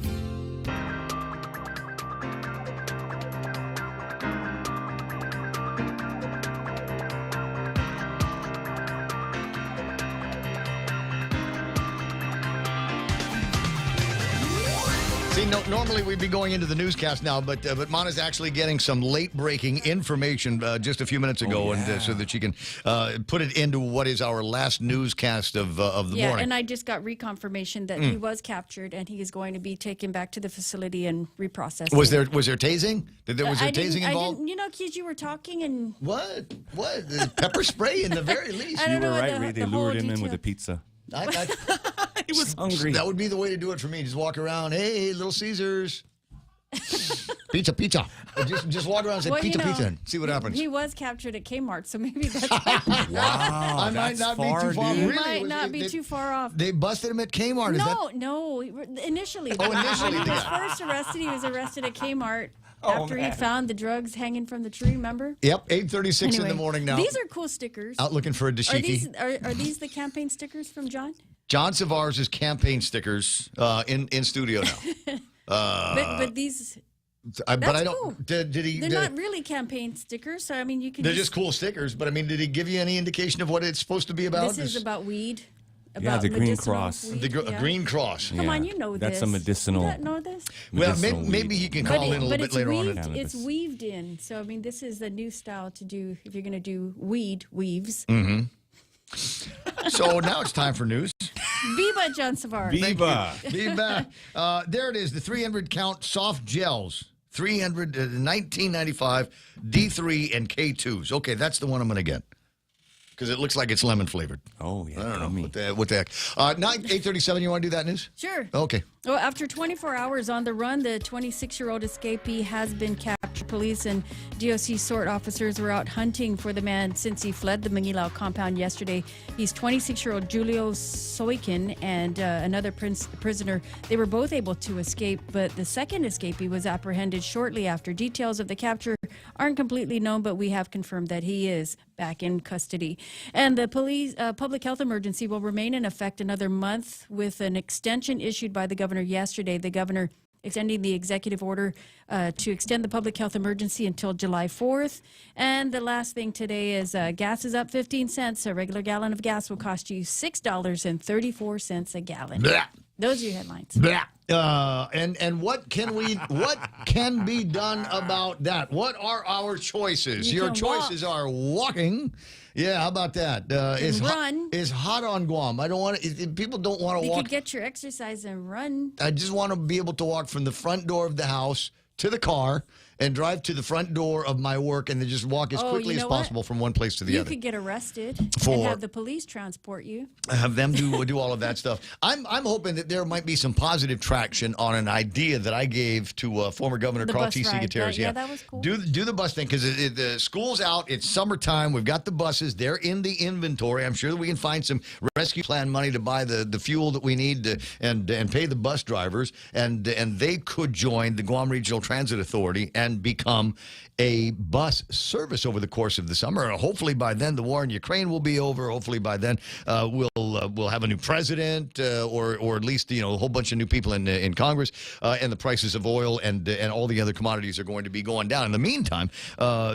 See, normally we'd be going into the newscast now, but Mana's actually getting some late-breaking information just a few minutes ago, and so that she can put it into what is our last newscast of the morning. Yeah, and I just got reconfirmation that he was captured, and he is going to be taken back to the facility and reprocessed. Was there tasing? Was there tasing involved? Kids, you were talking and... What? Pepper spray in the very least. You were right, Ray. They lured him in with a pizza. He was hungry. That would be the way to do it for me. Just walk around. Hey, Little Caesars. Pizza. Just walk around and say pizza, and see what happens. He was captured at Kmart, so maybe that's wow. I might not be too far. You Really? might not be too far off. They busted him at Kmart. No. Initially. Initially. When he was first arrested, he was arrested at Kmart. After he found the drugs hanging from the tree, remember? Yep, 8:36 in the morning now. These are cool stickers. Out looking for a dashiki. Are these the campaign stickers from John? John Savars' campaign stickers in studio now. But these... but I don't... Cool. Did he... They're not really campaign stickers, so I mean you can... They're just cool stickers, but I mean, did he give you any indication of what it's supposed to be about? This is about weed. Yeah, the green cross. Weed, a green cross. Come on, you know this. That's a medicinal. You don't know this? Well, maybe he can call in a little bit later on. It's weaved in. So, I mean, this is the new style to do if you're going to do weaves. Mm-hmm. So now it's time for news. Viva John Savard. Viva. There it is, the 300 count soft gels. 1995 D3 and K2s. Okay, that's the one I'm going to get. Because it looks like it's lemon flavored. Oh, yeah. I don't know. What the heck? 8:37, you want to do that news? Sure. Okay. Well, after 24 hours on the run, the 26-year-old escapee has been captured Police and DOC SORT officers were out hunting for the man since he fled the Mangilao compound yesterday. He's 26-year-old Julio Soikin and another prisoner. They were both able to escape, but the second escapee was apprehended shortly after. Details of the capture aren't completely known, but we have confirmed that he is back in custody. And the police public health emergency will remain in effect another month with an extension issued by the governor yesterday. The governor extending the executive order to extend the public health emergency until July 4th. And the last thing today is gas is up 15 cents. A regular gallon of gas will cost you $6.34 a gallon. Blah. Those are your headlines. Blah. And what can be done about that? What are our choices? Your choices are walking. Yeah, how about that? It's hot on Guam. I don't want to. People don't want to walk. You could get your exercise and run. I just want to be able to walk from the front door of the house to the car and drive to the front door of my work and then just walk as quickly as possible from one place to the other. You could get arrested and have the police transport you. Have them do all of that stuff. I'm hoping that there might be some positive traction on an idea that I gave to former Governor Carl T. C. Gutierrez. Yeah, that was cool. Do the bus thing because the school's out. It's summertime. We've got the buses. They're in the inventory. I'm sure that we can find some rescue plan money to buy the fuel that we need and pay the bus drivers. And they could join the Guam Regional Transit Authority and become a bus service over the course of the summer. Hopefully by then the war in Ukraine will be over. Hopefully by then we'll have a new president or at least a whole bunch of new people in Congress and the prices of oil and all the other commodities are going to be going down. In the meantime,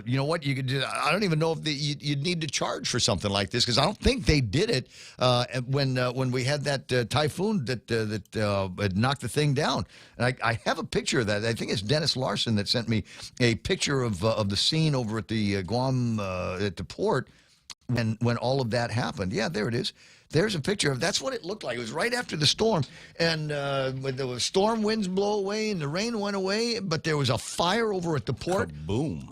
you know what you could do? I don't even know if you'd need to charge for something like this because I don't think they did it when we had that typhoon that knocked the thing down. And I have a picture of that. I think it's Dennis Larson that sent me a picture of the scene over at the Guam at the port when all of that happened. Yeah, there it is. There's a picture of that's what it looked like. It was right after the storm, and when the storm winds blow away and the rain went away, but there was a fire over at the port. Boom!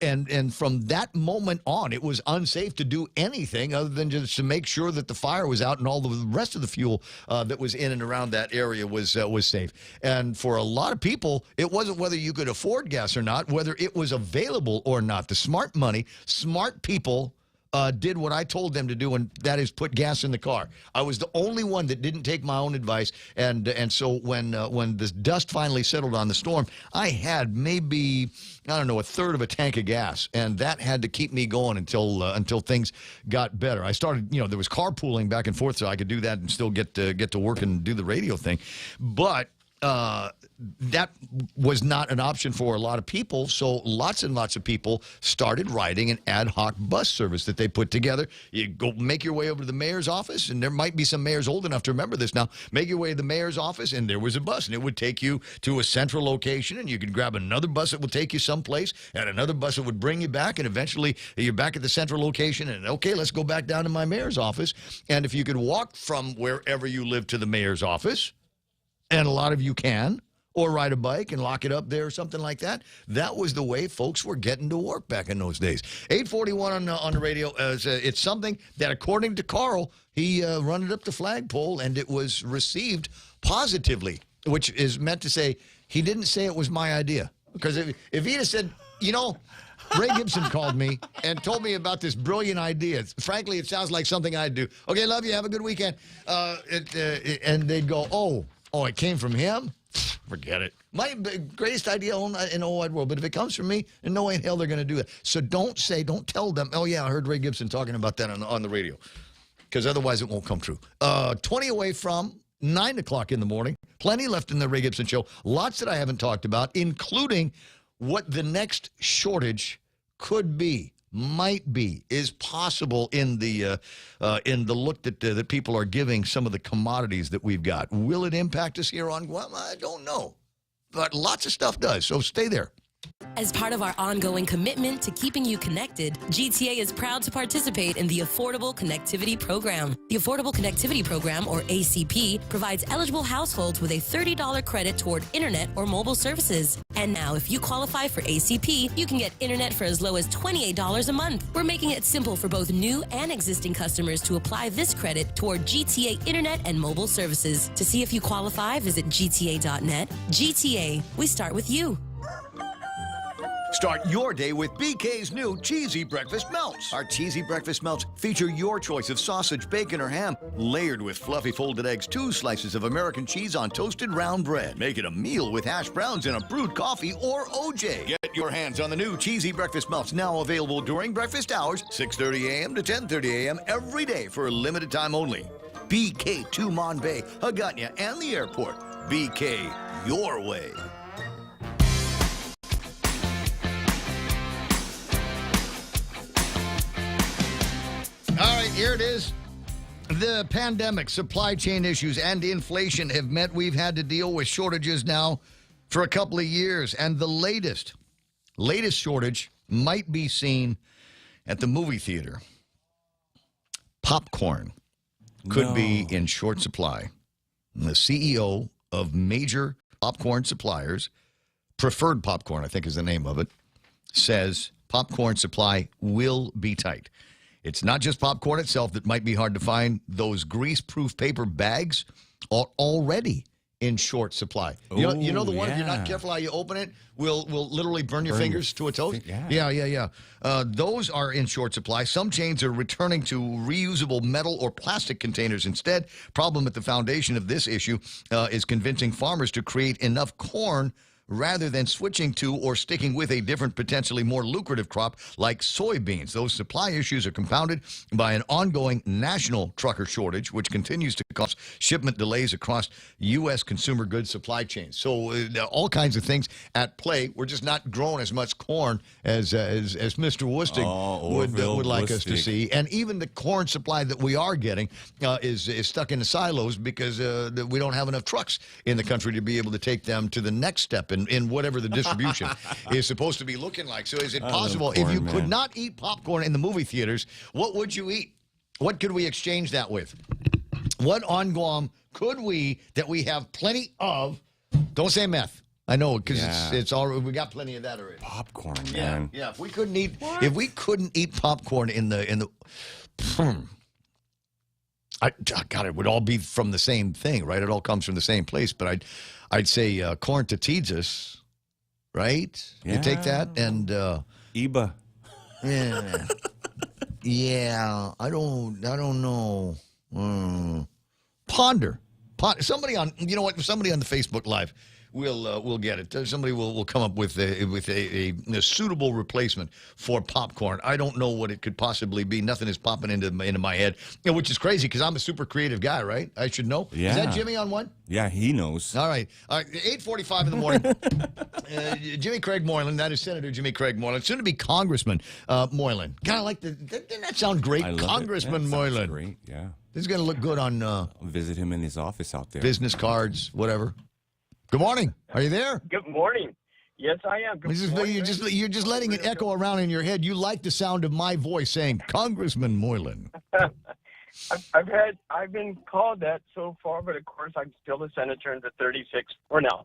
And from that moment on, it was unsafe to do anything other than just to make sure that the fire was out and all the rest of the fuel that was in and around that area was safe. And for a lot of people, it wasn't whether you could afford gas or not, whether it was available or not. The smart money, smart people did what I told them to do, and that is put gas in the car. I was the only one that didn't take my own advice, and so when the dust finally settled on the storm, I had maybe, I don't know, a third of a tank of gas, and that had to keep me going until things got better. I started, there was carpooling back and forth, so I could do that and still get to work and do the radio thing, but that was not an option for a lot of people, so lots and lots of people started riding an ad hoc bus service that they put together. You go make your way over to the mayor's office, and there might be some mayors old enough to remember this now. Make your way to the mayor's office, and there was a bus, and it would take you to a central location, and you could grab another bus that would take you someplace, and another bus that would bring you back, and eventually you're back at the central location, and okay, let's go back down to my mayor's office. And if you could walk from wherever you live to the mayor's office, and a lot of you can, or ride a bike and lock it up there or something like that. That was the way folks were getting to work back in those days. 841 on the radio. It's something that, according to Carl, he run it up the flagpole, and it was received positively, which is meant to say he didn't say it was my idea. Because if he'd have said, Ray Gibson called me and told me about this brilliant idea. Frankly, it sounds like something I'd do. Okay, love you. Have a good weekend. And they'd go, oh, it came from him? Forget it. My greatest idea in the whole wide world. But if it comes from me, in no way in hell they're going to do it. So don't tell them, oh, yeah, I heard Ray Gibson talking about that on the radio. Because otherwise it won't come true. 20 away from 9 o'clock in the morning. Plenty left in the Ray Gibson Show. Lots that I haven't talked about, including what the next shortage could be, might be, is possible in the look that people are giving some of the commodities that we've got. Will it impact us here on Guam? I don't know. But lots of stuff does, so stay there. As part of our ongoing commitment to keeping you connected, GTA is proud to participate in the Affordable Connectivity Program. The Affordable Connectivity Program, or ACP, provides eligible households with a $30 credit toward internet or mobile services. And now, if you qualify for ACP, you can get internet for as low as $28 a month. We're making it simple for both new and existing customers to apply this credit toward GTA internet and mobile services. To see if you qualify, visit gta.net. GTA, we start with you. Start your day with BK's new Cheesy Breakfast Melts. Our Cheesy Breakfast Melts feature your choice of sausage, bacon, or ham, layered with fluffy folded eggs, 2 slices of American cheese on toasted round bread. Make it a meal with hash browns and a brewed coffee or OJ. Get your hands on the new Cheesy Breakfast Melts, now available during breakfast hours, 6:30 a.m. to 10:30 a.m. every day for a limited time only. BK to Mon Bay, Hagåtña, and the airport. BK, your way. All right, here it is. The pandemic, supply chain issues, and inflation have meant we've had to deal with shortages now for a couple of years. And the latest shortage might be seen at the movie theater. Popcorn could be in short supply. And the CEO of major popcorn suppliers, Preferred Popcorn, I think is the name of it, says popcorn supply will be tight. It's not just popcorn itself that might be hard to find. Those grease-proof paper bags are already in short supply. You know the one, if you're not careful how you open it, will literally burn your fingers to a toast? Yeah. Those are in short supply. Some chains are returning to reusable metal or plastic containers instead. Problem at the foundation of this issue is convincing farmers to create enough corn rather than switching to or sticking with a different, potentially more lucrative crop like soybeans. Those supply issues are compounded by an ongoing national trucker shortage, which continues to cause shipment delays across U.S. consumer goods supply chains. So all kinds of things at play. We're just not growing as much corn as Mr. Wustig would like us to see. And even the corn supply that we are getting is stuck in the silos because we don't have enough trucks in the country to be able to take them to the next step in whatever the distribution is supposed to be looking like. So is it possible, if you could not eat popcorn in the movie theaters, what would you eat? What could we exchange that with? What on Guam could we, that we have plenty of, don't say meth. I know, because it's all, we got plenty of that already. Popcorn, man. Yeah, if we couldn't eat popcorn in the God, it would all be from the same thing, right? It all comes from the same place. But I'd say corn tortillas, right? Yeah. You take that and Iba. Yeah. Yeah. I don't know. Ponder. Somebody on the Facebook Live we'll get it. Somebody will come up with a suitable replacement for popcorn. I don't know what it could possibly be. Nothing is popping into my head, which is crazy because I'm a super creative guy, right? I should know. Yeah. Is that Jimmy on one? Yeah, he knows. All right. 8:45 in the morning. Jimmy Craig Moylan, that is Senator Jimmy Craig Moylan, soon to be Congressman Moylan. God, I like didn't that sound great? Congressman Moylan. Great, yeah. This is going to look good on I'll visit him in his office out there. Business cards, whatever. Good morning. Are you there? Good morning. Yes, I am. Good morning. You're just letting it echo around in your head. You like the sound of my voice saying Congressman Moylan. I've been called that so far, but of course I'm still a senator in the 36th for now.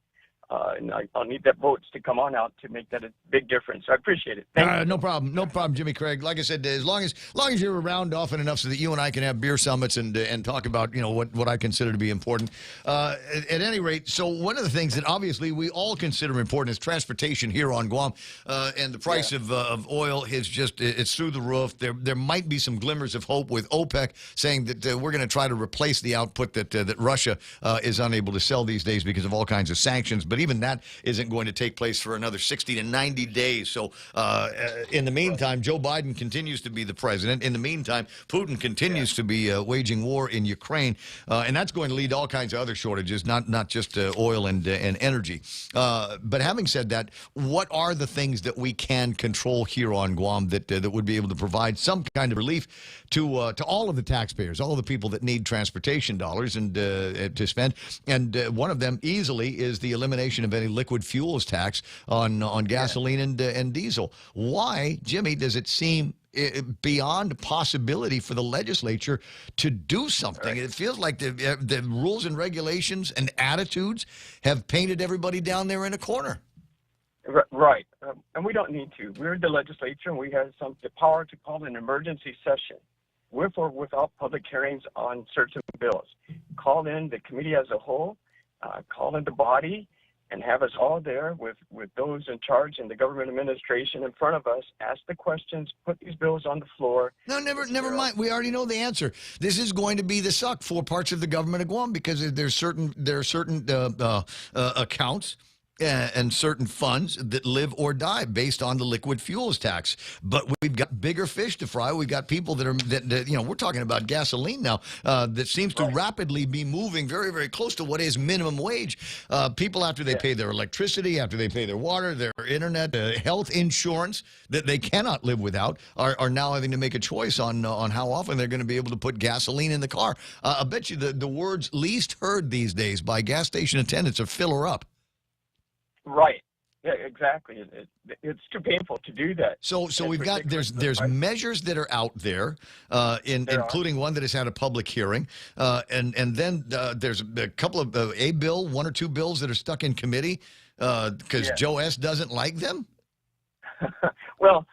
And I'll need that votes to come on out to make that a big difference. So I appreciate it. Thank you. No problem, Jimmy Craig. Like I said, as long as you're around often enough so that you and I can have beer summits and talk about what I consider to be important. At any rate, so one of the things that obviously we all consider important is transportation here on Guam, and the price of oil is it's through the roof. There might be some glimmers of hope with OPEC saying that we're going to try to replace the output that Russia is unable to sell these days because of all kinds of sanctions. But even that isn't going to take place for another 60 to 90 days. So in the meantime, Joe Biden continues to be the president. In the meantime, Putin continues to be waging war in Ukraine. And that's going to lead to all kinds of other shortages, not just oil and energy. But having said that, what are the things that we can control here on Guam that would be able to provide some kind of relief to all of the taxpayers, all of the people that need transportation dollars and to spend? And one of them easily is the elimination of any liquid fuels tax on gasoline and diesel. Why, Jimmy, does it seem beyond possibility for the legislature to do something? Right. It feels like the rules and regulations and attitudes have painted everybody down there in a corner. Right. And we don't need to. We're the legislature, and we have the power to call an emergency session with or without public hearings on certain bills. Call in the committee as a whole, call in the body, and have us all there with those in charge in the government administration in front of us, ask the questions, put these bills on the floor. No, never mind. We already know the answer. This is going to be the suck for parts of the government of Guam because there are certain accounts and certain funds that live or die based on the liquid fuels tax. But we've got bigger fish to fry. We've got people that we're talking about gasoline now that seems to rapidly be moving very, very close to what is minimum wage. People, after they pay their electricity, after they pay their water, their internet, health insurance that they cannot live without, are now having to make a choice on how often they're going to be able to put gasoline in the car. I bet you the words least heard these days by gas station attendants are fill her up. Right. Yeah, exactly. It's too painful to do that. So we've got there's measures that are out there, including one that has had a public hearing, and then there's a couple of one or two bills that are stuck in committee because Joe S. doesn't like them. Well,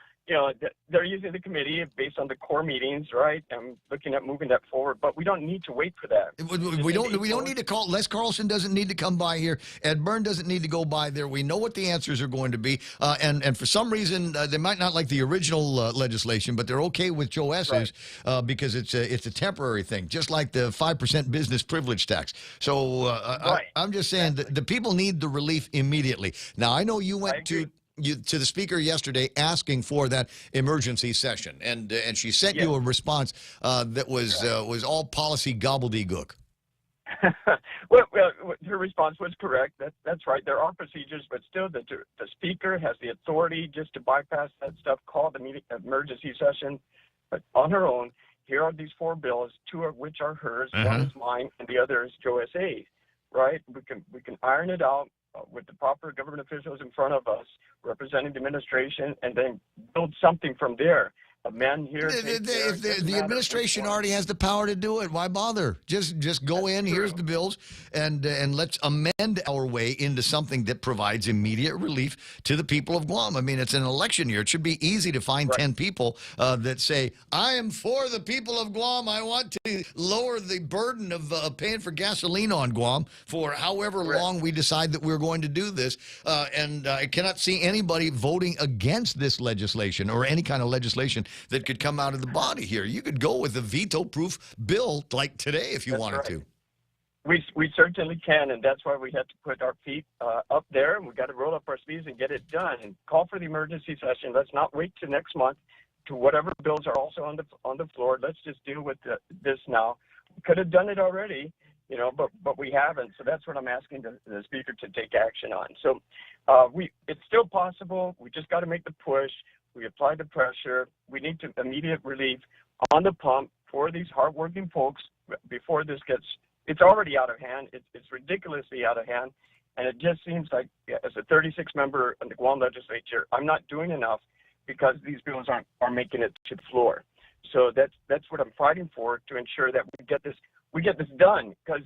they're using the committee based on the core meetings, right? And looking at moving that forward, but we don't need to wait for that. We don't need to call. Les Carlson doesn't need to come by here. Ed Byrne doesn't need to go by there. We know what the answers are going to be, and for some reason they might not like the original legislation, but they're okay with Joe S's because it's a temporary thing, just like the 5% business privilege tax. So I'm just saying that the people need the relief immediately. Now I know you went to the speaker yesterday asking for that emergency session, and she sent you a response that was all policy gobbledygook. well, her response was correct. That's right. There are procedures, but still, the speaker has the authority just to bypass that stuff, call the emergency session, but on her own. Here are these 4 bills, 2 of which are hers, one is mine, and the other is Joe S.A. Right? We can iron it out with the proper government officials in front of us, representing the administration, and then build something from there. Men here. If the administration already has the power to do it, why bother? Just go in. Here's the bills, and let's amend our way into something that provides immediate relief to the people of Guam. I mean, it's an election year. It should be easy to find 10 people that say, "I am for the people of Guam. I want to lower the burden of paying for gasoline on Guam for however long we decide that we're going to do this." And I cannot see anybody voting against this legislation or any kind of legislation that could come out of the body here. You could go with a veto-proof bill like today if you wanted to. We certainly can, and that's why we have to put our feet up there, and we've got to roll up our sleeves and get it done and call for the emergency session. Let's not wait to next month to whatever bills are also on the floor. Let's just deal with this now. We could have done it already, but we haven't. So that's what I'm asking the speaker to take action on. So it's still possible. We just got to make the push. We apply the pressure. We need immediate relief on the pump for these hardworking folks before this gets. It's already out of hand. It's ridiculously out of hand, and it just seems like, as a 36-member in the Guam legislature, I'm not doing enough because these bills aren't making it to the floor. So that's what I'm fighting for, to ensure that we get this done. Because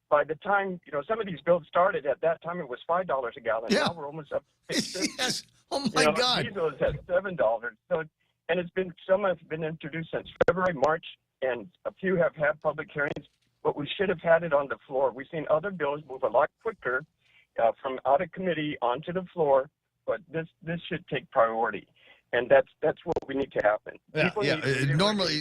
by the time some of these bills started, at that time it was $5 a gallon. Yeah. Now we're almost up to $6.50. Yes. Oh my God. Diesel is at $7. So, and some have been introduced since February, March, and a few have had public hearings. But we should have had it on the floor. We've seen other bills move a lot quicker from out of committee onto the floor, but this should take priority. And that's what we need to happen.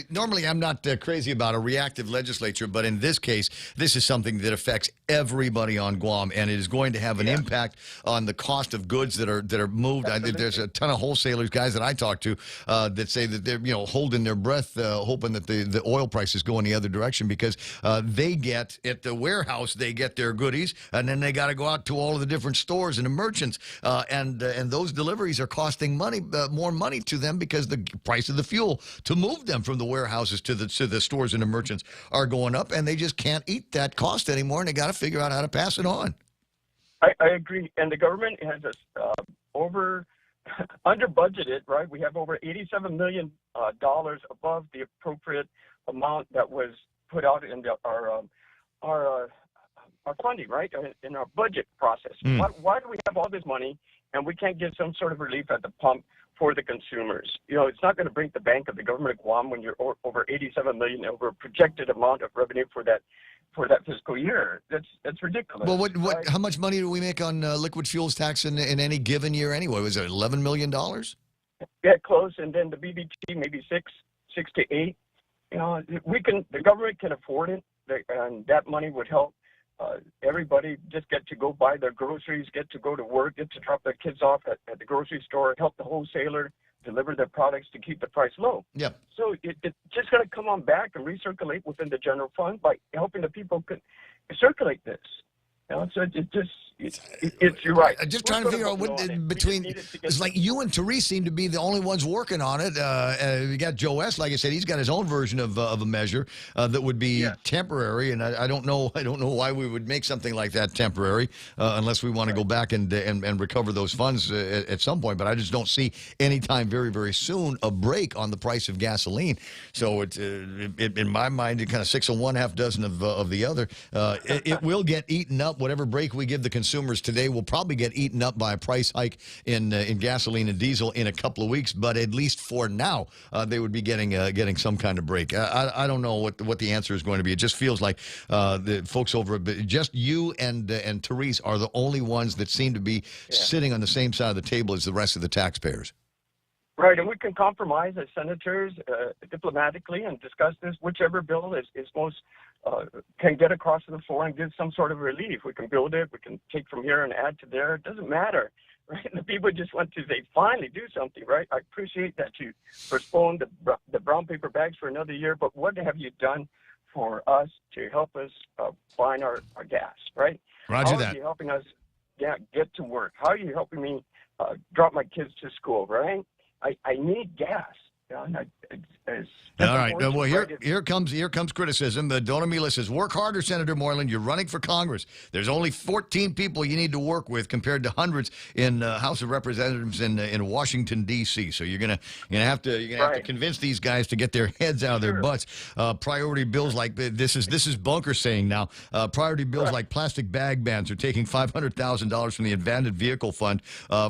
Normally, I'm not crazy about a reactive legislature, but in this case, this is something that affects everybody on Guam, and it is going to have an impact on the cost of goods that are moved. There's a ton of wholesalers, guys that I talk to, that say that they're holding their breath, hoping that the oil prices go in the other direction, because they get at the warehouse, they get their goodies, and then they got to go out to all of the different stores and the merchants, and those deliveries are costing more money to them because the price of the fuel to move them from the warehouses to the stores and the merchants are going up, and they just can't eat that cost anymore, and they got to figure out how to pass it on. I agree, and the government has us under budgeted, right? We have over $87 million above the appropriate amount that was put out in our funding, right, in our budget process. Why do we have all this money and we can't get some sort of relief at the pump for the consumers. It's not going to break the bank of the government of Guam when you're over $87 million over a projected amount of revenue for that fiscal year. That's ridiculous. Well, right? how much money do we make on liquid fuels tax in any given year anyway? Was it $11 million? Yeah, close, and then the BBT maybe six to eight. The government can afford it, and that money would help everybody just get to go buy their groceries, get to go to work, get to drop their kids off at the grocery store, help the wholesaler deliver their products to keep the price low. Yeah. So it's just going to come on back and recirculate within the general fund by helping the people circulate this. So you're right. Just trying to figure out it's like you and Therese seem to be the only ones working on it. We got Joe S. Like I said, he's got his own version of a measure that would be temporary, and I don't know why we would make something like that temporary unless we want to go back and recover those funds at some point. But I just don't see anytime very, very soon a break on the price of gasoline. So in my mind, it kind of 6 of one, half dozen of the other. It will get eaten up. Whatever break we give the consumers today will probably get eaten up by a price hike in gasoline and diesel in a couple of weeks. But at least for now, they would be getting some kind of break. I don't know what the answer is going to be. It just feels like the folks over just you and Therese are the only ones that seem to be sitting on the same side of the table as the rest of the taxpayers. Right, and we can compromise as senators diplomatically and discuss this. Whichever bill is most can get across to the floor and give some sort of relief. We can build it. We can take from here and add to there. It doesn't matter, right? The people just want to finally do something, right? I appreciate that you postponed the brown paper bags for another year, but what have you done for us to help us find our gas, right? Roger How that. are you helping us get to work? How are you helping me drop my kids to school, right? I need gas. All right. Well, here comes criticism. Donna Mila says, work harder, Senator Moreland. You're running for Congress. There's only 14 people you need to work with compared to hundreds in House of Representatives in Washington, D.C. So you're gonna have to convince these guys to get their heads out of their butts. Priority bills like this is Bunker saying now. Priority bills like plastic bag bans are taking $500,000 from the Advanced Vehicle Fund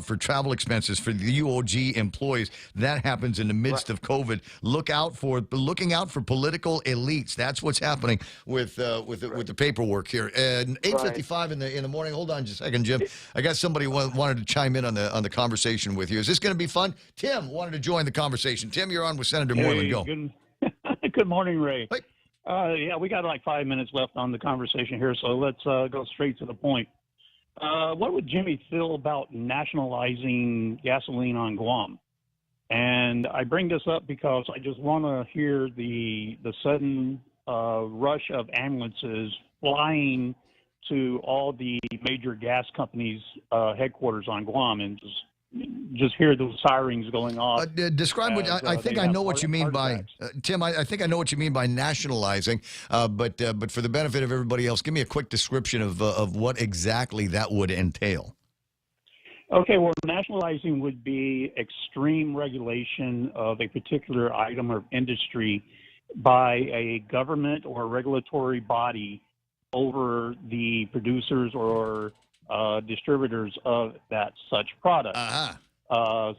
for travel expenses for the UOG employees. That happens in the midst of COVID. Looking out for political elites. That's what's happening with the paperwork here. And 8:55 in the morning. Hold on just a second, Jim. I got somebody wanted to chime in on the conversation with you. Is this going to be fun? Tim wanted to join the conversation. Tim, you're on with Senator Moreland. Go. Good morning, Ray. We got like 5 minutes left on the conversation here, so let's go straight to the point. What would Jimmy feel about nationalizing gasoline on Guam? And I bring this up because I just want to hear the sudden rush of ambulances flying to all the major gas companies' headquarters on Guam, and just hear those sirens going off. Describe what I think I know what you mean by Tim. I think I know what you mean by nationalizing. But for the benefit of everybody else, give me a quick description of what exactly that would entail. Okay, well, nationalizing would be extreme regulation of a particular item or industry by a government or regulatory body over the producers or distributors of that such product.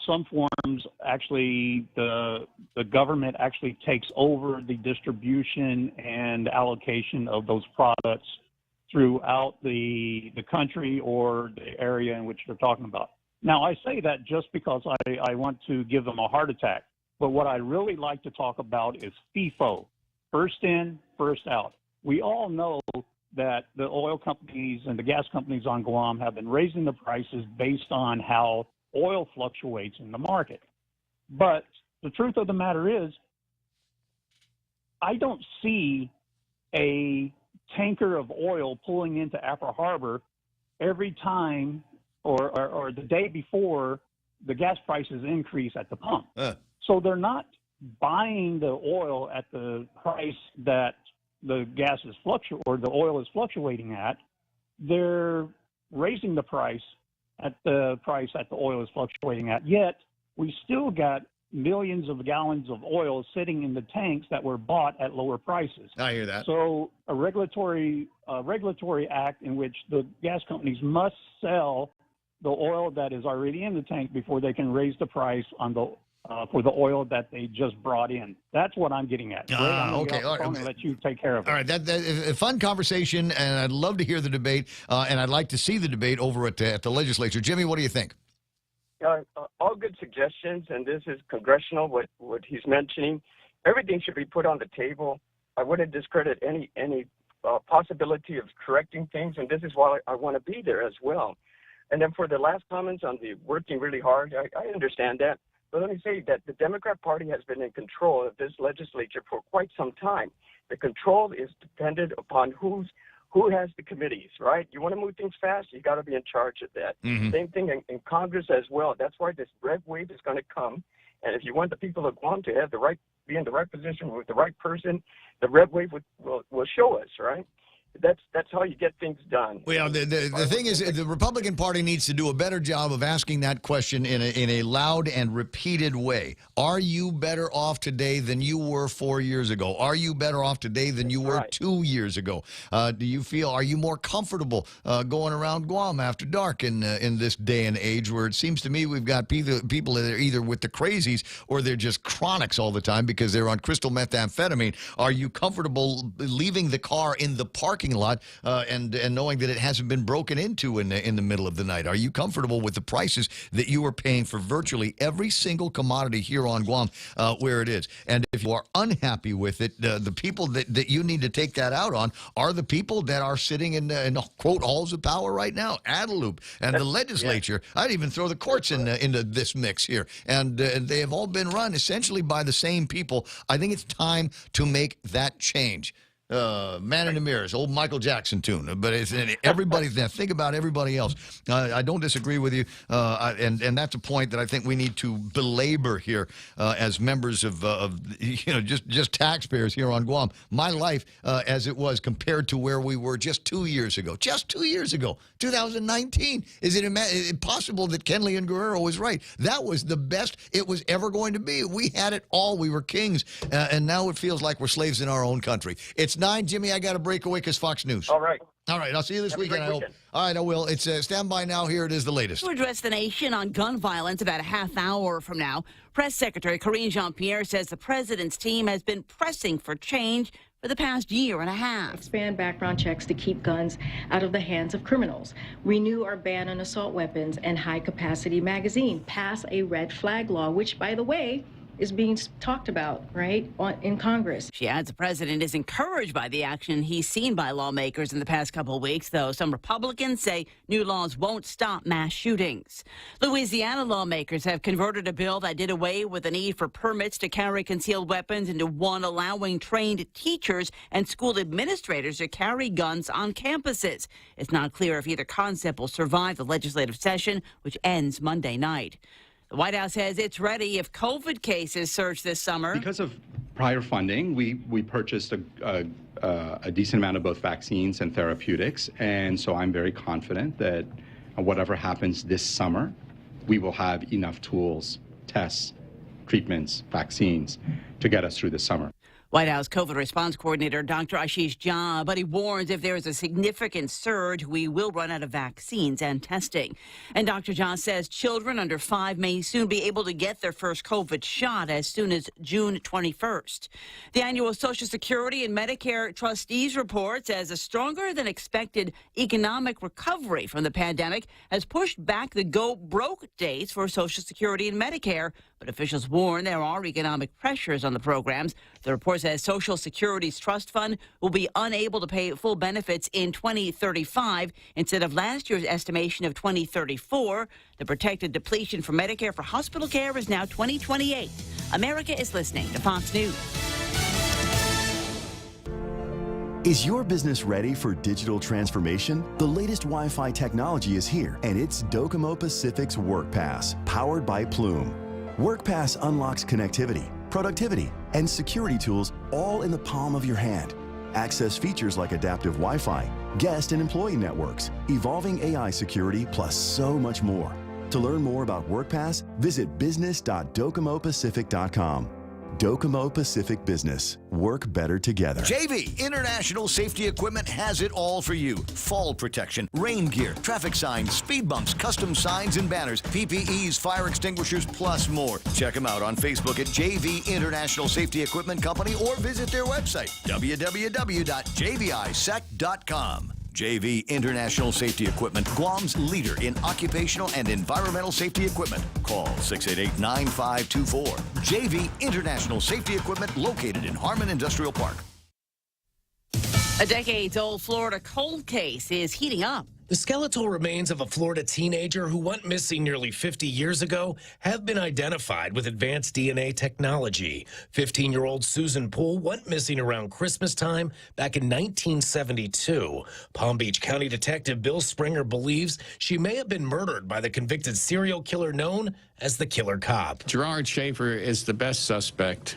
Some forms, actually, the government actually takes over the distribution and allocation of those products throughout the country or the area in which they're talking about. Now, I say that just because I want to give them a heart attack, but what I really like to talk about is FIFO, first in, first out. We all know that the oil companies and the gas companies on Guam have been raising the prices based on how oil fluctuates in the market. But the truth of the matter is, I don't see a tanker of oil pulling into Apple Harbor every time or the day before the gas prices increase at the pump. So they're not buying the oil at the price that the gas is the oil is fluctuating at. They're raising the price at the price that the oil is fluctuating at. Yet we still got millions of gallons of oil sitting in the tanks that were bought at lower prices. I hear that. So a regulatory act in which the gas companies must sell the oil that is already in the tank before they can raise the price on the for the oil that they just brought in. That's what I'm getting at. Ray, I'm gonna get off the phone and let you take care of it. All right, that a fun conversation, and I'd love to hear the debate, and I'd like to see the debate over at the legislature. Jimmy, what do you think? All good suggestions, and this is congressional, what he's mentioning. Everything should be put on the table. I wouldn't discredit any possibility of correcting things, and this is why I want to be there as well. And then for the last comments on the working really hard, I understand that. But let me say that the Democrat Party has been in control of this legislature for quite some time. The control is dependent upon who has the committees, right? You want to move things fast, you got to be in charge of that. Mm-hmm. Same thing in Congress as well. That's why this red wave is going to come. And if you want the people of Guam to have be in the right position with the right person, the red wave will show us, right? That's how you get things done. Well, the thing is, the Republican Party needs to do a better job of asking that question in a loud and repeated way. Are you better off today than you were 4 years ago? Are you better off today than you were 2 years ago? Are you more comfortable going around Guam after dark in this day and age where it seems to me we've got people that are either with the crazies or they're just chronics all the time because they're on crystal methamphetamine? Are you comfortable leaving the car in the parking lot and knowing that it hasn't been broken into in the middle of the night? Are you comfortable with the prices that you are paying for virtually every single commodity here on Guam where it is? And if you are unhappy with it, the people that you need to take that out on are the people that are sitting in quote halls of power right now, Adelup and the legislature. Yeah. I'd even throw the courts into this mix here, and they have all been run essentially by the same people. I think it's time to make that change. Man in the Mirrors, old Michael Jackson tune. But it's everybody. Think about everybody else. I don't disagree with you, and that's a point that I think we need to belabor here as members of just taxpayers here on Guam. My life as it was compared to where we were just 2 years ago. Just 2 years ago, 2019. Is it possible that Kenley and Guerrero was right? That was the best it was ever going to be. We had it all. We were kings, and now it feels like we're slaves in our own country. It's 9, Jimmy. I got to break away because Fox News. All right. I'll see you this weekend, I hope. All right, I will. It's stand by now. Here it is, the latest. To address the nation on gun violence about a half hour from now, Press Secretary Karine Jean-Pierre says the president's team has been pressing for change for the past year and a half. Expand background checks to keep guns out of the hands of criminals. Renew our ban on assault weapons and high-capacity magazine. Pass a red flag law, which, by the way, is being talked about, right, in Congress. She adds the president is encouraged by the action he's seen by lawmakers in the past couple of weeks, though some Republicans say new laws won't stop mass shootings. Louisiana lawmakers have converted a bill that did away with the need for permits to carry concealed weapons into one allowing trained teachers and school administrators to carry guns on campuses. It's not clear if either concept will survive the legislative session, which ends Monday night. The White House says it's ready if COVID cases surge this summer. Because of prior funding, we purchased a decent amount of both vaccines and therapeutics, and so I'm very confident that whatever happens this summer, we will have enough tools, tests, treatments, vaccines to get us through the summer. White House COVID response coordinator Dr. Ashish Jha, but he warns if there is a significant surge, we will run out of vaccines and testing. And Dr. Jha says children under 5 may soon be able to get their first COVID shot as soon as June 21st. The annual Social Security and Medicare trustees report says a stronger than expected economic recovery from the pandemic has pushed back the go broke dates for Social Security and Medicare, but officials warn there are economic pressures on the programs. The report says Social Security's trust fund will be unable to pay full benefits in 2035 instead of last year's estimation of 2034. The projected depletion for Medicare for hospital care is now 2028. America is listening to Fox News. Is your business ready for digital transformation? The latest Wi-Fi technology is here, and it's Docomo Pacific's WorkPass, powered by Plume. WorkPass unlocks connectivity, productivity, and security tools all in the palm of your hand. Access features like adaptive Wi-Fi, guest and employee networks, evolving AI security, plus so much more. To learn more about WorkPass, visit business.docomopacific.com. Docomo Pacific Business. Work better together. JV International Safety Equipment has it all for you. Fall protection, rain gear, traffic signs, speed bumps, custom signs and banners, PPEs, fire extinguishers, plus more. Check them out on Facebook at JV International Safety Equipment Company or visit their website, www.jvisec.com. JV International Safety Equipment, Guam's leader in occupational and environmental safety equipment. Call 688-9524. JV International Safety Equipment, located in Harmon Industrial Park. A decades-old Florida cold case is heating up. The skeletal remains of a Florida teenager who went missing nearly 50 years ago have been identified with advanced DNA technology. 15-year-old Susan Poole went missing around Christmas time back in 1972. Palm Beach County Detective Bill Springer believes she may have been murdered by the convicted serial killer known as the Killer Cop. Gerard Schaefer is the best suspect.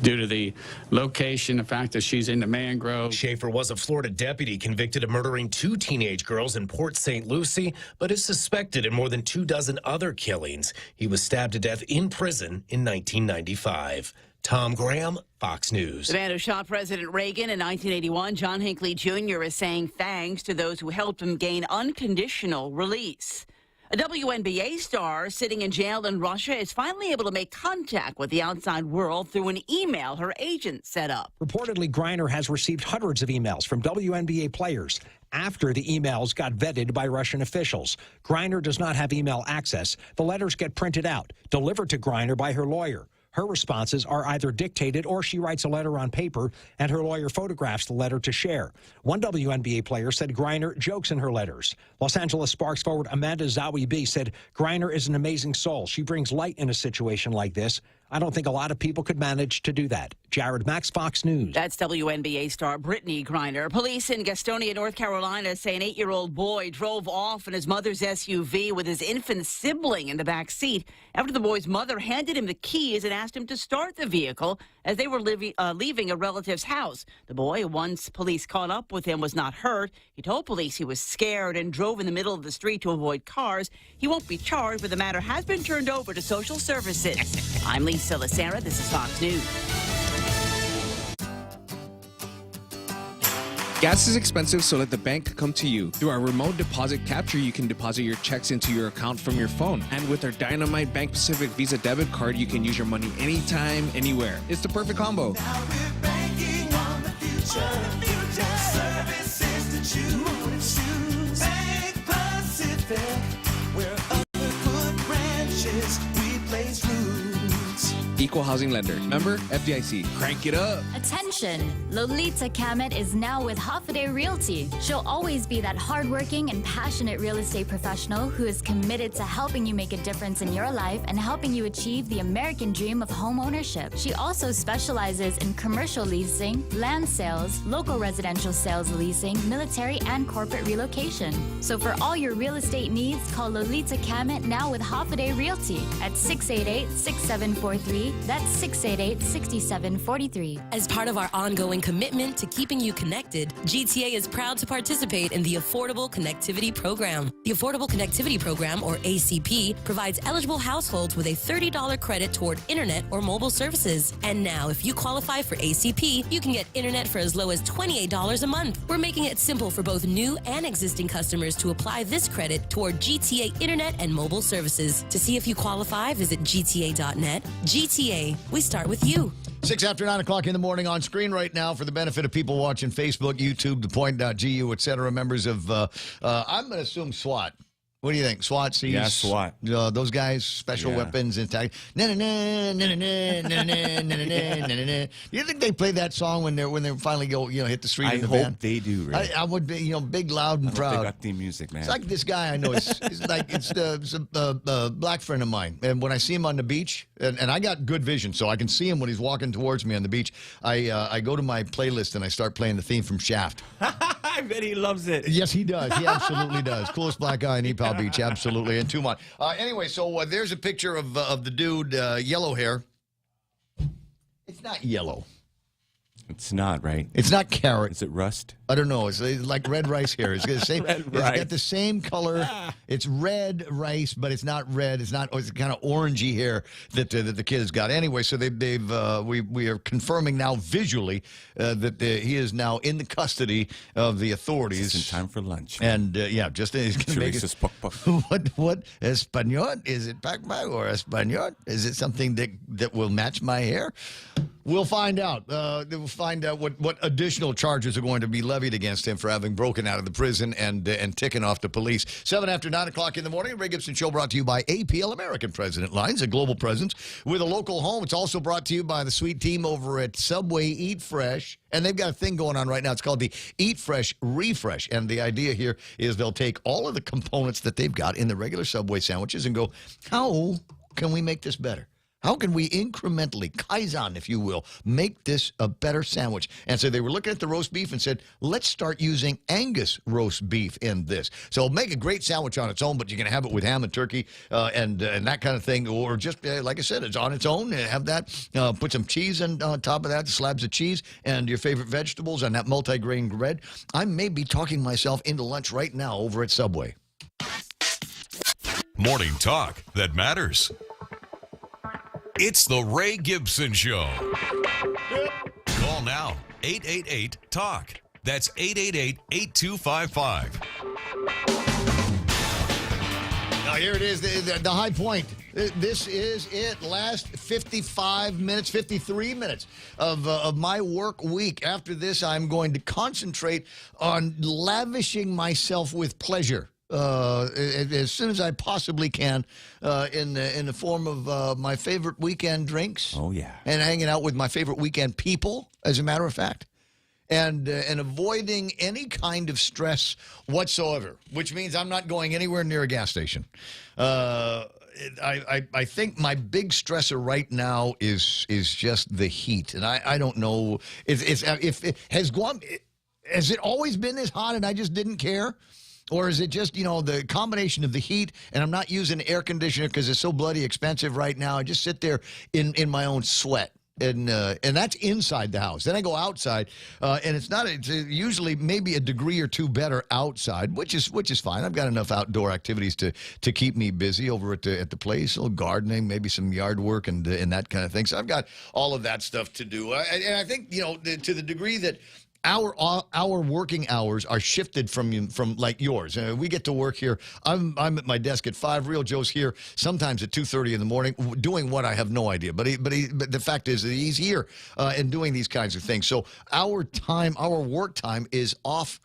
Due to the location, the fact that she's in the mangrove. Schaefer was a Florida deputy convicted of murdering 2 teenage girls in Port St. Lucie, but is suspected in more than 24 other killings. He was stabbed to death in prison in 1995. Tom Graham, Fox News. The man who shot President Reagan in 1981, John Hinckley Jr., is saying thanks to those who helped him gain unconditional release. A WNBA star sitting in jail in Russia is finally able to make contact with the outside world through an email her agent set up. Reportedly, Griner has received hundreds of emails from WNBA players after the emails got vetted by Russian officials. Griner does not have email access. The letters get printed out, delivered to Griner by her lawyer. Her responses are either dictated or she writes a letter on paper, and her lawyer photographs the letter to share. One WNBA player said Griner jokes in her letters. Los Angeles Sparks forward Amanda Zawi B said Griner is an amazing soul. She brings light in a situation like this. I don't think a lot of people could manage to do that. Jared Max, Fox News. That's WNBA star Brittany Griner. Police in Gastonia, North Carolina say an 8-year-old boy drove off in his mother's SUV with his infant sibling in the back seat after the boy's mother handed him the keys and asked him to start the vehicle as they were leaving a relative's house. The boy, once police caught up with him, was not hurt. He told police he was scared and drove in the middle of the street to avoid cars. He won't be charged, but the matter has been turned over to social services. I'm Lisa Lacera. This is Fox News. Gas is expensive, so let the bank come to you. Through our remote deposit capture, you can deposit your checks into your account from your phone. And with our Dynamite Bank Pacific Visa debit card, you can use your money anytime, anywhere. It's the perfect combo. Now we're banking on the future. Services to choose. Bank Pacific, where other good branches replace roots. Equal housing lender. Member FDIC. Crank it up. Attention! Lolita Kamet is now with Hoffaday Realty. She'll always be that hardworking and passionate real estate professional who is committed to helping you make a difference in your life and helping you achieve the American dream of home ownership. She also specializes in commercial leasing, land sales, local residential sales leasing, military and corporate relocation. So for all your real estate needs, call Lolita Kamet now with Hoffaday Realty at 688-6743. That's 688-6743. As part of our ongoing commitment to keeping you connected, GTA is proud to participate in the Affordable Connectivity Program. The Affordable Connectivity Program, or ACP, provides eligible households with a $30 credit toward internet or mobile services. And now, if you qualify for ACP, you can get internet for as low as $28 a month. We're making it simple for both new and existing customers to apply this credit toward GTA internet and mobile services. To see if you qualify, visit gta.net. GTA, we start with you. 6 after 9 o'clock in the morning on screen right now for the benefit of people watching Facebook, YouTube, ThePOINT.gu, etc. Members of, I'm going to assume SWAT. What do you think? SWAT sees? Yeah, SWAT. Those guys, special weapons and tag. Do you think they play that song when they finally go, hit the street? I hope they do. Right? I would be, big, loud, and proud. They got theme music, man. It's like this guy I know. It's a black friend of mine, and when I see him on the beach, and I got good vision, so I can see him when he's walking towards me on the beach. I go to my playlist and I start playing the theme from Shaft. I bet he loves it. Yes, he does. He absolutely does. Coolest black guy in Epal Beach, absolutely. And Tumont. Anyway, so there's a picture of the dude, yellow hair. It's not yellow. It's not, right? It's not carrot. Is it rust? I don't know. It's like red rice here. It's got the same. Red It's rice. got the same color. It's red rice, but it's not red. It's not. It's kind of orangey hair that the kid has got. Anyway, so we are confirming now visually that he is now in the custody of the authorities. Just in time for lunch. And just he's going to make it. What Espanol? Is it Pac-Man or Espanol? Is it something that will match my hair? We'll find out. We'll find out what additional charges are going to be levied against him for having broken out of the prison and ticking off the police. 7 after 9 o'clock in the morning. Ray Gibson Show brought to you by APL American President Lines, a global presence with a local home. It's also brought to you by the sweet team over at Subway Eat Fresh. And they've got a thing going on right now. It's called the Eat Fresh Refresh. And the idea here is they'll take all of the components that they've got in the regular Subway sandwiches and go, how can we make this better? How can we incrementally, Kaizen, if you will, make this a better sandwich? And so they were looking at the roast beef and said, let's start using Angus roast beef in this. So it'll make a great sandwich on its own, but you can have it with ham and turkey and that kind of thing. Or just, like I said, it's on its own. Have that. Put some cheese on top of that, slabs of cheese, and your favorite vegetables on that multi-grain bread. I may be talking myself into lunch right now over at Subway. Morning talk that matters. It's the Ray Gibson Show. Call now, 888-TALK. That's 888-8255. Now, here it is, the high point. This is it. Last 55 minutes, 53 minutes of my work week. After this, I'm going to concentrate on lavishing myself with pleasure. As soon as I possibly can, in the form of my favorite weekend drinks. Oh, yeah. And hanging out with my favorite weekend people, as a matter of fact. And avoiding any kind of stress whatsoever, which means I'm not going anywhere near a gas station. I think my big stressor right now is just the heat. And I don't know if it has it always been this hot and I just didn't care? Or is it just, the combination of the heat, and I'm not using air conditioner because it's so bloody expensive right now. I just sit there in my own sweat. And that's inside the house. Then I go outside, and it's usually maybe a degree or two better outside, which is fine. I've got enough outdoor activities to keep me busy over at the place, a little gardening, maybe some yard work and that kind of thing. So I've got all of that stuff to do. And I think, to the degree that our working hours are shifted from like yours. We get to work here. I'm at my desk at 5. Real Joe's here sometimes at 2:30 in the morning doing what I have no idea. But the fact is that he's here and doing these kinds of things. So our work time is off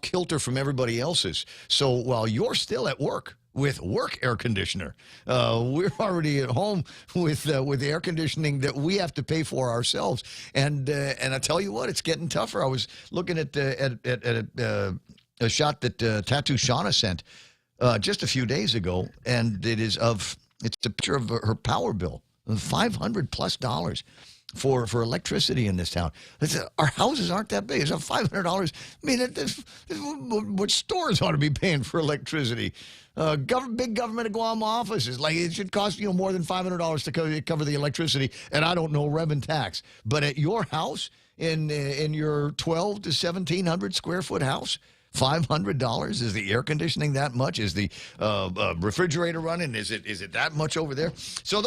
kilter from everybody else's. So while you're still at work with work air conditioner, we're already at home with air conditioning that we have to pay for ourselves. And I tell you what, it's getting tougher. I was looking at a shot that Tattoo Shauna sent just a few days ago, and it's a picture of her power bill, $500+ for electricity in this town. Our houses aren't that big. It's $500. I mean, what stores ought to be paying for electricity? Big government of Guam offices. Like, it should cost more than $500 to cover the electricity, and I don't know, rev and tax. But at your house, in your 1,200 to 1,700 square foot house, $500? Is the air conditioning that much? Is the refrigerator running? Is it that much over there? So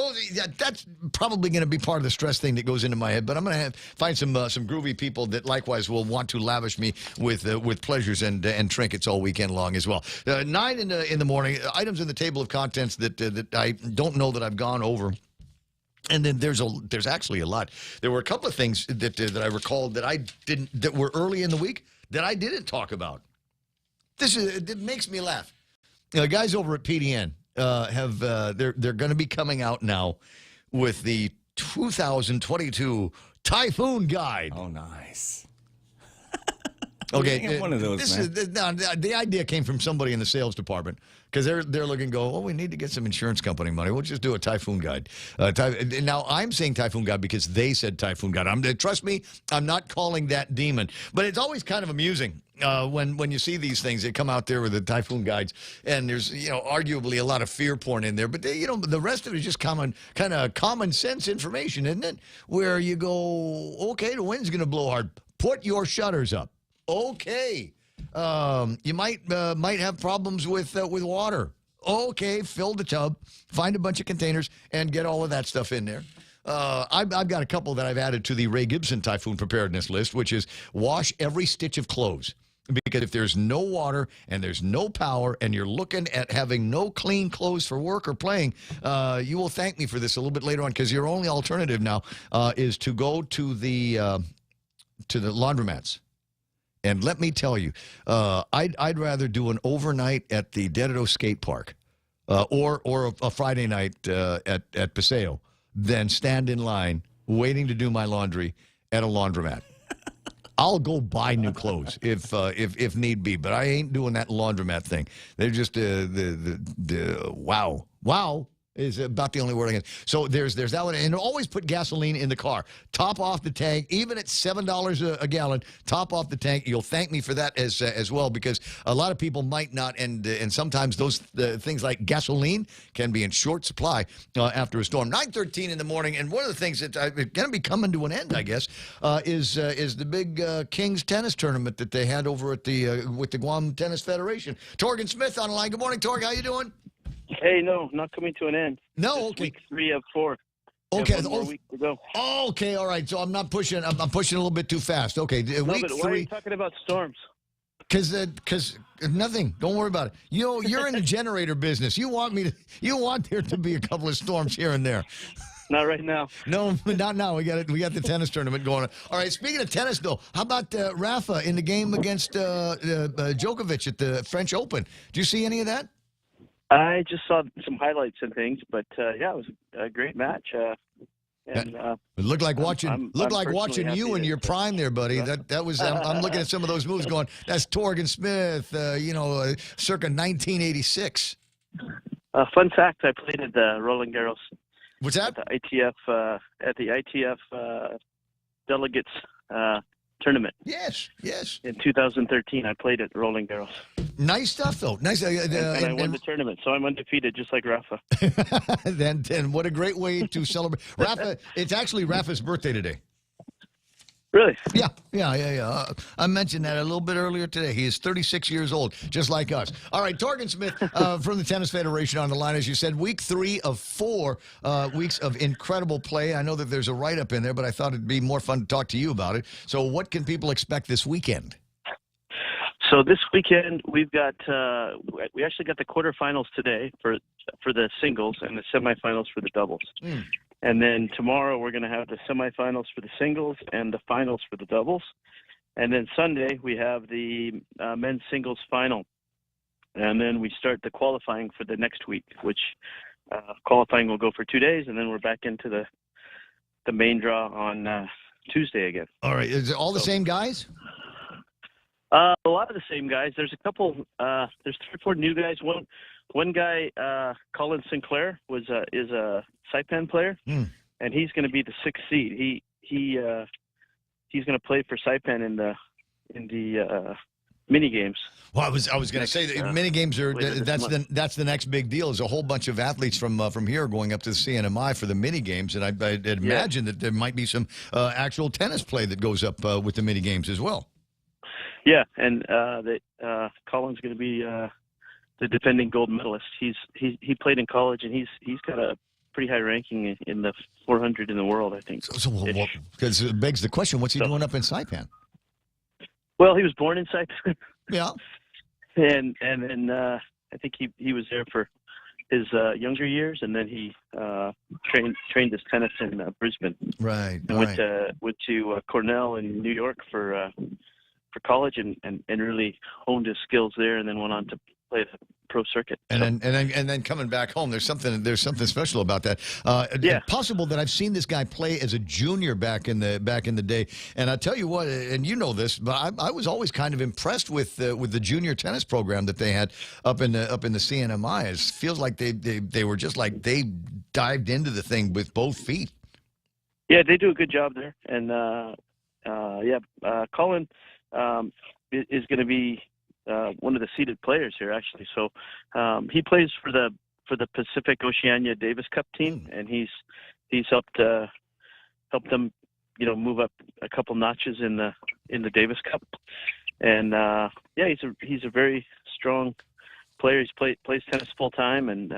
that's probably going to be part of the stress thing that goes into my head. But I'm going to find some groovy people that likewise will want to lavish me with pleasures and trinkets all weekend long as well. 9 in the morning. Items in the table of contents that I don't know that I've gone over. And then there's actually a lot. There were a couple of things that I recalled that were early in the week that I didn't talk about. It makes me laugh. Guys over at PDN they're going to be coming out now with the 2022 Typhoon Guide. Oh, nice. Okay, one of those. The idea came from somebody in the sales department because they're looking. We need to get some insurance company money. We'll just do a Typhoon Guide. Now I'm saying Typhoon Guide because they said Typhoon Guide. Trust me, I'm not calling that demon. But it's always kind of amusing when you see these things. They come out there with the Typhoon Guides, and there's arguably a lot of fear porn in there. But the rest of it is just kind of common sense information, isn't it? Where you go, okay, the wind's going to blow hard. Put your shutters up. Okay. You might have problems with water. Okay, fill the tub, find a bunch of containers, and get all of that stuff in there. I've got a couple that I've added to the Ray Gibson typhoon preparedness list, which is wash every stitch of clothes. Because if there's no water and there's no power and you're looking at having no clean clothes for work or playing, you will thank me for this a little bit later on, because your only alternative now is to go to the laundromats. And let me tell you, I'd rather do an overnight at the Dededo skate park or a Friday night at Paseo than stand in line waiting to do my laundry at a laundromat. I'll go buy new clothes if need be, but I ain't doing that laundromat thing. They're just wow is about the only word I can. So there's that one, and always put gasoline in the car. Top off the tank, even at $7 a gallon. Top off the tank. You'll thank me for that as well, because a lot of people might not, and sometimes those things like gasoline can be in short supply after a storm. 9:13 in the morning, and one of the things that's going to be coming to an end, I guess, is the big Kings tennis tournament that they had over at with the Guam Tennis Federation. Torgan Smith on the line. Good morning, Torg. How you doing? Hey, no, not coming to an end. No, It's okay. Week 3 of 4. Okay, One more week to go. Okay, all right. So I'm not pushing. I'm pushing a little bit too fast. Okay, No, week but why are 3. you talking about storms? Because nothing. Don't worry about it. You're in the generator business. You want there to be a couple of storms here and there. Not right now. No, not now. We got the tennis tournament going on. All right. Speaking of tennis, though, how about Rafa in the game against Djokovic at the French Open? Do you see any of that? I just saw some highlights and things, but yeah, it was a great match. And It looked like watching I'm watching personally you happy in your prime there, buddy. That was. I'm looking at some of those moves, going, that's Torgan Smith. Circa 1986. Fun fact: I played at the Roland Garros. What's that? At the ITF delegates tournament. Yes. In 2013, I played at Roland Garros. Nice stuff, though. Nice. And I won the tournament, so I'm undefeated, just like Rafa. Then what a great way to celebrate. Rafa, it's actually Rafa's birthday today. Really? Yeah. I mentioned that a little bit earlier today. He is 36 years old, just like us. All right, Torgan Smith from the Tennis Federation on the line. As you said, week 3 of 4 weeks of incredible play. I know that there's a write-up in there, but I thought it'd be more fun to talk to you about it. So what can people expect this weekend? So this weekend we've got we actually got the quarterfinals today for the singles and the semifinals for the doubles. And then tomorrow we're going to have the semifinals for the singles and the finals for the doubles. And then Sunday we have the men's singles final. And then we start the qualifying for the next week, which qualifying will go for 2 days, and then we're back into the main draw on Tuesday again. All right. Is it all the same guys? A lot of the same guys. There's a couple. There's 3 or 4 new guys. One guy, Colin Sinclair, is a Saipan player, and he's going to be the 6th seed. He's going to play for Saipan in the mini games. Well, I was going to say that mini games are that's the next big deal. Is a whole bunch of athletes from here going up to the CNMI for the mini games, and I'd imagine that there might be some actual tennis play that goes up with the mini games as well. Yeah, and Colin's going to be the defending gold medalist. He played in college, and he's got a pretty high ranking in the 400 in the world, I think. So because it begs the question, what's he doing up in Saipan? Well, he was born in Saipan. Yeah, and then I think he was there for his younger years, and then he trained his tennis in Brisbane. Right. And went to Cornell in New York for college and really honed his skills there, and then went on to play the pro circuit. And then coming back home, there's something special about that. Possible that I've seen this guy play as a junior back in the day. And I tell you what, and you know this, but I was always kind of impressed with the junior tennis program that they had up in the CNMI. It feels like they were just like they dived into the thing with both feet. Yeah, they do a good job there, and Colin is going to be one of the seeded players here, actually. So he plays for the Pacific Oceania Davis Cup team, and he's helped them, move up a couple notches in the Davis Cup. And yeah, he's a very strong player. Plays tennis full time, and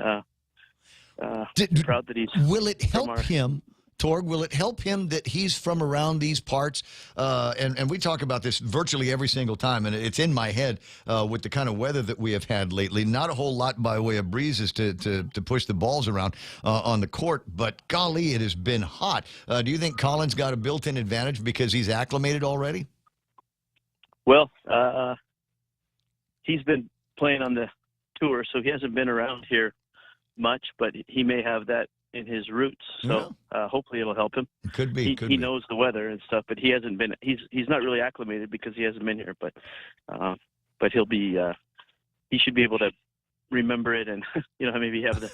proud that he's. Will it help him? Torg, will it help him that he's from around these parts? And we talk about this virtually every single time, and it's in my head with the kind of weather that we have had lately. Not a whole lot by way of breezes to push the balls around on the court, but golly, it has been hot. Do you think Colin's got a built-in advantage because he's acclimated already? Well, he's been playing on the tour, so he hasn't been around here much, but he may have that in his roots, so hopefully it'll help him. Could be. He knows the weather and stuff, but he hasn't been. He's not really acclimated because he hasn't been here. But he'll be. He should be able to remember it, and maybe have the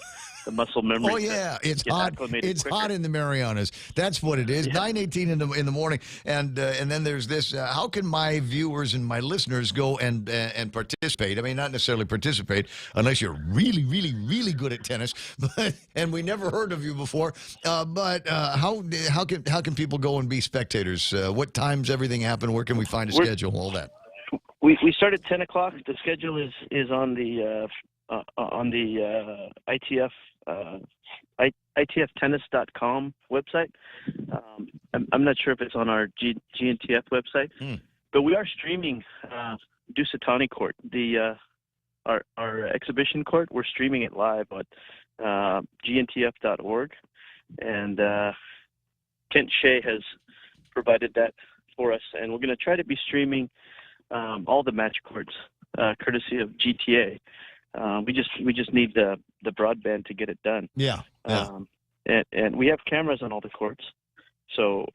muscle memory. Oh yeah, it's hot. It's hot in the Marianas. That's what it is. 9:18 in the morning, and then there's this. How can my viewers and my listeners go and participate? I mean, not necessarily participate unless you're really, really, really good at tennis. And we never heard of you before. But how can people go and be spectators? What times everything happen? Where can we find a schedule? All that. We start at 10 o'clock. The schedule is on the ITF. ITFtennis.com website. I'm not sure if it's on our GNTF website, but we are streaming Dusatani Court, our exhibition court. We're streaming it live on GNTF.org, and Kent Shea has provided that for us, and we're going to try to be streaming all the match courts, courtesy of GTA. We just need the broadband to get it done. Yeah. And we have cameras on all the courts, so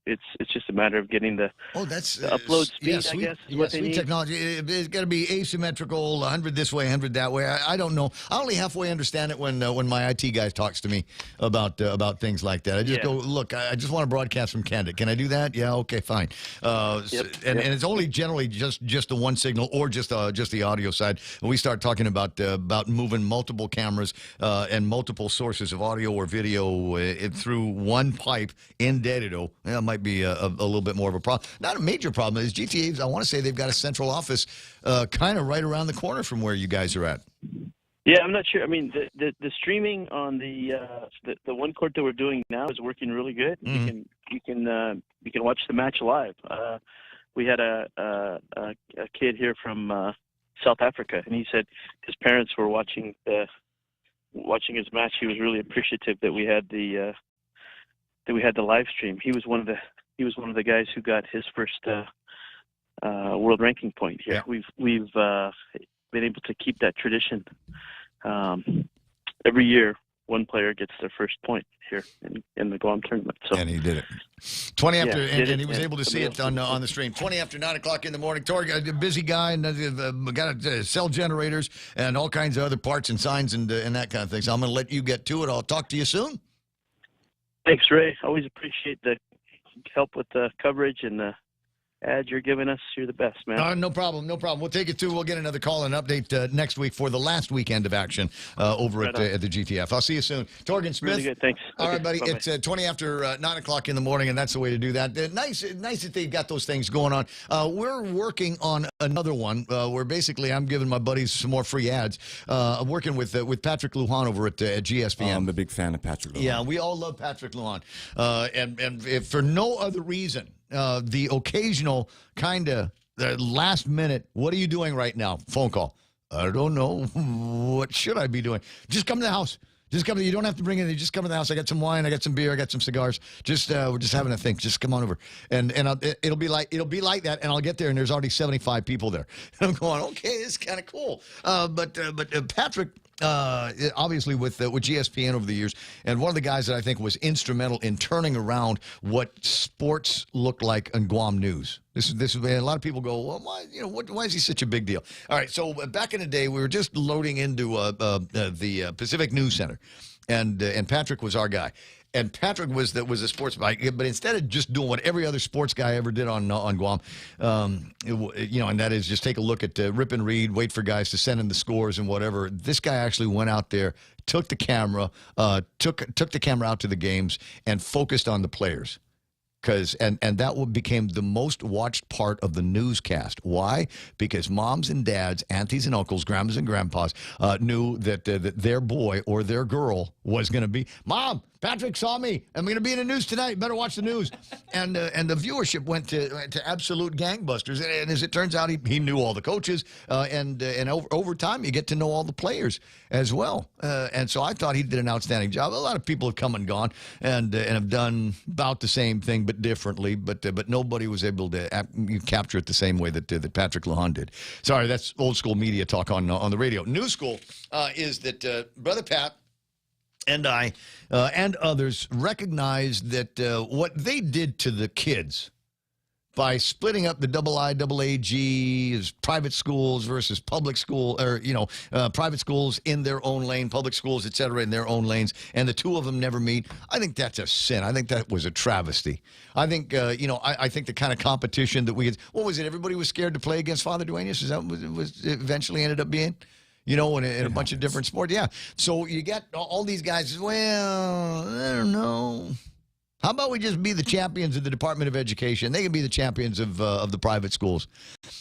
it's just a matter of getting the upload speed. Sweet, I guess. Yeah, sweet technology. It's got to be asymmetrical, 100 this way, 100 that way. I don't know. I only halfway understand it when my IT guy talks to me about things like that. I just go, look, I just want to broadcast from Canada. Can I do that? Yeah, okay, fine. And it's only generally just the one signal or just the audio side. When we start talking about moving multiple cameras and multiple sources of audio or video through one pipe in Dededo, that might be a little bit more of a problem. Not a major problem. Is GTA, I want to say they've got a central office kind of right around the corner from where you guys are at. Yeah, I'm not sure. I mean, the streaming on the one court that we're doing now is working really good. Mm-hmm. You can watch the match live. We had a kid here from South Africa, and he said his parents were watching his match. He was really appreciative that we had the live stream. He was one of the guys who got his first world ranking point here. Yeah. We've been able to keep that tradition. Every year, one player gets their first point here in the Guam tournament. So, and he did it. 20 after, and he was able to see it on the stream. 20 after 9 o'clock in the morning. Torg, a busy guy, and got to sell generators and all kinds of other parts and signs and that kind of thing. So I'm going to let you get to it. I'll talk to you soon. Thanks, Ray. Always appreciate the help with the coverage and the ads you're giving us. You're the best, man. No problem. We'll take it too. We'll get another call and update next week for the last weekend of action over at the GTF. I'll see you soon. Torgen Smith. Really good. Thanks. All right, buddy. Bye-bye. It's 20 after 9 o'clock in the morning, and that's the way to do that. Nice that they've got those things going on. We're working on another one where basically I'm giving my buddies some more free ads. I'm working with Patrick Lujan over at GSPN. I'm a big fan of Patrick Lujan. Yeah, we all love Patrick Lujan. And if for no other reason, the occasional kind of last minute, what are you doing right now? Phone call. I don't know. What should I be doing? Just come to the house. Just come. You don't have to bring anything. Just come to the house. I got some wine. I got some beer. I got some cigars. We're just having a think. Just come on over. And it'll be like that. And I'll get there, and there's already 75 people there. And I'm going, okay, this is kind of cool. But Patrick. Obviously with GSPN over the years, and one of the guys that I think was instrumental in turning around what sports looked like in Guam news. This is a lot of people go, well, why is he such a big deal? All right, so back in the day, we were just loading into the Pacific News Center, and Patrick was our guy. And Patrick was a sports guy, but instead of just doing what every other sports guy ever did on Guam, and that is just take a look at rip and read, wait for guys to send in the scores and whatever. This guy actually went out there, took the camera, took the camera out to the games, and focused on the players. And that became the most watched part of the newscast. Why? Because moms and dads, aunties and uncles, grandmas and grandpas knew that their boy or their girl was going to be, Mom, Patrick saw me. I'm going to be in the news tonight. Better watch the news. And the viewership went to absolute gangbusters. And as it turns out, he knew all the coaches. And over time, you get to know all the players as well. And so I thought he did an outstanding job. A lot of people have come and gone and have done about the same thing, but differently. But nobody was able to capture it the same way that Patrick Lahan did. Sorry, that's old school media talk on the radio. New school is that Brother Pat and I and others recognize that what they did to the kids by splitting up the IIAAG as private schools versus public school, or, private schools in their own lane, public schools, et cetera, in their own lanes, and the two of them never meet. I think that's a sin. I think that was a travesty. I think, I think the kind of competition that we had, what was it? Everybody was scared to play against Father Duenas? Is that what it was eventually ended up being? In a bunch of different sports. Yeah. So you get all these guys, well, I don't know. How about we just be the champions of the Department of Education? They can be the champions of the private schools.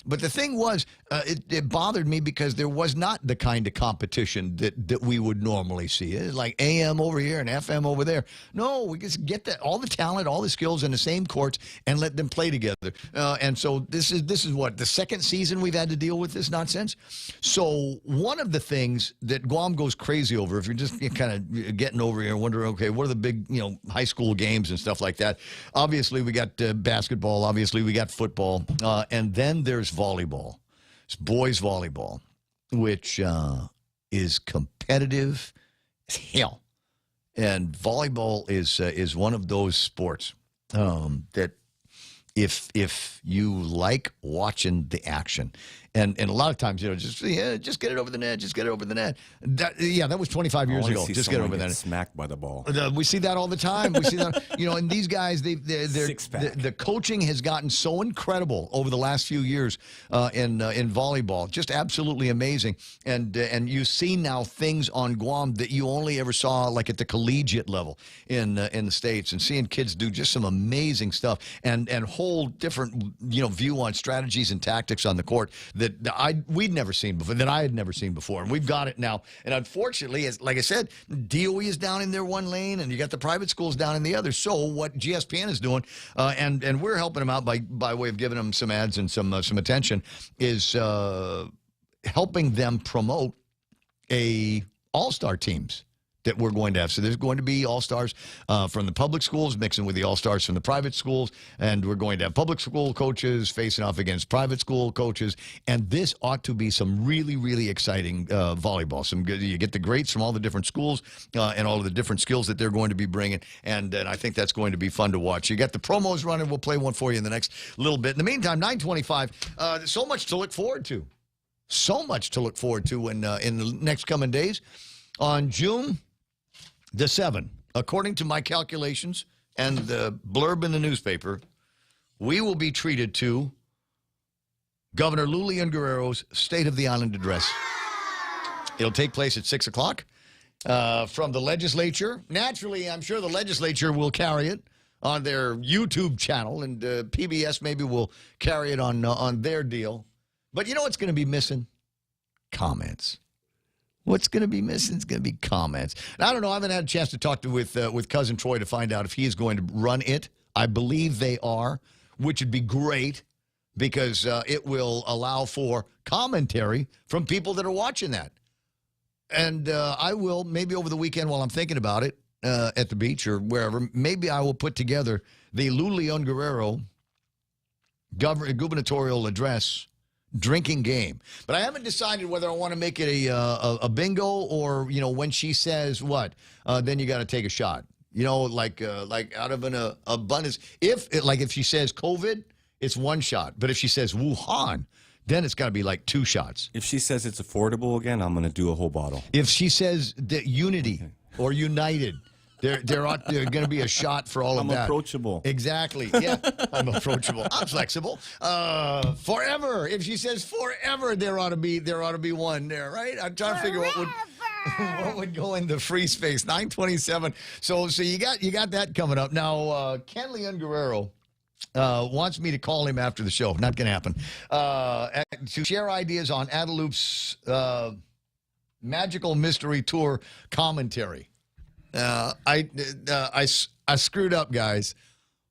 But the thing was, it bothered me because there was not the kind of competition that we would normally see. It's like AM over here and FM over there. No, we just get all the talent, all the skills in the same courts and let them play together. And so this is what, the second season we've had to deal with this nonsense. So one of the things that Guam goes crazy over, if you're just kind of getting over here and wondering, okay, what are the big high school games and stuff like that? Obviously, we got basketball. Obviously, we got football. And then there's volleyball. It's boys volleyball, which is competitive as hell. And volleyball is one of those sports that if you like watching the action, and a lot of times, just get it over the net, just get it over the net. That was 25 years ago. Just get it over the net. Smacked by the ball. We see that all the time. We see that, and these guys, the coaching has gotten so incredible over the last few years in volleyball, just absolutely amazing. And you see now things on Guam that you only ever saw like at the collegiate level in the States, and seeing kids do just some amazing stuff and whole different view on strategies and tactics on the court that we'd never seen before, that I had never seen before. And we've got it now. And unfortunately, like I said, DOE is down in their one lane, and you got the private schools down in the other. So what GSPN is doing, and we're helping them out by way of giving them some ads and some attention, is helping them promote all-star teams that we're going to have. So there's going to be all-stars from the public schools mixing with the all-stars from the private schools, and we're going to have public school coaches facing off against private school coaches, and this ought to be some really, really exciting volleyball. You get the greats from all the different schools and all of the different skills that they're going to be bringing, and I think that's going to be fun to watch. You got the promos running. We'll play one for you in the next little bit. In the meantime, 9:25, so much to look forward to. So much to look forward to in the next coming days. On June the 7th, according to my calculations and the blurb in the newspaper, we will be treated to Governor Lulian Guerrero's State of the Island Address. It'll take place at 6 o'clock from the legislature. Naturally, I'm sure the legislature will carry it on their YouTube channel, and PBS maybe will carry it on their deal. But you know what's going to be missing? Comments. What's going to be missing is going to be comments. And I don't know. I haven't had a chance to talk with Cousin Troy to find out if he is going to run it. I believe they are, which would be great because it will allow for commentary from people that are watching that. And I will, maybe over the weekend while I'm thinking about it at the beach or wherever, maybe I will put together the Lulian Guerrero gubernatorial address drinking game. But I haven't decided whether I want to make it a bingo or, when she says what, then you got to take a shot. Like out of an abundance. If she says COVID, it's one shot. But if she says Wuhan, then it's got to be like two shots. If she says it's affordable again, I'm going to do a whole bottle. If she says that unity or united, There going to be a shot for all of that. I'm approachable. Exactly. Yeah, I'm approachable. I'm flexible. Forever. If she says forever, there ought to be one there, right? I'm trying to figure out what. What would go in the free space? 927. So you got that coming up. Now, Ken Leon Guerrero wants me to call him after the show. Not going to happen. To share ideas on Adeloop's Magical Mystery Tour commentary. I screwed up, guys.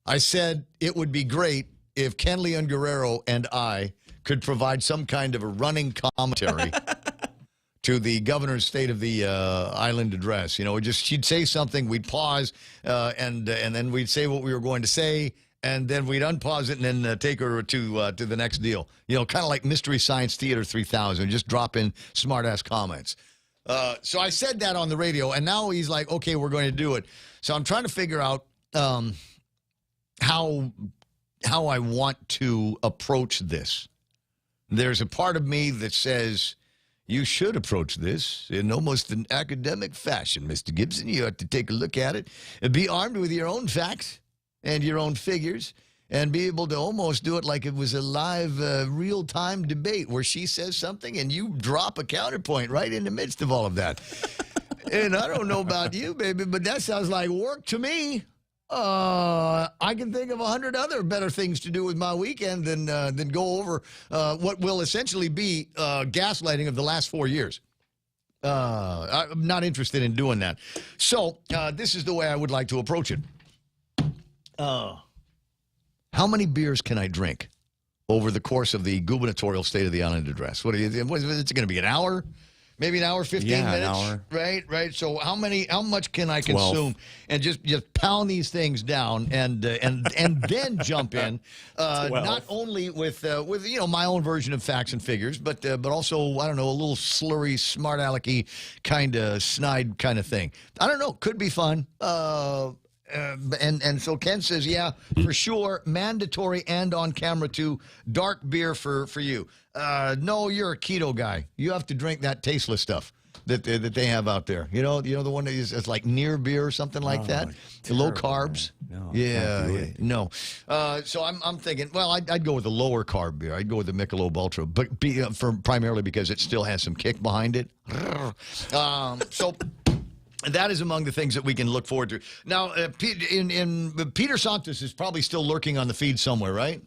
I said it would be great if Ken Leon Guerrero and I could provide some kind of a running commentary to the governor's State of the Island address. You know, she'd say something, we'd pause, and then we'd say what we were going to say, and then we'd unpause it and then take her to the next deal. You know, kind of like Mystery Science Theater 3000, just drop in smart-ass comments. So I said that on the radio, and now he's like, okay, we're going to do it. So I'm trying to figure out how I want to approach this. There's a part of me that says you should approach this in almost an academic fashion, Mr. Gibson. You have to take a look at it and be armed with your own facts and your own figures and be able to almost do it like it was a live, real-time debate where she says something and you drop a counterpoint right in the midst of all of that. And I don't know about you, baby, but that sounds like work to me. I can think of 100 other better things to do with my weekend than go over what will essentially be gaslighting of the last 4 years. I'm not interested in doing that. So this is the way I would like to approach it. How many beers can I drink over the course of the gubernatorial State of the Island address? What is it going to be, an hour? Maybe an hour, 15 minutes? An hour. Right. So how much can I consume 12. And just pound these things down and then jump in, not only with my own version of facts and figures, but also, I don't know, a little slurry, smart alecky kind of snide kind of thing. I don't know. Could be fun. And so Ken says, yeah, for sure, mandatory and on camera too, dark beer for you. No, you're a keto guy. You have to drink that tasteless stuff that they have out there. You know the one that is like near beer or something like that. Low carbs. No, no. So I'm thinking, well, I'd go with a lower carb beer. I'd go with the Michelob Ultra, but primarily because it still has some kick behind it. So. That is among the things that we can look forward to. Now, Peter Santos is probably still lurking on the feed somewhere, right?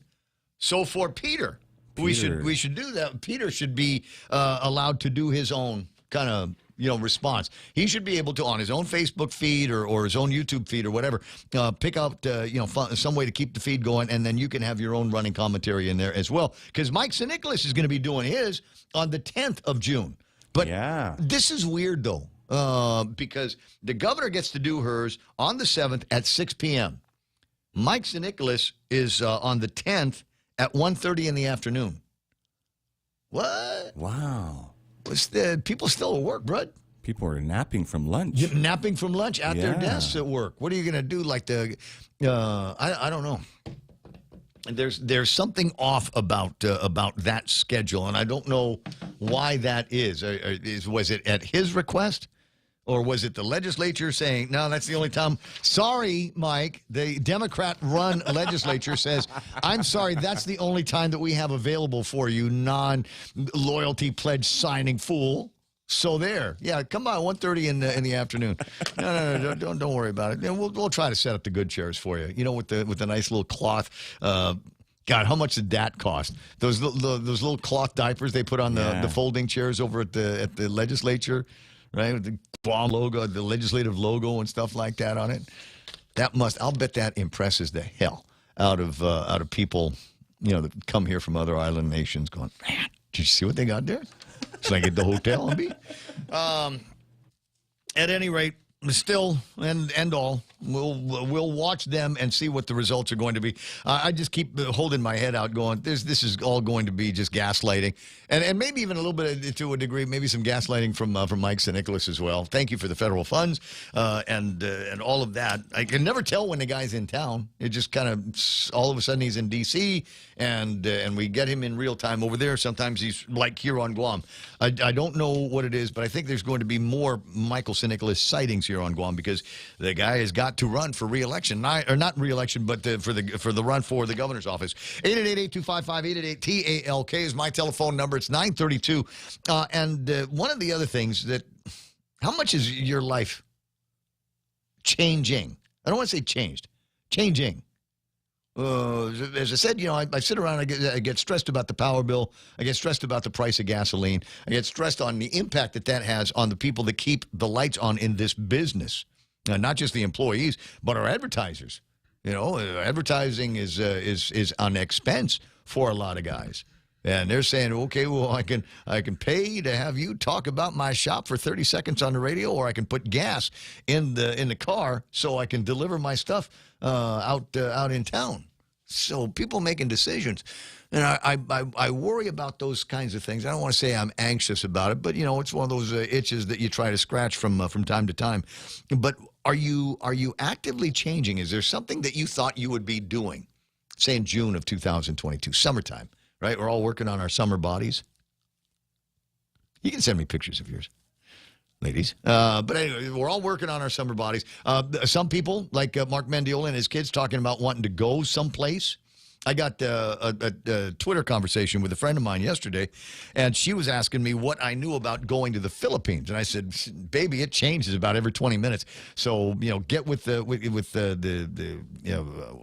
So for Peter. we should do that. Peter should be allowed to do his own kind of response. He should be able to, on his own Facebook feed or his own YouTube feed or whatever, pick out some way to keep the feed going, and then you can have your own running commentary in there as well. Because Mike St. Nicholas is going to be doing his on the 10th of June. But this is weird though. Because the governor gets to do hers on the 7th at 6 p.m. Mike St. Nicholas is on the 10th at 1:30 in the afternoon. What? Wow. People still at work, bud. People are napping from lunch. Napping from lunch at their desks at work. What are you going to do? Like I don't know. There's something off about that schedule, and I don't know why that is. Was it at his request? Or was it the legislature saying, no, that's the only time? Sorry, Mike, the Democrat-run legislature says, I'm sorry, that's the only time that we have available for you, non-loyalty pledge signing fool. So there. Yeah, come by 1:30 in the afternoon. No, don't worry about it. We'll try to set up the good chairs for you, with the nice little cloth. God, how much did that cost? Those little cloth diapers they put on the folding chairs over at the legislature. Right, with the bomb logo, the legislative logo and stuff like that on it. I'll bet that impresses the hell out of people, that come here from other island nations going, man, did you see what they got there? It's like at the hotel and be. At any rate, still and all, we'll watch them and see what the results are going to be. I just keep holding my head out going, this is all going to be just gaslighting. And maybe even a little bit, to a degree, maybe some gaslighting from Mike St. Nicholas as well. Thank you for the federal funds and all of that. I can never tell when the guy's in town. It just kind of, all of a sudden he's in D.C., and we get him in real time over there. Sometimes he's like here on Guam. I don't know what it is, but I think there's going to be more Michael St. Nicholas sightings here on Guam because the guy has got to run for re-election. Not re-election, but for the run for the governor's office. 888-825-5888-TALK is my telephone number. It's 932. And one of the other things that How much is your life changing? I don't want to say changed. Changing. As I said, I sit around, I get stressed about the power bill. I get stressed about the price of gasoline. I get stressed on the impact that has on the people that keep the lights on in this business. Not just the employees, but our advertisers. Advertising is an expense for a lot of guys. And they're saying, okay, well, I can pay to have you talk about my shop for 30 seconds on the radio, or I can put gas in the car so I can deliver my stuff out in town. So people making decisions. And I worry about those kinds of things. I don't want to say I'm anxious about it, but, it's one of those itches that you try to scratch from time to time. But are you actively changing? Is there something that you thought you would be doing, say in June of 2022, summertime? Right? We're all working on our summer bodies. You can send me pictures of yours, ladies. But anyway, we're all working on our summer bodies. Some people, like Mark Mendiola and his kids, talking about wanting to go someplace. I got a Twitter conversation with a friend of mine yesterday, and she was asking me what I knew about going to the Philippines. And I said, baby, it changes about every 20 minutes. So, get with the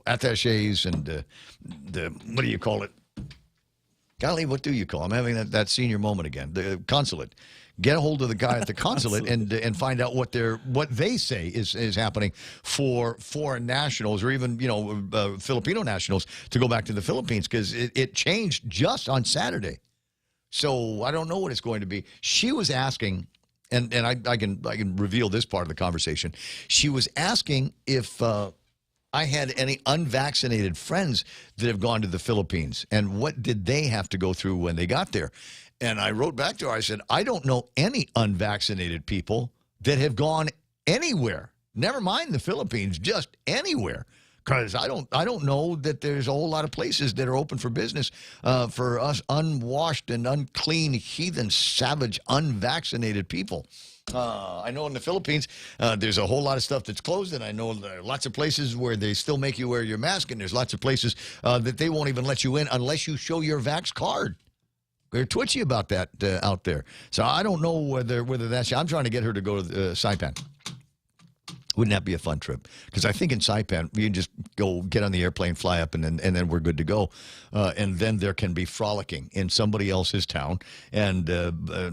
attachés and the what do you call it? Golly, what do you call? I'm having that senior moment again. The consulate. Get a hold of the guy at the consulate and find out what they say is happening for foreign nationals or even Filipino nationals to go back to the Philippines, because it changed just on Saturday. So I don't know what it's going to be. She was asking, and I can reveal this part of the conversation. She was asking if I had any unvaccinated friends that have gone to the Philippines, and what did they have to go through when they got there? And I wrote back to her, I said, I don't know any unvaccinated people that have gone anywhere. Never mind the Philippines, just anywhere. Because I don't know that there's a whole lot of places that are open for business for us unwashed and unclean, heathen, savage, unvaccinated people. I know in the Philippines, there's a whole lot of stuff that's closed, and I know there are lots of places where they still make you wear your mask, and there's lots of places that they won't even let you in unless you show your vax card. They're twitchy about that out there. So I don't know whether that's... I'm trying to get her to go to Saipan. Wouldn't that be a fun trip? Because I think in Saipan, you can just go get on the airplane, fly up, and then we're good to go. And then there can be frolicking in somebody else's town and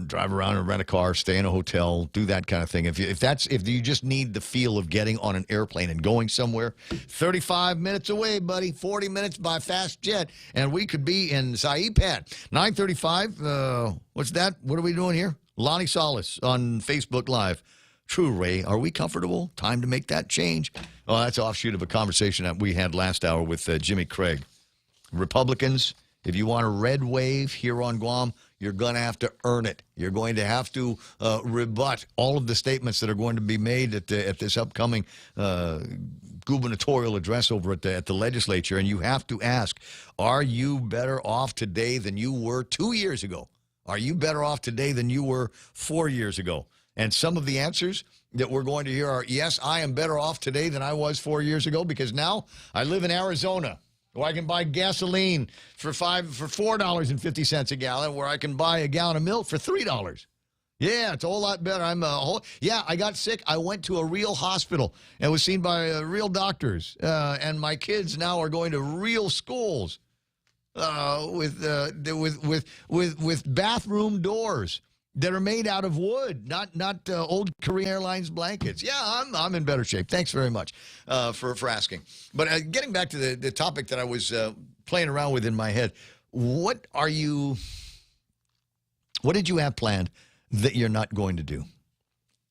drive around and rent a car, stay in a hotel, do that kind of thing. If you just need the feel of getting on an airplane and going somewhere, 35 minutes away, buddy, 40 minutes by fast jet, and we could be in Saipan. 9:35. What's that? What are we doing here? Lonnie Solis on Facebook Live. True, Ray. Are we comfortable? Time to make that change. Oh, that's an offshoot of a conversation that we had last hour with Jimmy Craig. Republicans, if you want a red wave here on Guam, you're going to have to earn it. You're going to have to rebut all of the statements that are going to be made at this upcoming gubernatorial address over at the legislature. And you have to ask, are you better off today than you were 2 years ago? Are you better off today than you were 4 years ago? And some of the answers that we're going to hear are, yes, I am better off today than I was 4 years ago, because now I live in Arizona, where I can buy gasoline for $4.50 a gallon, where I can buy a gallon of milk for $3. Yeah, it's a whole lot better. I got sick. I went to a real hospital and was seen by real doctors. And my kids now are going to real schools with bathroom doors that are made out of wood, not old Korean Airlines blankets. Yeah, I'm in better shape. Thanks very much for asking. But getting back to the topic that I was playing around with in my head, what did you have planned that you're not going to do?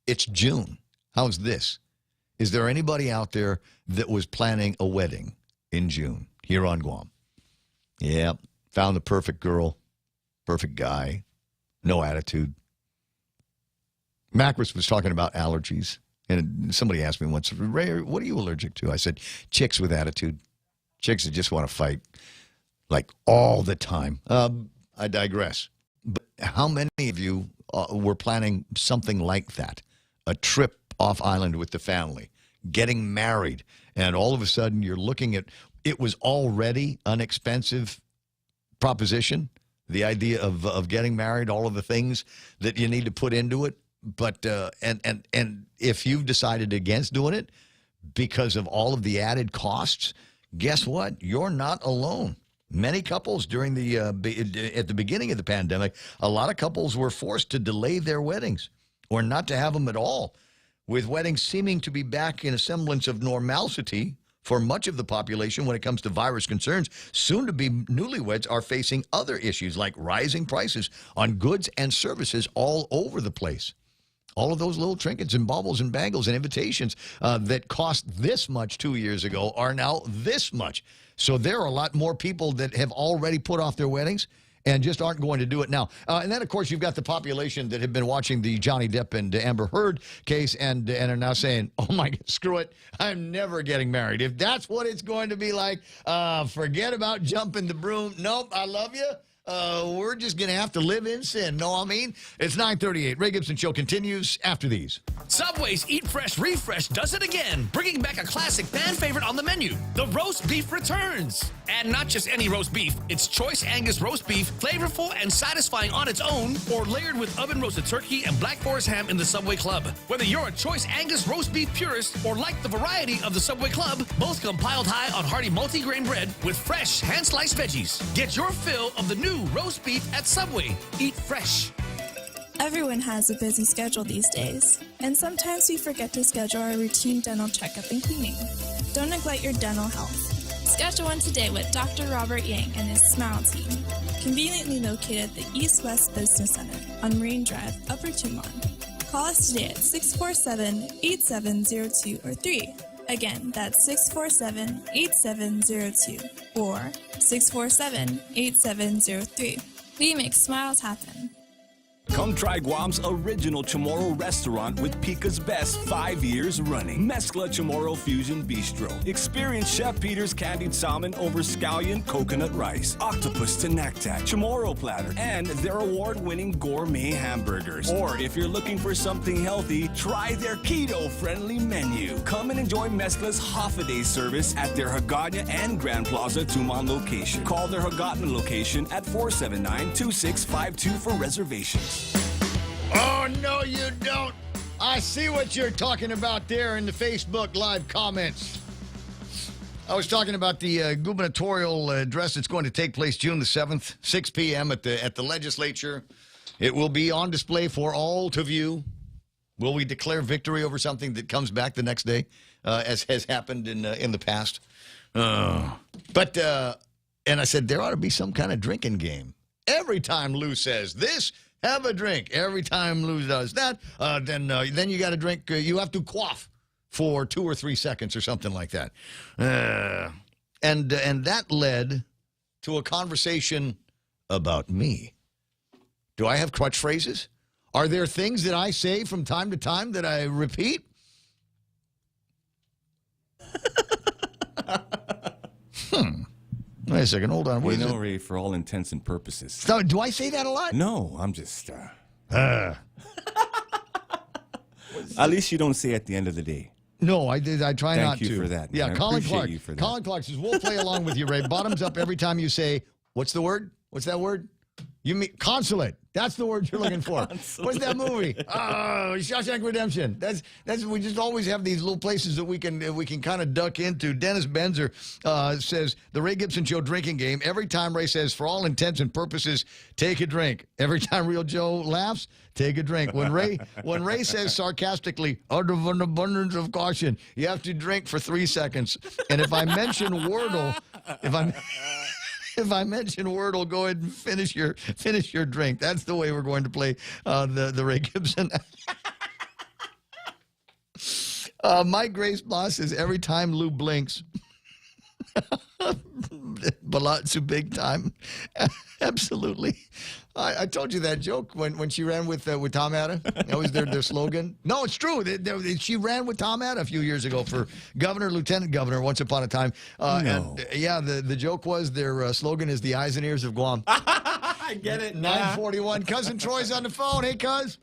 It's June. How's this? Is there anybody out there that was planning a wedding in June here on Guam? Yeah, found the perfect girl, perfect guy. No attitude. Macris was talking about allergies, and somebody asked me once, Ray, what are you allergic to? I said, chicks with attitude. Chicks that just want to fight, like all the time. I digress. But how many of you were planning something like that? A trip off island with the family, getting married, and all of a sudden you're looking at, it was already an expensive proposition. The idea of getting married, all of the things that you need to put into it, But and if you've decided against doing it because of all of the added costs, guess what? You're not alone. Many couples during at the beginning of the pandemic, a lot of couples were forced to delay their weddings or not to have them at all, with weddings seeming to be back in a semblance of normalcy for much of the population when it comes to virus concerns. Soon-to-be newlyweds are facing other issues like rising prices on goods and services all over the place. All of those little trinkets and baubles and bangles and invitations that cost this much 2 years ago are now this much. So there are a lot more people that have already put off their weddings and just aren't going to do it now. And then, of course, you've got the population that have been watching the Johnny Depp and Amber Heard case and are now saying, oh, my God, screw it. I'm never getting married. If that's what it's going to be like, forget about jumping the broom. Nope, I love you. We're just going to have to live in sin. Know what I mean? It's 9:38. Ray Gibson Show continues after these. Subway's Eat Fresh Refresh does it again, bringing back a classic fan favorite on the menu. The roast beef returns. And not just any roast beef. It's choice Angus roast beef, flavorful and satisfying on its own, or layered with oven-roasted turkey and Black Forest ham in the Subway Club. Whether you're a choice Angus roast beef purist or like the variety of the Subway Club, both come piled high on hearty multi-grain bread with fresh hand-sliced veggies. Get your fill of the new roast beef at Subway. Eat fresh. Everyone has a busy schedule these days, and sometimes we forget to schedule our routine dental checkup and cleaning. Don't neglect your dental health. Schedule one today with Dr. Robert Yang and his Smile team, conveniently located at the East West Business Center on Marine Drive, Upper Tumon. Call us today at 647-8702 or 3. Again, that's 647-8702 or 647-8703. We make smiles happen. Come try Guam's original Chamorro restaurant with Pica's best 5 years running. Mezcla Chamorro Fusion Bistro. Experience Chef Peter's candied salmon over scallion coconut rice, octopus to naktak, Chamorro platter, and their award-winning gourmet hamburgers. Or if you're looking for something healthy, try their keto-friendly menu. Come and enjoy Mezcla's half-a-day service at their Hagåtña and Grand Plaza Tumon location. Call their Hagåtña location at 479-2652 for reservations. Oh, no, you don't. I see what you're talking about there in the Facebook Live comments. I was talking about the gubernatorial address that's going to take place June the 7th, 6 p.m. at the legislature. It will be on display for all to view. Will we declare victory over something that comes back the next day, as has happened in the past? And I said, there ought to be some kind of drinking game. Every time Lou says this, have a drink. Every time Lou does that, then you got to drink. You have to quaff for 2 or 3 seconds or something like that. And that led to a conversation about me. Do I have crutch phrases? Are there things that I say from time to time that I repeat? Wait a second, hold on. You know, Ray, for all intents and purposes. So, do I say that a lot? No, I'm just... At least you don't say at the end of the day. No, I try not to. Thank you for that. Yeah, man. Colin Clark. You for that. Colin Clark says, we'll play along with you, Ray. Bottoms up every time you say, what's the word? What's that word? You mean consulate. That's the word you're looking for. What's that movie? Oh, Shawshank Redemption. That's we just always have these little places that we can kind of duck into. Dennis Benzer says the Ray Gibson Show drinking game. Every time Ray says, for all intents and purposes, take a drink. Every time Real Joe laughs, take a drink. When Ray says sarcastically, out of an abundance of caution, you have to drink for 3 seconds. And if I mention Wordle, If I mention Wordle, go ahead and finish your drink. That's the way we're going to play the Ray Gibson. Mike Grace Boss says every time Lou blinks, Balatsu big time. Absolutely. I told you that joke when she ran with Tom Atta. That was their slogan. No, it's true. She ran with Tom Atta a few years ago for governor, lieutenant governor, once upon a time. No. And yeah, the joke was their slogan is the eyes and ears of Guam. I get it. 941. Cousin Troy's on the phone. Hey, cuz.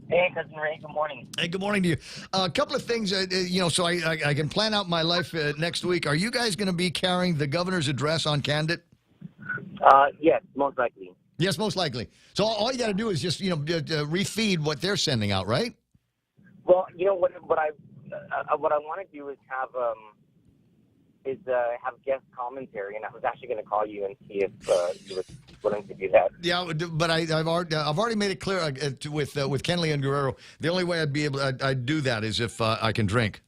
Hey, Cousin Ray. Good morning. Hey, good morning to you. A couple of things, so I can plan out my life next week. Are you guys going to be carrying the governor's address on Candid? Yes, most likely. Yes, most likely. So all you got to do is just refeed what they're sending out, right? Well, you know what I want to do is have guest commentary, and I was actually going to call you and see if you were willing to do that. Yeah, but I've already made it clear with Kenley and Guerrero. The only way I'd do that is if I can drink.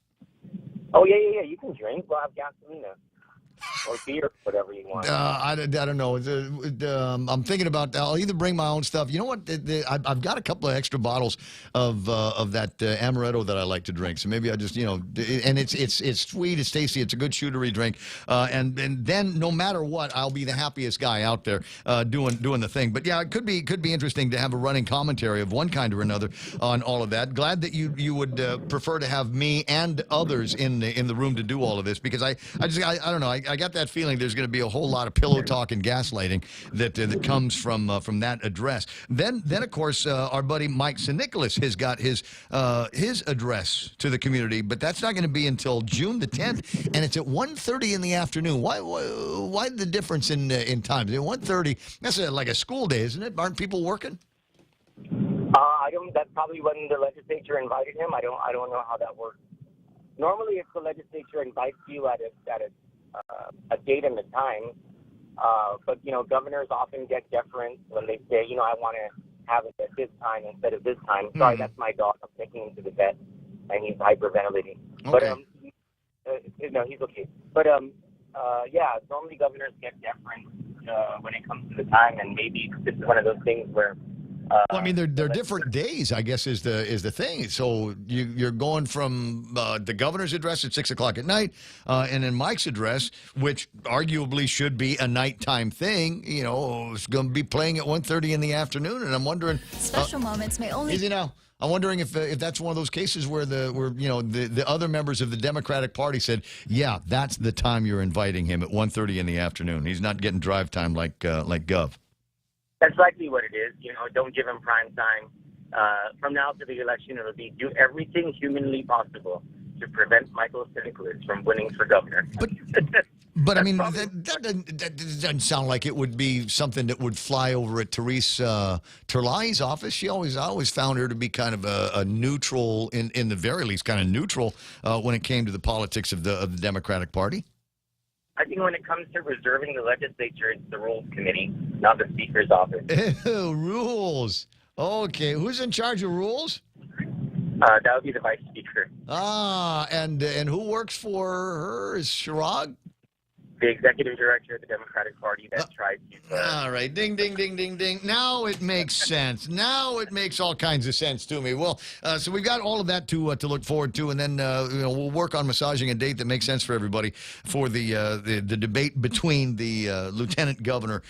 Oh yeah. You can drink. We'll have gasolina. Or beer, whatever you want. I don't know. I'm thinking about. I'll either bring my own stuff. You know what? I've got a couple of extra bottles of that amaretto that I like to drink. So maybe I just and it's sweet, it's tasty, it's a good shootery drink. And then no matter what, I'll be the happiest guy out there doing the thing. But yeah, it could be interesting to have a running commentary of one kind or another on all of that. Glad that you would prefer to have me and others in the room to do all of this, because I don't know. I got that feeling there's going to be a whole lot of pillow talk and gaslighting that comes from that address. Then of course our buddy Mike St. Nicholas has got his address to the community, but that's not going to be until June the 10th, and it's at 1:30 in the afternoon. Why the difference in times? At 1:30, that's like a school day, isn't it? Aren't people working? I don't. That's probably when the legislature invited him. I don't know how that works. Normally, if the legislature invites you at a date and a time, but governors often get deference when they say, I want to have it at this time instead of this time. Sorry, that's my dog. I'm taking him to the vet, and he's hyperventilating. Okay. But no, he's okay. But yeah, normally governors get deference when it comes to the time, and maybe this is one of those things where. Well, I mean, they're different days, I guess, is the thing. So you're going from the governor's address at 6 o'clock at night, and then Mike's address, which arguably should be a nighttime thing, is going to be playing at 1:30 in the afternoon. And I'm wondering, Special moments may only. Easy now. I'm wondering if that's one of those cases where the other members of the Democratic Party said, yeah, that's the time you're inviting him, at 1:30 in the afternoon. He's not getting drive time like Gov. That's likely what it is. Don't give him prime time. From now to the election, it'll be do everything humanly possible to prevent Michael St. Nicholas from winning for governor. But I mean, that doesn't sound like it would be something that would fly over at Therese Terlai's office. I always found her to be kind of a neutral, in the very least, kind of neutral when it came to the politics of the Democratic Party. I think when it comes to reserving the legislature, it's the Rules Committee, not the Speaker's office. Ew, rules. Okay, who's in charge of rules? That would be the Vice Speaker. And who works for her? Is Chirag? The executive director of the Democratic Party that tried to... All right. Ding, ding, ding, ding, ding. Now it makes sense. Now it makes all kinds of sense to me. Well, so we've got all of that to look forward to, and then we'll work on massaging a date that makes sense for everybody for the debate between the lieutenant governor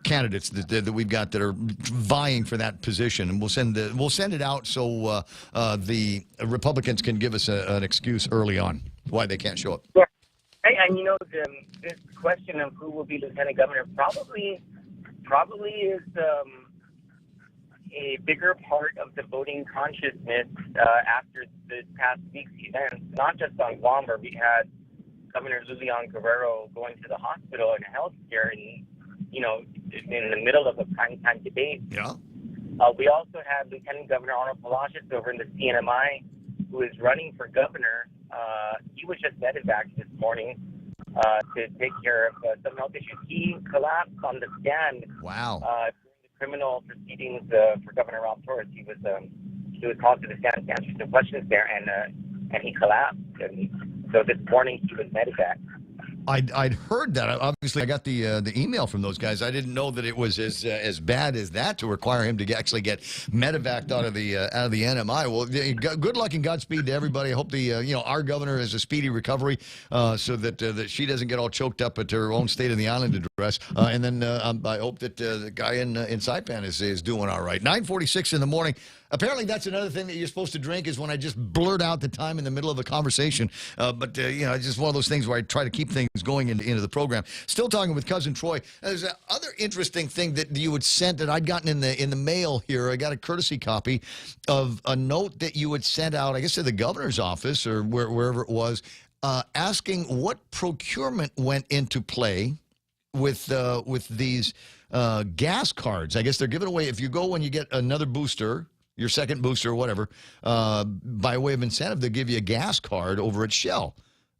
candidates that we've got that are vying for that position, and we'll send it out so the Republicans can give us an excuse early on why they can't show up. Yeah. And this question of who will be lieutenant governor probably is a bigger part of the voting consciousness after the past week's events, not just on Guam, where we had Governor Lilian Guerrero going to the hospital in a health scare, and in the middle of a primetime debate. Yeah. We also had Lieutenant Governor Arnold Palacios over in the CNMI, who is running for governor. He was just medevac this morning to take care of some health issues. He collapsed on the stand. Wow. During the criminal proceedings for Governor Ralph Torres. He was called to the stand to answer some questions there, and he collapsed. And so this morning he was medevac. I'd heard that. Obviously, I got the email from those guys. I didn't know that it was as bad as that to require him to actually get medevaced out of the NMI. Well, good luck and Godspeed to everybody. I hope our governor has a speedy recovery, so that she doesn't get all choked up at her own State of the Island address. And then I hope that the guy in Saipan is doing all right. 9:46 in the morning. Apparently, that's another thing that you're supposed to drink is when I just blurt out the time in the middle of a conversation. But it's just one of those things where I try to keep things going into the program. Still talking with Cousin Troy. There's another interesting thing that you had sent that I'd gotten in the mail here. I got a courtesy copy of a note that you had sent out, I guess, to the governor's office or wherever it was, asking what procurement went into play with these gas cards. I guess they're giving away if you go and you get another booster, your second booster or whatever, by way of incentive, they'll give you a gas card over at Shell.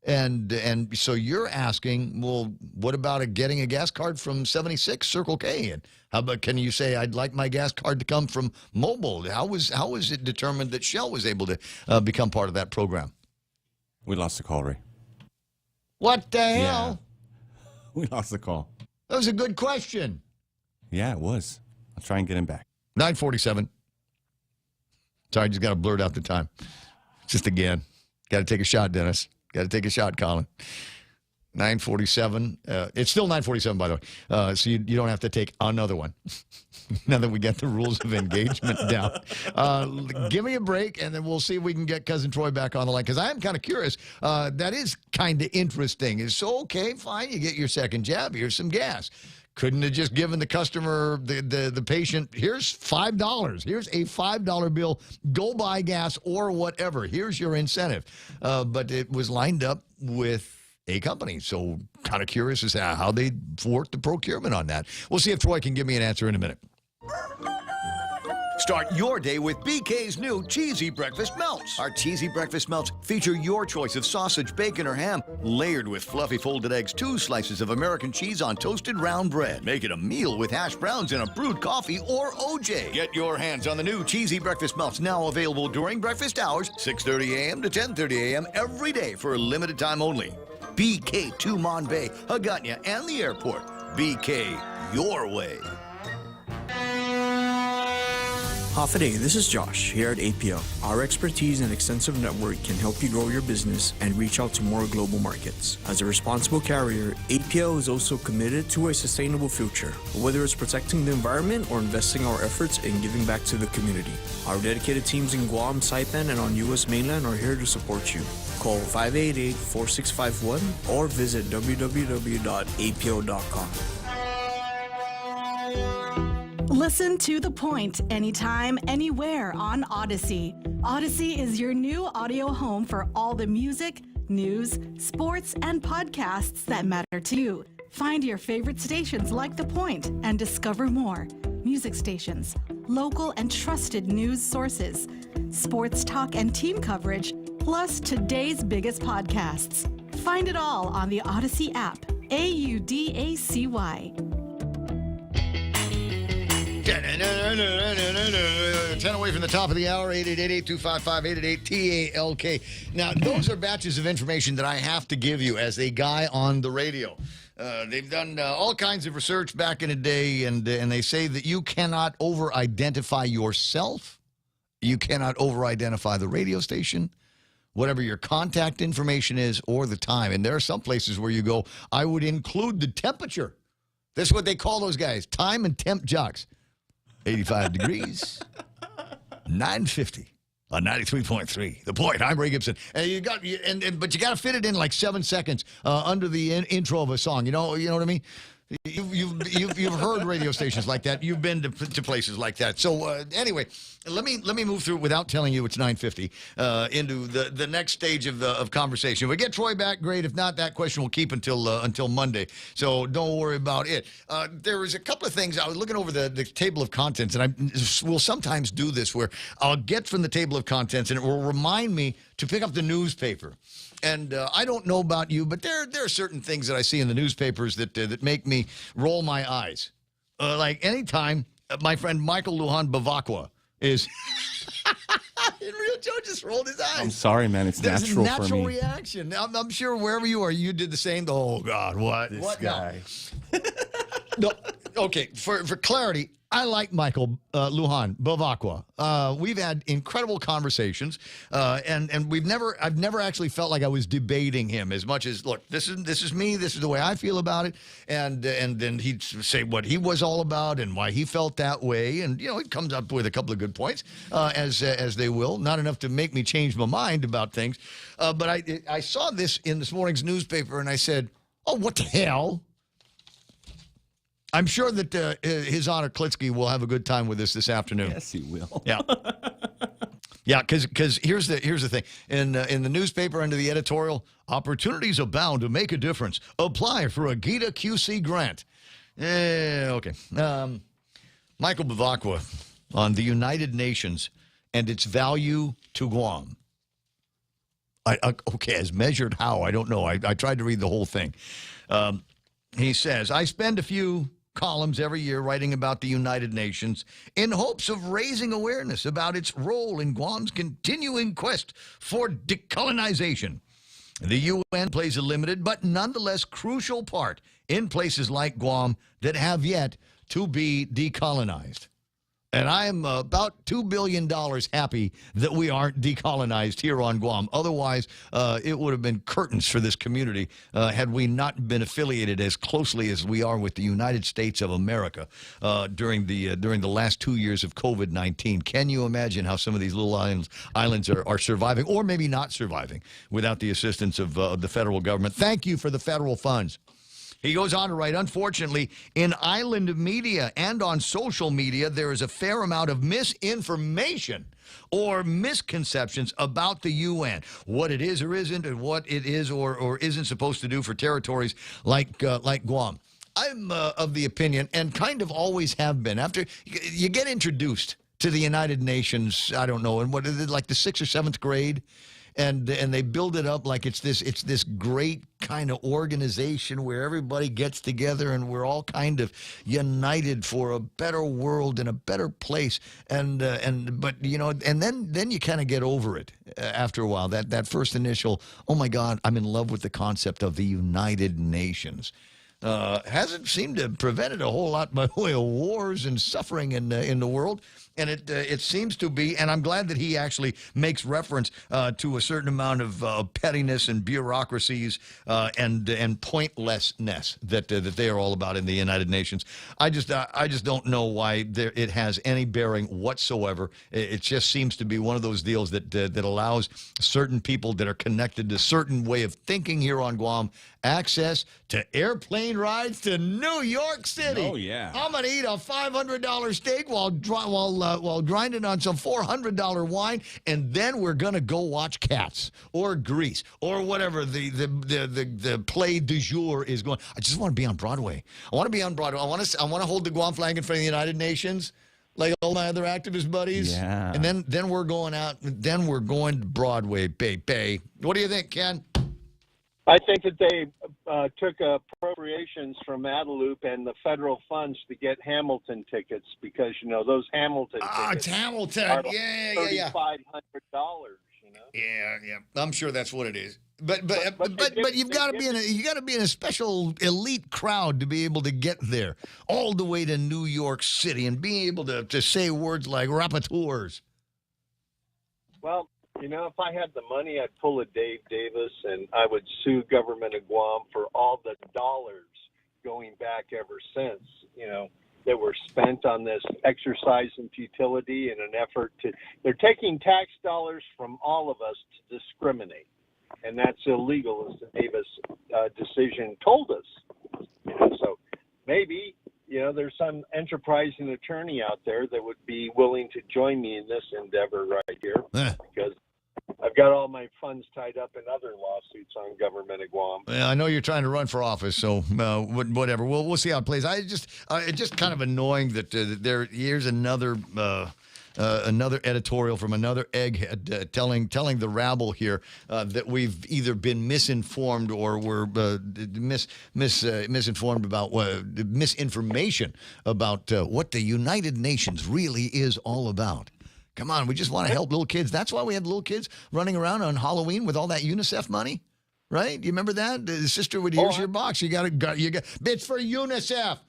And so you're asking, well, what about getting a gas card from 76 Circle K? And how about, can you say, I'd like my gas card to come from Mobil? How was it determined that Shell was able to become part of that program? We lost the call, Ray. What the hell? We lost the call. That was a good question. Yeah, it was. I'll try and get him back. 9:47. Sorry, I just got to blurt out the time. Just again. Got to take a shot, Dennis. Got to take a shot, Colin. 9:47. It's still 9:47, by the way. So you don't have to take another one. Now that we got the rules of engagement down. Give me a break, and then we'll see if we can get Cousin Troy back on the line. Because I am kind of curious. That is kind of interesting. It's so, okay, fine. You get your second jab. Here's some gas. Couldn't have just given the customer, the patient, here's $5. Here's a $5 bill. Go buy gas or whatever. Here's your incentive. But it was lined up with a company. So kind of curious as to how they worked the procurement on that. We'll see if Troy can give me an answer in a minute. Start your day with BK's new Cheesy Breakfast Melts. Our Cheesy Breakfast Melts feature your choice of sausage, bacon, or ham, layered with fluffy folded eggs, 2 slices of American cheese on toasted round bread. Make it a meal with hash browns and a brewed coffee or OJ. Get your hands on the new Cheesy Breakfast Melts, now available during breakfast hours, 6:30 a.m. to 10:30 a.m. every day for a limited time only. BK, Tumon Bay, Hagåtña, and the airport. BK, your way. Half a day, this is Josh here at APL. Our expertise and extensive network can help you grow your business and reach out to more global markets. As a responsible carrier, APL is also committed to a sustainable future, whether it's protecting the environment or investing our efforts in giving back to the community. Our dedicated teams in Guam, Saipan, and on U.S. mainland are here to support you. Call 588-4651 or visit www.apo.com. Listen to The Point anytime, anywhere on Odyssey. Odyssey is your new audio home for all the music, news, sports, and podcasts that matter to you. Find your favorite stations like The Point and discover more. Music stations, local and trusted news sources, sports talk and team coverage, plus today's biggest podcasts. Find it all on the Odyssey app. AUDACY. 10 away from the top of the hour, 888-825-5888-TALK. Now, those are batches of information that I have to give you as a guy on the radio. They've done all kinds of research back in the day, and they say that you cannot over-identify yourself. You cannot over-identify the radio station, whatever your contact information is, or the time. And there are some places where you go, I would include the temperature. That's what they call those guys, time and temp jocks. 85 degrees, 950 on 93.3. The Point. I'm Ray Gibson. And but you got to fit it in like 7 seconds under the intro of a song. You know what I mean? You've heard radio stations like that. You've been to places like that. So anyway, let me move through without telling you it's 9:50 into the next stage of conversation. If we get Troy back, great. If not, that question will keep until Monday. So don't worry about it. There was a couple of things. I was looking over the table of contents, and I will sometimes do this where I'll get from the table of contents, and it will remind me to pick up the newspaper. And I don't know about you, but there are certain things that I see in the newspapers that make me roll my eyes. Like anytime my friend Michael Lujan Bavacqua is... In real, Joe just rolled his eyes. I'm sorry, man. It's There's natural a natural for me. reaction. I'm sure wherever you are, you did the same. Oh, God, what? This what guy. No, okay, for clarity, I like Michael Lujan Bavacqua. We've had incredible conversations, and I've never actually felt like I was debating him as much as, look, this is me, this is the way I feel about it, and then he'd say what he was all about and why he felt that way, and he comes up with a couple of good points, as they will, not enough to make me change my mind about things, but I saw this in this morning's newspaper, and I said, oh, what the hell? I'm sure that His Honor Klitsky will have a good time with this afternoon. Yes, he will. Yeah. Yeah, because here's the thing. In the newspaper under the editorial, opportunities abound to make a difference. Apply for a GITA QC grant. Okay. Michael Bavacqua on the United Nations and its value to Guam. Okay, as measured how? I don't know. I tried to read the whole thing. He says, I spend a few columns every year writing about the United Nations in hopes of raising awareness about its role in Guam's continuing quest for decolonization. The UN plays a limited but nonetheless crucial part in places like Guam that have yet to be decolonized. And I am about $2 billion happy that we aren't decolonized here on Guam. Otherwise, it would have been curtains for this community had we not been affiliated as closely as we are with the United States of America during the last 2 years of COVID-19. Can you imagine how some of these little islands are surviving, or maybe not surviving, without the assistance of the federal government? Thank you for the federal funds. He goes on to write, unfortunately, in island media and on social media, there is a fair amount of misinformation or misconceptions about the UN, what it is or isn't, and what it is or isn't supposed to do for territories like Guam. I'm of the opinion, and kind of always have been, after you get introduced to the United Nations, I don't know, in what is it, like the 6th or 7th grade? And they build it up like it's this great kind of organization where everybody gets together and we're all kind of united for a better world and a better place. But you know, and then you kind of get over it after a while. That first initial, oh my God, I'm in love with the concept of the United Nations. Hasn't seemed to have prevented a whole lot by way of wars and suffering in the world. And it seems to be, and I'm glad that he actually makes reference to a certain amount of pettiness and bureaucracies and pointlessness that they are all about in the United Nations. I just don't know why it has any bearing whatsoever. It just seems to be one of those deals that allows certain people that are connected to a certain way of thinking here on Guam access to airplane rides to New York City. Oh, yeah. I'm going to eat a $500 steak while grinding on some $400 wine, and then we're going to go watch Cats or Grease or whatever the play du jour is going. I just want to be on Broadway. I want to be on Broadway. I want to hold the Guam flag in front of the United Nations like all my other activist buddies. Yeah. And then we're going out. Then we're going to Broadway, baby. What do you think, Ken? I think that they took appropriations from Adelup and the federal funds to get Hamilton tickets because, you know, those Hamilton tickets it's Hamilton. are Yeah. $3,500, you know? Yeah. I'm sure that's what it is. But you've got to be in a special elite crowd to be able to get there all the way to New York City and be able to say words like rapporteurs. Well, you know, if I had the money, I'd pull a Dave Davis and I would sue government of Guam for all the dollars going back ever since, you know, that were spent on this exercise in futility in an effort to, they're taking tax dollars from all of us to discriminate. And that's illegal, as the Davis decision told us. You know, so maybe, you know, there's some enterprising attorney out there that would be willing to join me in this endeavor right here because I've got all my funds tied up in other lawsuits on government of Guam. I know you're trying to run for office, so whatever. We'll see how it plays. It's just kind of annoying that here's another editorial from another egghead telling the rabble here that we've either been misinformed or we're misinformed about misinformation about what the United Nations really is all about. Come on, we just want to help little kids. That's why we had little kids running around on Halloween with all that UNICEF money, right? You remember that? The sister would, here's your box. You got. It's for UNICEF.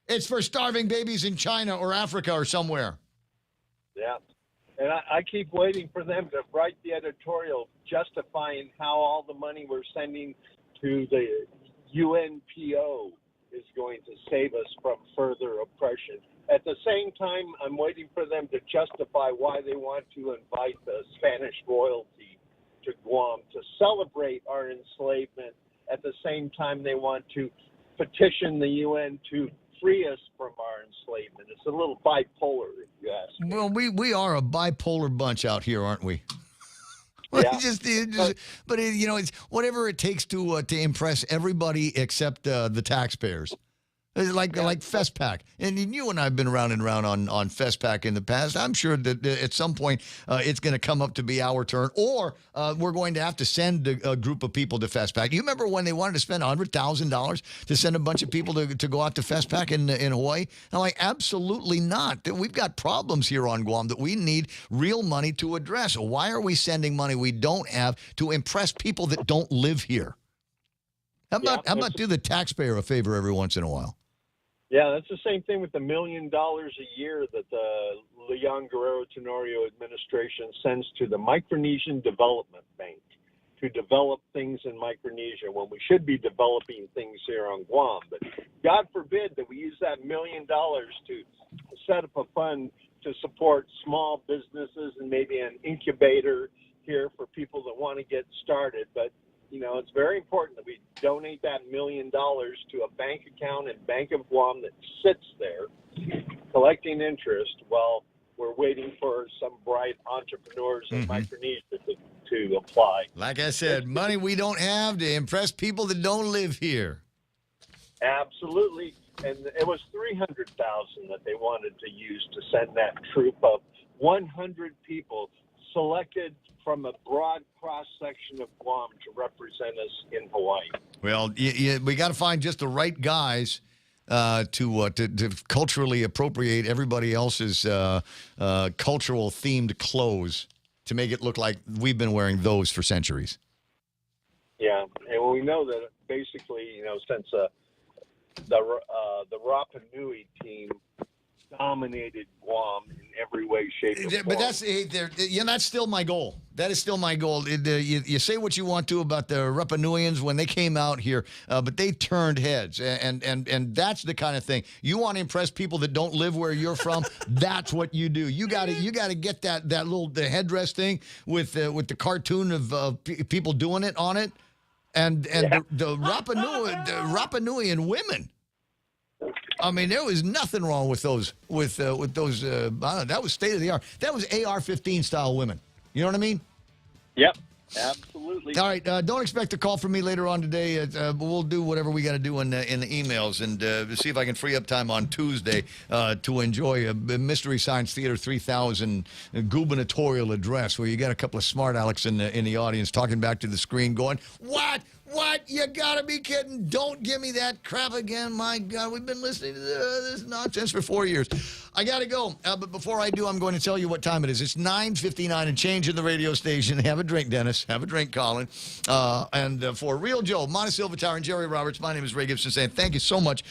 It's for starving babies in China or Africa or somewhere. Yeah, and I keep waiting for them to write the editorial justifying how all the money we're sending to the UNPO is going to save us from further oppression. At the same time, I'm waiting for them to justify why they want to invite the Spanish royalty to Guam to celebrate our enslavement. At the same time, they want to petition the UN to free us from our enslavement. It's a little bipolar, if you ask me. Well, we are a bipolar bunch out here, aren't we? Yeah. But it's whatever it takes to impress everybody except the taxpayers. It's like FestPac. And you and I have been round and round on FestPac in the past. I'm sure that at some point it's going to come up to be our turn, or we're going to have to send a group of people to FestPac. You remember when they wanted to spend $100,000 to send a bunch of people to go out to FestPac in Hawaii? I'm like, absolutely not. We've got problems here on Guam that we need real money to address. Why are we sending money we don't have to impress people that don't live here? How about do the taxpayer a favor every once in a while? Yeah, that's the same thing with the $1 million a year that the Leon Guerrero Tenorio administration sends to the Micronesian Development Bank to develop things in Micronesia when we should be developing things here on Guam. But God forbid that we use that $1 million to set up a fund to support small businesses and maybe an incubator here for people that want to get started. But it's very important that we donate that $1 million to a bank account in Bank of Guam that sits there collecting interest while we're waiting for some bright entrepreneurs in Micronesia to apply. Like I said, money we don't have to impress people that don't live here. Absolutely. And it was $300,000 that they wanted to use to send that troop of 100 people selected from a broad cross-section of Guam to represent us in Hawaii. Well, we got to find just the right guys to culturally appropriate everybody else's cultural-themed clothes to make it look like we've been wearing those for centuries. Yeah, and we know that basically, since the Rapa Nui team dominated Guam in every way, shape, or form. But that's still my goal. That is still my goal. You say what you want to about the Rapa Nuians when they came out here, but they turned heads, and that's the kind of thing you want to impress people that don't live where you're from. That's what you do. You got to get that little the headdress thing with the cartoon of people doing it on it, and the Rapa Nuian women. I mean, there was nothing wrong with those. That was state of the art. That was AR-15 style women. You know what I mean? Yep, absolutely. All right, don't expect a call from me later on today. But we'll do whatever we got to do in the emails and see if I can free up time on Tuesday to enjoy a Mystery Science Theater 3000 gubernatorial address where you got a couple of smart Alex in the audience talking back to the screen, going, "What? What? You gotta be kidding. Don't give me that crap again. My God, we've been listening to this nonsense for 4 years. I gotta go. But before I do, I'm going to tell you what time it is. It's 9:59 and change in the radio station. Have a drink, Dennis. Have a drink, Colin. And for Real Joe, Monica Silvatore, and Jerry Roberts, my name is Ray Gibson saying thank you so much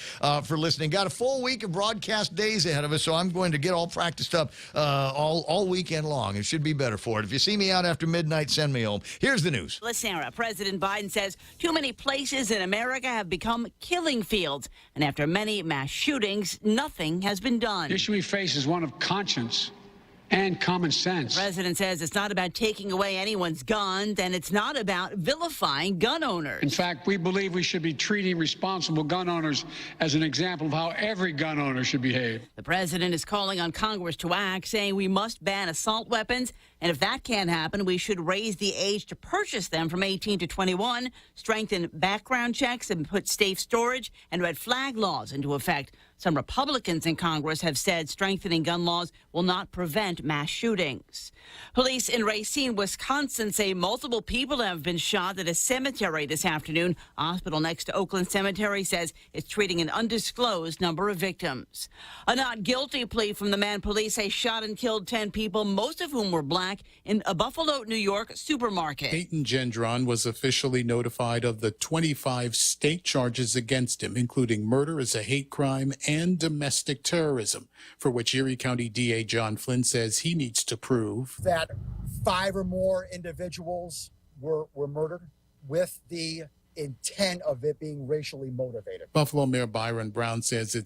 for listening. Got a full week of broadcast days ahead of us, so I'm going to get all practiced up all weekend long. It should be better for it. If you see me out after midnight, send me home. Here's the news. Sarah, President Biden says too many places in America have become killing fields. And after many mass shootings, nothing has been done. The issue we face is one of conscience and common sense. The president says it's not about taking away anyone's guns, and it's not about vilifying gun owners. In fact, we believe we should be treating responsible gun owners as an example of how every gun owner should behave. The president is calling on Congress to act, saying we must ban assault weapons, and if that can't happen, we should raise the age to purchase them from 18 to 21, strengthen background checks, and put safe storage and red flag laws into effect. Some Republicans in Congress have said strengthening gun laws will not prevent mass shootings. Police in Racine, Wisconsin say multiple people have been shot at a cemetery this afternoon. A hospital next to Oakland Cemetery says it's treating an undisclosed number of victims. A not guilty plea from the man police say shot and killed 10 people, most of whom were black, in a Buffalo, New York supermarket. Peyton Gendron was officially notified of the 25 state charges against him, including murder as a hate crime and domestic terrorism, for which Erie County DA John Flynn says he needs to prove that 5 or more individuals were murdered with the intent of it being racially motivated. Buffalo Mayor Byron Brown says it's